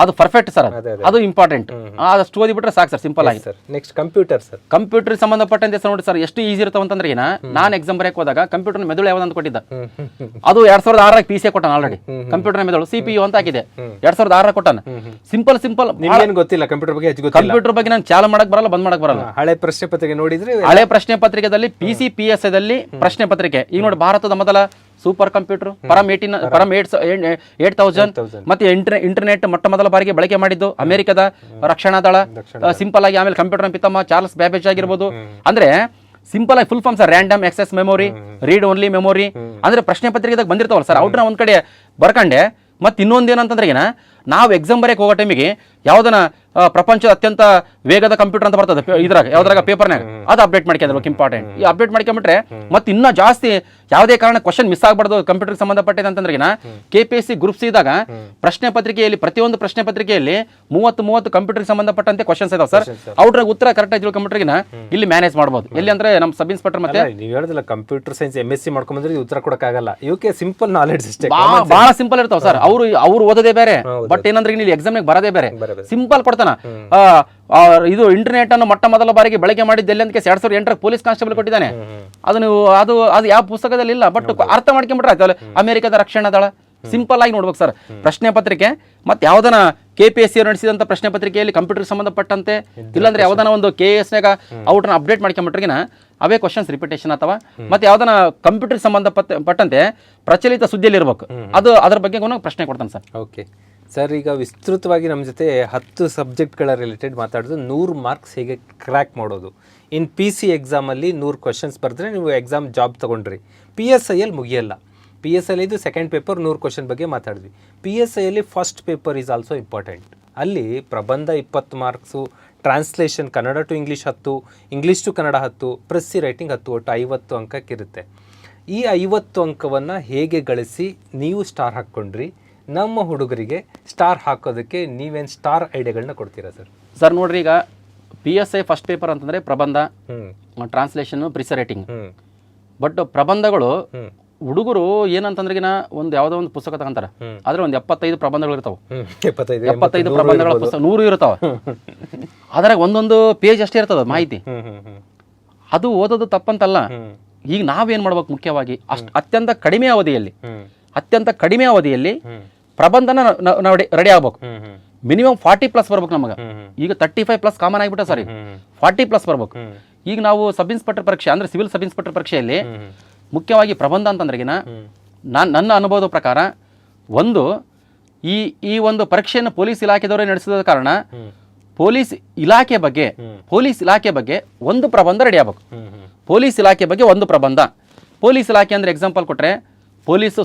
ಅದು ಪರ್ಫೆಕ್ಟ್ ಸರ್, ಅದು ಇಂಪಾರ್ಟೆಂಟ್. ಅಷ್ಟು ಓದಿಬಿಟ್ರೆ ಸಾಕು ಸರ್, ಸಿಂಪಲ್ ಆಗಿ. Next computer sir. ಕಂಪ್ಯೂಟರ್ ಸಂಬಂಧಪಟ್ಟಂತೆ ಸರ್ ನೋಡಿ ಸರ್, ಎಷ್ಟು ಈಸಿ ಇರ್ತಾವ ಅಂತಂದ್ರೆ ನಾನು ಎಕ್ಸಾಮ್ ಬರೆಯಕ್ಕೆ ಹೋದಾಗ ಕಂಪ್ಯೂಟರ್ ಮೆದುಳು ಯಾವ್ದು ಕೊಟ್ಟಿದ್ದ, ಅದು 2006 PC ಕೊಟ್ಟಾನ ಆಲ್ರೆಡಿ. ಕಂಪ್ಯೂಟರ್ ಮೆದುಳು CPU ಅಂತ ಹಾಕಿದೆ, 2006 ಕೊಟ್ಟಾನ. ಸಿಂಪಲ್ ನಿಮ್ಗೇನು ಗೊತ್ತಿಲ್ಲ ಕಂಪ್ಯೂಟರ್ ಬಗ್ಗೆ? ಕಂಪ್ಯೂಟರ್ ಬಗ್ಗೆ ನಾನು ಚಾಲು ಮಾಡಕ್ ಬರಲ್ಲ, ಬಂದ್ ಮಾಡಕ್ ಬರಲ್ಲ. ಹಳೆ ಪ್ರಶ್ನೆ ಪತ್ರಿಕೆ ನೋಡಿದ್ರೆ, ಹಳೆ ಪ್ರಶ್ನೆ ಪತ್ರಿಕೆದಲ್ಲಿ PC PSI ದಲ್ಲಿ ಪ್ರಶ್ನೆ ಪತ್ರಿಕೆ ಈಗ ನೋಡಿ, ಭಾರತದ ಮೊದಲ ಸೂಪರ್ ಕಂಪ್ಯೂಟರ್ ಪರಮ್ 8000 ಮತ್ತೆ ಇಂಟರ್ನೆಟ್ ಮೊಟ್ಟ ಮೊದಲ ಬಾರಿಗೆ ಬಳಕೆ ಮಾಡಿದ್ದು ಅಮೆರಿಕದ ರಕ್ಷಣಾ ದಳ. ಸಿಂಪಲ್ ಆಗಿ ಆಮೇಲೆ ಕಂಪ್ಯೂಟರ್ ಪಿತಾಮಹ ಚಾರ್ಲ್ಸ್ ಬ್ಯಾಬೇಜ್ ಆಗಿರ್ಬೋದು. ಅಂದ್ರೆ ಸಿಂಪಲ್ ಆಗಿ full form sir, random access memory, read only memory. ಅಂದ್ರೆ ಪ್ರಶ್ನೆ ಪತ್ರಿಕೆದಾಗ ಬಂದಿರ್ತಾವಲ್ಲ ಸರ್, ಔಟ್ನ ಒಂದ್ ಕಡೆ ಬರ್ಕಂಡೆ. ಮತ್ತೆ ಇನ್ನೊಂದು ಏನಂತಂದ್ರೆ ನಾವು ಎಕ್ಸಾಮ್ ಬರೆಯಕ್ಕೆ ಹೋಗೋ ಟೈಮಿಗೆ ಯಾವ್ದನ ಪ್ರಪಂಚದ ಅತ್ಯಂತ ವೇಗದ ಕಂಪ್ಯೂಟರ್ ಅಂತ ಬರ್ತದೆ ಇದ್ರಾಗ ಯಾವ್ದ್ರಾಗ ಪೇಪರ್ನಾಗ, ಅದು ಅಪ್ಡೇಟ್ ಮಾಡ್ಕೊಂಡ್ಬೇಕು ಇಂಪಾರ್ಟೆಂಟ್. ಈ ಅಪ್ಡೇಟ್ ಮಾಡ್ಕೊಂಡ್ಬಿಟ್ರೆ ಮತ್ತೆ ಇನ್ನೂ ಜಾಸ್ತಿ ಯಾವುದೇ ಕಾರಣ ಕ್ವಶನ್ ಮಿಸ್ ಆಗಬಾರ್ದು ಕಂಪ್ಯೂಟರ್ ಸಂಬಂಧಪಟ್ಟಿದೆ ಅಂತಂದ್ರೆ KPSC ಗ್ರೂಪ್ ಸಿ ಇದ್ದಾಗ ಪ್ರಶ್ನೆ ಪತ್ರಿಕೆಯಲ್ಲಿ ಪ್ರತಿಯೊಂದು ಪ್ರಶ್ನೆ ಪತ್ರಿಕೆಯಲ್ಲಿ 30 ಕಂಪ್ಯೂಟರ್ ಸಂಬಂಧಪಟ್ಟಂತೆ ಕ್ವಶನ್ಸ್ ಇದಾವೆ ಸರ್. ಅವ್ರ ಉತ್ತರ ಕರೆಕ್ಟ್ ಆಗಿ ತಿಳ್ಕೊಂಡ್ಬಿಟ್ರೆ ಇಲ್ಲಿ ಮ್ಯಾನೇಜ್ ಮಾಡ್ಬೋದು. ಎಲ್ಲಿ ಅಂದ್ರೆ ನಮ್ಮ ಸಬ್ ಇನ್ಸ್ಪೆಕ್ಟರ್ ಮತ್ತೆ ನೀವು ಹೇಳಿದ್ರಲ್ಲ ಕಂಪ್ಯೂಟರ್ ಸೈನ್ಸ್ MSc ಮಾಡ್ಕೊಂಡ್ಬಂದ್ರೆ ಉತ್ತರ ಕೊಡಕ್ಕಾಗಲ್ಲ. ಇವಕ್ಕೆ ಸಿಂಪಲ್ ನಾಲೆಡ್ಜ್ ಅಷ್ಟೇ, ಬಹಳ ಸಿಂಪಲ್ ಇರ್ತಾವ ಸರ್. ಅವ್ರು ಓದೋದೇ ಬೇರೆ, ಬಟ್ ಏನಂದ್ರೆ ಇಲ್ಲಿ ಎಕ್ಸಾಮ್ ಬರೋದೇ ಬೇರೆ. ಸಿಂಪಲ್ ಕೊಡ್ತಾನ. ಇದು ಇಂಟರ್ನೆಟ್ ಅನ್ನು ಮೊಟ್ಟ ಮೊದಲ ಬಾರಿಗೆ ಬಳಕೆ ಮಾಡಿದ್ದು ಎಲ್ಲಿ ಅಂತ 2008 ಪೊಲೀಸ್ ಕಾನ್ಸ್ಟೇಬಲ್ ಕೊಟ್ಟಿದ್ದಾನೆ. ಅದು ಯಾವ ಪುಸ್ತಕದಲ್ಲಿ ಇಲ್ಲ, ಬಟ್ ಅರ್ಥ ಮಾಡ್ಕೊಂಡ್ಬಿಟ್ರೆ ಆಯ್ತು. ಅಮೆರಿಕದ ರಕ್ಷಣಾ ದಳ. ಸಿಂಪಲ್ ಆಗಿ ನೋಡ್ಬೇಕು ಸರ್ ಪ್ರಶ್ನೆ ಪತ್ರಿಕೆ. ಮತ್ತೆ ಯಾವ್ದನ KPSC ನಡೆಸಿದಂತ ಪ್ರಶ್ನೆ ಪತ್ರಿಕೆಯಲ್ಲಿ ಕಂಪ್ಯೂಟರ್ ಸಂಬಂಧಪಟ್ಟಂತೆ, ಇಲ್ಲಾಂದ್ರೆ ಯಾವ್ದನ ಒಂದು KS-ನಾಗ ಔಟ್ನ ಅಪ್ಡೇಟ್ ಮಾಡ್ಕೊಂಡ್ಬಿಟ್ರಿಗಿನ ಅವೇ ಕ್ವಶನ್ಸ್ ರಿಪಿಟೇಷನ್ ಅಥವಾ ಮತ್ತೆ ಯಾವ್ದನ ಕಂಪ್ಯೂಟರ್ ಸಂಬಂಧಪಟ್ಟಂತೆ ಪ್ರಚಲಿತ ಸುದ್ದಿಯಲ್ಲಿ ಇರ್ಬೇಕು. ಅದು ಅದ್ರ ಬಗ್ಗೆ ಪ್ರಶ್ನೆ ಕೊಡ್ತಾನೆ ಸರ್. ಓಕೆ ಸರ್, ಈಗ ವಿಸ್ತೃತವಾಗಿ ನಮ್ಮ ಜೊತೆ 10 ಸಬ್ಜೆಕ್ಟ್ಗಳ ರಿಲೇಟೆಡ್ ಮಾತಾಡೋದು, 100 ಮಾರ್ಕ್ಸ್ ಹೇಗೆ ಕ್ರ್ಯಾಕ್ ಮಾಡೋದು. ಇನ್ PC ಎಕ್ಸಾಮಲ್ಲಿ 100 ಕ್ವಶನ್ಸ್ ಬರೆದ್ರೆ ನೀವು ಎಕ್ಸಾಮ್ ಜಾಬ್ ತೊಗೊಂಡ್ರಿ. PSIಯಲ್ಲಿ ಮುಗಿಯಲ್ಲ. PSIಯಲ್ಲಿ ಇದು ಸೆಕೆಂಡ್ ಪೇಪರ್ 100 ಕ್ವಶನ್ ಬಗ್ಗೆ ಮಾತಾಡಿದ್ವಿ. PSIಯಲ್ಲಿ first paper is also important. ಅಲ್ಲಿ ಪ್ರಬಂಧ 20 marks, translation Kannada to English 10, English to Kannada 10, precis writing 10, ಒಟ್ಟು 50 ಅಂಕಕ್ಕಿರುತ್ತೆ. ಈ 50 ಅಂಕವನ್ನು ಹೇಗೆ ಗಳಿಸಿ ನೀವು ಸ್ಟಾರ್ ಹಾಕ್ಕೊಂಡ್ರಿ, ನಮ್ಮ ಹುಡುಗರಿಗೆ ಸ್ಟಾರ್ ಹಾಕೋದಕ್ಕೆ ನೀವೇನು ಸ್ಟಾರ್ ಐಡಿಯಾಗಳನ್ನ ಕೊಡ್ತೀರಾ ಸರ್? ಸರ್ ನೋಡ್ರಿ, ಈಗ PSI ಫಸ್ಟ್ ಪೇಪರ್ ಅಂತಂದ್ರೆ ಪ್ರಬಂಧ, ಟ್ರಾನ್ಸ್ಲೇಷನ್, ಪ್ರೆಸ್ಸಿ ರೈಟಿಂಗ್. ಬಟ್ ಪ್ರಬಂಧಗಳು ಹುಡುಗರು ಏನಂತಂದ್ರೆ ಒಂದು ಯಾವ್ದೋ ಒಂದು ಪುಸ್ತಕ ತಗೊಂತಾರ, ಆದ್ರೆ ಒಂದು 75 ಪ್ರಬಂಧಗಳು ಇರ್ತಾವ. 75 ಪ್ರಬಂಧಗಳ ಪುಸ್ತಕ 100 ಇರ್ತಾವ. ಅದ್ರಾಗ ಒಂದೊಂದು ಪೇಜ್ ಅಷ್ಟೇ ಇರ್ತದ ಮಾಹಿತಿ. ಅದು ಓದೋದು ತಪ್ಪಂತಲ್ಲ. ಈಗ ನಾವೇನ್ ಮಾಡ್ಬೇಕು, ಮುಖ್ಯವಾಗಿ ಅತ್ಯಂತ ಕಡಿಮೆ ಅವಧಿಯಲ್ಲಿ ಪ್ರಬಂಧನ ನಾವು ರೆಡಿ ಆಗ್ಬೇಕು. ಮಿನಿಮಮ್ 40+ ಬರ್ಬೇಕು ನಮಗ. ಈಗ 35+ ಕಾಮನ್ ಆಗಿಬಿಟ್ಟ ಸರಿ, 40+ ಬರ್ಬೇಕು. ಈಗ ನಾವು ಸಬ್ ಇನ್ಸ್ಪೆಕ್ಟರ್ ಪರೀಕ್ಷೆ ಅಂದ್ರೆ ಸಿವಿಲ್ ಸಬ್ ಇನ್ಸ್ಪೆಕ್ಟರ್ ಪರೀಕ್ಷೆಯಲ್ಲಿ ಮುಖ್ಯವಾಗಿ ಪ್ರಬಂಧ ಅಂತಂದ್ರೆ ನನ್ನ ಅನುಭವದ ಪ್ರಕಾರ ಈ ಒಂದು ಪರೀಕ್ಷೆಯನ್ನು ಪೊಲೀಸ್ ಇಲಾಖೆದವರೇ ನಡೆಸಿದ ಕಾರಣ ಪೊಲೀಸ್ ಇಲಾಖೆ ಬಗ್ಗೆ ಒಂದು ಪ್ರಬಂಧ ರೆಡಿ ಆಗ್ಬೇಕು. ಪೊಲೀಸ್ ಇಲಾಖೆ ಬಗ್ಗೆ ಒಂದು ಪ್ರಬಂಧ. ಪೊಲೀಸ್ ಇಲಾಖೆ ಅಂದ್ರೆ ಎಕ್ಸಾಂಪಲ್ ಕೊಟ್ರೆ ಪೊಲೀಸ್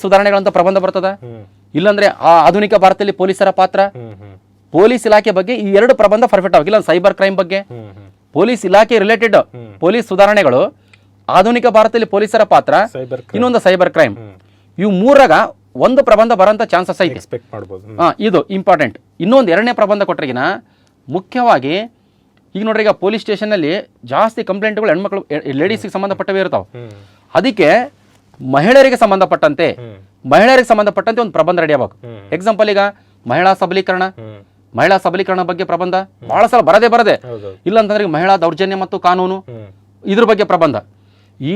ಸುಧಾರಣೆಗಳಂತ ಪ್ರಬಂಧ ಬರ್ತದ. ಇಲ್ಲಾಂದ್ರೆ ಆಧುನಿಕ ಭಾರತದಲ್ಲಿ ಪೊಲೀಸರ ಪಾತ್ರ. ಪೊಲೀಸ್ ಇಲಾಖೆ ಬಗ್ಗೆ ಈ 2 ಪ್ರಬಂಧ ಪರ್ಫೆಕ್ಟ್ ಆಗಿಲ್ಲ. ಸೈಬರ್ ಕ್ರೈಮ್ ಬಗ್ಗೆ, ಪೊಲೀಸ್ ಇಲಾಖೆ ರಿಲೇಟೆಡ್ ಪೊಲೀಸ್ ಸುಧಾರಣೆಗಳು, ಆಧುನಿಕ ಭಾರತದಲ್ಲಿ ಪೊಲೀಸರ ಪಾತ್ರ, ಇನ್ನೊಂದು ಸೈಬರ್ ಕ್ರೈಮ್. ಇವು 3ರಾಗ ಒಂದು ಪ್ರಬಂಧ ಬರೋಂಥ ಚಾನ್ಸಸ್ ಐತೆ. ಇದು ಇಂಪಾರ್ಟೆಂಟ್. ಇನ್ನೊಂದು 2ನೇ ಪ್ರಬಂಧ ಕೊಟ್ರಿಗಿನ ಮುಖ್ಯವಾಗಿ ಈಗ ನೋಡ್ರಿ, ಈಗ ಪೊಲೀಸ್ ಸ್ಟೇಷನ್ನಲ್ಲಿ ಜಾಸ್ತಿ ಕಂಪ್ಲೇಂಟ್ಗಳು ಹೆಣ್ಮಕ್ಳು ಲೇಡೀಸ್ಗೆ ಸಂಬಂಧಪಟ್ಟವೇ ಇರ್ತಾವೆ. ಅದಕ್ಕೆ ಮಹಿಳೆಯರಿಗೆ ಸಂಬಂಧಪಟ್ಟಂತೆ ಒಂದು ಪ್ರಬಂಧ ರೆಡಿ ಆಗ್ಬೇಕು. ಎಕ್ಸಾಂಪಲ್ ಈಗ ಮಹಿಳಾ ಸಬಲೀಕರಣ ಬಗ್ಗೆ ಪ್ರಬಂಧ ಬಹಳ ಸಲ ಬರದೇ ಇಲ್ಲ ಅಂತಂದ್ರೆ ಮಹಿಳಾ ದೌರ್ಜನ್ಯ ಮತ್ತು ಕಾನೂನು ಇದ್ರ ಬಗ್ಗೆ ಪ್ರಬಂಧ. ಈ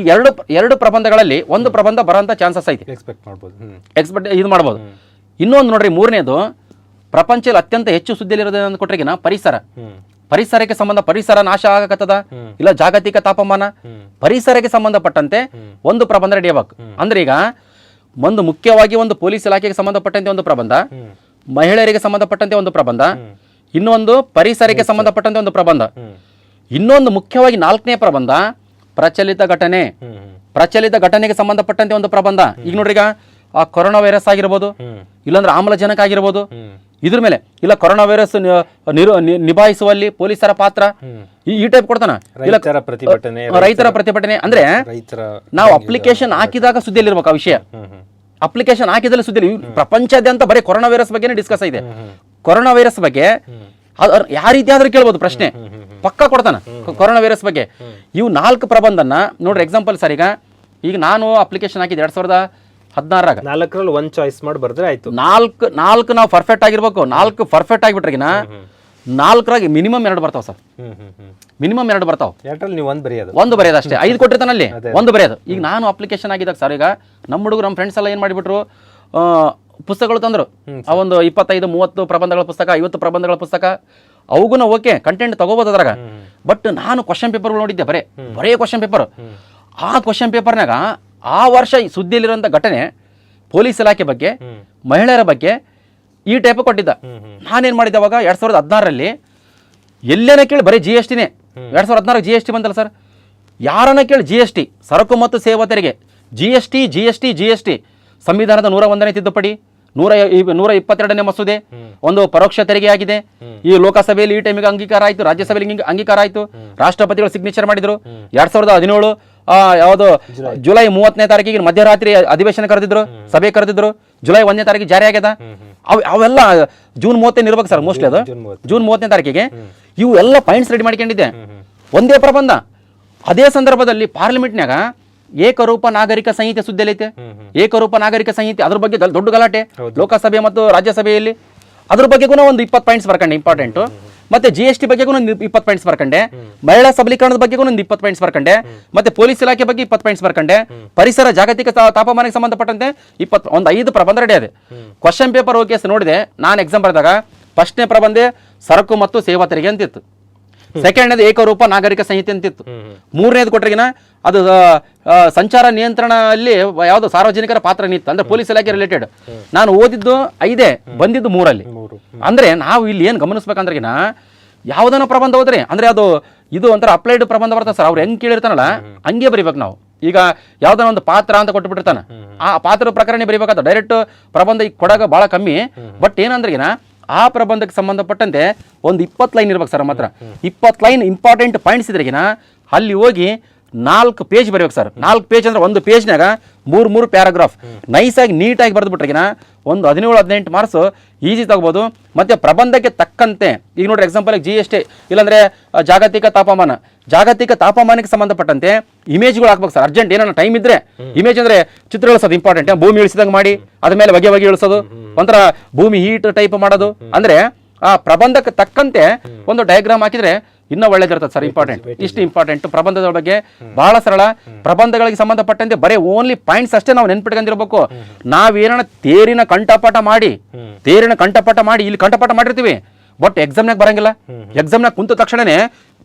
ಎರಡು ಪ್ರಬಂಧಗಳಲ್ಲಿ ಒಂದು ಪ್ರಬಂಧ ಬರೋಂಥ ಚಾನ್ಸಸ್ ಐತಿ. ಎಕ್ಸ್ಪೆಕ್ಟ್ ಇದು ಮಾಡ್ಬೋದು. ಇನ್ನೊಂದು ನೋಡ್ರಿ, 3ನೇದು ಪ್ರಪಂಚದಲ್ಲಿ ಅತ್ಯಂತ ಹೆಚ್ಚು ಸುದ್ದಿಯಲ್ಲಿರೋದು ಅಂತ ಕೊಟ್ರಿಗಿನ ಪರಿಸರಕ್ಕೆ ಪರಿಸರ ನಾಶ ಆಗಕತ್ತದ, ಇಲ್ಲ ಜಾಗತಿಕ ತಾಪಮಾನ, ಪರಿಸರಕ್ಕೆ ಸಂಬಂಧಪಟ್ಟಂತೆ ಒಂದು ಪ್ರಬಂಧ ರೆಡಿ ಆಗ್ಬೇಕು. ಅಂದ್ರೆ ಈಗ ಮುಖ್ಯವಾಗಿ ಒಂದು ಪೊಲೀಸ್ ಇಲಾಖೆಗೆ ಸಂಬಂಧಪಟ್ಟಂತೆ ಒಂದು ಪ್ರಬಂಧ, ಮಹಿಳೆಯರಿಗೆ ಸಂಬಂಧಪಟ್ಟಂತೆ ಒಂದು ಪ್ರಬಂಧ, ಇನ್ನೊಂದು ಪರಿಸರಕ್ಕೆ ಸಂಬಂಧಪಟ್ಟಂತೆ ಒಂದು ಪ್ರಬಂಧ. ಇನ್ನೊಂದು ಮುಖ್ಯವಾಗಿ 4ನೇ ಪ್ರಬಂಧ ಪ್ರಚಲಿತ ಘಟನೆ. ಪ್ರಚಲಿತ ಘಟನೆಗೆ ಸಂಬಂಧಪಟ್ಟಂತೆ ಒಂದು ಪ್ರಬಂಧ. ಈಗ ನೋಡ್ರಿ, ಈಗ ಆ ಕೊರೋನಾ ವೈರಸ್ ಆಗಿರ್ಬೋದು, ಇಲ್ಲಾಂದ್ರೆ ಆಮ್ಲಜನಕ ಆಗಿರ್ಬೋದು, ಇದ್ರ ಮೇಲೆ ಇಲ್ಲ ಕೊರೋನಾ ವೈರಸ್ ನಿಭಾಯಿಸುವಲ್ಲಿ ಪೊಲೀಸರ ಪಾತ್ರ, ಈ ಟೈಪ್ ಕೊಡ್ತಾನ. ಇಲ್ಲ ರೈತರ ಪ್ರತಿಭಟನೆ ಅಂದ್ರೆ ನಾವು ಅಪ್ಲಿಕೇಶನ್ ಹಾಕಿದಾಗ ಸುದ್ದಿಯಲ್ಲಿ ಇರ್ಬೇಕು ಆ ವಿಷಯ. ಅಪ್ಲಿಕೇಶನ್ ಹಾಕಿದಲ್ಲಿ ಸುದ್ದಿ ಪ್ರಪಂಚದಾದ್ಯಂತ ಬರೀ ಕೊರೋನಾ ವೈರಸ್ ಬಗ್ಗೆ ಡಿಸ್ಕಸ್ ಇದೆ. ಕೊರೋನಾ ವೈರಸ್ ಬಗ್ಗೆ ಯಾವ ರೀತಿ ಆದ್ರೂ ಕೇಳ್ಬೋದು ಪ್ರಶ್ನೆ, ಪಕ್ಕ ಕೊಡ್ತಾನ ಕೊರೋನಾ ವೈರಸ್ ಬಗ್ಗೆ. ಇವು 4 ಪ್ರಬಂಧನ ನೋಡ್ರಿ. ಎಕ್ಸಾಂಪಲ್ ಸರ್, ಈಗ ನಾನು ಅಪ್ಲಿಕೇಶನ್ ಹಾಕಿದ್ದೆ 2016ರಾಗ. 4ರಲ್ಲಿ ಒಂದು ಚಾಯ್ಸ್ ಮಾಡಿ ಬರ್ದ್ರೆ ಆಯ್ತು. 4 ನಾವು ಪರ್ಫೆಕ್ಟ್ ಆಗಿರ್ಬೇಕು. 4 ಪರ್ಫೆಕ್ಟ್ ಆಗಿಬಿಟ್ರೆಗಿನ 4ರಾಗಿ ಮಿನಿಮಮ್ 2 ಬರ್ತಾವ ಸರ್. ಮಿನಿಮಮ್ 2 ಬರ್ತಾವ. 2ರಲ್ಲಿ ನೀವು ಒಂದು ಬರೆಯೋದು ಅಷ್ಟೇ. 5 ಕೊಟ್ಟಿರ್ತಾನಲ್ಲಿ ಒಂದು ಬರೆಯೋದು. ಈಗ ನಾನು ಅಪ್ಲಿಕೇಶನ್ ಆಗಿದ್ದಾಗ ಸರ್, ಈಗ ನಮ್ಮ ಹುಡುಗರು ನಮ್ಮ ಫ್ರೆಂಡ್ಸ್ ಎಲ್ಲ ಏನು ಮಾಡಿಬಿಟ್ರು, ಪುಸ್ತಕಗಳು ತಂದರು. ಆ ಒಂದು 25-30 ಪ್ರಬಂಧಗಳ ಪುಸ್ತಕ, 50 ಪ್ರಬಂಧಗಳ ಪುಸ್ತಕ, ಅವುಗೂ ಓಕೆ ಕಂಟೆಂಟ್ ತಗೋಬೋದು ಅದ್ರಾಗ. ಬಟ್ ನಾನು ಕ್ವಶನ್ ಪೇಪರ್ಗಳು ನೋಡಿದ್ದೆ, ಬರೇ ಕ್ವಶನ್ ಪೇಪರ್. ಆ ಕ್ವಶನ್ ಪೇಪರ್ನಾಗ ಆ ವರ್ಷ ಸುದ್ದಿಯಲ್ಲಿರುವಂಥ ಘಟನೆ, ಪೊಲೀಸ್ ಇಲಾಖೆ ಬಗ್ಗೆ, ಮಹಿಳೆಯರ ಬಗ್ಗೆ ಈ ಟೈಪ್ ಕೊಟ್ಟಿದ್ದ. ನಾನೇನು ಮಾಡಿದ್ದೆ ಅವಾಗ 2016ರಲ್ಲಿ ಎಲ್ಲೇನ ಕೇಳಿ ಬರೀ GSTನೇ. 2016 GST ಬಂತಲ್ಲ ಸರ್, ಯಾರನ್ನ ಕೇಳಿ GST, ಸರಕು ಮತ್ತು ಸೇವಾ ತೆರಿಗೆ, GST, ಸಂವಿಧಾನದ 101ನೇ ತಿದ್ದುಪಡಿ, 122ನೇ ಮಸೂದೆ, ಒಂದು ಪರೋಕ್ಷ ತೆರಿಗೆ ಆಗಿದೆ. ಈ ಲೋಕಸಭೆಯಲ್ಲಿ ಈ ಟೈಮಿಗೆ ಅಂಗೀಕಾರ ಆಯಿತು, ರಾಜ್ಯಸಭೆಯಲ್ಲಿ ಅಂಗೀಕಾರ ಆಯಿತು, ರಾಷ್ಟ್ರಪತಿಗಳು ಸಿಗ್ನೇಚರ್ ಮಾಡಿದ್ರು. 2017 ಯಾವುದು ಜುಲೈ 30ನೇ ತಾರೀಕಿಗೆ ಮಧ್ಯರಾತ್ರಿ ಅಧಿವೇಶನ ಕರೆದಿದ್ರು, ಸಭೆ ಕರೆದಿದ್ರು. ಜುಲೈ 1ನೇ ತಾರೀಕಿಗೆ ಜಾರಿ ಆಗ್ಯದ. ಅವೆಲ್ಲ ಜೂನ್ 30 ಇರ್ಬೇಕು ಸರ್, ಮೋಸ್ಟ್ಲಿ ಅದು ಜೂನ್ 30ನೇ ತಾರೀಕಿಗೆ. ಇವು ಎಲ್ಲ ಪಾಯಿಂಟ್ಸ್ ರೆಡಿ ಮಾಡ್ಕೊಂಡಿದ್ದೆ, ಒಂದೇ ಪ್ರಬಂಧ. ಅದೇ ಸಂದರ್ಭದಲ್ಲಿ ಪಾರ್ಲಿಮೆಂಟ್ನಾಗ ಏಕರೂಪ ನಾಗರಿಕ ಸಂಹಿತೆ ಸುದ್ದಿಯಲ್ಲಿ ಐತೆ. ಏಕರೂಪ ನಾಗರಿಕ ಸಂಹಿತೆ, ಅದ್ರ ಬಗ್ಗೆ ದೊಡ್ಡ ಗಲಾಟೆ ಲೋಕಸಭೆ ಮತ್ತು ರಾಜ್ಯಸಭೆಯಲ್ಲಿ. ಅದ್ರ ಬಗ್ಗೆಗೂ ಒಂದು 20 ಪಾಯಿಂಟ್ಸ್ ಬರ್ಕೊಂಡೆ ಇಂಪಾರ್ಟೆಂಟ್. ಮತ್ತೆ GST ಬಗ್ಗೆಗೂ ಒಂದು 20 ಪಾಯಿಂಟ್ಸ್ ಬರ್ಕೊಂಡೆ. ಮಹಿಳಾ ಸಬಲೀಕರಣದ ಬಗ್ಗೆಗೂ ಒಂದು 20 ಪಾಯಿಂಟ್ಸ್ ಬರ್ಕೊಂಡೆ. ಮತ್ತೆ ಪೊಲೀಸ್ ಇಲಾಖೆ ಬಗ್ಗೆ 20 ಪಾಯಿಂಟ್ಸ್ ಬರ್ಕೊಂಡೆ. ಪರಿಸರ ಜಾಗತಿಕ ತಾಪಮಾನಕ್ಕೆ ಸಂಬಂಧಪಟ್ಟಂತೆ ಒಂದು 5 ಪ್ರಬಂಧ ರೆಡಿ ಇದೆ. ಕ್ವಶನ್ ಪೇಪರ್ ಓಕೆ ನೋಡಿದೆ ನಾನು ಎಕ್ಸಾಮ್ ಬರೆದಾಗ. ಫಸ್ಟ್ನೇ ಪ್ರಬಂಧ ಸರಕು ಮತ್ತು ಸೇವಾ ತೆರಿಗೆ ಅಂತಿತ್ತು. ಸೆಕೆಂಡ್ನೇದು ಏಕರೂಪ ನಾಗರಿಕ ಸಂಹಿತೆ ಅಂತಿತ್ತು. 3ನೇದು ಕೊಟ್ರಿಗಿನ ಅದು ಸಂಚಾರ ನಿಯಂತ್ರಣದಲ್ಲಿ ಯಾವುದು ಸಾರ್ವಜನಿಕರ ಪಾತ್ರ ನಿಂತು, ಅಂದ್ರೆ ಪೊಲೀಸ್ ಇಲಾಖೆ ರಿಲೇಟೆಡ್. ನಾನು ಓದಿದ್ದು 5, ಬಂದಿದ್ದು 3ಅಲ್ಲಿ. ಅಂದ್ರೆ ನಾವು ಇಲ್ಲಿ ಏನು ಗಮನಿಸ್ಬೇಕಂದ್ರೆಗಿನ ಯಾವ್ದನ್ನ ಪ್ರಬಂಧ ಹೋದ್ರೆ ಅಂದ್ರೆ ಅದು ಇದು ಒಂಥರ ಅಪ್ಲೈಡ್ ಪ್ರಬಂಧ ಬರ್ತದೆ ಸರ್. ಅವ್ರು ಹೆಂಗ್ ಕೇಳಿರ್ತಾನಲ್ಲ ಹಂಗೆ ಬರಿಬೇಕು ನಾವು. ಈಗ ಯಾವ್ದಾನ ಒಂದು ಪಾತ್ರ ಅಂತ ಕೊಟ್ಟುಬಿಟ್ಟಿರ್ತಾನೆ, ಆ ಪಾತ್ರದ ಪ್ರಕರಣ ಬರಿಬೇಕಾದ. ಡೈರೆಕ್ಟ್ ಪ್ರಬಂಧ ಈಗ ಕೊಡಾಗ ಬಹಳ ಕಮ್ಮಿ. ಬಟ್ ಏನಂದ್ರೆಗಿನ ಆ ಪ್ರಬಂಧಕ್ಕೆ ಸಂಬಂಧಪಟ್ಟಂತೆ ಒಂದು 20 ಲೈನ್ ಇರ್ಬೇಕು ಸರ್. ಮಾತ್ರ 20 ಲೈನ್ ಇಂಪಾರ್ಟೆಂಟ್ ಪಾಯಿಂಟ್ಸ್ ಇದ್ರೆಗಿನ ಅಲ್ಲಿ ಹೋಗಿ 4 ಪೇಜ್ ಬರೀಬೇಕು ಸರ್. 4 ಪೇಜ್ ಅಂದ್ರೆ ಒಂದು ಪೇಜ್ನಾಗ 3 ಪ್ಯಾರಾಗ್ರಾಫ್ ನೈಸಾಗಿ ನೀಟಾಗಿ ಬರೆದ್ಬಿಟ್ರೆಗಿನ ಒಂದು 17-18 ಮಾರ್ಕ್ಸ್ ಈಸಿ ತಗೋಬೋದು. ಮತ್ತೆ ಪ್ರಬಂಧಕ್ಕೆ ತಕ್ಕಂತೆ ಈಗ ನೋಡ್ರಿ ಎಕ್ಸಾಂಪಲ್ GST ಇಲ್ಲಾಂದ್ರೆ ಜಾಗತಿಕ ತಾಪಮಾನಕ್ಕೆ ಸಂಬಂಧಪಟ್ಟಂತೆ ಇಮೇಜ್ಗಳು ಹಾಕ್ಬೇಕು ಸರ್. ಅರ್ಜೆಂಟ್ ಏನಾರ ಟೈಮ್ ಇದ್ರೆ ಇಮೇಜ್ ಅಂದ್ರೆ ಚಿತ್ರ ಇಳಿಸೋದು ಇಂಪಾರ್ಟೆಂಟ್. ಭೂಮಿ ಇಳಿಸಿದಂಗೆ ಮಾಡಿ ಅದ ಮೇಲೆ ಬಗೆ ಇಳಿಸೋದು, ಒಂಥರ ಭೂಮಿ ಹೀಟ್ ಟೈಪ್ ಮಾಡೋದು. ಅಂದ್ರೆ ಆ ಪ್ರಬಂಧಕ್ಕೆ ತಕ್ಕಂತೆ ಒಂದು ಡಯಾಗ್ರಾಮ್ ಹಾಕಿದ್ರೆ ಇನ್ನೂ ಒಳ್ಳೇದಿರ್ತದೆ ಸರ್. ಇಷ್ಟು ಇಂಪಾರ್ಟೆಂಟ್ ಪ್ರಬಂಧದ ಬಗ್ಗೆ ಬಹಳ ಸರಳ. ಪ್ರಬಂಧಗಳಿಗೆ ಸಂಬಂಧಪಟ್ಟಂತೆ ಬರೀ ಓನ್ಲಿ ಪಾಯಿಂಟ್ಸ್ ಅಷ್ಟೇ ನಾವು ನೆನ್ಪಿಟ್ಕೊಂಡಿರ್ಬೇಕು. ನಾವೇನ ತೇರಿನ ಕಂಠಪಾಠ ಮಾಡಿ ಇಲ್ಲಿ ಕಂಠಪಾಠ ಮಾಡಿರ್ತೀವಿ, ಬಟ್ ಎಕ್ಸಾಮ್ನಾಗ ಬರಂಗಿಲ್ಲ. ಎಕ್ಸಾಮ್ನಾಗ ಕುಂತ ತಕ್ಷಣನೇ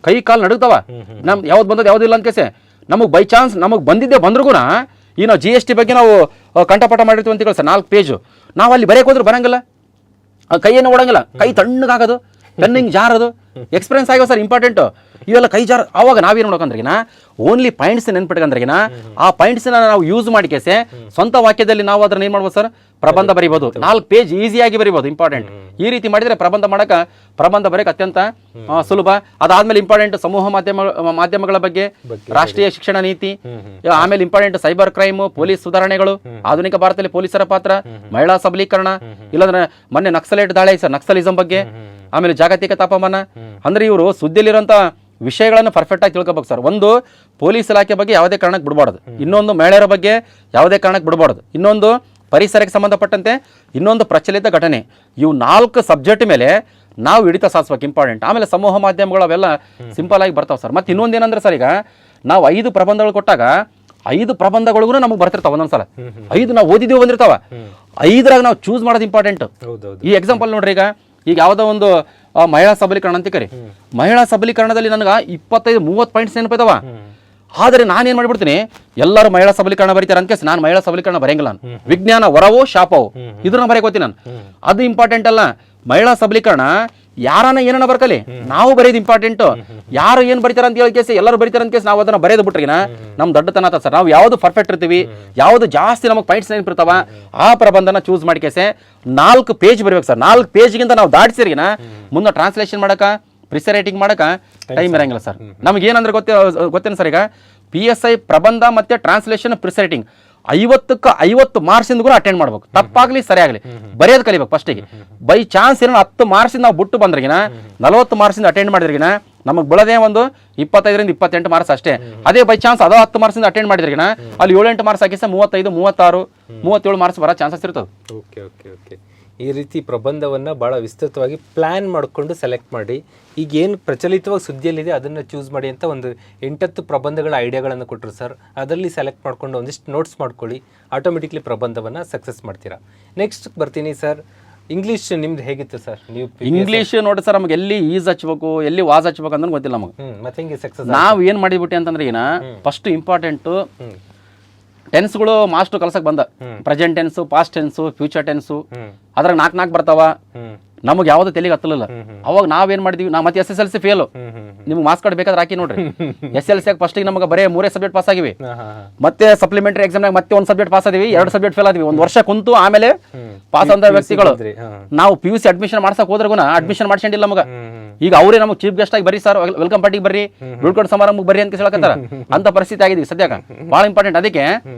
ಕೈ ಕಾಲು ನಡುಗ್ತಾವ. ನಮ್ ಯಾವ್ದು ಬಂದದ್ದು ಯಾವುದಿಲ್ಲ ಅಂತ ಕೇಸೆ ನಮಗೆ ಬೈ ಚಾನ್ಸ್ ನಮಗೆ ಬಂದಿದ್ದೆ ಬಂದ್ರೂ ಈ ನಾವು GST ಬಗ್ಗೆ ನಾವು ಕಂಠಪಾಠ ಮಾಡಿರ್ತೀವಿ ಅಂತ ಸರ್. 4 ಪೇಜು ನಾವು ಅಲ್ಲಿ ಬರೆಯಕ್ಕೆ ಹೋದ್ರೆ ಬರಂಗಿಲ್ಲ, ಕೈಯನ್ನು ಓಡಂಗಿಲ್ಲ, ಕೈ ತಣ್ಣಗಾಗೋದು, ಪೆನ್ನಿಂಗ್ ಜಾರೋದು ಎಕ್ಸ್ಪೀರಿಯನ್ಸ್ ಆಗ್ಯಾವ ಸರ್. ಇಂಪಾರ್ಟೆಂಟ್ ಇವೆಲ್ಲ ಕೈ ಜಾರ. ಅವಾಗ ನಾವೇನು ನೋಡೋಕಂದ್ರೆಗಿನ ಓನ್ಲಿ ಪಾಯಿಂಟ್ಸ್ ನೆನ್ಪಿಟ್ಕಂದ್ರೆಗಿನ ಆ ಪಾಯಿಂಟ್ಸ್ನ ನಾವು ಯೂಸ್ ಮಾಡಿಕೆಸೆ ಸ್ವಂತ ವಾಕ್ಯದಲ್ಲಿ ನಾವು ಅದನ್ನ ಏನು ಮಾಡ್ಬೋದು ಸರ್, ಪ್ರಬಂಧ ಬರೀಬೋದು. 4 ಪೇಜ್ ಈಸಿಯಾಗಿ ಬರೀಬೋದು. ಇಂಪಾರ್ಟೆಂಟ್ ಈ ರೀತಿ ಮಾಡಿದರೆ ಪ್ರಬಂಧ ಬರೆಯಕ್ಕೆ ಅತ್ಯಂತ ಸುಲಭ. ಅದಾದ್ಮೇಲೆ ಇಂಪಾರ್ಟೆಂಟ್ ಸಮೂಹ ಮಾಧ್ಯಮಗಳ ಬಗ್ಗೆ, ರಾಷ್ಟ್ರೀಯ ಶಿಕ್ಷಣ ನೀತಿ, ಆಮೇಲೆ ಇಂಪಾರ್ಟೆಂಟ್ ಸೈಬರ್ ಕ್ರೈಮ್, ಪೊಲೀಸ್ ಸುಧಾರಣೆಗಳು, ಆಧುನಿಕ ಭಾರತದಲ್ಲಿ ಪೊಲೀಸರ ಪಾತ್ರ, ಮಹಿಳಾ ಸಬಲೀಕರಣ, ಇಲ್ಲಾಂದ್ರೆ ಮೊನ್ನೆ ನಕ್ಸಲೇಟ್ ದಾಳಿ ಸರ್, ನಕ್ಸಲಿಸಂ ಬಗ್ಗೆ, ಆಮೇಲೆ ಜಾಗತಿಕ ತಾಪಮಾನ. ಅಂದ್ರೆ ಇವರು ಸುದ್ದಿಯಲ್ಲಿರುವಂತ ವಿಷಯಗಳನ್ನು ಪರ್ಫೆಕ್ಟ್ ಆಗಿ ತಿಳ್ಕೊಬೇಕು ಸರ್. ಒಂದು ಪೊಲೀಸ್ ಇಲಾಖೆ ಬಗ್ಗೆ ಯಾವುದೇ ಕಾರಣಕ್ಕೆ ಬಿಡಬಾರ್ದು, ಇನ್ನೊಂದು ಮಹಿಳೆಯರ ಬಗ್ಗೆ ಯಾವುದೇ ಕಾರಣಕ್ಕೆ ಬಿಡಬಾರ್ದು, ಇನ್ನೊಂದು ಪರಿಸರಕ್ಕೆ ಸಂಬಂಧಪಟ್ಟಂತೆ, ಇನ್ನೊಂದು ಪ್ರಚಲಿತ ಘಟನೆ. ಇವು 4 ಸಬ್ಜೆಕ್ಟ್ ಮೇಲೆ ನಾವು ಹಿಡಿತ ಸಾಧಿಸ್ಬೇಕು. ಇಂಪಾರ್ಟೆಂಟ್. ಆಮೇಲೆ ಸಮೂಹ ಮಾಧ್ಯಮಗಳು ಅವೆಲ್ಲ ಸಿಂಪಲ್ ಆಗಿ ಬರ್ತಾವೆ ಸರ್. ಮತ್ತೆ ಇನ್ನೊಂದು ಏನಂದ್ರೆ ಸರ್, ಈಗ ನಾವು 5 ಪ್ರಬಂಧಗಳು ಕೊಟ್ಟಾಗ 5 ಪ್ರಬಂಧಗಳಿಗೂ ನಮಗೆ ಬರ್ತಿರ್ತಾವ. ಒಂದೊಂದ್ಸಲ 5 ನಾವು ಓದಿದ್ದೀವಿ ಬಂದಿರ್ತಾವ. 5ರಾಗ ನಾವು ಚೂಸ್ ಮಾಡೋದು ಇಂಪಾರ್ಟೆಂಟ್. ಈ ಎಕ್ಸಾಂಪಲ್ ನೋಡ್ರಿ, ಈಗ ಯಾವುದೋ ಒಂದು ಮಹಿಳಾ ಸಬಲೀಕರಣ ಅಂತ ಕರಿ, ಮಹಿಳಾ ಸಬಲೀಕರಣದಲ್ಲಿ ನನಗೆ 25-30 ಪಾಯಿಂಟ್ಸ್ ನೆನಪಿದಾವ. ಆದರೆ ನಾನೇನು ಮಾಡಿಬಿಡ್ತೀನಿ, ಎಲ್ಲರೂ ಮಹಿಳಾ ಸಬಲೀಕರಣ ಬರೀತಾರೆ ಅಂತ ನಾನು ಮಹಿಳಾ ಸಬಲೀಕರಣ ಬರೆಯಂಗಿಲ್ಲ. ನಾನು ವಿಜ್ಞಾನ ವರವೋ ಶಾಪವೋ ಇದನ್ನ ಬರೆಯಕೋತೀನಿ ನಾನು. ಅದು ಇಂಪಾರ್ಟೆಂಟ್ ಅಲ್ಲ. ಮಹಿಳಾ ಸಬಲೀಕರಣ ಯಾರನ್ನ ಏನನ್ನ ಬರ್ಕಲಿ ನಾವು ಬರೆಯೋದು ಇಂಪಾರ್ಟೆಂಟ್. ಯಾರು ಏನ್ ಬರೀತಾರ ಅಂತ ಹೇಳಿ ಕೇಸ್ ಎಲ್ಲರೂ ಬರೀತಾರ ಅಂತ ಕೇಸ್ ನಾವು ಅದನ್ನ ಬರೆಯೋದು ಬಿಟ್ರಿಗಿನ ನಮ್ ದೊಡ್ಡತನ ಆತ ಸರ್. ನಾವು ಯಾವ್ದು ಪರ್ಫೆಕ್ಟ್ ಇರ್ತೀವಿ, ಯಾವ್ದು ಜಾಸ್ತಿ ನಮಗೆ ಪಾಯಿಂಟ್ಸ್ ನೆನಪಿರ್ತಾವ ಆ ಪ್ರಬಂಧನ ಚೂಸ್ ಮಾಡಿಕೇಸೆ 4 ಪೇಜ್ ಬರೀಬೇಕು ಸರ್. 4 ಪೇಜ್ಗಿಂತ ನಾವು ದಾಟಿಸಿರಿಗಿನ ಮುಂದೆ ಟ್ರಾನ್ಸ್ಲೇಷನ್ ಮಾಡಕ ಪ್ರಿಸರ್ ರೈಟಿಂಗ್ ಮಾಡಕ ಟೈಮ್ ಇರಂಗಿಲ್ಲ ಸರ್. ನಮ್ಗೆ ಏನಂದ್ರೆ ಗೊತ್ತೇನು ಸರ್, ಈಗ PSI ಪ್ರಬಂಧ ಮತ್ತೆ ಟ್ರಾನ್ಸ್ಲೇಷನ್ ಪ್ರಿಸರ್ ರೈಟಿಂಗ್ 50ಕ್ಕೆ 50 ಮಾರ್ಕ್ಸಿಂದ ಕೂಡ ಅಟೆಂಡ್ ಮಾಡ್ಬೇಕು. ತಪ್ಪಾಗ್ಲಿ ಸರಿಯಾಗಲಿ ಬರೆಯೋದು ಕಲಿಬೇಕು ಫಸ್ಟಿಗೆ. ಬೈ ಚಾನ್ಸ್ ಏನೋ 10 ಮಾರ್ಕ್ಸಿಂದ ನಾವು ಬಿಟ್ಟು ಬಂದ್ರಿಗಿನ 40 ಮಾರ್ಕ್ಸಿಂದ ಅಟೆಂಡ್ ಮಾಡಿದ್ರಿಗಿನ ನಮಗೆ ಬೀಳೋದೇ ಒಂದು 25ರಿಂದ 28 ಮಾರ್ಕ್ಸ್ ಅಷ್ಟೇ. ಅದೇ ಬೈ ಚಾನ್ಸ್ ಅದೋ 10 ಮಾರ್ಕ್ಸಿಂದ ಅಟೆಂಡ್ ಮಾಡಿದ್ರಿಗಿನ ಅಲ್ಲಿ 7-8 ಮಾರ್ಕ್ಸ್ ಹಾಕಿಸ 35, 36, 37 ಮಾರ್ಕ್ಸ್ ಬರೋ ಚಾನ್ಸಸ್ ಇರ್ತದೆ. Okay okay okay. ಈ ರೀತಿ ಪ್ರಬಂಧವನ್ನು ಭಾಳ ವಿಸ್ತೃತವಾಗಿ ಪ್ಲ್ಯಾನ್ ಮಾಡಿಕೊಂಡು ಸೆಲೆಕ್ಟ್ ಮಾಡಿ ಈಗ ಏನು ಪ್ರಚಲಿತವಾಗಿ ಸುದ್ದಿಯಲ್ಲಿದೆ ಅದನ್ನು ಚೂಸ್ ಮಾಡಿ ಅಂತ ಒಂದು 8-10 ಪ್ರಬಂಧಗಳ ಐಡಿಯಾಗಳನ್ನು ಕೊಟ್ಟರು ಸರ್. ಅದರಲ್ಲಿ ಸೆಲೆಕ್ಟ್ ಮಾಡಿಕೊಂಡು ಒಂದಿಷ್ಟು ನೋಟ್ಸ್ ಮಾಡ್ಕೊಳ್ಳಿ, ಆಟೋಮೆಟಿಕ್ಲಿ ಪ್ರಬಂಧವನ್ನು ಸಕ್ಸಸ್ ಮಾಡ್ತೀರಾ. ನೆಕ್ಸ್ಟ್ ಬರ್ತೀನಿ ಸರ್, ಇಂಗ್ಲೀಷ್ ನಿಮ್ದು ಹೇಗಿತ್ತು ಸರ್? ನೀವು ಇಂಗ್ಲೀಷ್ ನೋಡಿ ಸರ್, ನಮಗೆ ಎಲ್ಲಿ ಈಸ್ ಹಚ್ಬೇಕು ಎಲ್ಲಿ ವಾಸ್ ಹಚ್ಬೇಕು ಅಂತ ಗೊತ್ತಿಲ್ಲ ನಮಗೆ. ಮತ್ತೆ ಹೆಂಗೆ ಸಕ್ಸಸ್? ನಾವು ಏನು ಮಾಡಿಬಿಟ್ಟೆ ಅಂತಂದ್ರೆ ಈಗ ಫಸ್ಟ್ ಇಂಪಾರ್ಟೆಂಟು ಟೆನ್ಸ್ಗಳು ಮಾಸ್ಟರ್ ಕಲ್ಸಕ್ ಬಂದ. Present tens, past tens, future tens ಅದ್ರಾಗ 4 ಬರ್ತಾವ. ನಮಗೆ ಯಾವ್ದು ತೆಲಿಗೆ ಹತ್ತಲಿಲ್ಲ. ಅವಾಗ ನಾವೇನ್ ಮಾಡಿದ್ವಿ, ನಾ ಮತ್ತೆ SSLC ಫೇಲು. ನಿಮ್ಗೆ ಮಾರ್ಕ್ಸ್ ಕಾರ್ಡ್ ಬೇಕಾದ್ರೆ ಹಾಕಿ ನೋಡ್ರಿ. SLC ಫಸ್ಟಿಗೆ ನಮಗೆ ಬರೇ 3 ಸಬ್ಜೆಕ್ಟ್ ಪಾಸ್ ಆಗಿವಿ. ಮತ್ತೆ ಸಪ್ಲಿಮೆಂಟರಿ ಎಕ್ಸಾಮ್ನಾಗ ಮತ್ತೆ 1 ಸಬ್ಜೆಕ್ಟ್ ಪಾಸ್ ಆದಿವಿ, 2 ಸಬ್ಜೆಕ್ಟ್ ಫೇಲ್ ಆದ್ವಿ. 1 ವರ್ಷ ಕುಂತು ಆಮೇಲೆ ಪಾಸ್ ಅಂತ ವ್ಯಕ್ತಿಗಳು. ನಾವು PUC ಅಡ್ಮಿಷನ್ ಮಾಡ್ಸಕ್ ಹೋದ್ರಗುನ ಅಡ್ಮಿಷನ್ ಮಾಡ್ಸಂಡಿಲ್ಲ ನಮಗ. ಈಗ ಅವರೇ ನಮಗೆ ಚೀಫ್ ಗೆಸ್ಟ್ ಆಗಿ ಬರ್ರಿ ಸರ್, ವೆಲ್ಕಮ್ ಪಾರ್ಟಿಗೆ ಬರ್ರಿ, ಬೀಳ್ಕೊಡ್ ಸಮಾರಂಭಕ್ಕೆ ಬರ್ರಿ ಅಂತ ಹೇಳಕತ್ತಾರ. ಅಂತ ಪರಿಸ್ಥಿತಿ ಆಗಿದ್ವಿ ಸದ್ಯಕ್ಕೆ. ಭಾಳ ಇಂಪಾರ್ಟೆಂಟ್. ಅದಕ್ಕೆ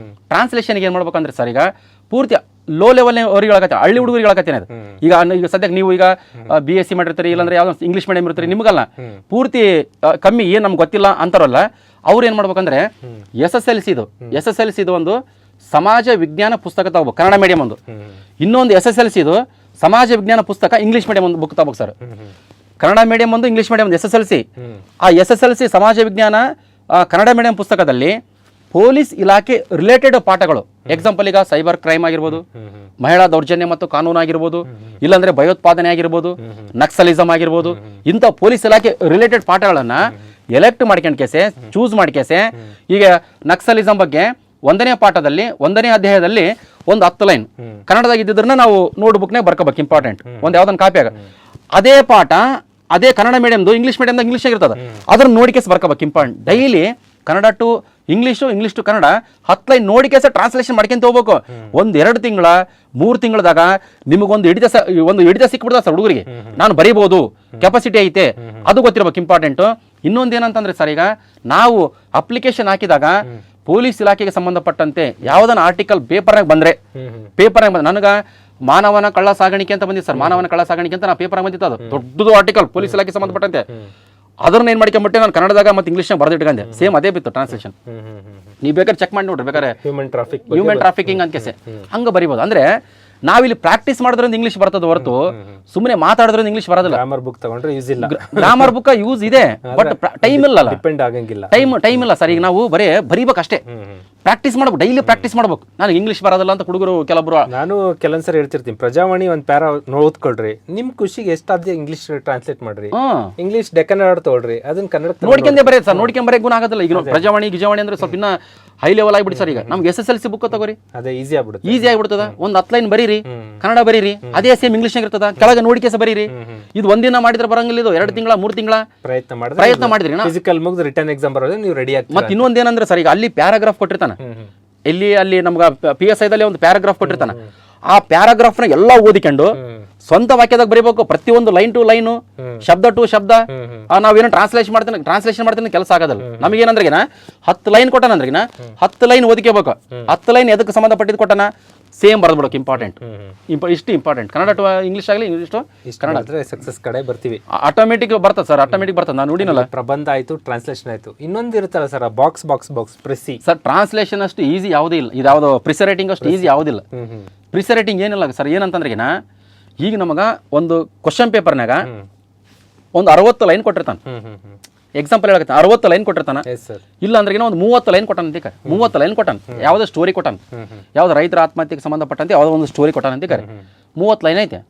ಟ್ರಾನ್ಸ್ಲೇಷನ್ಗೆ ಏನ್ ಮಾಡ್ಬೇಕಂದ್ರೆ ಸರ್, ಈಗ ಪೂರ್ತಿ ಲೋ ಲೆವೆಲ್ ಅವ್ರಿಗೆ ಹೇಳಕತ್ತೆ, ಹಳ್ಳಿ ಹುಡುಗರಿಗೆ ಹೇಳಕತ್ತೇನೆ ಅದು. ಈಗ ಸದ್ಯಕ್ಕೆ ನೀವು ಈಗ BSc ಮಾಡಿರ್ತೀರಿ, ಇಲ್ಲಾಂದ್ರೆ ಯಾವ್ದೋ ಇಂಗ್ಲೀಷ್ ಮೀಡಿಯಂ ಇರ್ತೀರಿ, ನಿಮಗಲ್ಲ ಪೂರ್ತಿ ಕಮ್ಮಿ ಏನ್ ನಮ್ಗೆ ಗೊತ್ತಿಲ್ಲ ಅಂತಾರಲ್ಲ, ಅವ್ರು ಏನ್ ಮಾಡ್ಬೇಕಂದ್ರೆ SSLC ಇದು ಒಂದು ಸಮಾಜ ವಿಜ್ಞಾನ ಪುಸ್ತಕ ತಗೋಬೇಕು, ಕನ್ನಡ ಮೀಡಿಯಂ ಒಂದು. ಇನ್ನೊಂದು SSLC ಇದು ಸಮಾಜ ವಿಜ್ಞಾನ ಪುಸ್ತಕ ಇಂಗ್ಲೀಷ್ ಮೀಡಿಯಂ ಒಂದು ಬುಕ್ ತಗೋಬೇಕು ಸರ್. ಕನ್ನಡ ಮೀಡಿಯಂ ಒಂದು, ಇಂಗ್ಲೀಷ್ ಮೀಡಿಯಂ ಒಂದು, SSLC. ಆ SSLC ಸಮಾಜ ವಿಜ್ಞಾನ ಕನ್ನಡ ಮೀಡಿಯಂ ಪುಸ್ತಕದಲ್ಲಿ ಪೊಲೀಸ್ ಇಲಾಖೆ ರಿಲೇಟೆಡ್ ಪಾಠಗಳು, ಎಕ್ಸಾಂಪಲ್ ಈಗ ಸೈಬರ್ ಕ್ರೈಮ್ ಆಗಿರ್ಬೋದು, ಮಹಿಳಾ ದೌರ್ಜನ್ಯ ಮತ್ತು ಕಾನೂನು ಆಗಿರ್ಬೋದು, ಇಲ್ಲಾಂದ್ರೆ ಭಯೋತ್ಪಾದನೆ ಆಗಿರ್ಬೋದು, ನಕ್ಸಲಿಸಮ್ ಆಗಿರ್ಬೋದು, ಇಂಥ ಪೊಲೀಸ್ ಇಲಾಖೆ ರಿಲೇಟೆಡ್ ಪಾಠಗಳನ್ನ ಎಲೆಕ್ಟ್ ಮಾಡ್ಕೊಂಡ್ಕೇಸೆ ಚೂಸ್ ಮಾಡ್ಕೇಸೆ. ಈಗ ನಕ್ಸಲಿಸಮ್ ಬಗ್ಗೆ 1ನೇ ಪಾಠದಲ್ಲಿ 1ನೇ ಅಧ್ಯಾಯದಲ್ಲಿ ಒಂದು 10 ಲೈನ್ ಕನ್ನಡದಾಗ ಇದ್ದಿದ್ರನ್ನ ನಾವು ನೋಟ್ ಬುಕ್ನೇ ಬರ್ಕೋಬೇಕು, ಇಂಪಾರ್ಟೆಂಟ್ ಒಂದು ಯಾವ್ದನ್ನ ಕಾಪಿ ಆಗ. ಅದೇ ಪಾಠ ಅದೇ ಕನ್ನಡ ಮೀಡಿಯಮ್ದು ಇಂಗ್ಲೀಷ್ ಮೀಡಿಯಮ್ದಾಗ ಇಂಗ್ಲೀಷ್ ಆಗಿರ್ತದೆ, ಅದನ್ನ ನೋಡಿಕೇಸ್ ಬರ್ಕೋಬೇಕು, important. Daily Kannada to English, English to Kannada 10 line ನೋಡಿಕೇಸ ಟ್ರಾನ್ಸ್ಲೇಷನ್ ಮಾಡ್ಕೊಂತ ಹೋಗ್ಬೇಕು. 1-2 ತಿಂಗಳ 3 ತಿಂಗಳದಾಗ ನಿಮಗೊಂದು ಹಿಡಿತ ಸಿಕ್ಬಿಡ್ತದೆ ಸರ್ ಹುಡುಗರಿಗೆ. ನಾನು ಬರೀಬಹುದು, ಕೆಪಾಸಿಟಿ ಐತೆ, ಅದು ಗೊತ್ತಿರ್ಬೇಕು, ಇಂಪಾರ್ಟೆಂಟ್. ಇನ್ನೊಂದು ಏನಂತಂದ್ರೆ ಸರ್, ಈಗ ನಾವು ಅಪ್ಲಿಕೇಶನ್ ಹಾಕಿದಾಗ ಪೊಲೀಸ್ ಇಲಾಖೆಗೆ ಸಂಬಂಧಪಟ್ಟಂತೆ ಯಾವ್ದನ್ನ ಆರ್ಟಿಕಲ್ ಪೇಪರ್ನಾಗ ಬಂದ್ರೆ ನನಗ ಮಾನವನ ಕಳ್ಳ ಸಾಗಾಣಿಕೆ ಅಂತ ಬಂದಿತ್ತು ಸರ್. ಮಾನವನ ಕಳ್ಳ ಸಾಗಾಣಿಕೆ ಅಂತ ನಾ ಪೇಪರ್ ಬಂದಿತ್ತು. ಅದು ದೊಡ್ಡದು ಆರ್ಟಿಕಲ್ ಪೊಲೀಸ್ ಇಲಾಖೆ ಸಂಬಂಧಪಟ್ಟಂತೆ. ಅದನ್ನ ಏನ್ ಮಾಡ್ಕೊಂಡ್ಬಿಟ್ಟೆ ನಾನು ಕನ್ನಡದಾಗ ಮತ್ತೆ ಇಂಗ್ಲೀಷ್ನಾಗ ಬರ್ದಿಟ್ಕಂಡೆ. ಸೇಮ್ ಅದೇ ಬಿತ್ತು ಟ್ರಾನ್ಸ್ಲೇಷನ್. ನೀವು ಬೇಕಾದ್ರೆ ಚೆಕ್ ಮಾಡಿ ನೋಡ್ರಿ, ಬೇಕಾದ್ರೆ ಹ್ಯೂಮನ್ ಟ್ರಾಫಿಕಿಂಗ್ ಅಂತ ಕೇಸೆ ಹಂಗ ಬರಿಬೋದು. ಅಂದ್ರೆ ನಾವಿಲ್ಲಿ ಪ್ರಾಕ್ಟೀಸ್ ಮಾಡಿದ್ರಿಂದ ಇಂಗ್ಲೀಷ್ ಬರ್ತದ ಹೊರತು ಸುಮ್ಮನೆ ಮಾತಾಡಿದ್ರಿಂದ ಇಂಗ್ಲೀಷ್ ಬರೋದಿಲ್ಲ. ಗ್ರಾಮರ್ ಬುಕ್ ತಗೊಂಡ್ರೆ ಯೂಸ್ ಇಲ್ಲ. ಗ್ರಾಮರ್ ಬುಕ್ ಯೂಸ್ ಇದೆ, ಬಟ್ ಟೈಮ್ ಇಲ್ಲ, ಡಿಪೆಂಡ್ ಆಗಂಗಿಲ್ಲ, ಟೈಮ್ ಇಲ್ಲ ಸರ್. ಈಗ ನಾವು ಬರೀಬೇಕಷ್ಟೇ, ಪ್ರಾಕ್ಟೀಸ್ ಮಾಡ್ಬೇಕು, ಡೈಲಿ ಪ್ರಾಕ್ಟೀಸ್ ಮಾಡ್ಬೇಕು. ನಾನು ಇಂಗ್ಲೀಷ್ ಬರೋದಿಲ್ಲ ಅಂತ ಹುಡುಗರು ಕೆಲವೊಬ್ರು, ನಾನು ಕೆಲವೊಂದ್ಸರಿ ಹೇಳ್ತಿರ್ತೀನಿ, ಪ್ರಜಾವಾಣಿ ಒಂದು ಪ್ಯಾರಾ ಓದ್ಕೊಳ್ರಿ, ನಿಮ್ ಖುಷಿಗೆ ಎಷ್ಟಾದ್ಯ ಇಂಗ್ಲೀಷ್ ಟ್ರಾನ್ಸ್ಲೇಟ್ ಮಾಡ್ರಿ, ಇಂಗ್ಲೀಷ್ ಡೆಕ್ಕನ್ ತಗೊಳ್ರಿ, ಅದನ್ನ ಕನ್ನಡ ನೋಡ್ಕೊಂಡೇ ಬರೀ ಸರ್. ನೋಡ್ಕೊಂಡ್ ಬರೀ ಗುಣ ಆಗೋದಿಲ್ಲ. ಈಗ ಪ್ರಜಾವಾಣಿ ಗಿಜಾವಾಣಿ ಅಂದ್ರೆ ಸ್ವಲ್ಪ ಇನ್ನ ಹೈ ಲೆವೆಲ್ ಆಗಿಬಿಡಿ ಸರ್. ಈಗ ನಮ್ಗೆ SSLC ಬುಕ್ ತಗೋರಿ, ಅದೇ ಈಸಿ ಆಗ್ಬಿಡ್ತದ. ಒಂದು 10 ಲೈನ್ ಬರೀರಿ, ಕನ್ನಡ ಬರೀರಿ, ಅದೇ ಸೇಮ್ ಇಂಗ್ಲೀಷ್ ಇರ್ತದ, ಕೆಳಗೆ ನೋಡಿಕೆಸ ಬರೀರಿ. ಇದು ಒಂದಿನ ಮಾಡಿದ್ರೆ ಬರಂಗಿಲ್ಲ, ಇದು 2 ತಿಂಗಳ 3 ತಿಂಗಳ ಪ್ರಯತ್ನ ಮಾಡಿದ್ರಿ ಫಿಸಿಕಲ್ ಮುಗಿದು ರಿಟರ್ನ್ ಎಕ್ಸಾಮ್ ಬರೋದು ನೀವು ರೆಡಿ ಆಗ್ತೀರಿ. ಮತ್ತೆ ಇನ್ನೊಂದು ಏನಂದ್ರೆ ಸರ್, ಈಗ ಅಲ್ಲಿ ಪ್ಯಾರಾಗ್ರಾಫ್ ಕೊಟ್ಟಿರ್ತಾನೆ, ಅಲ್ಲಿ ನಮ್ಗೆ PSI ದಲ್ಲಿ ಒಂದು ಪ್ಯಾರಾಗ್ರಾಫ್ ಕೊಟ್ಟಿರ್ತಾನೆ. ಆ ಪ್ಯಾರಾಗ್ರಾಫ್ನ ಎಲ್ಲ ಓದಿಕೊಂಡು ಸ್ವಂತ ವಾಕ್ಯದಾಗ ಬರೀಬೇಕು. ಪ್ರತಿಯೊಂದು ಲೈನ್ ಟು ಲೈನು, ಶಬ್ದ ಟು ಶಬ್ದ. ನಾವೇನೋ ಟ್ರಾನ್ಸ್ಲೇಷನ್ ಮಾಡ್ತೀನಿ ಕೆಲಸ ಆಗೋದಲ್ಲ. ನಮಗೇನಂದ್ರೆ 10 ಲೈನ್ ಕೊಟ್ಟಾನ ಅಂದ್ರೆ 10 ಲೈನ್ ಓದಿಕೋಬೇಕು. 10 ಲೈನ್ ಎದಕ್ಕೆ ಸಂಬಂಧಪಟ್ಟಿದ್ದು ಕೊಟ್ಟಾನ ಸೇಮ್ ಬರ್ದ್ಬಿಡೋಕೆ. ಇಷ್ಟು ಇಂಪಾರ್ಟೆಂಟ್. ಕನ್ನಡ ಟು ಇಂಗ್ಲೀಷ್ ಆಗಲಿ, ಇಂಗ್ಲೀಷ್ ಟು ಕನ್ನಡ ಸಕ್ಸಸ್ ಕಡೆ ಬರ್ತೀವಿ. ಆಟೋಮೆಟಿಕ್ ಬರ್ತದೆ ಸರ್, ಆಟೋಮೆಟಿಕ್ ಬರ್ತದೆ. ನಾನು ನೋಡಿನಲ್ಲ, ಪ್ರಬಂಧ ಆಯ್ತು, ಟ್ರಾನ್ಸ್ಲೇಷನ್ ಆಯ್ತು, ಇನ್ನೊಂದು ಇರುತ್ತಲ್ಲ ಸರ್, ಬಾಕ್ಸ್ ಪ್ರೆಸಿ. ಸರ್ ಟ್ರಾನ್ಸ್ಲೇಷನ್ ಅಷ್ಟು ಈಸಿ ಯಾವುದೇ ಇಲ್ಲ. ಇದ್ಯಾವುದು ಪ್ರಿಸರ್ ರೈಟಿಂಗ್ ಅಷ್ಟು ಈಸಿ ಯಾವುದಿಲ್ಲ. ಪ್ರಿಸರ್ ರೈಟಿಂಗ್ ಏನಿಲ್ಲ ಸರ್. ಏನಂತಂದ್ರೆ ಈಗ ನಮಗ ಒಂದು ಕ್ವಶನ್ ಪೇಪರ್ನಾಗ ಒಂದು 60 ಲೈನ್ ಕೊಟ್ಟಿರ್ತಾನೆ. ಎಕ್ಸಾಂಪಲ್ ಹೇಳಕತ್ತ 60 ಲೈನ್ ಕೊಟ್ಟಿರ್ತಾನ. ಇಲ್ಲ ಅಂದ್ರೆ ಒಂದು 30 ಲೈನ್ ಕೊಟ್ಟಾನ ಅಂತೀಕ. 30 ಲೈನ್ ಕೊಟ್ಟಾನ, ಯಾವ್ದೋ ಸ್ಟೋರಿ ಕೊಟ್ಟಾನ, ಯಾವ್ದು ರೈತರ ಆತ್ಮಹತ್ಯೆಗೆ ಸಂಬಂಧಪಟ್ಟಂತೆ ಯಾವ್ದೋ ಒಂದು ಸ್ಟೋರಿ ಕೊಟ್ಟಾನ ಅಂತೀಕಾರೆ. 30 ಲೈನ್ ಐತೆ.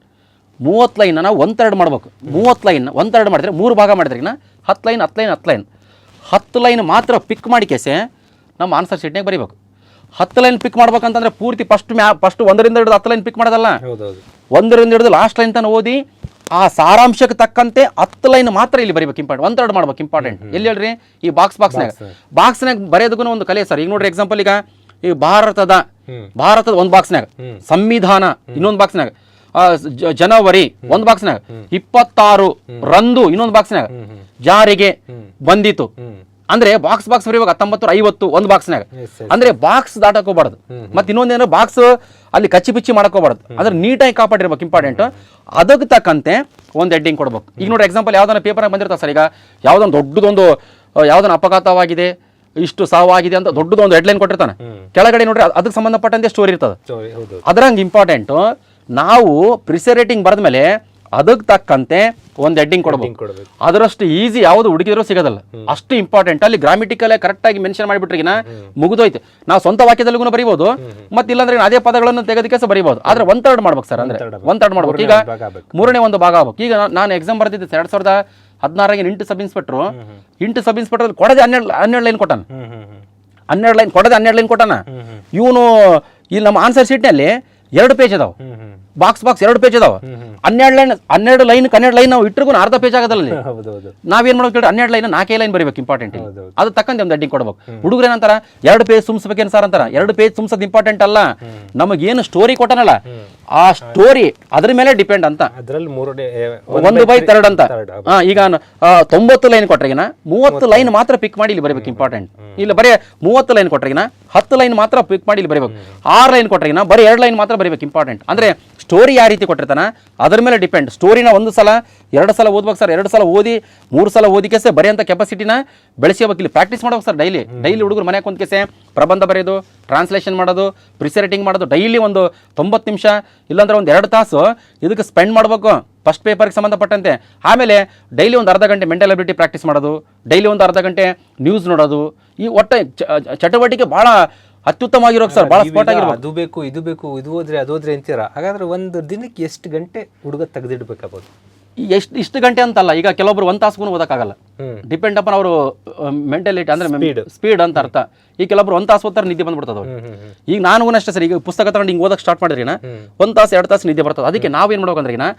30 ಲೈನ್ ನಾವು 1/3 ಮಾಡ್ಬೇಕು. 30 ಲೈನ್ 1/3 ಮಾಡಿದ್ರೆ 3 ಭಾಗ ಮಾಡಿದ್ರೆ 10 ಲೈನ್ 10 ಲೈನ್ ಮಾತ್ರ ಪಿಕ್ ಮಾಡಿ ಕೇಸೆ ನಮ್ಮ ಆನ್ಸರ್ ಶೀಟ್ನಾಗ ಬರೀಬೇಕು. 10 ಲೈನ್ ಪಿಕ್ ಮಾಡ್ಬೇಕಂತಂದ್ರೆ ಪೂರ್ತಿ ಫಸ್ಟ್ 1ರಿಂದ ಹಿಡಿದು 10 ಲೈನ್ ಪಿಕ್ ಮಾಡೋದಲ್ಲ. 1ರಿಂದ ಹಿಡಿದು ಲಾಸ್ಟ್ ಲೈನ್ ತನಕ ಓದಿ ಆ ಸಾರಾಂಶಕ್ಕೆ ತಕ್ಕಂತೆ 10 ಲೈನ್ ಮಾತ್ರ ಇಲ್ಲಿ ಬರೀಬೇಕು ಇಂಪಾರ್ಟೆಂಟ್, 1/3 ಮಾಡ್ಬೇಕು ಇಂಪಾರ್ಟೆಂಟ್. ಎಲ್ಲಿ ಹೇಳ್ರಿ ಈ ಬಾಕ್ಸ್ನಾಗ ಬರೆಯೋದಕ್ಕೂ ಒಂದು ಕಲೆ ಸರ್. ಈಗ ನೋಡ್ರಿ ಎಕ್ಸಾಂಪಲ್, ಈಗ ಈ ಭಾರತದ ಒಂದು ಬಾಕ್ಸ್ನಾಗ, ಸಂವಿಧಾನ ಇನ್ನೊಂದು ಬಾಕ್ಸ್ನಾಗ, ಜನವರಿ ಒಂದು ಬಾಕ್ಸ್ನಾಗ, 26 ರಂದು ಇನ್ನೊಂದು ಬಾಕ್ಸ್ನಾಗ, ಜಾರಿಗೆ ಬಂದಿತು ಅಂದ್ರೆ ಬಾಕ್ಸ್ ಬರೀಬೇಕು 1950 ಒಂದು ಬಾಕ್ಸ್ನಾಗ. ಅಂದ್ರೆ ಬಾಕ್ಸ್ ದಾಟಕ್ ಹೋಗ್ಬಾರ್ದು. ಮತ್ತೆ ಇನ್ನೊಂದೇನು ಬಾಕ್ಸ್ ಅಲ್ಲಿ ಕಚ್ಚಿ ಪಿಚ್ಚಿ ಮಾಡಕ್ ಹೋಗ್ಬಾರ್ದು. ಅಂದ್ರೆ ನೀಟಾಗಿ ಕಾಪಾಡಿರ್ಬೇಕು ಇಂಪಾರ್ಟೆಂಟ್. ಅದಕ್ಕೆ ತಕ್ಕಂತೆ ಒಂದು ಹೆಡ್ಡಿಂಗ್ ಕೊಡ್ಬೇಕು. ಈಗ ನೋಡಿ ಎಕ್ಸಾಂಪಲ್, ಯಾವ್ದಾನ ಪೇಪರ್ ಬಂದಿರ್ತಾವ ಸರ್. ಈಗ ಯಾವ್ದೊಂದು ದೊಡ್ಡದೊಂದು ಯಾವ್ದನ್ನ ಅಪಘಾತವಾಗಿದೆ, ಇಷ್ಟು ಸಾವಾಗಿದೆ ಅಂತ ದೊಡ್ಡದೊಂದು ಹೆಡ್ಲೈನ್ ಕೊಟ್ಟಿರ್ತಾನೆ. ಕೆಳಗಡೆ ನೋಡ್ರಿ ಅದಕ್ಕೆ ಸಂಬಂಧಪಟ್ಟಂತೆ ಸ್ಟೋರಿ ಇರ್ತದೆ. ಅದ್ರಂಗೆ ಇಂಪಾರ್ಟೆಂಟ್ ನಾವು ಪ್ರಿಸರೇಟಿಂಗ್ ಬರೆದ ಮೇಲೆ ಅದಕ್ಕೆ ತಕ್ಕಂತೆ ಒಂದು ಹೆಡ್ಡಿಂಗ್ ಕೊಡಬೇಕು. ಅದರಷ್ಟು ಈಸಿ ಯಾವುದು ಹುಡುಗಿದ್ರು ಸಿಗೋದಲ್ಲ, ಅಷ್ಟು ಇಂಪಾರ್ಟೆಂಟ್. ಅಲ್ಲಿ ಗ್ರಾಮಿಟಿಕಲ್ ಕರೆಕ್ಟ್ ಆಗಿ ಮೆನ್ಷನ್ ಮಾಡಿಬಿಟ್ರಿಗಿನ ಮುಗಿದೋಯ್ತು. ನಾವು ಸ್ವಂತ ವಾಕ್ಯದಲ್ಲಿಗೂ ಬರೀಬಹುದು, ಮತ್ತೆ ಇಲ್ಲಾಂದ್ರೆ ಅದೇ ಪದಗಳನ್ನು ತೆಗೆದಕ್ಕೆ ಬರೀಬಹುದು. ಆದ್ರೆ 1/3 ಮಾಡ್ಬೇಕು ಸರ್. ಅಂದ್ರೆ 1/3 ಮಾಡ್ಬೇಕು. ಈಗ 3ನೇ ಒಂದು ಭಾಗ ಆಗ್ಬೇಕು. ಈಗ ನಾನು ಎಕ್ಸಾಮ್ ಬರ್ತಿದ್ದೆ 2016 ಇಂಟು ಸಬ್ ಇನ್ಸ್ಪೆಕ್ಟರ್ ಕೊಡದೆ 12 ಲೈನ್ ಕೊಟ್ಟಾನ. 12 ಲೈನ್ ಕೊಡದೆ 12 ಲೈನ್ ಕೊಟ್ಟಾನ. ಇವನು ಇಲ್ಲಿ ನಮ್ಮ ಆನ್ಸರ್ ಶೀಟ್ನಲ್ಲಿ 2 ಪೇಜ್ ಅದಾವ, ಬಾಕ್ಸ್ 2 ಪೇಜ್ ಅದಾವ. 12 ಲೈನ್ ನಾವು ಇಟ್ಟರು ಅರ್ಧ ಪೇಜ್ ಆಗೋದಲ್ಲ. ನಾವೇನ್ ಮಾಡ್ಬೇಕು ಹೇಳಿ, 12 ಲೈನ್ 4 ಲೈನ್ ಬರೀಬೇಕು ಇಂಪಾರ್ಟೆಂಟ್. ಅದು ತಕ್ಕಂತೆ ಒಂದು ಹೆಡ್ಡಿಂಗ್ ಕೊಡ್ಬೇಕು. ಹುಡುಗರು ಏನಂತಾರ 2 ಪೇಜ್ ತುಂಬಿಸ್ಬೇಕೇನು ಸರ್ ಅಂತಾರ. 2 ಪೇಜ್ ತುಂಬಿಸೋದು ಇಂಪಾರ್ಟೆಂಟ್ ಅಲ್ಲ, ನಮಗೇನು ಸ್ಟೋರಿ ಕೊಟ್ಟನಲ್ಲ ಆ ಸ್ಟೋರಿ ಅದ್ರ ಮೇಲೆ ಡಿಪೆಂಡ್ ಅಂತ. 1/3 ಅಂತ. ಈಗ 90 ಲೈನ್ ಕೊಟ್ರೆಗಿನ 30 ಲೈನ್ ಮಾತ್ರ ಪಿಕ್ ಮಾಡಿ ಇಲ್ಲಿ ಬರೀಬೇಕು ಇಂಪಾರ್ಟೆಂಟ್. ಇಲ್ಲಿ ಬರೀ 30 ಲೈನ್ ಕೊಟ್ರೆಗಿನ 10 ಲೈನ್ ಮಾತ್ರ ಪಿಕ್ ಮಾಡಿ ಇಲ್ಲಿ ಬರೀಬೇಕು. 6 ಲೈನ್ ಕೊಟ್ರೆಗಿನ ಬರೀ 2 ಲೈನ್ ಮಾತ್ರ ಬರೀಬೇಕು ಇಂಪಾರ್ಟೆಂಟ್. ಅಂದ್ರೆ ಸ್ಟೋರಿ ಯಾವ ರೀತಿ ಕೊಟ್ಟಿರ್ತಾನ ಅದ್ರ ಮೇಲೆ ಡಿಪೆಂಡ್. ಸ್ಟೋರಿನ 1 ಸಲ 2 ಸಲ ಓದ್ಬೇಕು ಸರ್. 2 ಸಲ ಓದಿ 3 ಸಲ ಓದಿಕೆಸೆ ಬರೆಯಂತ ಕೆಪಾಸಿಟಿನ ಬೆಳೆಸಬೇಕು. ಇಲ್ಲಿ ಪ್ರಾಕ್ಟೀಸ್ ಮಾಡ್ಬೇಕು ಸರ್. ಡೈಲಿ ಹುಡುಗರು ಮನೆಗೆ ಕುಂತ್ಕೆಸೆ ಪ್ರಬಂಧ ಬರೆಯೋದು, ಟ್ರಾನ್ಸ್ಲೇಷನ್ ಮಾಡೋದು, ಪ್ರಿಸರೇಟಿಂಗ್ ಮಾಡೋದು, ಡೈಲಿ ಒಂದು 90 ನಿಮಿಷ ಇಲ್ಲಾಂದ್ರೆ ಒಂದು 2 ತಾಸು ಇದಕ್ಕೆ ಸ್ಪೆಂಡ್ ಮಾಡಬೇಕು ಫಸ್ಟ್ ಪೇಪರ್ಗೆ ಸಂಬಂಧಪಟ್ಟಂತೆ. ಆಮೇಲೆ ಡೈಲಿ ಒಂದು ಅರ್ಧ ಗಂಟೆ ಮೆಂಟಲ್ ಅಬಿಲಿಟಿ ಪ್ರಾಕ್ಟೀಸ್ ಮಾಡೋದು, ಡೈಲಿ ಒಂದು ಅರ್ಧ ಗಂಟೆ ನ್ಯೂಸ್ ನೋಡೋದು. ಈ ಒಟ್ಟು ಚಟುವಟಿಕೆ ಬಹಳ ಅತ್ಯುತ್ತಮವಾಗಿರೋದು ಸರ್. ಬಹಳ ಸ್ಪಾಟ್ ಆಗಿರ್ಬೇಕು. ಅದು ಬೇಕು, ಇದು ಬೇಕು, ಇದು ಹೋದ್ರೆ ಅದು ಹೋದ್ರೆ ಅಂತೀರ. ಹಾಗಾದ್ರೆ ಒಂದು ದಿನಕ್ಕೆ ಎಷ್ಟು ಗಂಟೆ ಹುಡುಗ ತೆಗೆದಿಡ್ಬೇಕಾಗ್ಬೋದು? ಇಷ್ಟು ಗಂಟೆ ಅಂತಲ್ಲ. ಈಗ ಕೆಲವೊಬ್ರು 1 ತಾಸು ಓದಕ್ಕಾಗಲ್ಲ. ಡಿಪೆಂಡ್ ಅಪನ್ ಅವರು ಮೆಂಟಾಲಿಟಿ ಅಂದ್ರೆ ಸ್ಪೀಡ್ ಅಂತ ಅರ್ಥ. ಈಗ ಕೆಲವೊಬ್ರು 1 ತಾಸು ಓದ್ತಾರೆ ನಿದ್ದೆ ಬಂದ್ಬಿಡ್ತದ. ಈಗ ನಾನು ಅಷ್ಟೇ ಸರ್. ಈಗ ಪುಸ್ತಕ ತಗೊಂಡು ಹಿಂಗೆ ಓದಕ್ಕೆ ಸ್ಟಾರ್ಟ್ ಮಾಡಿದ್ರಿನ 1 ತಾಸು 2 ತಾಸು ನಿದ್ದೆ ಬರ್ತದೆ. ಅದಕ್ಕೆ ನಾವೇನು ಮಾಡ್ಬೇಕಂದ್ರೆ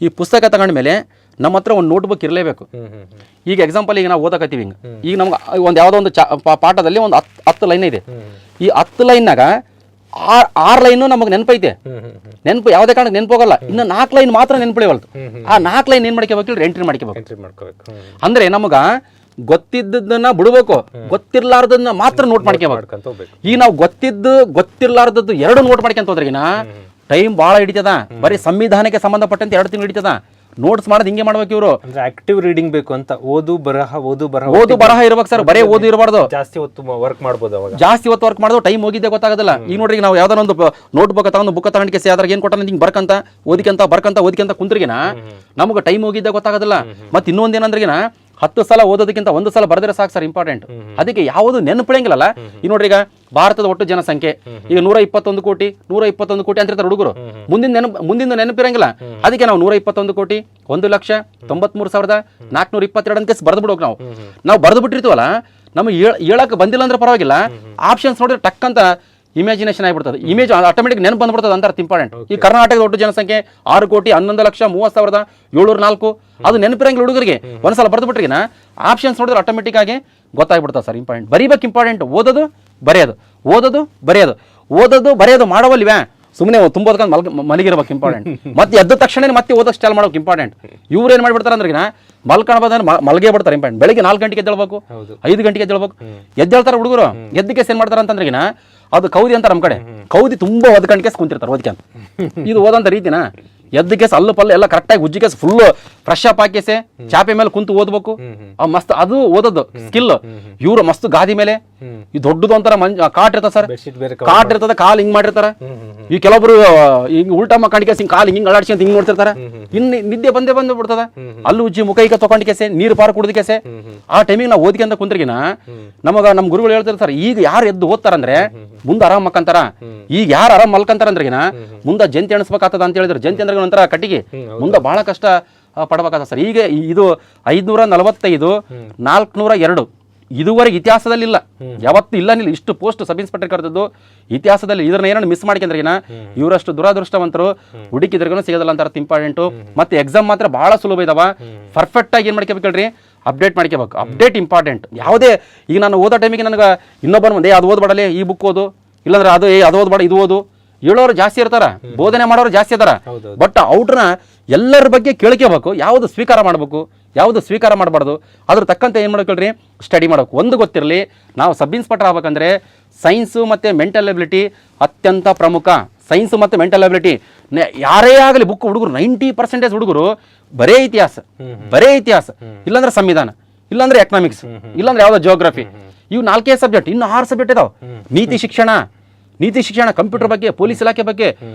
ಈ ಪುಸ್ತಕ ತಗೊಂಡ ಮೇಲೆ ನಮ್ಮ ಹತ್ರ ಒಂದು ನೋಟ್ಬುಕ್ ಇರಲೇಬೇಕು. ಈಗ ಎಕ್ಸಾಂಪಲ್ ಈಗ ನಾವು ಓದಕತ್ತೀವಿ, ಈಗ ನಮ್ಗೆ ಒಂದು ಯಾವುದೋ ಒಂದು ಪಾಠದಲ್ಲಿ ಒಂದು 10 ಲೈನ್ ಇದೆ. ಈ 10 ಲೈನ್ನಾಗ 6 ಲೈನು ನಮಗೆ ನೆನಪೈತೆ. ನೆನಪು ಯಾವುದೇ ಕಾರಣಕ್ಕೆ ನೆನಪೋಗಲ್ಲ. ಇನ್ನು 4 ಲೈನ್ ಮಾತ್ರ ನೆನಪುಳಿವಲ್ತು. ಆ 4 ಲೈನ್ ಏನ್ ಮಾಡ್ಕೋಬೇಕು, ಎಂಟ್ರಿ ಮಾಡ್ಕೋಬೇಕು. ಅಂದ್ರೆ ನಮಗ ಗೊತ್ತಿದ್ದನ್ನ ಬಿಡ್ಬೇಕು, ಗೊತ್ತಿರ್ಲಾರ್ದನ್ನ ಮಾತ್ರ ನೋಟ್ ಮಾಡ್ಕೋಬೇಕು. ಈಗ ನಾವು ಗೊತ್ತಿರ್ಲಾರ್ದದ್ದು 2 ನೋಟ್ ಮಾಡ್ಕೊಂತ ಹೋದ್ರಿಗಿನ ಟೈಮ್ ಭಾಳ ಹಿಡಿತದ. ಬರೀ ಸಂವಿಧಾನಕ್ಕೆ ಸಂಬಂಧಪಟ್ಟಂತೆ 2 ತಿಂಗಳು ಹಿಡಿತದ. ನೋಟ್ಸ್ ಮಾಡೋದು ಹಿಂಗೆ ಮಾಡ್ಬೇಕು ಇವರು. ಅಂದ್ರೆ ಆಕ್ಟಿವ್ ರೀಡಿಂಗ್ ಬೇಕು ಅಂತ. ಓದು ಬರಹ ಇರ್ಬೇಕು ಸರ್. ಬರೇ ಓದು ಇರಬಾರ್ದು. ಜಾಸ್ತಿ ಹೊತ್ತು ವರ್ಕ್ ಮಾಡ್ಬೋದು. ಅವಾಗ ಜಾಸ್ತಿ ಹೊತ್ತು ವರ್ಕ್ ಮಾಡೋದು ಟೈಮ್ ಹೋಗಿದ್ದೆ ಗೊತ್ತಾಗೋದಿಲ್ಲ. ಈಗ ನೋಡ್ರಿ ನಾವು ಯಾವ್ದಾರ ಒಂದು ನೋಟ್ ಬುಕ್ ತಗೊಂಡು ಬುಕ್ ತಗೊಂಡಿಕೆ ಅದ್ರಾಗ ಏನ್ ಕೊಟ್ಟ ಹಿಂಗೆ ಬರ್ಕಂತ ಓದಿಕಂತ ಕುಂತ್ರಿಗಿನ ನಮ್ಗೆ ಟೈಮ್ ಹೋಗಿದ್ದೆ ಗೊತ್ತಾಗೋದಿಲ್ಲ. ಮತ್ತೆ ಇನ್ನೊಂದೇನಂದ್ರಿಗಿನ 10 ಸಲ ಓದೋದಕ್ಕಿಂತ 1 ಸಲ ಬರೆದ್ರೆ ಸಾಕು ಸರ್ ಇಂಪಾರ್ಟೆಂಟ್. ಅದಕ್ಕೆ ಯಾವುದು ನೆನಪಿಳಂಗಿಲ್ಲ. ಈಗ ನೋಡ್ರಿ, ಈಗ ಭಾರತದ ಒಟ್ಟು ಜನಸಂಖ್ಯೆ ಈಗ 121 ಕೋಟಿ ಅಂತಿರ್ತಾರೆ ಹುಡುಗರು. ಮುಂದಿನ ನೆನಪಿರಂಗಿಲ್ಲ. ಅದಕ್ಕೆ ನಾವು 121 ಕೋಟಿ 1,93,422 ಅಂತ ಬರೆದು ಬಿಡ್ಬೇಕು. ನಾವು ಬರೆದು ಬಿಟ್ಟಿರ್ತೀವಲ್ಲ, ನಮಗೆ ಹೇಳಕ್ ಬಂದಿಲ್ಲ ಅಂದ್ರೆ ಪರವಾಗಿಲ್ಲ, ಆಪ್ಷನ್ಸ್ ನೋಡಿದ್ರೆ ಟಕ್ ಅಂತ ಇಮ್ಯಾಜಿನೇಷನ್ ಆಗಿಬಿಡ್ತದೆ. ಇಮೇಜ್ ಆಟೋಮೆಟಿಕ್ ನೆನಪು ಬಂದ್ಬಿಡ್ತದೆ ಅಂತ ಅರ್ಥ ಇಂಪಾರ್ಟೆಂಟ್. ಈ ಕರ್ನಾಟಕದ ಒಟ್ಟು ಜನಸಂಖ್ಯೆ 6,11,30,704. ಅದು ನೆನಪಿರಂಗಿಲ್ಲ ಹುಡುಗರಿಗೆ. ಒಂದ್ಸಲ ಬರೆದು ಬಿಟ್ರಿಗಿನ ಆಪ್ಷನ್ಸ್ ನೋಡಿದ್ರೆ ಆಟೋಮೆಟಿಕ್ ಆಗಿ ಗೊತ್ತಾಗ್ಬಿಡ್ತದೆ ಸರ್. ಇಂಪಾರ್ಟೆಂಟ್ ಬರೀಬೇಕು ಇಂಪಾರ್ಟೆಂಟ್. ಓದೋದು ಬರೆಯೋದು ಮಾಡವಲ್ವೇ ಸುಮ್ಮನೆ ತುಂಬೋದ್ಕೊಂಡು ಮಲಗಿರ್ಬೇಕು ಇಂಪಾರ್ಟೆಂಟ್. ಮತ್ತೆ ಎದ್ದ ತಕ್ಷಣ ಮತ್ತೆ ಓದೋಕೆ ಸ್ಟಾರ್ಟ್ ಮಾಡೋಕೆ ಇಂಪಾರ್ಟೆಂಟ್. ಇವ್ರು ಏನು ಮಾಡ್ಬಿಡ್ತಾರೆ ಅಂದ್ರೆ ಮಲ್ಕೊಳ್ಬೋದ್ರೆ ಮಲಗೇ ಬಿಡ್ತಾರೆ ಇಂಪಾರ್ಟೆಂಟ್. ಬೆಳಿಗ್ಗೆ 4 ಗಂಟೆಗೆ ಎದ್ದೇಳ್ಬೇಕು, 5 ಗಂಟೆಗೆ ಎದ್ದೇಳ್ಬೇಕು. ಎದ್ದೇಳ್ತಾರೆ ಹುಡುಗರು. ಎದ್ದಕ್ಕೆ ಏನ್ ಮಾಡ್ತಾರೆ ಅಂತಂದ್ರಿಗಿನ ಅದು ಕೌದಿ ಅಂತಾರೆ ನಮ್ಮ ಕಡೆ. ಕೌದಿ ತುಂಬಾ ಓದ್ಕೊಂಡ್ಕೆ ಕುಂತಿರ್ತಾರೆ ಓದ್ಕೊಂತ. ಇದು ಓದಂತ ರೀತಿನ ಎದ್ದಕ್ಕೆ ಅಲ್ಲು ಪಲ್ಲು ಎಲ್ಲ ಕರೆಕ್ಟಾಗಿ ಉಜ್ಜಿಕೆ ಫುಲ್ ಫ್ರೆಶ್ ಅಪ್ ಹಾಕಿಸೆ ಚಾಪೆ ಮೇಲೆ ಕುಂತು ಓದ್ಬೇಕು. ಮಸ್ತ್ ಅದು ಓದೋದು ಸ್ಕಿಲ್. ಇವ್ರು ಮಸ್ತ್ ಗಾದಿ ಮೇಲೆ ಈ ದೊಡ್ಡದು ಒಂಥರ ಕಾಟ್ ಇರ್ತದೆ ಸರ್. ಕಾಟ್ ಇರ್ತದೆ, ಕಾಲ್ ಹಿಂಗ್ ಮಾಡಿರ್ತಾರ. ಈ ಕೆಲವೊಬ್ರು ಹಿಂಗ್ ಉಲ್ಟಾ ಮಕ್ಕಂಡಿಕೆ ಕಾಲ್ ಹಿಂಗ್ ಅಳಾಡ್ಸಿ ಅಂತ ಹಿಂಗ್ ನೋಡ್ತಿರ್ತಾರ. ಇನ್ನು ನಿದ್ದೆ ಬಂದೇ ಬಿಡ್ತದ. ಅಲ್ಲಿ ಉಜ್ಜಿ ಮುಖ ಈಗ ತಗೊಂಡಿಕೆಸೆ ನೀರು ಪಾರು ಕುಡ್ದಕೆಸೆ ಆ ಟೈಮಿಗೆ ನಾವು ಓದ್ಕೊಂತ ಕುಂತ್ರಿಗಿನ ನಮ್ ಗುರುಗಳು ಹೇಳ್ತಿರ್ತಾರೆ, ಈಗ ಯಾರು ಎದ್ದು ಓದ್ತಾರಂದ್ರೆ ಮುಂದೆ ಆರಾಮ್ ಮಕ್ಕಂತಾರ. ಈಗ ಯಾರು ಆರಾಮ್ ಮಲ್ಕಂತಾರ ಅಂದ್ರಿಗಿನ ಮುಂದೆ ಜಂತಿ ಎಣಿಸ್ಬೇಕಾಗ್ತದ ಅಂತ ಹೇಳಿದ್ರು. ಜಂತಿ ಅಂದ್ರೆ ಒಂಥರ ಕಟ್ಟಿಗೆ, ಮುಂದೆ ಬಹಳ ಕಷ್ಟ ಪಡ್ಬೇಕಾದ ಸರ್. ಈಗ ಇದು 545 402 ಇದುವರೆಗೆ ಇತಿಹಾಸದಲ್ಲಿ ಇಲ್ಲ, ಯಾವತ್ತೂ ಇಲ್ಲ ನಿಲ್ಲ. ಇಷ್ಟು ಪೋಸ್ಟ್ ಸಬ್ ಇನ್ಸ್ಪೆಕ್ಟರ್ ಕರೆದದ್ದು ಇತಿಹಾಸದಲ್ಲಿ ಇದ್ರನ್ನ ಏನಾದ್ರು ಮಿಸ್ ಮಾಡ್ಕೊಂಡ್ರಿಗಿನ ಇವರಷ್ಟು ದುರಾದೃಷ್ಟವಂತರು ಹುಡುಕಿದ್ರಿಗೂ ಸಿಗೋದಲ್ಲ ಅಂತ ಇಂಪಾರ್ಟೆಂಟು. ಮತ್ತೆ ಎಕ್ಸಾಮ್ ಮಾತ್ರ ಬಹಳ ಸುಲಭ ಇದಾವ. ಪರ್ಫೆಕ್ಟ್ ಆಗಿ ಏನು ಮಾಡ್ಕೋಬೇಕಲ್ರಿ, ಅಪ್ಡೇಟ್ ಮಾಡ್ಕೋಬೇಕು. Update important. ಯಾವುದೇ ಈಗ ನಾನು ಓದೋ ಟೈಮಿಗೆ ನನಗೆ ಇನ್ನೊಬ್ಬರು ಮುಂದೆ ಅದು ಓದ್ಬೇಡಲೇ ಈ ಬುಕ್ ಓದು, ಇಲ್ಲಾಂದ್ರೆ ಅದು ಓದ್ಬೇಡ ಇದು ಓದು ಹೇಳೋರು ಜಾಸ್ತಿ ಇರ್ತಾರ, ಬೋಧನೆ ಮಾಡೋರು ಜಾಸ್ತಿ ಇದಾರ. ಬಟ್ ಔಟ್ರನ್ನ ಎಲ್ಲರ ಬಗ್ಗೆ ಕೇಳ್ಕೋಬೇಕು, ಯಾವುದು ಸ್ವೀಕಾರ ಮಾಡಬೇಕು ಯಾವುದು ಸ್ವೀಕಾರ ಮಾಡಬಾರ್ದು, ಅದ್ರ ತಕ್ಕಂತೆ ಏನು ಮಾಡ್ಕೊಳ್ರಿ ಸ್ಟಡಿ ಮಾಡಬೇಕು. ಒಂದು ಗೊತ್ತಿರಲಿ, ನಾವು ಸಬ್ ಇನ್ಸ್ಪೆಕ್ಟರ್ ಆಗ್ಬೇಕಂದ್ರೆ ಸೈನ್ಸು ಮತ್ತು ಮೆಂಟಲ್ ಎಬಿಲಿಟಿ ಅತ್ಯಂತ ಪ್ರಮುಖ. ಸೈನ್ಸು ಮತ್ತು ಮೆಂಟಲ್ ಎಬಿಲಿಟಿ ಯಾರೇ ಆಗಲಿ ಬುಕ್ ಹುಡುಗರು 90% ಹುಡುಗರು ಬರೇ ಇತಿಹಾಸ ಇಲ್ಲಾಂದ್ರೆ ಸಂವಿಧಾನ, ಇಲ್ಲಾಂದ್ರೆ ಎಕನಾಮಿಕ್ಸ್, ಇಲ್ಲಾಂದ್ರೆ ಯಾವುದೋ ಜಿಯೋಗ್ರಫಿ, ಇವು 4 ಸಬ್ಜೆಕ್ಟ್. ಇನ್ನು 6 ಸಬ್ಜೆಕ್ಟ್ ಇದಾವೆ. ನೀತಿ ಶಿಕ್ಷಣ, ಕಂಪ್ಯೂಟರ್ ಬಗ್ಗೆ, ಪೊಲೀಸ್ ಇಲಾಖೆ ಬಗ್ಗೆ,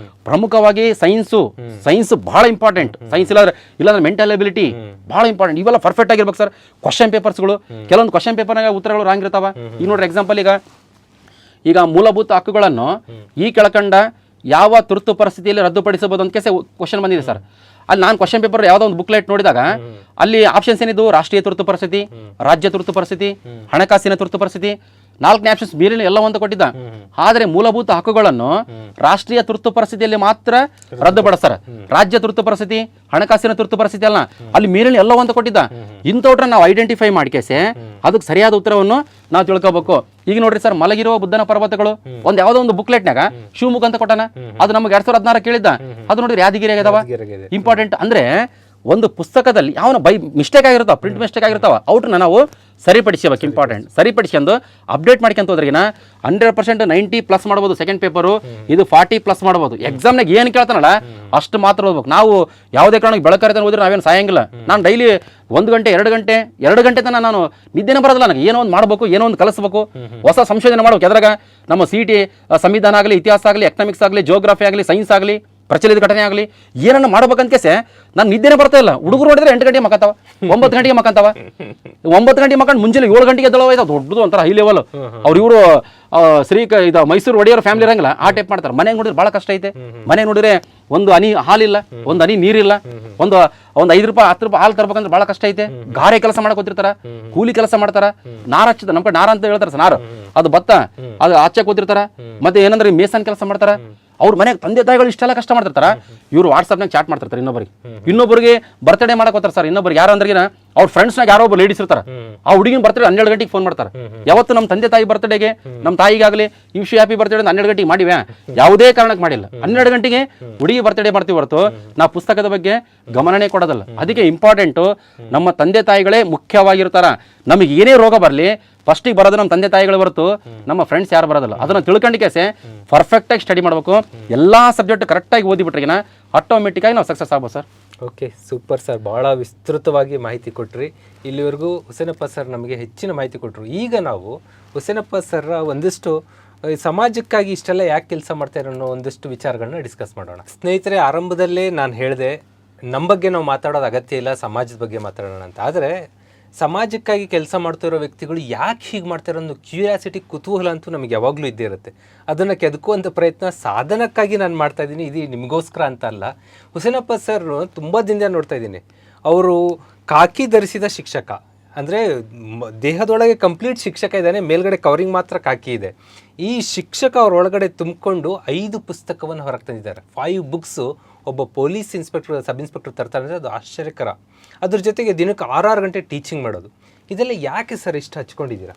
ಪ್ರಮುಖವಾಗಿ ಸೈನ್ಸ್ ಬಹಳ ಇಂಪಾರ್ಟೆಂಟ್. ಸೈನ್ಸ್ ಇಲ್ಲಾಂದ್ರೆ ಮೆಂಟಲ್ ಎಬಿಲಿಟಿ ಬಹಳ ಇಂಪಾರ್ಟೆಂಟ್. ಇವೆಲ್ಲ ಪರ್ಫೆಕ್ಟ್ ಆಗಿರ್ಬೇಕು ಸರ್. ಕ್ವಶನ್ ಪೇಪರ್ಸ್ಗಳು, ಕೆಲವೊಂದು ಕ್ವಶನ್ ಪೇಪರ್ನಾಗ ಉತ್ತರಗಳು ರಾಂಗ್ ಇರ್ತಾವ. ಈಗ ನೋಡ್ರಿ ಎಕ್ಸಾಂಪಲ್, ಈಗ ಮೂಲಭೂತ ಹಕ್ಕುಗಳನ್ನು ಈ ಕೆಳಕಂಡ ಯಾವ ತುರ್ತು ಪರಿಸ್ಥಿತಿಯಲ್ಲಿ ರದ್ದುಪಡಿಸಬಹುದು ಅಂತ ಕ್ವಶನ್ ಬಂದಿದೆ ಸರ್. ಅಲ್ಲಿ ನಾನು ಕ್ವಶನ್ ಪೇಪರ್ ಯಾವುದೋ ಒಂದು ಬುಕ್ಲೆಟ್ ನೋಡಿದಾಗ ಅಲ್ಲಿ ಆಪ್ಷನ್ಸ್ ಏನಿದ್ದು, ರಾಷ್ಟ್ರೀಯ ತುರ್ತು ಪರಿಸ್ಥಿತಿ, ರಾಜ್ಯ ತುರ್ತು ಪರಿಸ್ಥಿತಿ, ಹಣಕಾಸಿನ ತುರ್ತು ಪರಿಸ್ಥಿತಿ, 4 ಆಪ್ಷನ್ಸ್ ಮೇಲಿನ ಎಲ್ಲವಂತ ಕೊಟ್ಟಿದ್ದ. ಆದರೆ ಮೂಲಭೂತ ಹಕ್ಕುಗಳನ್ನು ರಾಷ್ಟ್ರೀಯ ತುರ್ತು ಪರಿಸ್ಥಿತಿಯಲ್ಲಿ ಮಾತ್ರ ರದ್ದುಪಡಿಸ್ತಾರೆ. ರಾಜ್ಯ ತುರ್ತು ಪರಿಸ್ಥಿತಿ, ಹಣಕಾಸಿನ ತುರ್ತು ಪರಿಸ್ಥಿತಿ ಅಲ್ಲ, ಅಲ್ಲಿ ಮೇಲಿನ ಎಲ್ಲವಂತ ಕೊಟ್ಟಿದ್ದ. ಇಂಥವ್ರ ನಾವು ಐಡೆಂಟಿಫೈ ಮಾಡ್ಕೇಸೆ ಅದಕ್ಕೆ ಸರಿಯಾದ ಉತ್ತರವನ್ನು ನಾವು ತಿಳ್ಕೋಬೇಕು. ಈಗ ನೋಡ್ರಿ ಸರ್, ಮಲಗಿರುವ ಬುದ್ಧನ ಪರ್ವತಗಳು ಒಂದು ಯಾವುದೋ ಒಂದು ಬುಕ್ಲೆಟ್ನಾಗ ಶಿವಮೊಗ್ಗ ಅಂತ ಕೊಟ್ಟಾನ. ಅದು ನಮಗೆ 2016 ಕೇಳಿದ್ದ. ಅದು ನೋಡಿದ್ರೆ ಯಾದಗಿರಿ ಆಗದವ. ಇಂಪಾರ್ಟೆಂಟ್ ಅಂದ್ರೆ ಒಂದು ಪುಸ್ತಕದಲ್ಲಿ ಯಾವನ ಮಿಸ್ಟೇಕ್ ಆಗಿರ್ತಾವ, ಪ್ರಿಂಟ್ ಮಿಸ್ಟೇಕ್ ಆಗಿರ್ತಾವ, ಔಟ್ರನ್ನ ನಾವು ಸರಿಪಡಿಸಬೇಕು. ಇಂಪಾರ್ಟೆಂಟ್ ಸರಿಪಡಿಸ್ಕೊಂಡು ಅಪ್ಡೇಟ್ ಮಾಡ್ಕೊಂತ ಹೋದ್ರಿಗಿನ 100% 90+ ಮಾಡ್ಬೋದು ಸೆಕೆಂಡ್ ಪೇಪರು, ಇದು 40+ ಮಾಡ್ಬೋದು. ಎಕ್ಸಾಮ್ನಾಗ ಏನು ಕೇಳ್ತಾನಲ್ಲ ಅಷ್ಟು ಮಾತ್ರ ಓದ್ಬೇಕು. ನಾವು ಯಾವುದೇ ಕಾರಣಕ್ಕೆ ಬೆಳಕರಿತಾನೆ ಹೋದ್ರೆ ನಾವೇನು ಸಾಯಂಗಿಲ್ಲ. ನಾನು ಡೈಲಿ 1 ಗಂಟೆ 2 ಗಂಟೆ ತನಕ ನಾನು ನಿದ್ದೆನೇ ಬರೋದಿಲ್ಲ. ನನಗೆ ಏನೋ ಒಂದು ಮಾಡಬೇಕು, ಏನೋ ಒಂದು ಕಲಿಸ್ಬೇಕು, ಹೊಸ ಸಂಶೋಧನೆ ಮಾಡ್ಬೇಕು. ಎದ್ರಾಗ ನಮ್ಮ CET ಸಂವಿಧಾನ ಆಗಲಿ, ಇತಿಹಾಸ ಆಗಲಿ, ಎಕನಾಮಿಕ್ಸ್ ಆಗಲಿ, ಜಿಯೋಗ್ರಫಿ ಆಗಲಿ, ಸೈನ್ಸ್ ಆಗಲಿ, ಪ್ರಚಲಿತ ಘಟನೆ ಆಗಲಿ, ಏನನ್ನ ಮಾಡ್ಬೇಕಂತ ಕೇಸೆ ನಾನು ನಿದ್ದೆನೇ ಬರ್ತಾ ಇಲ್ಲ. ಹುಡುಗರು ನೋಡಿದ್ರೆ 8 ಗಂಟೆಗೆ ಮಕ್ಕಂತಾವ, 9 ಗಂಟೆಗೆ ಮಕ್ಕಂತಾವ. 9 ಗಂಟೆಗೆ ಮಕ್ಕಂಡು ಮುಂಜಾನೆ 7 ಗಂಟೆಗೆ ಎದ್ದಳವ. ಇದು ದೊಡ್ಡದು ಒಂಥರ ಹೈ ಲೆವೆಲ್. ಇವರು ಮೈಸೂರು ಒಡೆಯರ್ ಫ್ಯಾಮಿಲಿ ಇರಂಗಿಲ್ಲ, ಆ ಟೈಪ್ ಮಾಡ್ತಾರೆ. ಮನೆಗೆ ನೋಡಿದ್ರೆ ಭಾಳ ಕಷ್ಟ ಐತೆ. ಮನೆ ನೋಡಿದ್ರೆ ಒಂದು ಹನಿ ಹಾಲಿಲ್ಲ, ಒಂದು ಹನಿ ನೀರಿಲ್ಲ, ಒಂದು 5 ರೂಪಾಯಿ 10 ರೂಪಾಯಿ ಹಾಲು ತರ್ಬೇಕಂದ್ರೆ ಭಾಳ ಕಷ್ಟ ಐತೆ. ಗಾರೆ ಕೆಲಸ ಮಾಡಕ್ ಹೋತಿರ್ತಾರ, ಕೂಲಿ ಕೆಲಸ ಮಾಡ್ತಾರ, ನಾರ ಹಚ್ಚಿದ ನಮ್ಮ ಕಡೆ ನಾರ ಅಂತ ಹೇಳ್ತಾರ ನಾರು, ಅದು ಭತ್ತ ಅದು ಹಚ್ಚಕ್ ಹೋತಿರ್ತಾರ. ಮತ್ತೆ ಏನಂದ್ರೆ ಮೇಸನ್ ಕೆಲಸ ಮಾಡ್ತಾರ. ಅವ್ರ ಮನೆಗೆ ತಂದೆ ತಾಯಿಗಳು ಇಷ್ಟೆಲ್ಲ ಕಷ್ಟ ಮಾಡ್ತಿರ್ತಾರ. ಇವರು ವಾಟ್ಸಪ್ನಾಗ ಚಾಟ್ ಮಾಡ್ತಿರ್ತಾರೆ ಇನ್ನೊಬ್ಬರಿಗೆ ಬರ್ತ್ಡೇ ಮಾಡಕ್ ಹೋಗ್ತಾರೆ ಸರ್. ಇನ್ನೊಬ್ರಿಗೆ ಯಾರು ಅಂದ್ರೆ ಅವ್ರ ಫ್ರೆಂಡ್ಸ್ನಾಗ ಯಾರೋ ಒಬ್ಬ ಲೇಡೀಸ್ ಇರ್ತಾರೆ. ಆ ಹುಡುಗಿನ ಬರ್ತ್ಡೇ 12 ಗಂಟೆಗೆ ಫೋನ್ ಮಾಡ್ತಾರೆ. ಯಾವತ್ತು ನಮ್ಮ ತಂದೆ ತಾಯಿ ಬರ್ತ್ಡೇಗೆ, ನಮ್ಮ ತಾಯಿಗಾಗಲಿ ವಿಶ್ ಹ್ಯಾಪಿ ಬರ್ತ್ಡೇ 12 ಗಂಟೆಗೆ ಮಾಡಿವ್ಯಾ? ಯಾವುದೇ ಕಾರಣಕ್ಕೆ ಮಾಡಿಲ್ಲ. 12 ಗಂಟೆಗೆ ಹುಡುಗಿ ಬರ್ತ್ಡೇ ಮಾಡ್ತೀವಿ ಹೊರತು ನಾವು ಪುಸ್ತಕದ ಬಗ್ಗೆ ಗಮನನೇ ಕೊಡೋದಲ್ಲ. ಅದಕ್ಕೆ ಇಂಪಾರ್ಟೆಂಟು ನಮ್ಮ ತಂದೆ ತಾಯಿಗಳೇ ಮುಖ್ಯವಾಗಿರ್ತಾರ. ನಮಗೆ ಏನೇ ರೋಗ ಬರಲಿ ಫಸ್ಟಿಗೆ ಬರೋದು ನಮ್ಮ ತಂದೆ ತಾಯಿಗಳು ಹೊರತು ನಮ್ಮ ಫ್ರೆಂಡ್ಸ್ ಯಾರು ಬರೋದಿಲ್ಲ. ಅದನ್ನು ತಿಳ್ಕೊಂಡಿಕೆಸೆ ಪರ್ಫೆಕ್ಟಾಗಿ ಸ್ಟಡಿ ಮಾಡಬೇಕು. ಎಲ್ಲ ಸಬ್ಜೆಕ್ಟ್ ಕರೆಕ್ಟಾಗಿ ಓದಿಬಿಟ್ರಿಗಿನ ಆಟೋಮೆಟಿಕ್ಕಾಗಿ ನಾವು ಸಕ್ಸಸ್ ಆಗ್ಬೋದು ಸರ್. Okay, super sir. ಭಾಳ ವಿಸ್ತೃತವಾಗಿ ಮಾಹಿತಿ ಕೊಟ್ರಿ. ಇಲ್ಲಿವರೆಗೂ ಹುಸೇನಪ್ಪ ಸರ್ ನಮಗೆ ಹೆಚ್ಚಿನ ಮಾಹಿತಿ ಕೊಟ್ಟರು. ಈಗ ನಾವು ಹುಸೇನಪ್ಪ ಸರ್ ಒಂದಿಷ್ಟು ಸಮಾಜಕ್ಕಾಗಿ ಇಷ್ಟೆಲ್ಲ ಯಾಕೆ ಕೆಲಸ ಮಾಡ್ತಾರೆ ಅನ್ನೋ ಒಂದಿಷ್ಟು ವಿಚಾರಗಳನ್ನ ಡಿಸ್ಕಸ್ ಮಾಡೋಣ. ಸ್ನೇಹಿತರೆ, ಆರಂಭದಲ್ಲೇ ನಾನು ಹೇಳಿದೆ ನಮ್ಮ ಬಗ್ಗೆ ನಾವು ಮಾತಾಡೋದು ಅಗತ್ಯ ಇಲ್ಲ, ಸಮಾಜದ ಬಗ್ಗೆ ಮಾತಾಡೋಣ ಅಂತ. ಆದರೆ ಸಮಾಜಕ್ಕಾಗಿ ಕೆಲಸ ಮಾಡ್ತಿರೋ ವ್ಯಕ್ತಿಗಳು ಯಾಕೆ ಹೀಗೆ ಮಾಡ್ತಾರೆ ಅನ್ನೋ ಕ್ಯೂರಿಯಾಸಿಟಿ, ಕುತೂಹಲ ಅಂತೂ ನಮಗೆ ಯಾವಾಗಲೂ ಇದ್ದೇ ಇರುತ್ತೆ. ಅದನ್ನು ಕೆದಕುವಂಥ ಪ್ರಯತ್ನ ಸಾಧನಕ್ಕಾಗಿ ನಾನು ಮಾಡ್ತಾ ಇದ್ದೀನಿ, ಇದು ನಿಮಗೋಸ್ಕರ ಅಂತ ಅಲ್ಲ. ಹುಸೇನಪ್ಪ ಸರ್ ತುಂಬ ದಿನದಿಂದ ನೋಡ್ತಾ ಇದ್ದೀನಿ. ಅವರು ಕಾಕಿ ಧರಿಸಿದ ಶಿಕ್ಷಕ, ಅಂದರೆ ದೇಹದೊಳಗೆ ಕಂಪ್ಲೀಟ್ ಶಿಕ್ಷಕ ಇದ್ದಾನೆ, ಮೇಲ್ಗಡೆ ಕವರಿಂಗ್ ಮಾತ್ರ ಕಾಕಿ ಇದೆ. ಈ ಶಿಕ್ಷಕ ಅವರೊಳಗಡೆ ತುಂಬಿಕೊಂಡು 5 ಪುಸ್ತಕವನ್ನು ಹೊರಗೆ ತಂದಿದ್ದಾರೆ. 5 ಬುಕ್ಸು ಒಬ್ಬ ಪೊಲೀಸ್ ಇನ್ಸ್ಪೆಕ್ಟರ್, ಸಬ್ ಇನ್ಸ್ಪೆಕ್ಟರ್ ತರ್ತಾರೆ ಅಂದರೆ ಅದು ಆಶ್ಚರ್ಯಕರ. ಅದ್ರ ಜೊತೆಗೆ ದಿನಕ್ಕೆ 6 ಗಂಟೆ ಟೀಚಿಂಗ್ ಮಾಡೋದು. ಇದೆಲ್ಲ ಯಾಕೆ ಸರ್ ಇಷ್ಟು ಹಚ್ಕೊಂಡಿದ್ದೀರಾ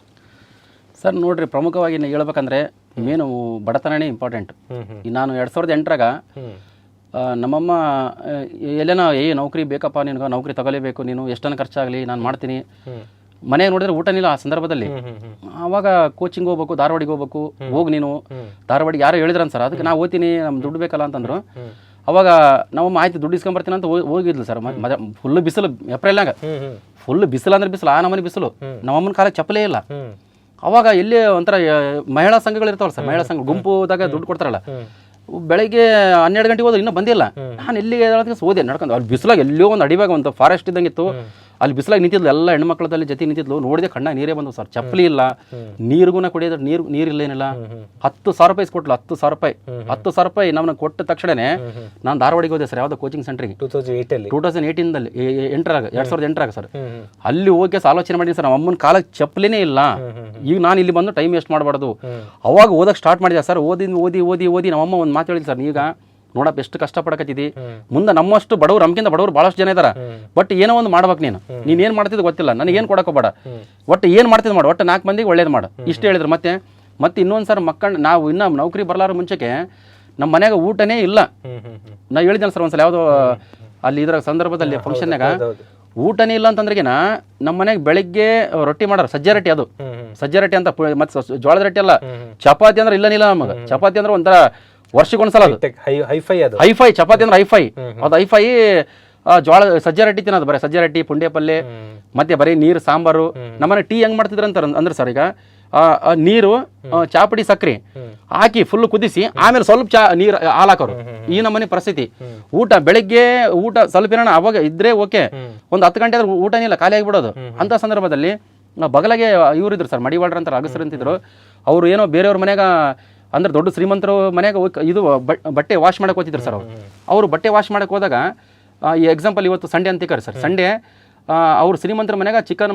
ಸರ್? ನೋಡ್ರಿ, ಪ್ರಮುಖವಾಗಿ ಹೇಳ್ಬೇಕಂದ್ರೆ ಮೇನು ಬಡತನನೇ ಇಂಪಾರ್ಟೆಂಟ್. ನಾನು 2008ರಾಗ ನಮ್ಮಮ್ಮ ಎಲ್ಲೇನೋ ನೌಕರಿ ಬೇಕಪ್ಪ, ನಿನಗೆ ನೌಕರಿ ತಗೊಲೇಬೇಕು, ನೀನು ಎಷ್ಟನ್ನು ಖರ್ಚಾಗಲಿ ನಾನು ಮಾಡ್ತೀನಿ. ಮನೆಗೆ ನೋಡಿದ್ರೆ ಊಟನಿಲ್ಲ ಆ ಸಂದರ್ಭದಲ್ಲಿ. ಆವಾಗ ಕೋಚಿಂಗ್ ಹೋಗ್ಬೇಕು, ಧಾರವಾಡಿಗೆ ಹೋಗ್ಬೇಕು, ಹೋಗಿ ನೀನು ಧಾರವಾಡಿಗೆ ಯಾರೋ ಹೇಳಿದ್ರನ್ ಸರ್. ಅದಕ್ಕೆ ನಾವು ಓದ್ತೀನಿ, ನಮ್ಗೆ ದುಡ್ಡು ಬೇಕಲ್ಲ ಅಂತಂದ್ರು. ಅವಾಗ ನಮ್ಮಮ್ಮ ಆಯ್ತು ದುಡ್ಡು ಇಸ್ಕೊಂಬರ್ತೀನಿ ಅಂತ ಹೋಗಿದ್ಲು ಸರ್. ಫುಲ್ ಬಿಸಿಲು, ಏಪ್ರಿಲ್ನಾಗ ಫುಲ್ ಬಿಸಿಲು ಅಂದ್ರೆ ಬಿಸಿಲು, ಆ ನಮನೆ ಬಿಸಿಲು. ನಮ್ಮಮ್ಮನ ಕಾಲಕ್ಕೆ ಚಪ್ಪಲೇ ಇಲ್ಲ. ಅವಾಗ ಎಲ್ಲಿ ಒಂಥರ ಮಹಿಳಾ ಸಂಘಗಳು ಇರ್ತಾವಲ್ಲ ಸರ್, ಮಹಿಳಾ ಸಂಘ ಗುಂಪುದಾಗ ದುಡ್ಡು ಕೊಡ್ತಾರಲ್ಲ. ಬೆಳಗ್ಗೆ 12 ಗಂಟೆಗೆ ಹೋದ್ರೆ ಇನ್ನೂ ಬಂದಿಲ್ಲ. ನಾನು ಎಲ್ಲಿಗೆ ಓದೆ ನಡ್ಕೊಂಡು ಅಲ್ಲಿ ಬಿಸಿಲಾಗ ಎಲ್ಲೋ ಒಂದು ಅಡಿವಾಗ ಒಂದು ಫಾರೆಸ್ಟ್ ಇದ್ದಂಗಿತ್ತು. ಅಲ್ಲಿ ಬಿಸಿಲಾಗಿ ನಿಂತಿದ್ಲು, ಎಲ್ಲ ಹೆಣ್ಮಕ್ಳದಲ್ಲಿ ಜೊತೆ ನಿಂತಿದ್ಲು, ನೋಡಿದೆ ಕಣ್ಣ ನೀರೇ ಬಂದವು ಸರ್. ಚಪ್ಪಲಿ ಇಲ್ಲ, ನೀರಿಗೂನ ಕುಡಿಯೋದು ನೀರಿಲ್ಲ ಏನಿಲ್ಲ. 10,000 ರೂಪಾಯಿ ಕೊಟ್ಲು, 10,000 ರೂಪಾಯಿ. 10,000 ರೂಪಾಯಿ ನಮ್ಮನ್ನ ಕೊಟ್ಟ ತಕ್ಷಣನೇ ನಾನು ಧಾರವಾಡಿಗೆ ಹೋದೆ ಸರ್, ಯಾವುದೋ ಕೋಚಿಂಗ್ ಸೆಂಟ್ರಿಗೆ 2018ದಲ್ಲಿ 2008ರಾಗ ಸರ್. ಅಲ್ಲಿ ಹೋಗಿ ಆಲೋಚನೆ ಮಾಡಿದ್ದೀನಿ ಸರ್, ನಮ್ಮ ಅಮ್ಮನ ಕಾಲಕ್ಕೆ ಚಪ್ಪಲಿನೇ ಇಲ್ಲ, ಈಗ ನಾನು ಇಲ್ಲಿ ಬಂದು ಟೈಮ್ ವೇಸ್ಟ್ ಮಾಡಬಾರ್ದು. ಅವಾಗ ಓದಕ್ಕೆ ಸ್ಟಾರ್ಟ್ ಮಾಡಿದೆ ಸರ್. ಓದಿ ನಮ್ಮಮ್ಮ ಒಂದು ಮಾತು ಹೇಳಿದ್ರು ಸರ್, ಈಗ ನೋಡಪ್ಪ ಎಷ್ಟು ಕಷ್ಟಪಡಕತ್ತಿದ್ದಿ, ಮುಂದೆ ನಮ್ಮಷ್ಟು ಬಡವ್ರು, ನಮ್ಗಿಂತ ಬಡವ್ರು ಭಾಳಷ್ಟು ಜನ ಇದಾರ, ಬಟ್ ಏನೋ ಒಂದು ಮಾಡ್ಬೇಕು ನೀನು ಏನು ಮಾಡ್ತಿದ್ದು ಗೊತ್ತಿಲ್ಲ, ನನಗೇನು ಕೊಡಕೋಬೇಡ, ಒಟ್ಟು ಏನು ಮಾಡ್ತಿದ್ದು ಮಾಡು, ಒಟ್ಟು 4 ಮಂದಿಗೆ ಒಳ್ಳೇದು ಮಾಡು, ಇಷ್ಟು ಹೇಳಿದ್ರು. ಮತ್ತೆ ಇನ್ನೊಂದು ಸರ್, ನಾವು ಇನ್ನೂ ನೌಕರಿ ಬರಲಾರ ಮುಂಚೆಗೆ ನಮ್ಮ ಮನ್ಯಾಗ ಊಟನೇ ಇಲ್ಲ. ನಾ ಹೇಳಿದ್ದೇನೆ ಸರ್ ಒಂದ್ಸಲ ಯಾವುದೋ ಅಲ್ಲಿ ಇದರ ಸಂದರ್ಭದಲ್ಲಿ ಫಂಕ್ಷನ್ನಾಗ ಊಟನೇ ಇಲ್ಲ ಅಂತಂದ್ರೆಗಿನ ನಮ್ಮ ಮನೆಗೆ ಬೆಳಿಗ್ಗೆ ರೊಟ್ಟಿ ಮಾಡೋರು, ಸಜ್ಜೆ ರೊಟ್ಟಿ, ಅದು ಸಜ್ಜೆ ರೊಟ್ಟಿ ಅಂತ, ಮತ್ತೆ ಜೋಳದ ರೊಟ್ಟಿ ಅಲ್ಲ, ಚಪಾತಿ ಅಂದ್ರೆ ಇಲ್ಲ ನಮಗೆ. ಚಪಾತಿ ಅಂದ್ರೆ ಒಂಥರ ವರ್ಷಕ್ಕೊಂದ್ಸಲ ಅದು ಹೈಫೈ ಚಪಾತಿ ಅಂದ್ರೆ ಹೈಫೈ, ಅದು ಹೈಫೈ. ಜೋಳ ಸಜ್ಜೆ ರೊಟ್ಟಿ ತಿನ್ನೋದು, ಬರೀ ಸಜ್ಜೆ ರೊಟ್ಟಿ, ಪುಂಡೆ ಪಲ್ಯ, ಮತ್ತೆ ಬರೀ ನೀರು, ಸಾಂಬಾರು. ನಮ್ಮನೆ ಟೀ ಹೆಂಗ್ ಮಾಡ್ತಿದ್ರು ಅಂತ ಅಂದ್ರೆ ಸರ್, ಈಗ ನೀರು, ಚಾಪುಡಿ, ಸಕ್ರೆ ಹಾಕಿ ಫುಲ್ ಕುದಿಸಿ ಆಮೇಲೆ ಸ್ವಲ್ಪ ನೀರು ಹಾಲು ಹಾಕೋರು. ಈ ನಮ್ಮನೆ ಪರಿಸ್ಥಿತಿ. ಊಟ ಬೆಳಿಗ್ಗೆ ಊಟ ಸ್ವಲ್ಪ ಏನಾರ ಅವಾಗ ಇದ್ರೆ ಓಕೆ, ಒಂದು 10 ಗಂಟೆ ಆದ್ರೆ ಊಟನೇ ಇಲ್ಲ, ಖಾಲಿ ಆಗಿಬಿಡೋದು. ಅಂತ ಸಂದರ್ಭದಲ್ಲಿ ಬಗಲಾಗೆ ಇವರಿದ್ರು ಸರ್, ಮಡಿವಾಳ್ರ ಅಂತ ಅಗಸರು ಅಂತಿದ್ರು. ಅವರು ಏನೋ ಬೇರೆಯವ್ರ ಮನ್ಯಾಗ ಅಂದ್ರೆ ದೊಡ್ಡ ಶ್ರೀಮಂತರು ಮನ್ಯಾಗ ಇದು ಬಟ್ಟೆ ವಾಶ್ ಮಾಡಕ್ಕೆ ಹೋಗ್ತಿದ್ರು ಸರ್. ಅವರು ಬಟ್ಟೆ ವಾಶ್ ಮಾಡಕ್ಕೆ ಹೋದಾಗ, ಈ ಎಕ್ಸಾಂಪಲ್ ಇವತ್ತು ಸಂಡೇ ಅಂತಿದ್ದಾರೆ ಸರ್, ಸಂಡೇ ಅವ್ರು ಶ್ರೀಮಂತರ ಮನೆಯಾಗ ಚಿಕನ್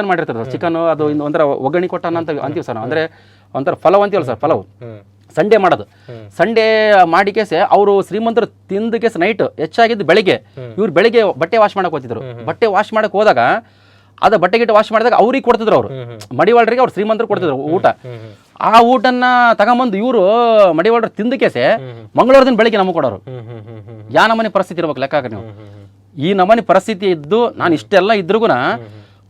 ಮಾಡಿರ್ತಾರೆ ಸರ್. ಚಿಕನ್ ಅದು ಒಂಥರ ಒಗ್ಗರಣೆ ಕೊಟ್ಟಾನ ಅಂತ ಅಂತೀವಿ ಸರ್, ಅಂದರೆ ಒಂಥರ ಫಲವ್ ಅಂತೀವಲ್ಲ ಸರ್, ಫಲವ್ ಸಂಡೇ ಮಾಡೋದು. ಸಂಡೇ ಮಾಡಿ ಕೇಸೆ ಅವರು ಶ್ರೀಮಂತರು ತಿಂದ ಕೇಸ ನೈಟ್ ಹೆಚ್ಚಾಗಿದ್ದು ಬೆಳಿಗ್ಗೆ, ಇವ್ರು ಬೆಳಿಗ್ಗೆ ಬಟ್ಟೆ ವಾಶ್ ಮಾಡಕ್ಕೆ ಹೋಗ್ತಿದ್ರು. ಬಟ್ಟೆ ವಾಶ್ ಮಾಡಕ್ಕೆ ಹೋದಾಗ ಅದ ಬಟ್ಟೆ ಗಿಟ್ಟ ವಾಶ್ ಮಾಡಿದಾಗ ಅವ್ರಿಗೆ ಕೊಡ್ತಿದ್ರು, ಅವರು ಮಡಿವಾಳರಿಗೆ ಅವ್ರು ಶ್ರೀಮಂತರು ಕೊಡ್ತಿದ್ರು ಊಟ. ಆ ಊಟನ್ನ ತಗೊಂಬಂದು ಇವರು ಮಡಿವಾಳರು ತಿಂದ ಕೇಸೆ ಮಂಗಳವಾರ ದಿನ ಬೆಳಿಗ್ಗೆ ನಮಗೆ ಕೊಡೋರು. ಯಾ ನಮ್ಮನೆ ಪರಿಸ್ಥಿತಿ ಇರ್ಬೇಕು ಲೆಕ್ಕ ನೀವು. ಈ ನಮ್ಮನೆ ಪರಿಸ್ಥಿತಿ ಇದ್ದು ನಾನು ಇಷ್ಟೆಲ್ಲ ಇದ್ರಿಗೂ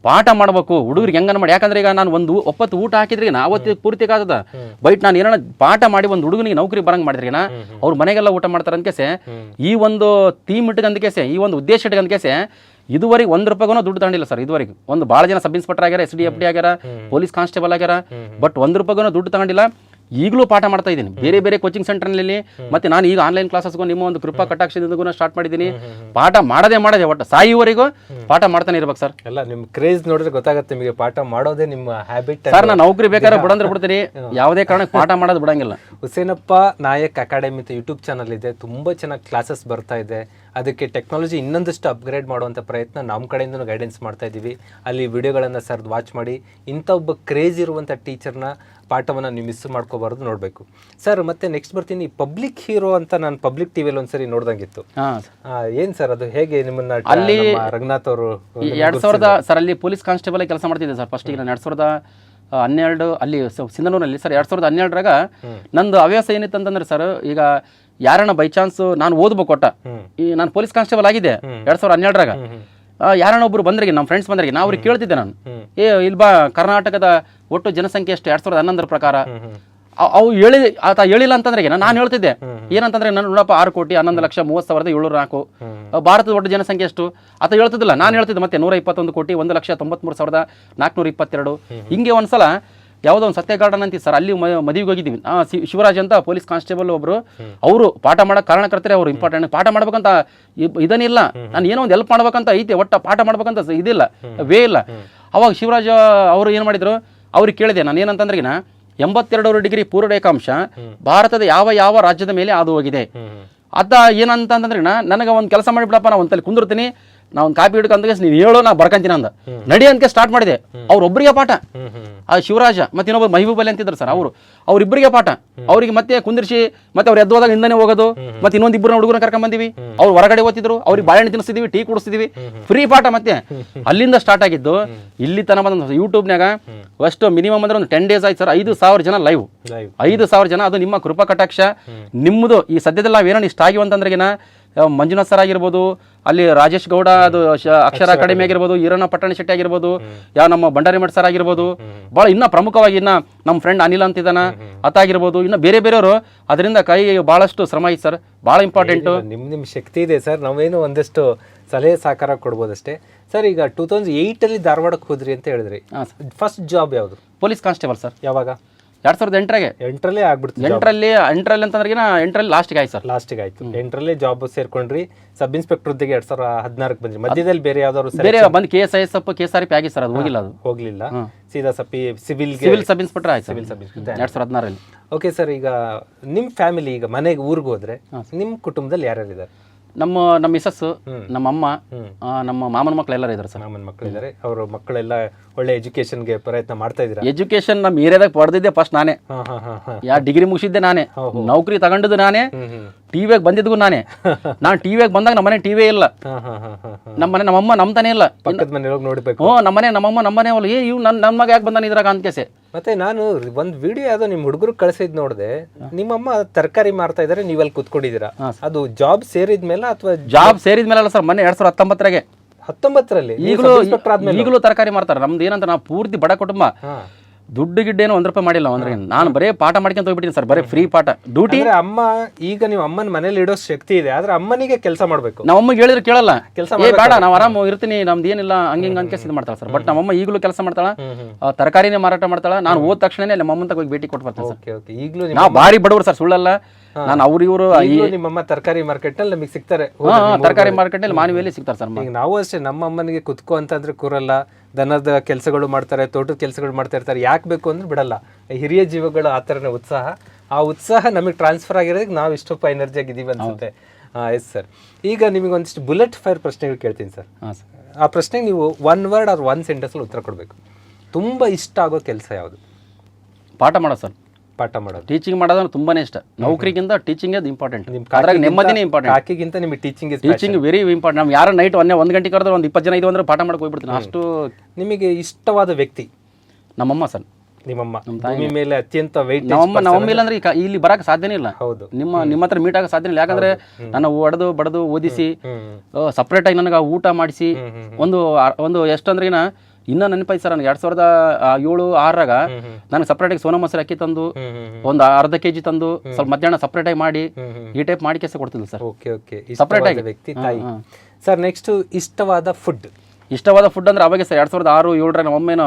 ಪಾಠ ಮಾಡ್ಬೇಕು ಹುಡುಗರಿಗೆ ಹೆಂಗನ ಮಾಡಿ. ಯಾಕಂದ್ರೆ ಈಗ ನಾನು ಒಂದು ಒಪ್ಪತ್ತು ಊಟ ಹಾಕಿದ್ರಿ ಅವತ್ತು ಪೂರ್ತಿ ಆದದ ಬೈಟ್, ನಾನು ಏನಾರ ಪಾಠ ಮಾಡಿ ಒಂದು ಹುಡುಗನಿಗೆ ನೌಕರಿ ಬರಂಗ್ ಮಾಡಿದ್ರಿನ ಅವ್ರ ಮನೆಗೆಲ್ಲ ಊಟ ಮಾಡ್ತಾರೆ ಅಂದ್ಕೇಸೆ, ಈ ಒಂದು ಥೀಮ್ ಇಟ್ಕಂದ್ಕೇಸೆ, ಈ ಒಂದು ಉದ್ದೇಶ ಇಟ್ಕಂದ್ಕೇಸೆ ಇದುವರೆಗೆ 1 ರೂಪಾಯಿಗೂ ದುಡ್ಡು ತಗೊಂಡಿಲ್ಲ ಸರ್. ಇದುವರೆಗೆ ಒಂದು ಭಾಳ ಜನ ಸಬ್ ಇನ್ಸ್ಪೆಕ್ಟರ್ ಆಗ್ಯಾರ, SDFD ಆಗ್ಯಾರ, ಪೊಲೀಸ್ ಕಾನ್ಸ್ಟೇಬಲ್ ಆಗ್ಯಾರ, ಬಟ್ 1 ರೂಪಾಯಿಗೂ ದುಡ್ಡು ತಗೊಂಡಿಲ್ಲ. ಈಗಲೂ ಪಾಠ ಮಾಡ್ತಾ ಇದ್ದೀನಿ ಬೇರೆ ಬೇರೆ ಕೋಚಿಂಗ್ ಸೆಂಟರ್ನಲ್ಲಿ. ಮತ್ತೆ ನಾನು ಈಗ ಆನ್ಲೈನ್ ಕ್ಲಾಸಸ್ಗೂ ನಿಮ್ಮ ಒಂದು ಕೃಪಾ ಕಟಾಕ್ಷದಿಂದ ಸ್ಟಾರ್ಟ್ ಮಾಡಿದ್ದೀನಿ. ಪಾಠ ಮಾಡದೆ ಒಟ್ಟು ಸಾಯಿವರೆಗೂ ಪಾಠ ಮಾಡ್ತಾನೆ ಇರ್ಬೇಕು ಸರ್. ಎಲ್ಲ ನಿಮ್ಮ ಕ್ರೇಜ್ ನೋಡಿದ್ರೆ ಗೊತ್ತಾಗುತ್ತೆ ನಿಮಗೆ, ಪಾಠ ಮಾಡೋದೇ ನಿಮ್ಮ ಹ್ಯಾಬಿಟ್ ಸರ್. ನಾನು ನೌಕರಿ ಬೇಕಾದ್ರೆ ಬಿಡಂದ್ರೆ ಬಿಡ್ತೀನಿ, ಯಾವುದೇ ಕಾರಣಕ್ಕೆ ಪಾಠ ಮಾಡೋದು ಬಿಡಂಗಿಲ್ಲ. ಹುಸೇನಪ್ಪ ನಾಯಕ್ ಅಕಾಡೆಮಿ ಅಂತ ಯೂಟ್ಯೂಬ್ ಚಾನಲ್ ಇದೆ, ತುಂಬ ಚೆನ್ನಾಗಿ ಕ್ಲಾಸಸ್ ಬರ್ತಾ ಇದೆ. ಅದಕ್ಕೆ ಟೆಕ್ನಾಲಜಿ ಇನ್ನೊಂದಷ್ಟು ಅಪ್ಗ್ರೇಡ್ ಮಾಡುವಂಥ ಪ್ರಯತ್ನ ನಮ್ಮ ಕಡೆಯಿಂದನೂ ಗೈಡೆನ್ಸ್ ಮಾಡ್ತಾ ಇದ್ದೀವಿ. ಅಲ್ಲಿ ವಿಡಿಯೋಗಳನ್ನು ಸರ್ ವಾಚ್ ಮಾಡಿ ಇಂಥ ಒಬ್ಬ ಕ್ರೇಜ್ ಇರುವಂಥ ಟೀಚರ್ನ ಪಾಠವನ್ನು ನೀವು ಮಿಸ್ ಮಾಡ್ಕೋಬಾರ್ದು, ನೋಡಬೇಕು ಸರ್. ಮತ್ತೆ ನೆಕ್ಸ್ಟ್ ಬರ್ತೀನಿ, ಪಬ್ಲಿಕ್ ಹೀರೋ ಅಂತ ನಾನು ಪಬ್ಲಿಕ್ ಟಿವಿಯಲ್ಲಿ ಒಂದ್ಸರಿ ನೋಡ್ದಂಗಿತ್ತು. ಏನು ಸರ್ ಅದು, ಹೇಗೆ ನಿಮ್ಮನ್ನ ಅಲ್ಲಿ ರಂಗನಾಥ್ ಅವರು 2000 ಸರ್ ಅಲ್ಲಿ ಪೊಲೀಸ್ ಕಾನ್ಸ್ಟೇಬಲ್ ಕೆಲಸ ಮಾಡ್ತಿದ್ದೆ ಸರ್. ಫಸ್ಟಿಗೆ ನಾನು 2012 ಅಲ್ಲಿ ಸಿಂಧನೂರಲ್ಲಿ ಸರ್. 2012ರಾಗ ನಂದು ಹವ್ಯಾಸ ಏನಿತ್ತು ಅಂತಂದ್ರೆ ಸರ್, ಈಗ ಯಾರನ್ನ ಬೈ ಚಾನ್ಸ್ ನಾನು ಓದ್ಬೇಕು ಒಟ್ಟ, ಈ ನಾನು ಪೊಲೀಸ್ ಕಾನ್ಸ್ಟೇಬಲ್ ಆಗಿದೆ 2012ರಾಗ. ಯಾರನ್ನ ಒಬ್ರು ಬಂದ್ರಿಗೆ, ನಮ್ಮ ಫ್ರೆಂಡ್ಸ್ ಬಂದ್ರಿಗೆ ನಾ ಅವ್ರಿಗೆ ಕೇಳ್ತಿದ್ದೆ ನಾನು, ಇಲ್ಬಾ ಕರ್ನಾಟಕದ ಒಟ್ಟು ಜನಸಂಖ್ಯೆ ಎಷ್ಟು 2011 ಪ್ರಕಾರ ಅವು ಆತ ಹೇಳಿಲ್ಲ ಅಂತಂದ್ರೆ ನಾನು ಹೇಳ್ತಿದ್ದೆ ಏನಂತಂದ್ರೆ, ನಾನು ನೋಡಪ್ಪ 6,11,30,704 ಭಾರತದ ಒಟ್ಟು ಜನಸಂಖ್ಯೆ ಎಷ್ಟು ಆತ ಹೇಳ್ತಿದ್ದಿಲ್ಲ, ನಾನು ಹೇಳ್ತಿದ್ದೆ. ಮತ್ತೆ 121,93,422 ಹಿಂಗೆ. ಒಂದ್ಸಲ ಯಾವುದೋ ಒಂದು ಸತ್ಯ ಗಾರ್ಡನ್ ಅಂತೀವಿ ಸರ್, ಅಲ್ಲಿ ಮದುವೆಗೆ ಹೋಗಿದ್ದೀವಿ. ಶಿವರಾಜ್ ಅಂತ ಪೊಲೀಸ್ ಕಾನ್ಸ್ಟೇಬಲ್ ಒಬ್ರು, ಅವರು ಪಾಠ ಮಾಡಕ್ಕೆ ಕಾರಣಕರ್ತರೆ, ಅವರು ಇಂಪಾರ್ಟೆಂಟ್. ಪಾಠ ಮಾಡ್ಬೇಕಂತ ಇದನ್ನಿಲ್ಲ, ನಾನು ಏನೋ ಒಂದು ಹೆಲ್ಪ್ ಮಾಡ್ಬೇಕಂತ ಐತೆ, ಒಟ್ಟ ಪಾಠ ಮಾಡ್ಬೇಕಂತ ಇದಿಲ್ಲ, ವೇ ಇಲ್ಲ. ಅವಾಗ ಶಿವರಾಜ್ ಅವರು ಏನು ಮಾಡಿದ್ರು, ಅವ್ರಿಗೆ ಕೇಳಿದೆ ನಾನು ಏನಂತಂದ್ರೆಗಿನ 82 ಡಿಗ್ರಿ ಪೂರ್ವ ರೇಖಾಂಶ ಭಾರತದ ಯಾವ ರಾಜ್ಯದ ಮೇಲೆ ಅದು ಹೋಗಿದೆ. ಅದ ಏನಂತಂದ್ರೆ ನನಗೆ ಒಂದು ಕೆಲಸ ಮಾಡಿಬಿಡಪ್ಪ, ನಾ ಒಂದಲ್ಲಿ ಕುಂದಿರ್ತೀನಿ, ನಾ ಒಂದು ಕಾಪಿ ಹಿಡ್ಕೊಂಡ ನೀನು ಹೇಳೋ ನಾ ಬರ್ಕಂತೀನಿ ಅಂದ. ನಡಿ ಅಂತ ಸ್ಟಾರ್ಟ್ ಮಾಡಿದೆ. ಅವ್ರೊಬ್ಬರಿಗೆ ಪಾಠ, ಆ ಶಿವರಾಜ ಮತ್ತೆ ಇನ್ನೊಬ್ಬ ಮಹಿಬೂಬ್ ಅಲಿ ಅಂತಿದ್ರು ಸರ್, ಅವ್ರಿಬ್ಬರಿಗೆ ಪಾಠ. ಅವ್ರಿಗೆ ಮತ್ತೆ ಕುಂದಿರ್ಸಿ ಮತ್ತೆ ಅವ್ರು ಎದ್ದೋದಾಗ ಹಿಂದನೇ ಹೋಗೋದು. ಮತ್ತೆ ಇನ್ನೊಂದಿಬ್ಬರು ಹುಡುಗರನ್ನ ಕರ್ಕೊಂಡ್ ಬಂದಿವಿ, ಅವ್ರು ಹೊರಗಡೆ ಓದ್ತಿದ್ರು, ಅವ್ರಿಗೆ ಬಾಳೆಹಣ್ಣು ತಿನ್ನಿಸ್ತಿದ್ವಿ, ಟೀ ಕುಡಿಸ್ತಿದ್ವಿ, ಫ್ರೀ ಪಾಠ. ಮತ್ತೆ ಅಲ್ಲಿಂದ ಸ್ಟಾರ್ಟ್ ಆಗಿದ್ದು ಇಲ್ಲಿ ತನ ಬಂದ ಯೂಟ್ಯೂಬ್ನಾಗ ಅಷ್ಟು ಮಿನಿಮಮ್ ಅಂದ್ರೆ ಒಂದು 10 days ಆಯ್ತು ಸರ್. 5,000 ಜನ ಲೈವ್, 5,000 ಜನ. ಅದು ನಿಮ್ಮ ಕೃಪಾ ಕಟಾಕ್ಷ, ನಿಮ್ಮದು ಈ ಸದ್ಯದಲ್ಲಿ ನಾವೇನೋ ಇಷ್ಟ ಆಗಿವ ಅಂತಂದ್ರೆಗಿನ ಮಂಜುನಾಥ್ ಸರ್ ಆಗಿರ್ಬೋದು, ಅಲ್ಲಿ ರಾಜೇಶ್ ಗೌಡ ಅದು ಅಕ್ಷರ ಅಕಾಡೆಮಿ ಆಗಿರ್ಬೋದು, ಈರಣ್ಣ ಪಟ್ಟಣ ಶೆಟ್ಟಿ ಆಗಿರ್ಬೋದು, ನಮ್ಮ ಭಂಡಾರಿ ಮಠ್ ಸರ್ ಆಗಿರ್ಬೋದು, ಭಾಳ ಇನ್ನ ಪ್ರಮುಖವಾಗಿ ಇನ್ನ ನಮ್ಮ ಫ್ರೆಂಡ್ ಅನಿಲ್ ಅಂತಿದ್ದಾನ ಅದಾಗಿರ್ಬೋದು, ಇನ್ನು ಬೇರೆ ಬೇರೆಯವರು. ಅದರಿಂದ ಕೈ ಭಾಳಷ್ಟು ಶ್ರಮ ಐತೆ ಸರ್, ಭಾಳ ಇಂಪಾರ್ಟೆಂಟು. ನಿಮ್ಮ ಶಕ್ತಿ ಇದೆ ಸರ್, ನಾವೇನು ಒಂದಷ್ಟು ಸಲಹೆ ಸಹಕಾರ ಕೊಡ್ಬೋದಷ್ಟೇ ಸರ್. ಈಗ 2008 ಧಾರವಾಡಕ್ಕೆ ಹೋದ್ರಿ ಅಂತ ಹೇಳಿದ್ರಿ, ಫಸ್ಟ್ ಜಾಬ್ ಯಾವುದು? Police constable sir. ಯಾವಾಗ? 2008 ಎಂಟ್ರಲ್ಲೇ ಆಗ್ಬಿಡ್ತು. ಎಂಟರಲ್ಲಿ ಅಂತಂದ್ರೆ ಎಂಟರಲ್ಲಿ ಲಾಸ್ಟ್ಗೆ ಆಯ್ತು ಸರ್. ಲಾಸ್ಟಿಗೆ ಆಯ್ತು. ಎಂಟರಲ್ಲೇ ಜಾಬ್ ಸೇರ್ಕೊಂಡ್ರಿ. ಸಬ್ ಇನ್ಸ್ಪೆಕ್ಟರ್ ಹುದ್ದೆಗೆ 2016 ಬಂದ್ರಿ. ಮಧ್ಯದಲ್ಲಿ ಬೇರೆ ಯಾವ್ದಾದ್ರು ಬೇರೆ ಬಂದು KSIS KSRP ಆಗಿ ಸರ್, ಅದು ಹೋಗಿಲ್ಲ, ಅದು ಹೋಗ್ಲಿಲ್ಲ. ಸೀದಾ ಸಿವಿಲ್ ಸಬ್ ಇನ್ಸ್ಪೆಕ್ಟರ್ ಆಯ್ತು ಸಿವಿಲ್ ಸಬ್ ಇನ್ಸ್ಪೆಕ್ಟರ್ 2016ರಲ್ಲಿ. ಓಕೆ ಸರ್, ಈಗ ನಿಮ್ಮ ಫ್ಯಾಮಿಲಿ ಈಗ ಮನೆಗೆ ಊರಿಗೆ ಹೋದ್ರೆ ನಿಮ್ಮ ಕುಟುಂಬದಲ್ಲಿ ಯಾರ್ಯಾರಿದ್ದಾರೆ? ನಮ್ಮ ಮಿಸಸ್, ನಮ್ಮ ಅಮ್ಮ, ನಮ್ಮ ಮಾಮನ ಮಕ್ಳು ಎಲ್ಲರೂ ಇದ್ದಾರೆ ಸರ್. ಮಾಮನ ಮಕ್ಕಳಿದ್ದಾರೆ. ಅವ್ರ ಮಕ್ಕಳೆಲ್ಲ ಒಳ್ಳೆ ಎಜುಕೇಶನ್ಗೆ ಪ್ರಯತ್ನ ಮಾಡ್ತಾ ಇದ್ದೀರಾ? ಎಜುಕೇಶನ್ ನಮ್ಮ ಏರಿಯಾದಾಗ ಪಡೆದಿದ್ದೆ ಫಸ್ಟ್ ನಾನೇ. ಡಿಗ್ರಿ ಮುಗಿಸಿದ್ದೆ ನಾನೇ, ನೌಕರಿ ತಗೊಂಡಿದ್ದು ನಾನೇ, ಟಿವಿಯಾಗ ಬಂದಿದ್ಗೂ ನಾನೇ. ನಾನು ಟಿವಿಯಾಗ ಬಂದಾಗ ನಮ್ಮನೆ ಟಿವಿ ಇಲ್ಲ, ನಮ್ಮಮ್ಮ ನಮ್ತಾನೆ ಇಲ್ಲ. ಪಕ್ಕದ ಮನೆ ಹೋಗಿ ನೋಡ್ಬೇಕು. ನಮ್ಮನೆ ನಮ್ಮಮ್ಮ ನಮ್ಮನೆ ಅವಳು ಇವ್ ನನ್ನ ಮಗ ಯಾಕೆ ಬಂದಾನ ಇದ್ರಾಗ ಅಂದ್ಕೇಸೆ. ಮತ್ತೆ ನಾನು ಒಂದ್ ವಿಡಿಯೋ ಯಾವ್ದೋ ನಿಮ್ ಹುಡುಗರು ಕಳ್ಸಿದ್ ನೋಡಿದೆ. ನಿಮ್ಮಮ್ಮ ತರಕಾರಿ ಮಾರ್ತಾ ಇದಾರೆ, ನೀವಲ್ಲಿ ಕುತ್ಕೊಂಡಿದ್ದೀರಾ. ಅದು ಜಾಬ್ ಸೇರಿದ್ಮೇಲೆ ಅಥವಾ ಜಾಬ್ ಸೇರಿದ್ಮೇಲೆ ಅಲ್ಲ ಸರ್, ಮೊನ್ನೆ 2019ರಲ್ಲಿ 19ರಲ್ಲಿ ಈಗಲೂ ತರಕಾರಿ ಮಾರ್ತಾರೆ. ನಮ್ದು ಏನಂತ, ನಾವು ಪೂರ್ತಿ ಬಡ ಕುಟುಂಬ, ದುಡ್ಡು ಗಿಡ್ಡೇನು ₹1 ಮಾಡಿಲ್ಲ. ಅಂದ್ರೆ ನಾನು ಬರೇ ಪಾಠ ಮಾಡ್ಕೊಂತ ಹೋಗ್ಬಿಟ್ಟಿನಿ ಸರ್, ಬರೀ ಫ್ರೀ ಪಾಠ ಡ್ಯೂಟಿ. ಅಮ್ಮ ಈಗ ನೀವು ಅಮ್ಮನ ಮನೇಲಿ ಇಡೋ ಶಕ್ತಿ ಇದೆ, ಆದ್ರೆ ಅಮ್ಮನಿಗೆ ಕೆಲಸ ಮಾಡ್ಬೇಕು. ನಮ್ಮಮ್ಮಗೆ ಹೇಳಿದ್ರೆ ಕೇಳಲ್ಲ, ಕೆಲಸ ಬೇಡ ನಾವು ಆರಾಮ ಇರ್ತೀನಿ, ನಮ್ದು ಏನಿಲ್ಲ ಹಂಗಿಂಗ್ ಅನ್ಕೇಸ್ ಇದು ಮಾಡ್ತಾಳೆ ಸರ್. ಬಟ್ ನಮ್ಮಮ್ಮ ಈಗಲೂ ಕೆಲಸ ಮಾಡ್ತಾಳ, ತರಕಾರಿನೇ ಮಾರಾಟ ಮಾಡ್ತಾಳ. ನಾನು ಹೋದ ತಕ್ಷಣನೇ ನಮ್ಮಮ್ಮಂತ ಹೋಗಿ ಭೇಟಿ ಕೊಟ್ಟು ಬರ್ತೀನಿ ಸರ್. ಈಗಲೂ ನಾವು ಭಾರಿ ಬಡವರು ಸರ್, ಸುಳ್ಳಲ್ಲ. ನಾನು ಇವರು ನಿಮ್ಮಮ್ಮ ತರಕಾರಿ ಮಾರ್ಕೆಟ್ ನಲ್ಲಿ ನಮಗೆ ಸಿಗ್ತಾರೆ. ತರಕಾರಿ ಮಾರ್ಕೆಟ್ ಅಲ್ಲಿ ಮಾನವಿಯಲ್ಲಿ ಸಿಗ್ತಾರೆ ಸರ್. ಈಗ ನಾವು ಅಷ್ಟೇ, ನಮ್ಮ ಅಮ್ಮನಿಗೆ ಕುತ್ಕೋ ಅಂತಂದ್ರೆ ಕೂರಲ್ಲ. ದನದ ಕೆಲಸಗಳು ಮಾಡ್ತಾರೆ, ತೋಟದ ಕೆಲಸಗಳು ಮಾಡ್ತಾ ಇರ್ತಾರೆ. ಯಾಕೆ ಬೇಕು ಅಂದ್ರೆ ಬಿಡಲ್ಲ. ಹಿರಿಯ ಜೀವಗಳು ಆ ಥರನೇ ಉತ್ಸಾಹ. ಆ ಉತ್ಸಾಹ ನಮಗೆ ಟ್ರಾನ್ಸ್ಫರ್ ಆಗಿರೋದಕ್ಕೆ ನಾವು ಇಷ್ಟೊಪ್ಪ ಎನರ್ಜಿ ಆಗಿದ್ದೀವಿ ಅನ್ಸುತ್ತೆ. Yes sir. ಈಗ ನಿಮಗೆ ಒಂದಿಷ್ಟು ಬುಲೆಟ್ ಫೈರ್ ಪ್ರಶ್ನೆಗಳು ಕೇಳ್ತೀನಿ ಸರ್. ಆ ಪ್ರಶ್ನೆಗೆ ನೀವು 1 ವರ್ಡ್ ಆರ್ 1 ಸೆಂಟೆನ್ಸ್ ಉತ್ತರ ಕೊಡಬೇಕು. ತುಂಬ ಇಷ್ಟ ಆಗೋ ಕೆಲಸ ಯಾವುದು? ಪಾಠ ಮಾಡೋದು ಸರ್. ಪಾಠ ಮಾಡೋದು, ಟೀಚಿಂಗ್ ಮಾಡೋದು ತುಂಬಾನೇ ಇಷ್ಟ. ನೌಕರಿಗಿಂತ ಟೀಚಿಂಗ್ ಅದು ಇಂಪಾರ್ಟೆಂಟ್. ಅದ್ರಾಗ ನೆಮ್ಮದಿನೇ ಇಂಪಾರ್ಟೆಂಟ್. ಕಾಕಿಗಿಂತ ನಿಮಗೆ ಟೀಚಿಂಗ್ ವೆರಿ ಇಂಪಾರ್ಟೆಂಟ್. ನಾವು ಯಾರು ನೈಟ್ 1 ಗಂಟೆ ಕರೆದ್ರೆ ಒಂದು 20 ಜನ ಇದು ಅಂದ್ರೆ ಪಾಠ ಮಾಡಕ್ಕೆ ಹೋಗ್ಬಿಡ್ತೀನಿ. ಅಷ್ಟು. ನಿಮಗೆ ಇಷ್ಟವಾದ ವ್ಯಕ್ತಿ? ನಮ್ಮಮ್ಮ ಸರ್. ನಿಮ್ಮಮ್ಮ ಭೂಮಿ ಮೇಲೆ ಅತ್ಯಂತ ವೆಯ್ಟ್. ನಮ್ಮಮ್ಮ ಇಲ್ಲ ಅಂದ್ರೆ ಇಲ್ಲಿ ಬರಕ್ಕೆ ಸಾಧ್ಯನೇ ಇಲ್ಲ. ಹೌದು. ನಿಮ್ಮ ಹತ್ರ ಮೀಟ್ ಆಗಕ್ಕೆ ಸಾಧ್ಯನೇ ಇಲ್ಲ. ಯಾಕಂದ್ರೆ ನಾನು ಬಡದು ಓದಿಸಿ ಸಪ್ರೇಟ್ ಆಗಿ ನನಗೆ ಊಟ ಮಾಡಿಸಿ ಒಂದು ಎಷ್ಟಂದ್ರೆ ಇನ್ನ ನೆನಪಾಯ್ತು ಸರ್, ನನಗೆ 2007-06ರಾಗ ನನಗೆ ಸಪ್ರೇಟಾಗಿ ಸೋನಾ ಮಸೂರಿ ಅಕ್ಕಿ ತಂದು ಒಂದು ಅರ್ಧ kg ತಂದು ಸ್ವಲ್ಪ ಮಧ್ಯಾಹ್ನ ಸಪ್ರೇಟ್ ಆಗಿ ಮಾಡಿ ಈ ಟೈಪ್ ಮಾಡಿ ಕೆಲಸ ಕೊಡ್ತಿದ್ದೆ ಸರ್. ಸಪ್ರೇಟ್ ಆಗಿ ವ್ಯಕ್ತಿ ತಾಯಿ. ಸರ್ ನೆಕ್ಸ್ಟ್ ಇಷ್ಟವಾದ ಫುಡ್ ಅಂದ್ರೆ ಅವಾಗ ಸರ್ 2006-07 ನಮ್ಮಮ್ಮೇನೋ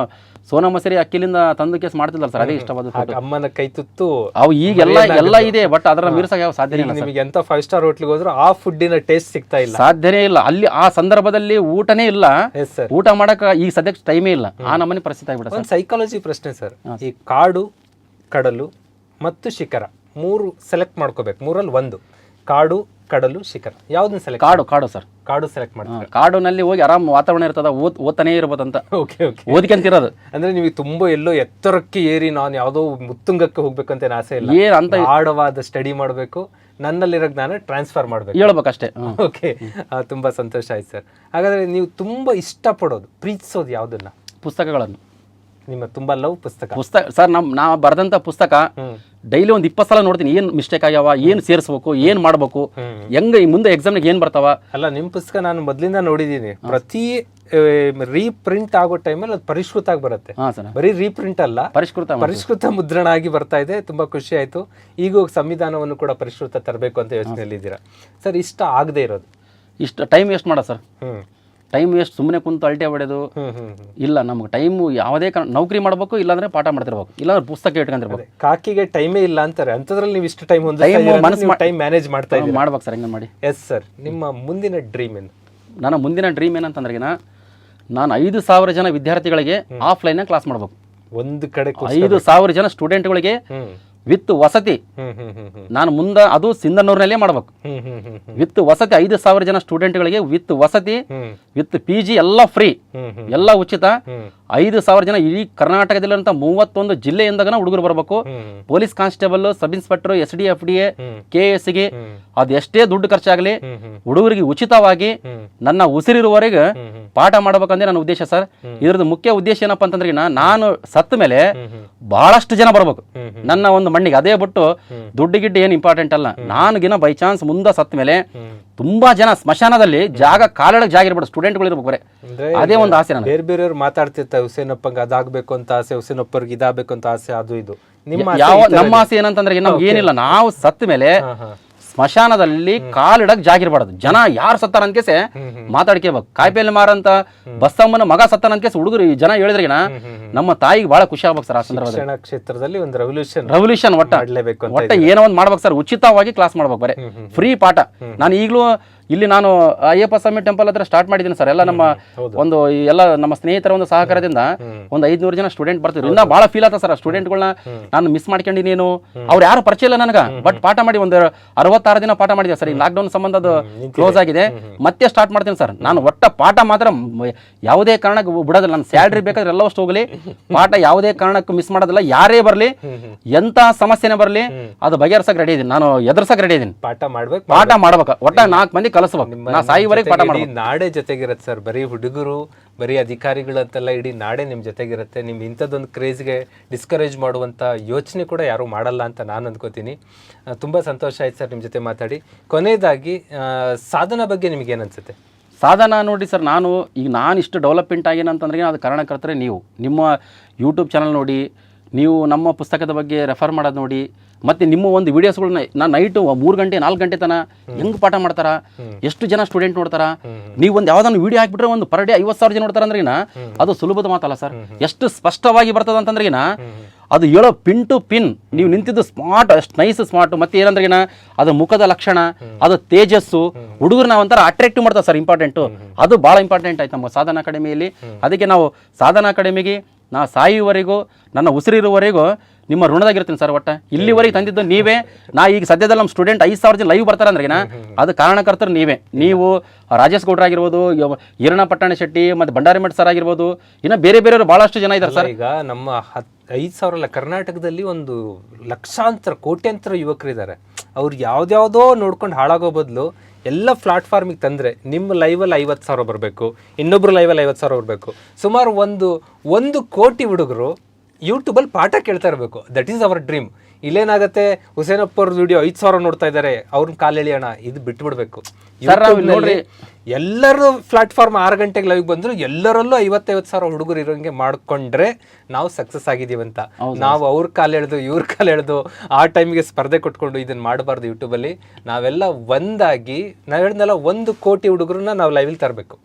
ಸೋನಾ ಮಸೂರಿ ಅಕ್ಕಿಲಿಂದ ತಂದು ಕೇಸ್ ಮಾಡ್ತಿದ್ದಾರೆ ಸರ್. ಅದೇ ಇಷ್ಟವಾದ ಫುಡ್. ಅಮ್ಮನ ಕೈ ತುತ್ತು ಅವು ಈಗೆಲ್ಲ ಇದೆ, ಬಟ್ ಅದರ ಮೀರ್ಸಕ್ಕೆ ಯಾವ ಸಾಧ್ಯನೇ ಇಲ್ಲ. ನಿಮಗೆ ಎಂತ 5 ಸ್ಟಾರ್ ಹೋಟ್ಲಿಗೆ ಹೋದ್ರು ಆ ಫುಡ್ಡಿನ ಟೇಸ್ಟ್ ಸಿಗ್ತಾ ಇಲ್ಲ, ಸಾಧ್ಯನೇ ಇಲ್ಲ. ಅಲ್ಲಿ ಆ ಸಂದರ್ಭದಲ್ಲಿ ಊಟನೇ ಇಲ್ಲ, ಊಟ ಮಾಡಕ್ ಈಗ ಸದ್ಯಕ್ಕೆ ಟೈಮೇ ಇಲ್ಲ. ಆ ನಮ್ಮನೆ ಪರಿಸ್ಥಿತಿ ಆಗ್ಬಿಡ. ಒಂದು ಸೈಕಾಲಜಿ ಪ್ರಶ್ನೆ ಸರ್. ಈ ಕಾಡು, ಕಡಲು ಮತ್ತು ಶಿಖರ 3 ಸೆಲೆಕ್ಟ್ ಮಾಡ್ಕೋಬೇಕು. 3ರಲ್ಲಿ 1. ಕಾಡು, ಕಡಲು, ಶಿಖರ, ಯಾವ್ದನ್ನ ಸೆಲೆಕ್ಟ್? ಕಾಡು ಸರ್. ಕಾಡು ಸೆಲೆಕ್ಟ್ ಮಾಡ್ತಾರೆ. ಕಾಡಿನಲ್ಲಿ ಹೋಗಿ ಆರಾಮ್ ವಾತಾವರಣ ಇರ್ತದ, ಓದ್ತಾನೆ ಇರ್ಬೋದಂತ. ಓದ್ಕೊಂತಿರೋದು. ಅಂದ್ರೆ ನಿಮಗೆ ತುಂಬಾ ಎಲ್ಲೋ ಎತ್ತರಕ್ಕೆ ಏರಿ ನಾನು ಯಾವ್ದೋ ಮುತ್ತುಂಗಕ್ಕೆ ಹೋಗ್ಬೇಕಂತ ಆಸೆ ಇಲ್ಲ. ಏನಂತ ಆಳವಾದ ಸ್ಟಡಿ ಮಾಡ್ಬೇಕು, ನನ್ನಲ್ಲಿರೋ ಜ್ಞಾನ ಟ್ರಾನ್ಸ್ಫರ್ ಮಾಡ್ಬೇಕು, ಹೇಳ್ಬೇಕಷ್ಟೇ. ಓಕೆ, ತುಂಬಾ ಸಂತೋಷ ಆಯ್ತು ಸರ್. ಹಾಗಾದ್ರೆ ನೀವು ತುಂಬಾ ಇಷ್ಟಪಡೋದು, ಪ್ರೀತಿಸೋದು ಯಾವ್ದನ್ನ? ಪುಸ್ತಕಗಳನ್ನು. ನಿಮ್ಮ ತುಂಬಾ ಲವ್ ಪುಸ್ತಕ ಸರ್. ನಾ ಬರ್ದಂತ ಪುಸ್ತಕ ಡೈಲಿ ಒಂದು 20 ಸಲ ನೋಡ್ತೀನಿ. ಏನ್ ಮಿಸ್ಟೇಕ್ ಆಗ್ಯಾವ, ಏನ್ ಸೇರಿಸ್ಬೇಕು, ಏನ್ ಮಾಡ್ಬೇಕು, ಹೆಂಗ ಮುಂದೆ ಎಕ್ಸಾಮ್ನಾಗ ಏನ್ ಬರ್ತಾವ. ಅಲ್ಲ, ನಿಮ್ ಪುಸ್ತಕ ನಾನು ಮೊದ್ಲಿಂದ ನೋಡಿದೀನಿ. ಪ್ರತಿ ರೀಪ್ರಿಂಟ್ ಆಗೋ ಟೈಮಲ್ಲಿ ಅದು ಪರಿಷ್ಕೃತ ಆಗಿ ಬರುತ್ತೆ. ಬರೀ ರೀಪ್ರಿಂಟ್ ಅಲ್ಲ, ಪರಿಷ್ಕೃತ ಮುದ್ರಣ ಆಗಿ ಬರ್ತಾ ಇದೆ. ತುಂಬಾ ಖುಷಿ ಆಯ್ತು. ಈಗ ಸಂವಿಧಾನವನ್ನು ಕೂಡ ಪರಿಷ್ಕೃತ ತರಬೇಕು ಅಂತ ಯೋಚನೆಯಲ್ಲಿ ಇದ್ದೀರಾ ಸರ್. ಇಷ್ಟ ಆಗದೆ ಇರೋದು? ಇಷ್ಟ ಟೈಮ್ ವೇಸ್ಟ್ ಮಾಡ ಸರ್. ಟೈಮ್ ವೇಸ್ಟ್, ಸುಮ್ಮನೆ ಕುಂತು ಅಲ್ಟೆ ಹೊಡೆದು ಇಲ್ಲ. ನಮ್ಗೆ ಟೈಮ್ ಯಾವುದೇ ನೌಕರಿ ಮಾಡ್ಬೇಕು, ಇಲ್ಲಾಂದ್ರೆ ಪಾಠ ಮಾಡ್ತಿರ್ಬೇಕು, ಇಲ್ಲಾಂದ್ರೆ ಪುಸ್ತಕ ಇಟ್ಕೊಂಡಿರ್ಬೇಕು. ಕಾಕಿಗೆ ಟೈಮೇ ಇಲ್ಲ ಅಂತಾರೆ, ಅಂತದ್ರಲ್ಲಿ ನೀವು ಇಷ್ಟು ಟೈಮ್ ಟೈಮ್ ಮ್ಯಾನೇಜ್ ಮಾಡ್ತಾ ಇದ್ದೀವಿ. ಮಾಡ್ಬೇಕು ಸರ್, ಹೆಂಗೆ ಮಾಡಿ. Yes sir. ನಿಮ್ಮ ಮುಂದಿನ ಡ್ರೀಮ್ ಏನು? ನನ್ನ ಮುಂದಿನ ಡ್ರೀಮ್ ಏನಂತಂದ್ರೆ, ನಾನು 5,000 ಜನ ವಿದ್ಯಾರ್ಥಿಗಳಿಗೆ ಆಫ್ಲೈನ್ ಕ್ಲಾಸ್ ಮಾಡ್ಬೇಕು. ಒಂದು ಕಡೆ 5,000 ಜನ ಸ್ಟೂಡೆಂಟ್ಗಳಿಗೆ ವಿತ್ ವಸತಿ. ನಾನು ಮುಂದೆ ಅದು ಸಿಂಧನೂರಿನಲ್ಲೇ ಮಾಡ್ಬೇಕು. ವಿತ್ ವಸತಿ 5,000 ಜನ ಸ್ಟೂಡೆಂಟ್ಗಳಿಗೆ ವಿತ್ ವಸತಿ, ವಿತ್ PG ಎಲ್ಲ ಫ್ರೀ, ಎಲ್ಲ ಉಚಿತ. 5,000 ಜನ ಇಡೀ ಕರ್ನಾಟಕದಲ್ಲಿರುವಂತ 31 ಜಿಲ್ಲೆಯಿಂದಾಗ ಹುಡುಗರು ಬರ್ಬೇಕು. Police constable, sub inspector, SD, FDA, KSಗೆ ಅದು ಎಷ್ಟೇ ದುಡ್ಡು ಖರ್ಚಾಗಲಿ ಹುಡುಗರಿಗೆ ಉಚಿತವಾಗಿ ನನ್ನ ಉಸಿರಿರುವವರೆಗೆ ಪಾಠ ಮಾಡ್ಬೇಕಂದ್ರೆ ನನ್ನ ಉದ್ದೇಶ ಸರ್. ಇದ್ರದ್ದು ಮುಖ್ಯ ಉದ್ದೇಶ ಏನಪ್ಪಾ ಅಂತಂದ್ರೆ, ನಾನು ಸತ್ತ ಮೇಲೆ ಬಹಳಷ್ಟು ಜನ ಬರ್ಬೇಕು ನನ್ನ ಒಂದು ಮಣ್ಣಿಗೆ. ಅದೇ ಬಿಟ್ಟು ದುಡ್ಡು ಗಿಡ್ಡು ಏನು ಇಂಪಾರ್ಟೆಂಟ್ ಅಲ್ಲ. ನಾನುಗಿನ ಬೈ ಚಾನ್ಸ್ ಮುಂದೆ ಸತ್ತ ಮೇಲೆ ತುಂಬಾ ಜನ ಸ್ಮಶಾನದಲ್ಲಿ ಜಾಗ ಕಾಲೊಳಗೆ ಜಾಗ ಇರ್ಬೇಕು, ಸ್ಟೂಡೆಂಟ್ಗಳು ಇರ್ಬೇಕು ಬರೇ. ಅದೇ ಒಂದು ಆಸೆ. ನಾನು ಬೇರೆಯವ್ರು ಮಾತಾಡ್ತಿರ್ತಾರೆ, ಹುಸೇನಪ್ಪಂಗೆ ಅದಾಗಬೇಕು ಅಂತ ಆಸೆ, ಹುಸೇನಪ್ಪರ್ಗೆ ಇದಾಗಬೇಕು ಅಂತ ಆಸೆ, ಅದು ಇದು. ನಮ್ಮ ಆಸೆ ಏನಂತಂದ್ರೆ, ನಮ್ಗೆ ಏನಿಲ್ಲ, ನಾವು ಸತ್ತ ಮೇಲೆ ಸ್ಮಶಾನದಲ್ಲಿ ಕಾಲಿಡಕ್ ಜಾಗಿರ್ಬಾರ್ದು. ಜನ ಯಾರು ಸತ್ತಾರ ಅನ್ಕೇಸೆ ಮಾತಾಡ್ಕೋಬೇಕು. ಕಾಯಿಪಲ್ಲೆ ಮಾರಂತ ಬಸ್ಸಮ್ಮನ ಮಗ ಸತ್ತಾನ ಅನ್ಕೇಸ್ ಹುಡುಗರು ಜನ ಹೇಳಿದ್ರಿಗಿನ ನಮ್ಮ ತಾಯಿಗೆ ಬಹಳ ಖುಷಿ ಆಗ್ಬೇಕು ಸರ್. ಆ ಸಂದರ್ಭದಲ್ಲಿ ಶಿಕ್ಷಣ ಕ್ಷೇತ್ರದಲ್ಲಿ ಒಂದು ರೆವಲ್ಯೂಷನ್ ಒಟ್ಟ ಏನೋ ಒಂದು ಮಾಡ್ಬೇಕು ಸರ್. ಉಚಿತವಾಗಿ ಕ್ಲಾಸ್ ಮಾಡ್ಬೇಕು, ಬರೀ ಫ್ರೀ ಪಾಠ. ನಾನು ಈಗಲೂ ಇಲ್ಲಿ ನಾನು ಅಯ್ಯಪ್ಪ ಸ್ವಾಮಿ ಟೆಂಪಲ್ ಹತ್ರ ಸ್ಟಾರ್ಟ್ ಮಾಡಿದ್ದೀನಿ ಸರ್. ಎಲ್ಲ ನಮ್ಮ ಒಂದು ಎಲ್ಲ ನಮ್ಮ ಸ್ನೇಹಿತರ ಒಂದು ಸಹಕಾರದಿಂದ ಒಂದು 500 ಜನ ಸ್ಟೂಡೆಂಟ್ ಬರ್ತಿದ್ರು. ಇನ್ನ ಬಹಳ ಫೀಲ್ ಆತ ಸರ್. ಸ್ಟೂಡೆಂಟ್ಗಳನ್ನ ನಾನು ಮಿಸ್ ಮಾಡ್ಕೊಂಡಿನಿ. ಏನು ಅವ್ರು ಯಾರು ಪರಿಚಯ ಇಲ್ಲ ನನಗೆ, ಬಟ್ ಪಾಠ ಮಾಡಿ ಒಂದು 66 ದಿನ ಪಾಠ ಮಾಡಿದೆ ಸರ್. ಈ ಲಾಕ್ಡೌನ್ ಸಂಬಂಧ ಅದು ಕ್ಲೋಸ್ ಆಗಿದೆ, ಮತ್ತೆ ಸ್ಟಾರ್ಟ್ ಮಾಡ್ತೀನಿ ಸರ್. ನಾನು ಒಟ್ಟ ಪಾಠ ಮಾತ್ರ ಯಾವುದೇ ಕಾರಣಕ್ಕೆ ಬಿಡೋದಿಲ್ಲ. ನಾನು ಸ್ಯಾಲ್ರಿ ಬೇಕಾದ್ರೆ ಎಲ್ಲ ಅಷ್ಟು ಹೋಗಲಿ, ಪಾಠ ಯಾವುದೇ ಕಾರಣಕ್ಕೂ ಮಿಸ್ ಮಾಡೋದಿಲ್ಲ. ಯಾರೇ ಬರಲಿ, ಎಂತ ಸಮಸ್ಯೆನೇ ಬರಲಿ, ಅದು ಬಗೆಹರಿಸಕ್ ರೆಡಿ ಇದೀನಿ, ನಾನು ಎದುರ್ಸಕ್ ರೆಡಿ ಇದೀನಿ. ಪಾಠ ಮಾಡ್ಬೇಕು, ಪಾಠ ಮಾಡ್ಬೇಕು, ಒಟ್ಟ 4 ಮಂದಿ ಕಲಿಸ್ಬೇಕು. ನಾ ಸಾಯಿವರೆಗೆ ಪಾಠ ಮಾಡ್ಬೇಕು. ನಾಡೇ ಜೊತೆಗಿರತ್ತೆ ಸರ್. ಬರೀ ಹುಡುಗರು, ಬರೀ ಅಧಿಕಾರಿಗಳಂತೆಲ್ಲ ಇಡೀ ನಾಡೇ ನಿಮ್ ಜೊತೆಗಿರುತ್ತೆ. ನಿಮ್ ಇಂಥದ್ದೊಂದು ಕ್ರೇಜ್ಗೆ ಡಿಸ್ಕರೇಜ್ ಮಾಡುವಂತ ಯೋಚನೆ ಕೂಡ ಯಾರು ಮಾಡಲ್ಲ ಅಂತ ನಾನು ಅಂದ್ಕೋತೀನಿ. ತುಂಬಾ ಸಂತೋಷ ಆಯ್ತು ಸರ್ ನಿಮ್ ಜೊತೆ ಮಾತಾಡಿ. ಕೊನೆಯದಾಗಿ ಸಾಧನ ಬಗ್ಗೆ ನಿಮ್ಗೆ ಏನ್ ಅನ್ಸುತ್ತೆ? ಸಾಧನ ನೋಡಿ ಸರ್, ನಾನು ಇಷ್ಟು ಡೆವಲಪ್ಮೆಂಟ್ ಆಗಿನಂತಂದ್ರೆ ಅದು ಕಾರಣಕರ್ತರೆ ನೀವು. ನಿಮ್ಮ ಯೂಟ್ಯೂಬ್ ಚಾನಲ್ ನೋಡಿ, ನೀವು ನಮ್ಮ ಪುಸ್ತಕದ ಬಗ್ಗೆ ರೆಫರ್ ಮಾಡೋದು ನೋಡಿ, ಮತ್ತು ನಿಮ್ಮ ಒಂದು ವೀಡಿಯೋಸ್ಗಳನ್ನ ನಾನು ನೈಟು 3 ಗಂಟೆ 4 ಗಂಟೆ ತನಕ ಹೆಂಗೆ ಪಾಠ ಮಾಡ್ತಾರ, ಎಷ್ಟು ಜನ ಸ್ಟೂಡೆಂಟ್ ನೋಡ್ತಾರ. ನೀವು ಒಂದು ಯಾವುದನ್ನು ವೀಡಿಯೋ ಹಾಕ್ಬಿಟ್ರೆ ಒಂದು ಪರ್ ಡೇ 50,000 ಜನ ನೋಡ್ತಾರೆ ಅಂದ್ರಿನ ಅದು ಸುಲಭದ ಮಾತಲ್ಲ ಸರ್. ಎಷ್ಟು ಸ್ಪಷ್ಟವಾಗಿ ಬರ್ತದ ಅಂತಂದ್ರಿನ ಅದು ಹೇಳೋ ಪಿನ್ ಟು ಪಿನ್. ನೀವು ನಿಂತಿದ್ದು ಸ್ಮಾರ್ಟ್, ಅಷ್ಟು ನೈಸ್ ಸ್ಮಾರ್ಟ್. ಮತ್ತೆ ಏನಂದ್ರಿನ ಅದು ಮುಖದ ಲಕ್ಷಣ, ಅದು ತೇಜಸ್ಸು, ಹುಡುಗರು ನಾವು ಒಂಥರ ಅಟ್ರಾಕ್ಟಿವ್ ಮಾಡ್ತಾರೆ ಸರ್. ಇಂಪಾರ್ಟೆಂಟು, ಅದು ಭಾಳ ಇಂಪಾರ್ಟೆಂಟ್ ಆಯ್ತು ನಮ್ಮ ಸಾಧನಾ ಅಕಾಡೆಮಿಯಲ್ಲಿ. ಅದಕ್ಕೆ ನಾವು ಸಾಧನಾ ಅಕಾಡೆಮಿಗೆ ನಾ ಸಾಯುವವರೆಗೂ, ನನ್ನ ಉಸಿರಿರುವವರೆಗೂ ನಿಮ್ಮ ಋಣದಾಗಿರ್ತೀನಿ ಸರ್. ಒಟ್ಟ ಇಲ್ಲಿವರೆಗೆ ತಂದಿದ್ದು ನೀವೇ. ನಾ ಈಗ ಸದ್ಯದಲ್ಲಿ ನಮ್ಮ ಸ್ಟೂಡೆಂಟ್ 5,000 ಜನ ಲೈವ್ ಬರ್ತಾರೆ ಅಂದ್ರೆ ಅದು ಕಾರಣಕರ್ತರು ನೀವೇ. ನೀವು ರಾಜೇಶ್ ಗೌಡ್ರ ಆಗಿರ್ಬೋದು, ಈರಣ್ಣ ಪಟ್ಟಣ ಶೆಟ್ಟಿ, ಮತ್ತು ಭಂಡಾರಿ ಮಠ್ ಸರ್ ಆಗಿರ್ಬೋದು, ಇನ್ನು ಬೇರೆ ಬೇರೆಯವರು ಭಾಳಷ್ಟು ಜನ ಇದ್ದಾರೆ ಸರ್. ಈಗ ನಮ್ಮ 5,000 ಅಲ್ಲ, ಕರ್ನಾಟಕದಲ್ಲಿ ಒಂದು ಲಕ್ಷಾಂತರ ಕೋಟ್ಯಾಂತರ ಯುವಕರಿದ್ದಾರೆ. ಅವ್ರು ಯಾವ್ದ್ಯಾವುದೋ ನೋಡ್ಕೊಂಡು ಹಾಳಾಗೋ ಬದಲು ಎಲ್ಲ ಪ್ಲಾಟ್ಫಾರ್ಮಿಗೆ ತಂದರೆ ನಿಮ್ಮ ಲೈವಲ್ಲಿ 50,000 ಬರಬೇಕು, ಇನ್ನೊಬ್ರು ಲೈವಲ್ಲಿ 50,000 ಬರಬೇಕು. ಸುಮಾರು 1 ಕೋಟಿ ಹುಡುಗರು ಯೂಟ್ಯೂಬಲ್ಲಿ ಪಾಠ ಕೇಳ್ತಾ ಇರಬೇಕು. That is our dream. ಇಲ್ಲೇನಾಗತ್ತೆ, ಹುಸೇನಪ್ಪ ಅವ್ರ ವಿಡಿಯೋ 5,000 ನೋಡ್ತಾ ಇದ್ದಾರೆ, ಅವ್ರನ್ನ ಕಾಲೆಳಿಯೋಣ, ಇದು ಬಿಟ್ಬಿಡ್ಬೇಕು. ನೋಡ್ರಿ, ಎಲ್ಲರೂ ಪ್ಲಾಟ್ಫಾರ್ಮ್ 6 ಗಂಟೆಗೆ ಲೈವ್ ಬಂದ್ರು ಎಲ್ಲರಲ್ಲೂ 50,000 ಹುಡುಗರು ಇರೋಂಗೆ ಮಾಡ್ಕೊಂಡ್ರೆ ನಾವು ಸಕ್ಸಸ್ ಆಗಿದೀವಂತ. ನಾವು ಅವ್ರ ಕಾಲೆಳೆದು ಇವ್ರ ಕಾಲೆಳೆದು ಆ ಟೈಮಿಗೆ ಸ್ಪರ್ಧೆ ಕೊಟ್ಕೊಂಡು ಇದನ್ನ ಮಾಡಬಾರ್ದು. ಯೂಟ್ಯೂಬಲ್ಲಿ ನಾವೆಲ್ಲ ಒಂದಾಗಿ, ನಾವು ಹೇಳಿದ್ನಲ್ಲ, 1 ಕೋಟಿ ಹುಡುಗರನ್ನ ನಾವು ಲೈವಲ್ಲಿ ತರಬೇಕು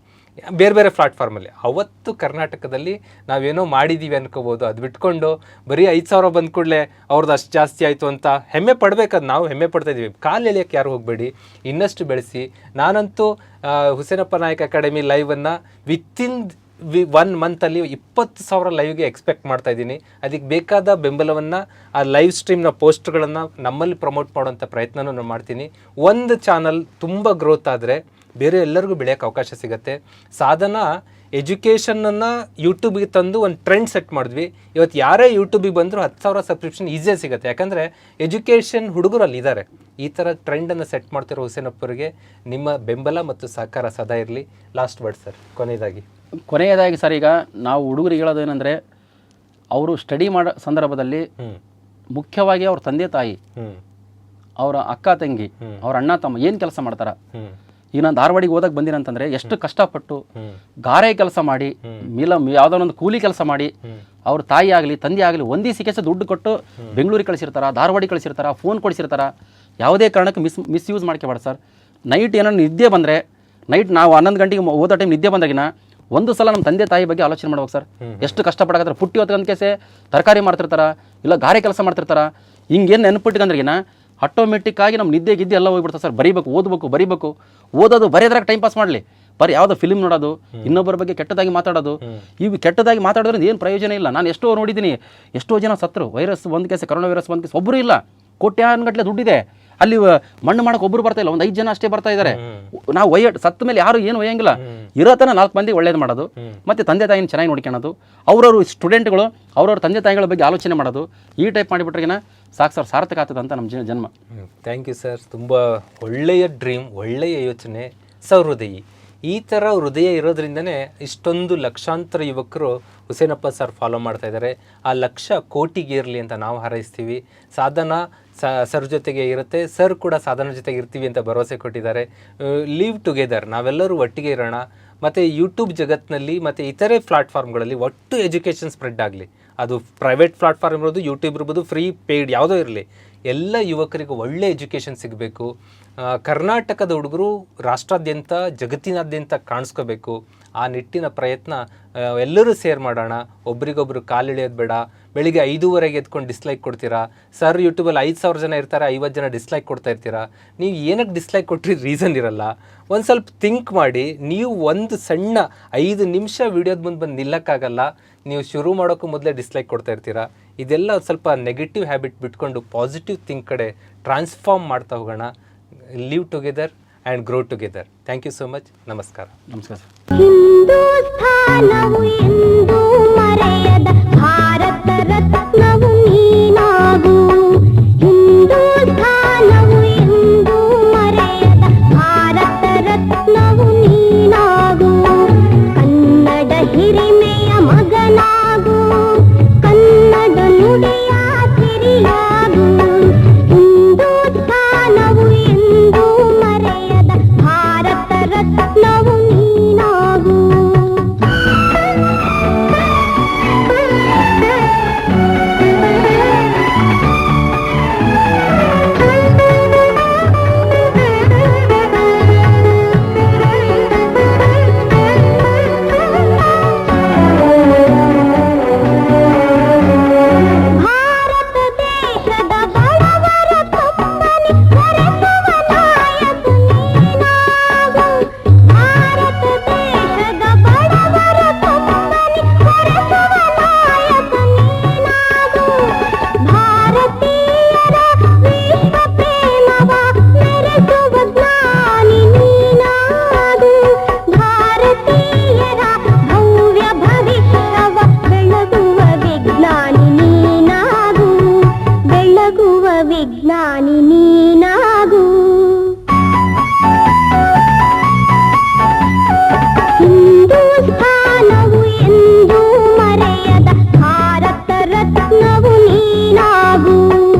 ಬೇರೆ ಬೇರೆ ಪ್ಲಾಟ್ಫಾರ್ಮಲ್ಲಿ. ಅವತ್ತು ಕರ್ನಾಟಕದಲ್ಲಿ ನಾವೇನೋ ಮಾಡಿದ್ದೀವಿ ಅನ್ಕೋಬೋದು. ಅದು ಬಿಟ್ಕೊಂಡು ಬರೀ 5,000 ಬಂದ ಕೂಡಲೇ ಅವ್ರದ್ದು ಅಷ್ಟು ಜಾಸ್ತಿ ಆಯಿತು ಅಂತ ಹೆಮ್ಮೆ ಪಡ್ಬೇಕಾದ್ ನಾವು ಹೆಮ್ಮೆ ಪಡ್ತಾ ಇದ್ದೀವಿ. ಕಾಲು ಎಳೆಯೋಕ್ಕೆ ಯಾರು ಹೋಗಬೇಡಿ, ಇನ್ನಷ್ಟು ಬೆಳೆಸಿ. ನಾನಂತೂ ಹುಸೇನಪ್ಪ ನಾಯಕ್ ಅಕಾಡೆಮಿ ಲೈವನ್ನು ವಿತಿನ್ 1 ಮಂತಲ್ಲಿ 20,000 ಲೈವ್ಗೆ ಎಕ್ಸ್ಪೆಕ್ಟ್ ಮಾಡ್ತಾ ಇದ್ದೀನಿ. ಅದಕ್ಕೆ ಬೇಕಾದ ಬೆಂಬಲವನ್ನು, ಆ ಲೈವ್ ಸ್ಟ್ರೀಮ್ನ ಪೋಸ್ಟ್ಗಳನ್ನು ನಮ್ಮಲ್ಲಿ ಪ್ರಮೋಟ್ ಮಾಡುವಂಥ ಪ್ರಯತ್ನನೂ ನಾನು ಮಾಡ್ತೀನಿ. ಒಂದು ಚಾನಲ್ ತುಂಬ ಗ್ರೋತ್ ಆದರೆ ಬೇರೆ ಎಲ್ಲರಿಗೂ ಬೆಳೆಯೋಕ್ಕೆ ಅವಕಾಶ ಸಿಗುತ್ತೆ. ಸಾಧನ ಎಜುಕೇಷನನ್ನು ಯೂಟ್ಯೂಬಿಗೆ ತಂದು ಒಂದು ಟ್ರೆಂಡ್ ಸೆಟ್ ಮಾಡಿದ್ವಿ. ಇವತ್ತು ಯಾರೇ ಯೂಟ್ಯೂಬಿಗೆ ಬಂದರೂ 10,000 ಸಬ್ಸ್ಕ್ರಿಪ್ಷನ್ ಈಸಿಯಾಗಿ ಸಿಗುತ್ತೆ. ಯಾಕಂದರೆ ಎಜುಕೇಷನ್ ಹುಡುಗರು ಅಲ್ಲಿದ್ದಾರೆ. ಈ ಥರ ಟ್ರೆಂಡನ್ನು ಸೆಟ್ ಮಾಡ್ತಿರೋ ಹುಸೇನಪ್ಪರಿಗೆ ನಿಮ್ಮ ಬೆಂಬಲ ಮತ್ತು ಸಹಕಾರ ಸದಾ ಇರಲಿ. ಲಾಸ್ಟ್ ವರ್ಡ್ ಸರ್, ಕೊನೆಯದಾಗಿ ಸರ್, ಈಗ ನಾವು ಹುಡುಗರಿಗೆ ಹೇಳೋದು ಏನಂದರೆ, ಅವರು ಸ್ಟಡಿ ಮಾಡೋ ಸಂದರ್ಭದಲ್ಲಿ ಮುಖ್ಯವಾಗಿ ಅವ್ರ ತಂದೆ ತಾಯಿ, ಅವರ ಅಕ್ಕ ತಂಗಿ, ಅವ್ರ ಅಣ್ಣ ತಮ್ಮ ಏನು ಕೆಲಸ ಮಾಡ್ತಾರ. ಈಗ ನಾನು ಧಾರವಾಡಿಗೆ ಓದಕ್ಕೆ ಬಂದಿನಂತಂದರೆ ಎಷ್ಟು ಕಷ್ಟಪಟ್ಟು ಗಾರೆ ಕೆಲಸ ಮಾಡಿ, ಯಾವುದೋ ಒಂದು ಕೂಲಿ ಕೆಲಸ ಮಾಡಿ, ಅವ್ರ ತಾಯಿ ಆಗಲಿ ತಂದೆ ಆಗಲಿ ಒಂದೇ ಸಿಕ್ಕೇಸ ದುಡ್ಡು ಕೊಟ್ಟು ಬೆಂಗಳೂರಿಗೆ ಕಳಿಸಿರ್ತಾರ, ಧಾರವಾಡಿಗೆ ಕಳಿಸಿರ್ತಾರ, ಫೋನ್ ಕೊಡಿಸಿರ್ತಾರ. ಯಾವುದೇ ಕಾರಣಕ್ಕೆ ಮಿಸ್ಯೂಸ್ ಮಾಡ್ಕೋಬೇಡ ಸರ್. ನೈಟ್ ಏನೋ ನಿದ್ದೆ ಬಂದರೆ, ನೈಟ್ ನಾವು 11 ಗಂಟೆಗೆ ಓದೋ ಟೈಮ್ ನಿದ್ದೆ ಬಂದಾಗಿನ ಒಂದು ಸಲ ನಮ್ಮ ತಂದೆ ತಾಯಿ ಬಗ್ಗೆ ಆಲೋಚನೆ ಮಾಡ್ಬೇಕು ಸರ್. ಎಷ್ಟು ಕಷ್ಟಪಡಕತ್ತಾರೆ. ಪುಟ್ಟಿ ಹೊತ್ಕೊಂಡ್ ಕೇಸೆ ತರಕಾರಿ ಮಾಡ್ತಿರ್ತಾರ, ಇಲ್ಲ ಗಾರೆ ಕೆಲಸ ಮಾಡ್ತಿರ್ತಾರ. ಹಿಂಗೇನು ನೆನಪಿಟ್ಕಂದ್ರಿಗಿನ ಆಟೋಮೆಟಿಕ್ ಆಗಿ ನಮ್ಮ ನಿದ್ದೆ ಗಿದ್ದೆ ಎಲ್ಲ ಹೋಗ್ಬಿಡ್ತಾರೆ ಸರ್. ಬರೀಬೇಕು. ಓದೋದು ಬರೆಯೋದ್ರಾಗ ಟೈಮ್ ಪಾಸ್ ಮಾಡಲಿ, ಬರೀ ಯಾವುದೋ ಫಿಲ್ಮ್ ನೋಡೋದು, ಇನ್ನೊಬ್ಬರ ಬಗ್ಗೆ ಕೆಟ್ಟದಾಗಿ ಮಾತಾಡೋದು. ಇವು ಕೆಟ್ಟದಾಗಿ ಮಾತಾಡೋದ್ರಿಂದ ಏನು ಪ್ರಯೋಜನ ಇಲ್ಲ. ನಾನು ಎಷ್ಟೋ ನೋಡಿದ್ದೀನಿ, ಎಷ್ಟೋ ಜನ ಸತ್ರು. ವೈರಸ್ ಒಂದು ಕೇಸೆ, ಕರೋನಾ ವೈರಸ್ ಒಂದು ಕೇಸೆ, ಒಬ್ಬರು ಇಲ್ಲ. ಕೋಟ್ಯಾನುಗಟ್ಟಲೆ ದುಡ್ಡಿದೆ, ಅಲ್ಲಿ ಮಣ್ಣು ಮಾಡೋಕೆ ಒಬ್ಬರು ಬರ್ತಾ ಇಲ್ಲ, ಒಂದು 5 ಜನ ಅಷ್ಟೇ ಬರ್ತಾ ಇದ್ದಾರೆ. ನಾವು ಸತ್ತ ಮೇಲೆ ಯಾರು ಏನು ಒಯ್ಯಂಗಿಲ್ಲ. ಇರೋತನ 4 ಮಂದಿ ಒಳ್ಳೇದು ಮಾಡೋದು, ಮತ್ತು ತಂದೆ ತಾಯಿನ ಚೆನ್ನಾಗಿ ನೋಡ್ಕೊಳ್ಳೋದು, ಅವ್ರವ್ರ ಸ್ಟೂಡೆಂಟ್ಗಳು ಅವ್ರವ್ರ ತಂದೆ ತಾಯಿಗಳ ಬಗ್ಗೆ ಆಲೋಚನೆ ಮಾಡೋದು. ಈ ಟೈಪ್ ಮಾಡಿಬಿಟ್ರಿಗಿನ ಸಾಕು ಸರ್, ಸಾರ್ಥಕ ಆಗ್ತದೆ ಅಂತ ನಮ್ಮ ಜನ್ಮ. Thank you sir. ತುಂಬ ಒಳ್ಳೆಯ ಡ್ರೀಮ್, ಒಳ್ಳೆಯ ಯೋಚನೆ, ಸಹೃದಯಿ. ಈ ಥರ ಹೃದಯ ಇರೋದ್ರಿಂದನೇ ಇಷ್ಟೊಂದು ಲಕ್ಷಾಂತರ ಯುವಕರು ಹುಸೇನಪ್ಪ ಸರ್ ಫಾಲೋ ಮಾಡ್ತಾ ಇದ್ದಾರೆ. ಆ ಲಕ್ಷ ಕೋಟಿಗೆ ಇರಲಿ ಅಂತ ನಾವು ಹಾರೈಸ್ತೀವಿ. ಸಾಧನ ಸರ್ ಜೊತೆಗೆ ಇರುತ್ತೆ, ಸರ್ ಕೂಡ ಸಾಧನ ಜೊತೆಗೆ ಇರ್ತೀವಿ ಅಂತ ಭರವಸೆ ಕೊಟ್ಟಿದ್ದಾರೆ. ಲೀವ್ ಟುಗೆದರ್, ನಾವೆಲ್ಲರೂ ಒಟ್ಟಿಗೆ ಇರೋಣ. ಮತ್ತು ಯೂಟ್ಯೂಬ್ ಜಗತ್ತಿನಲ್ಲಿ ಮತ್ತು ಇತರೆ ಪ್ಲಾಟ್ಫಾರ್ಮ್ಗಳಲ್ಲಿ ಒಟ್ಟು ಎಜುಕೇಷನ್ ಸ್ಪ್ರೆಡ್ ಆಗಲಿ. ಅದು ಪ್ರೈವೇಟ್ ಪ್ಲಾಟ್ಫಾರ್ಮ್ ಇರ್ಬೋದು, ಯೂಟ್ಯೂಬ್ ಇರ್ಬೋದು, ಫ್ರೀ ಪೇಯ್ಡ್ ಯಾವುದೋ ಇರಲಿ, ಎಲ್ಲ ಯುವಕರಿಗೂ ಒಳ್ಳೆ ಎಜುಕೇಷನ್ ಸಿಗಬೇಕು. ಕರ್ನಾಟಕದ ಹುಡುಗರು ರಾಷ್ಟ್ರಾದ್ಯಂತ ಜಗತ್ತಿನಾದ್ಯಂತ ಕಾಣಿಸ್ಕೋಬೇಕು. ಆ ನಿಟ್ಟಿನ ಪ್ರಯತ್ನ ಎಲ್ಲರೂ ಸೇರ್ ಮಾಡೋಣ. ಒಬ್ರಿಗೊಬ್ರು ಕಾಲಿಳಿಯೋದು ಬೇಡ. ಬೆಳಿಗ್ಗೆ 5:30 ಎದ್ಕೊಂಡು ಡಿಸ್ಲೈಕ್ ಕೊಡ್ತೀರಾ ಸರ್. ಯೂಟ್ಯೂಬಲ್ಲಿ 5,000 ಜನ ಇರ್ತಾರೆ, 50 ಜನ ಡಿಸ್ಲೈಕ್ ಕೊಡ್ತಾ ಇರ್ತೀರಾ. ನೀವು ಏನಕ್ಕೆ ಡಿಸ್ಲೈಕ್ ಕೊಟ್ಟಿದ್ದು ರೀಸನ್ ಇರಲ್ಲ. ಒಂದು ಸ್ವಲ್ಪ ಥಿಂಕ್ ಮಾಡಿ. ನೀವು ಒಂದು ಸಣ್ಣ 5 ನಿಮಿಷ ವಿಡಿಯೋದ ಮುಂದೆ ಬಂದು ನಿಲ್ಲಕ್ಕಾಗಲ್ಲ. ನೀವು ಶುರು ಮಾಡೋಕ್ಕೂ ಮೊದಲೇ ಡಿಸ್ಲೈಕ್ ಕೊಡ್ತಾ ಇರ್ತೀರಾ. ಇದೆಲ್ಲ ಸ್ವಲ್ಪ ನೆಗೆಟಿವ್ ಹ್ಯಾಬಿಟ್ ಬಿಟ್ಕೊಂಡು ಪಾಸಿಟಿವ್ ಥಿಂಕ್ ಕಡೆ ಟ್ರಾನ್ಸ್ಫಾರ್ಮ್ ಮಾಡ್ತಾ ಹೋಗೋಣ. Live together and grow together. Thank you so much. ನಮಸ್ಕಾರ. ನಮಸ್ಕಾರ ಸರ್. ಹಿಂದೂಸ್ಥಾನವು ಎಂದು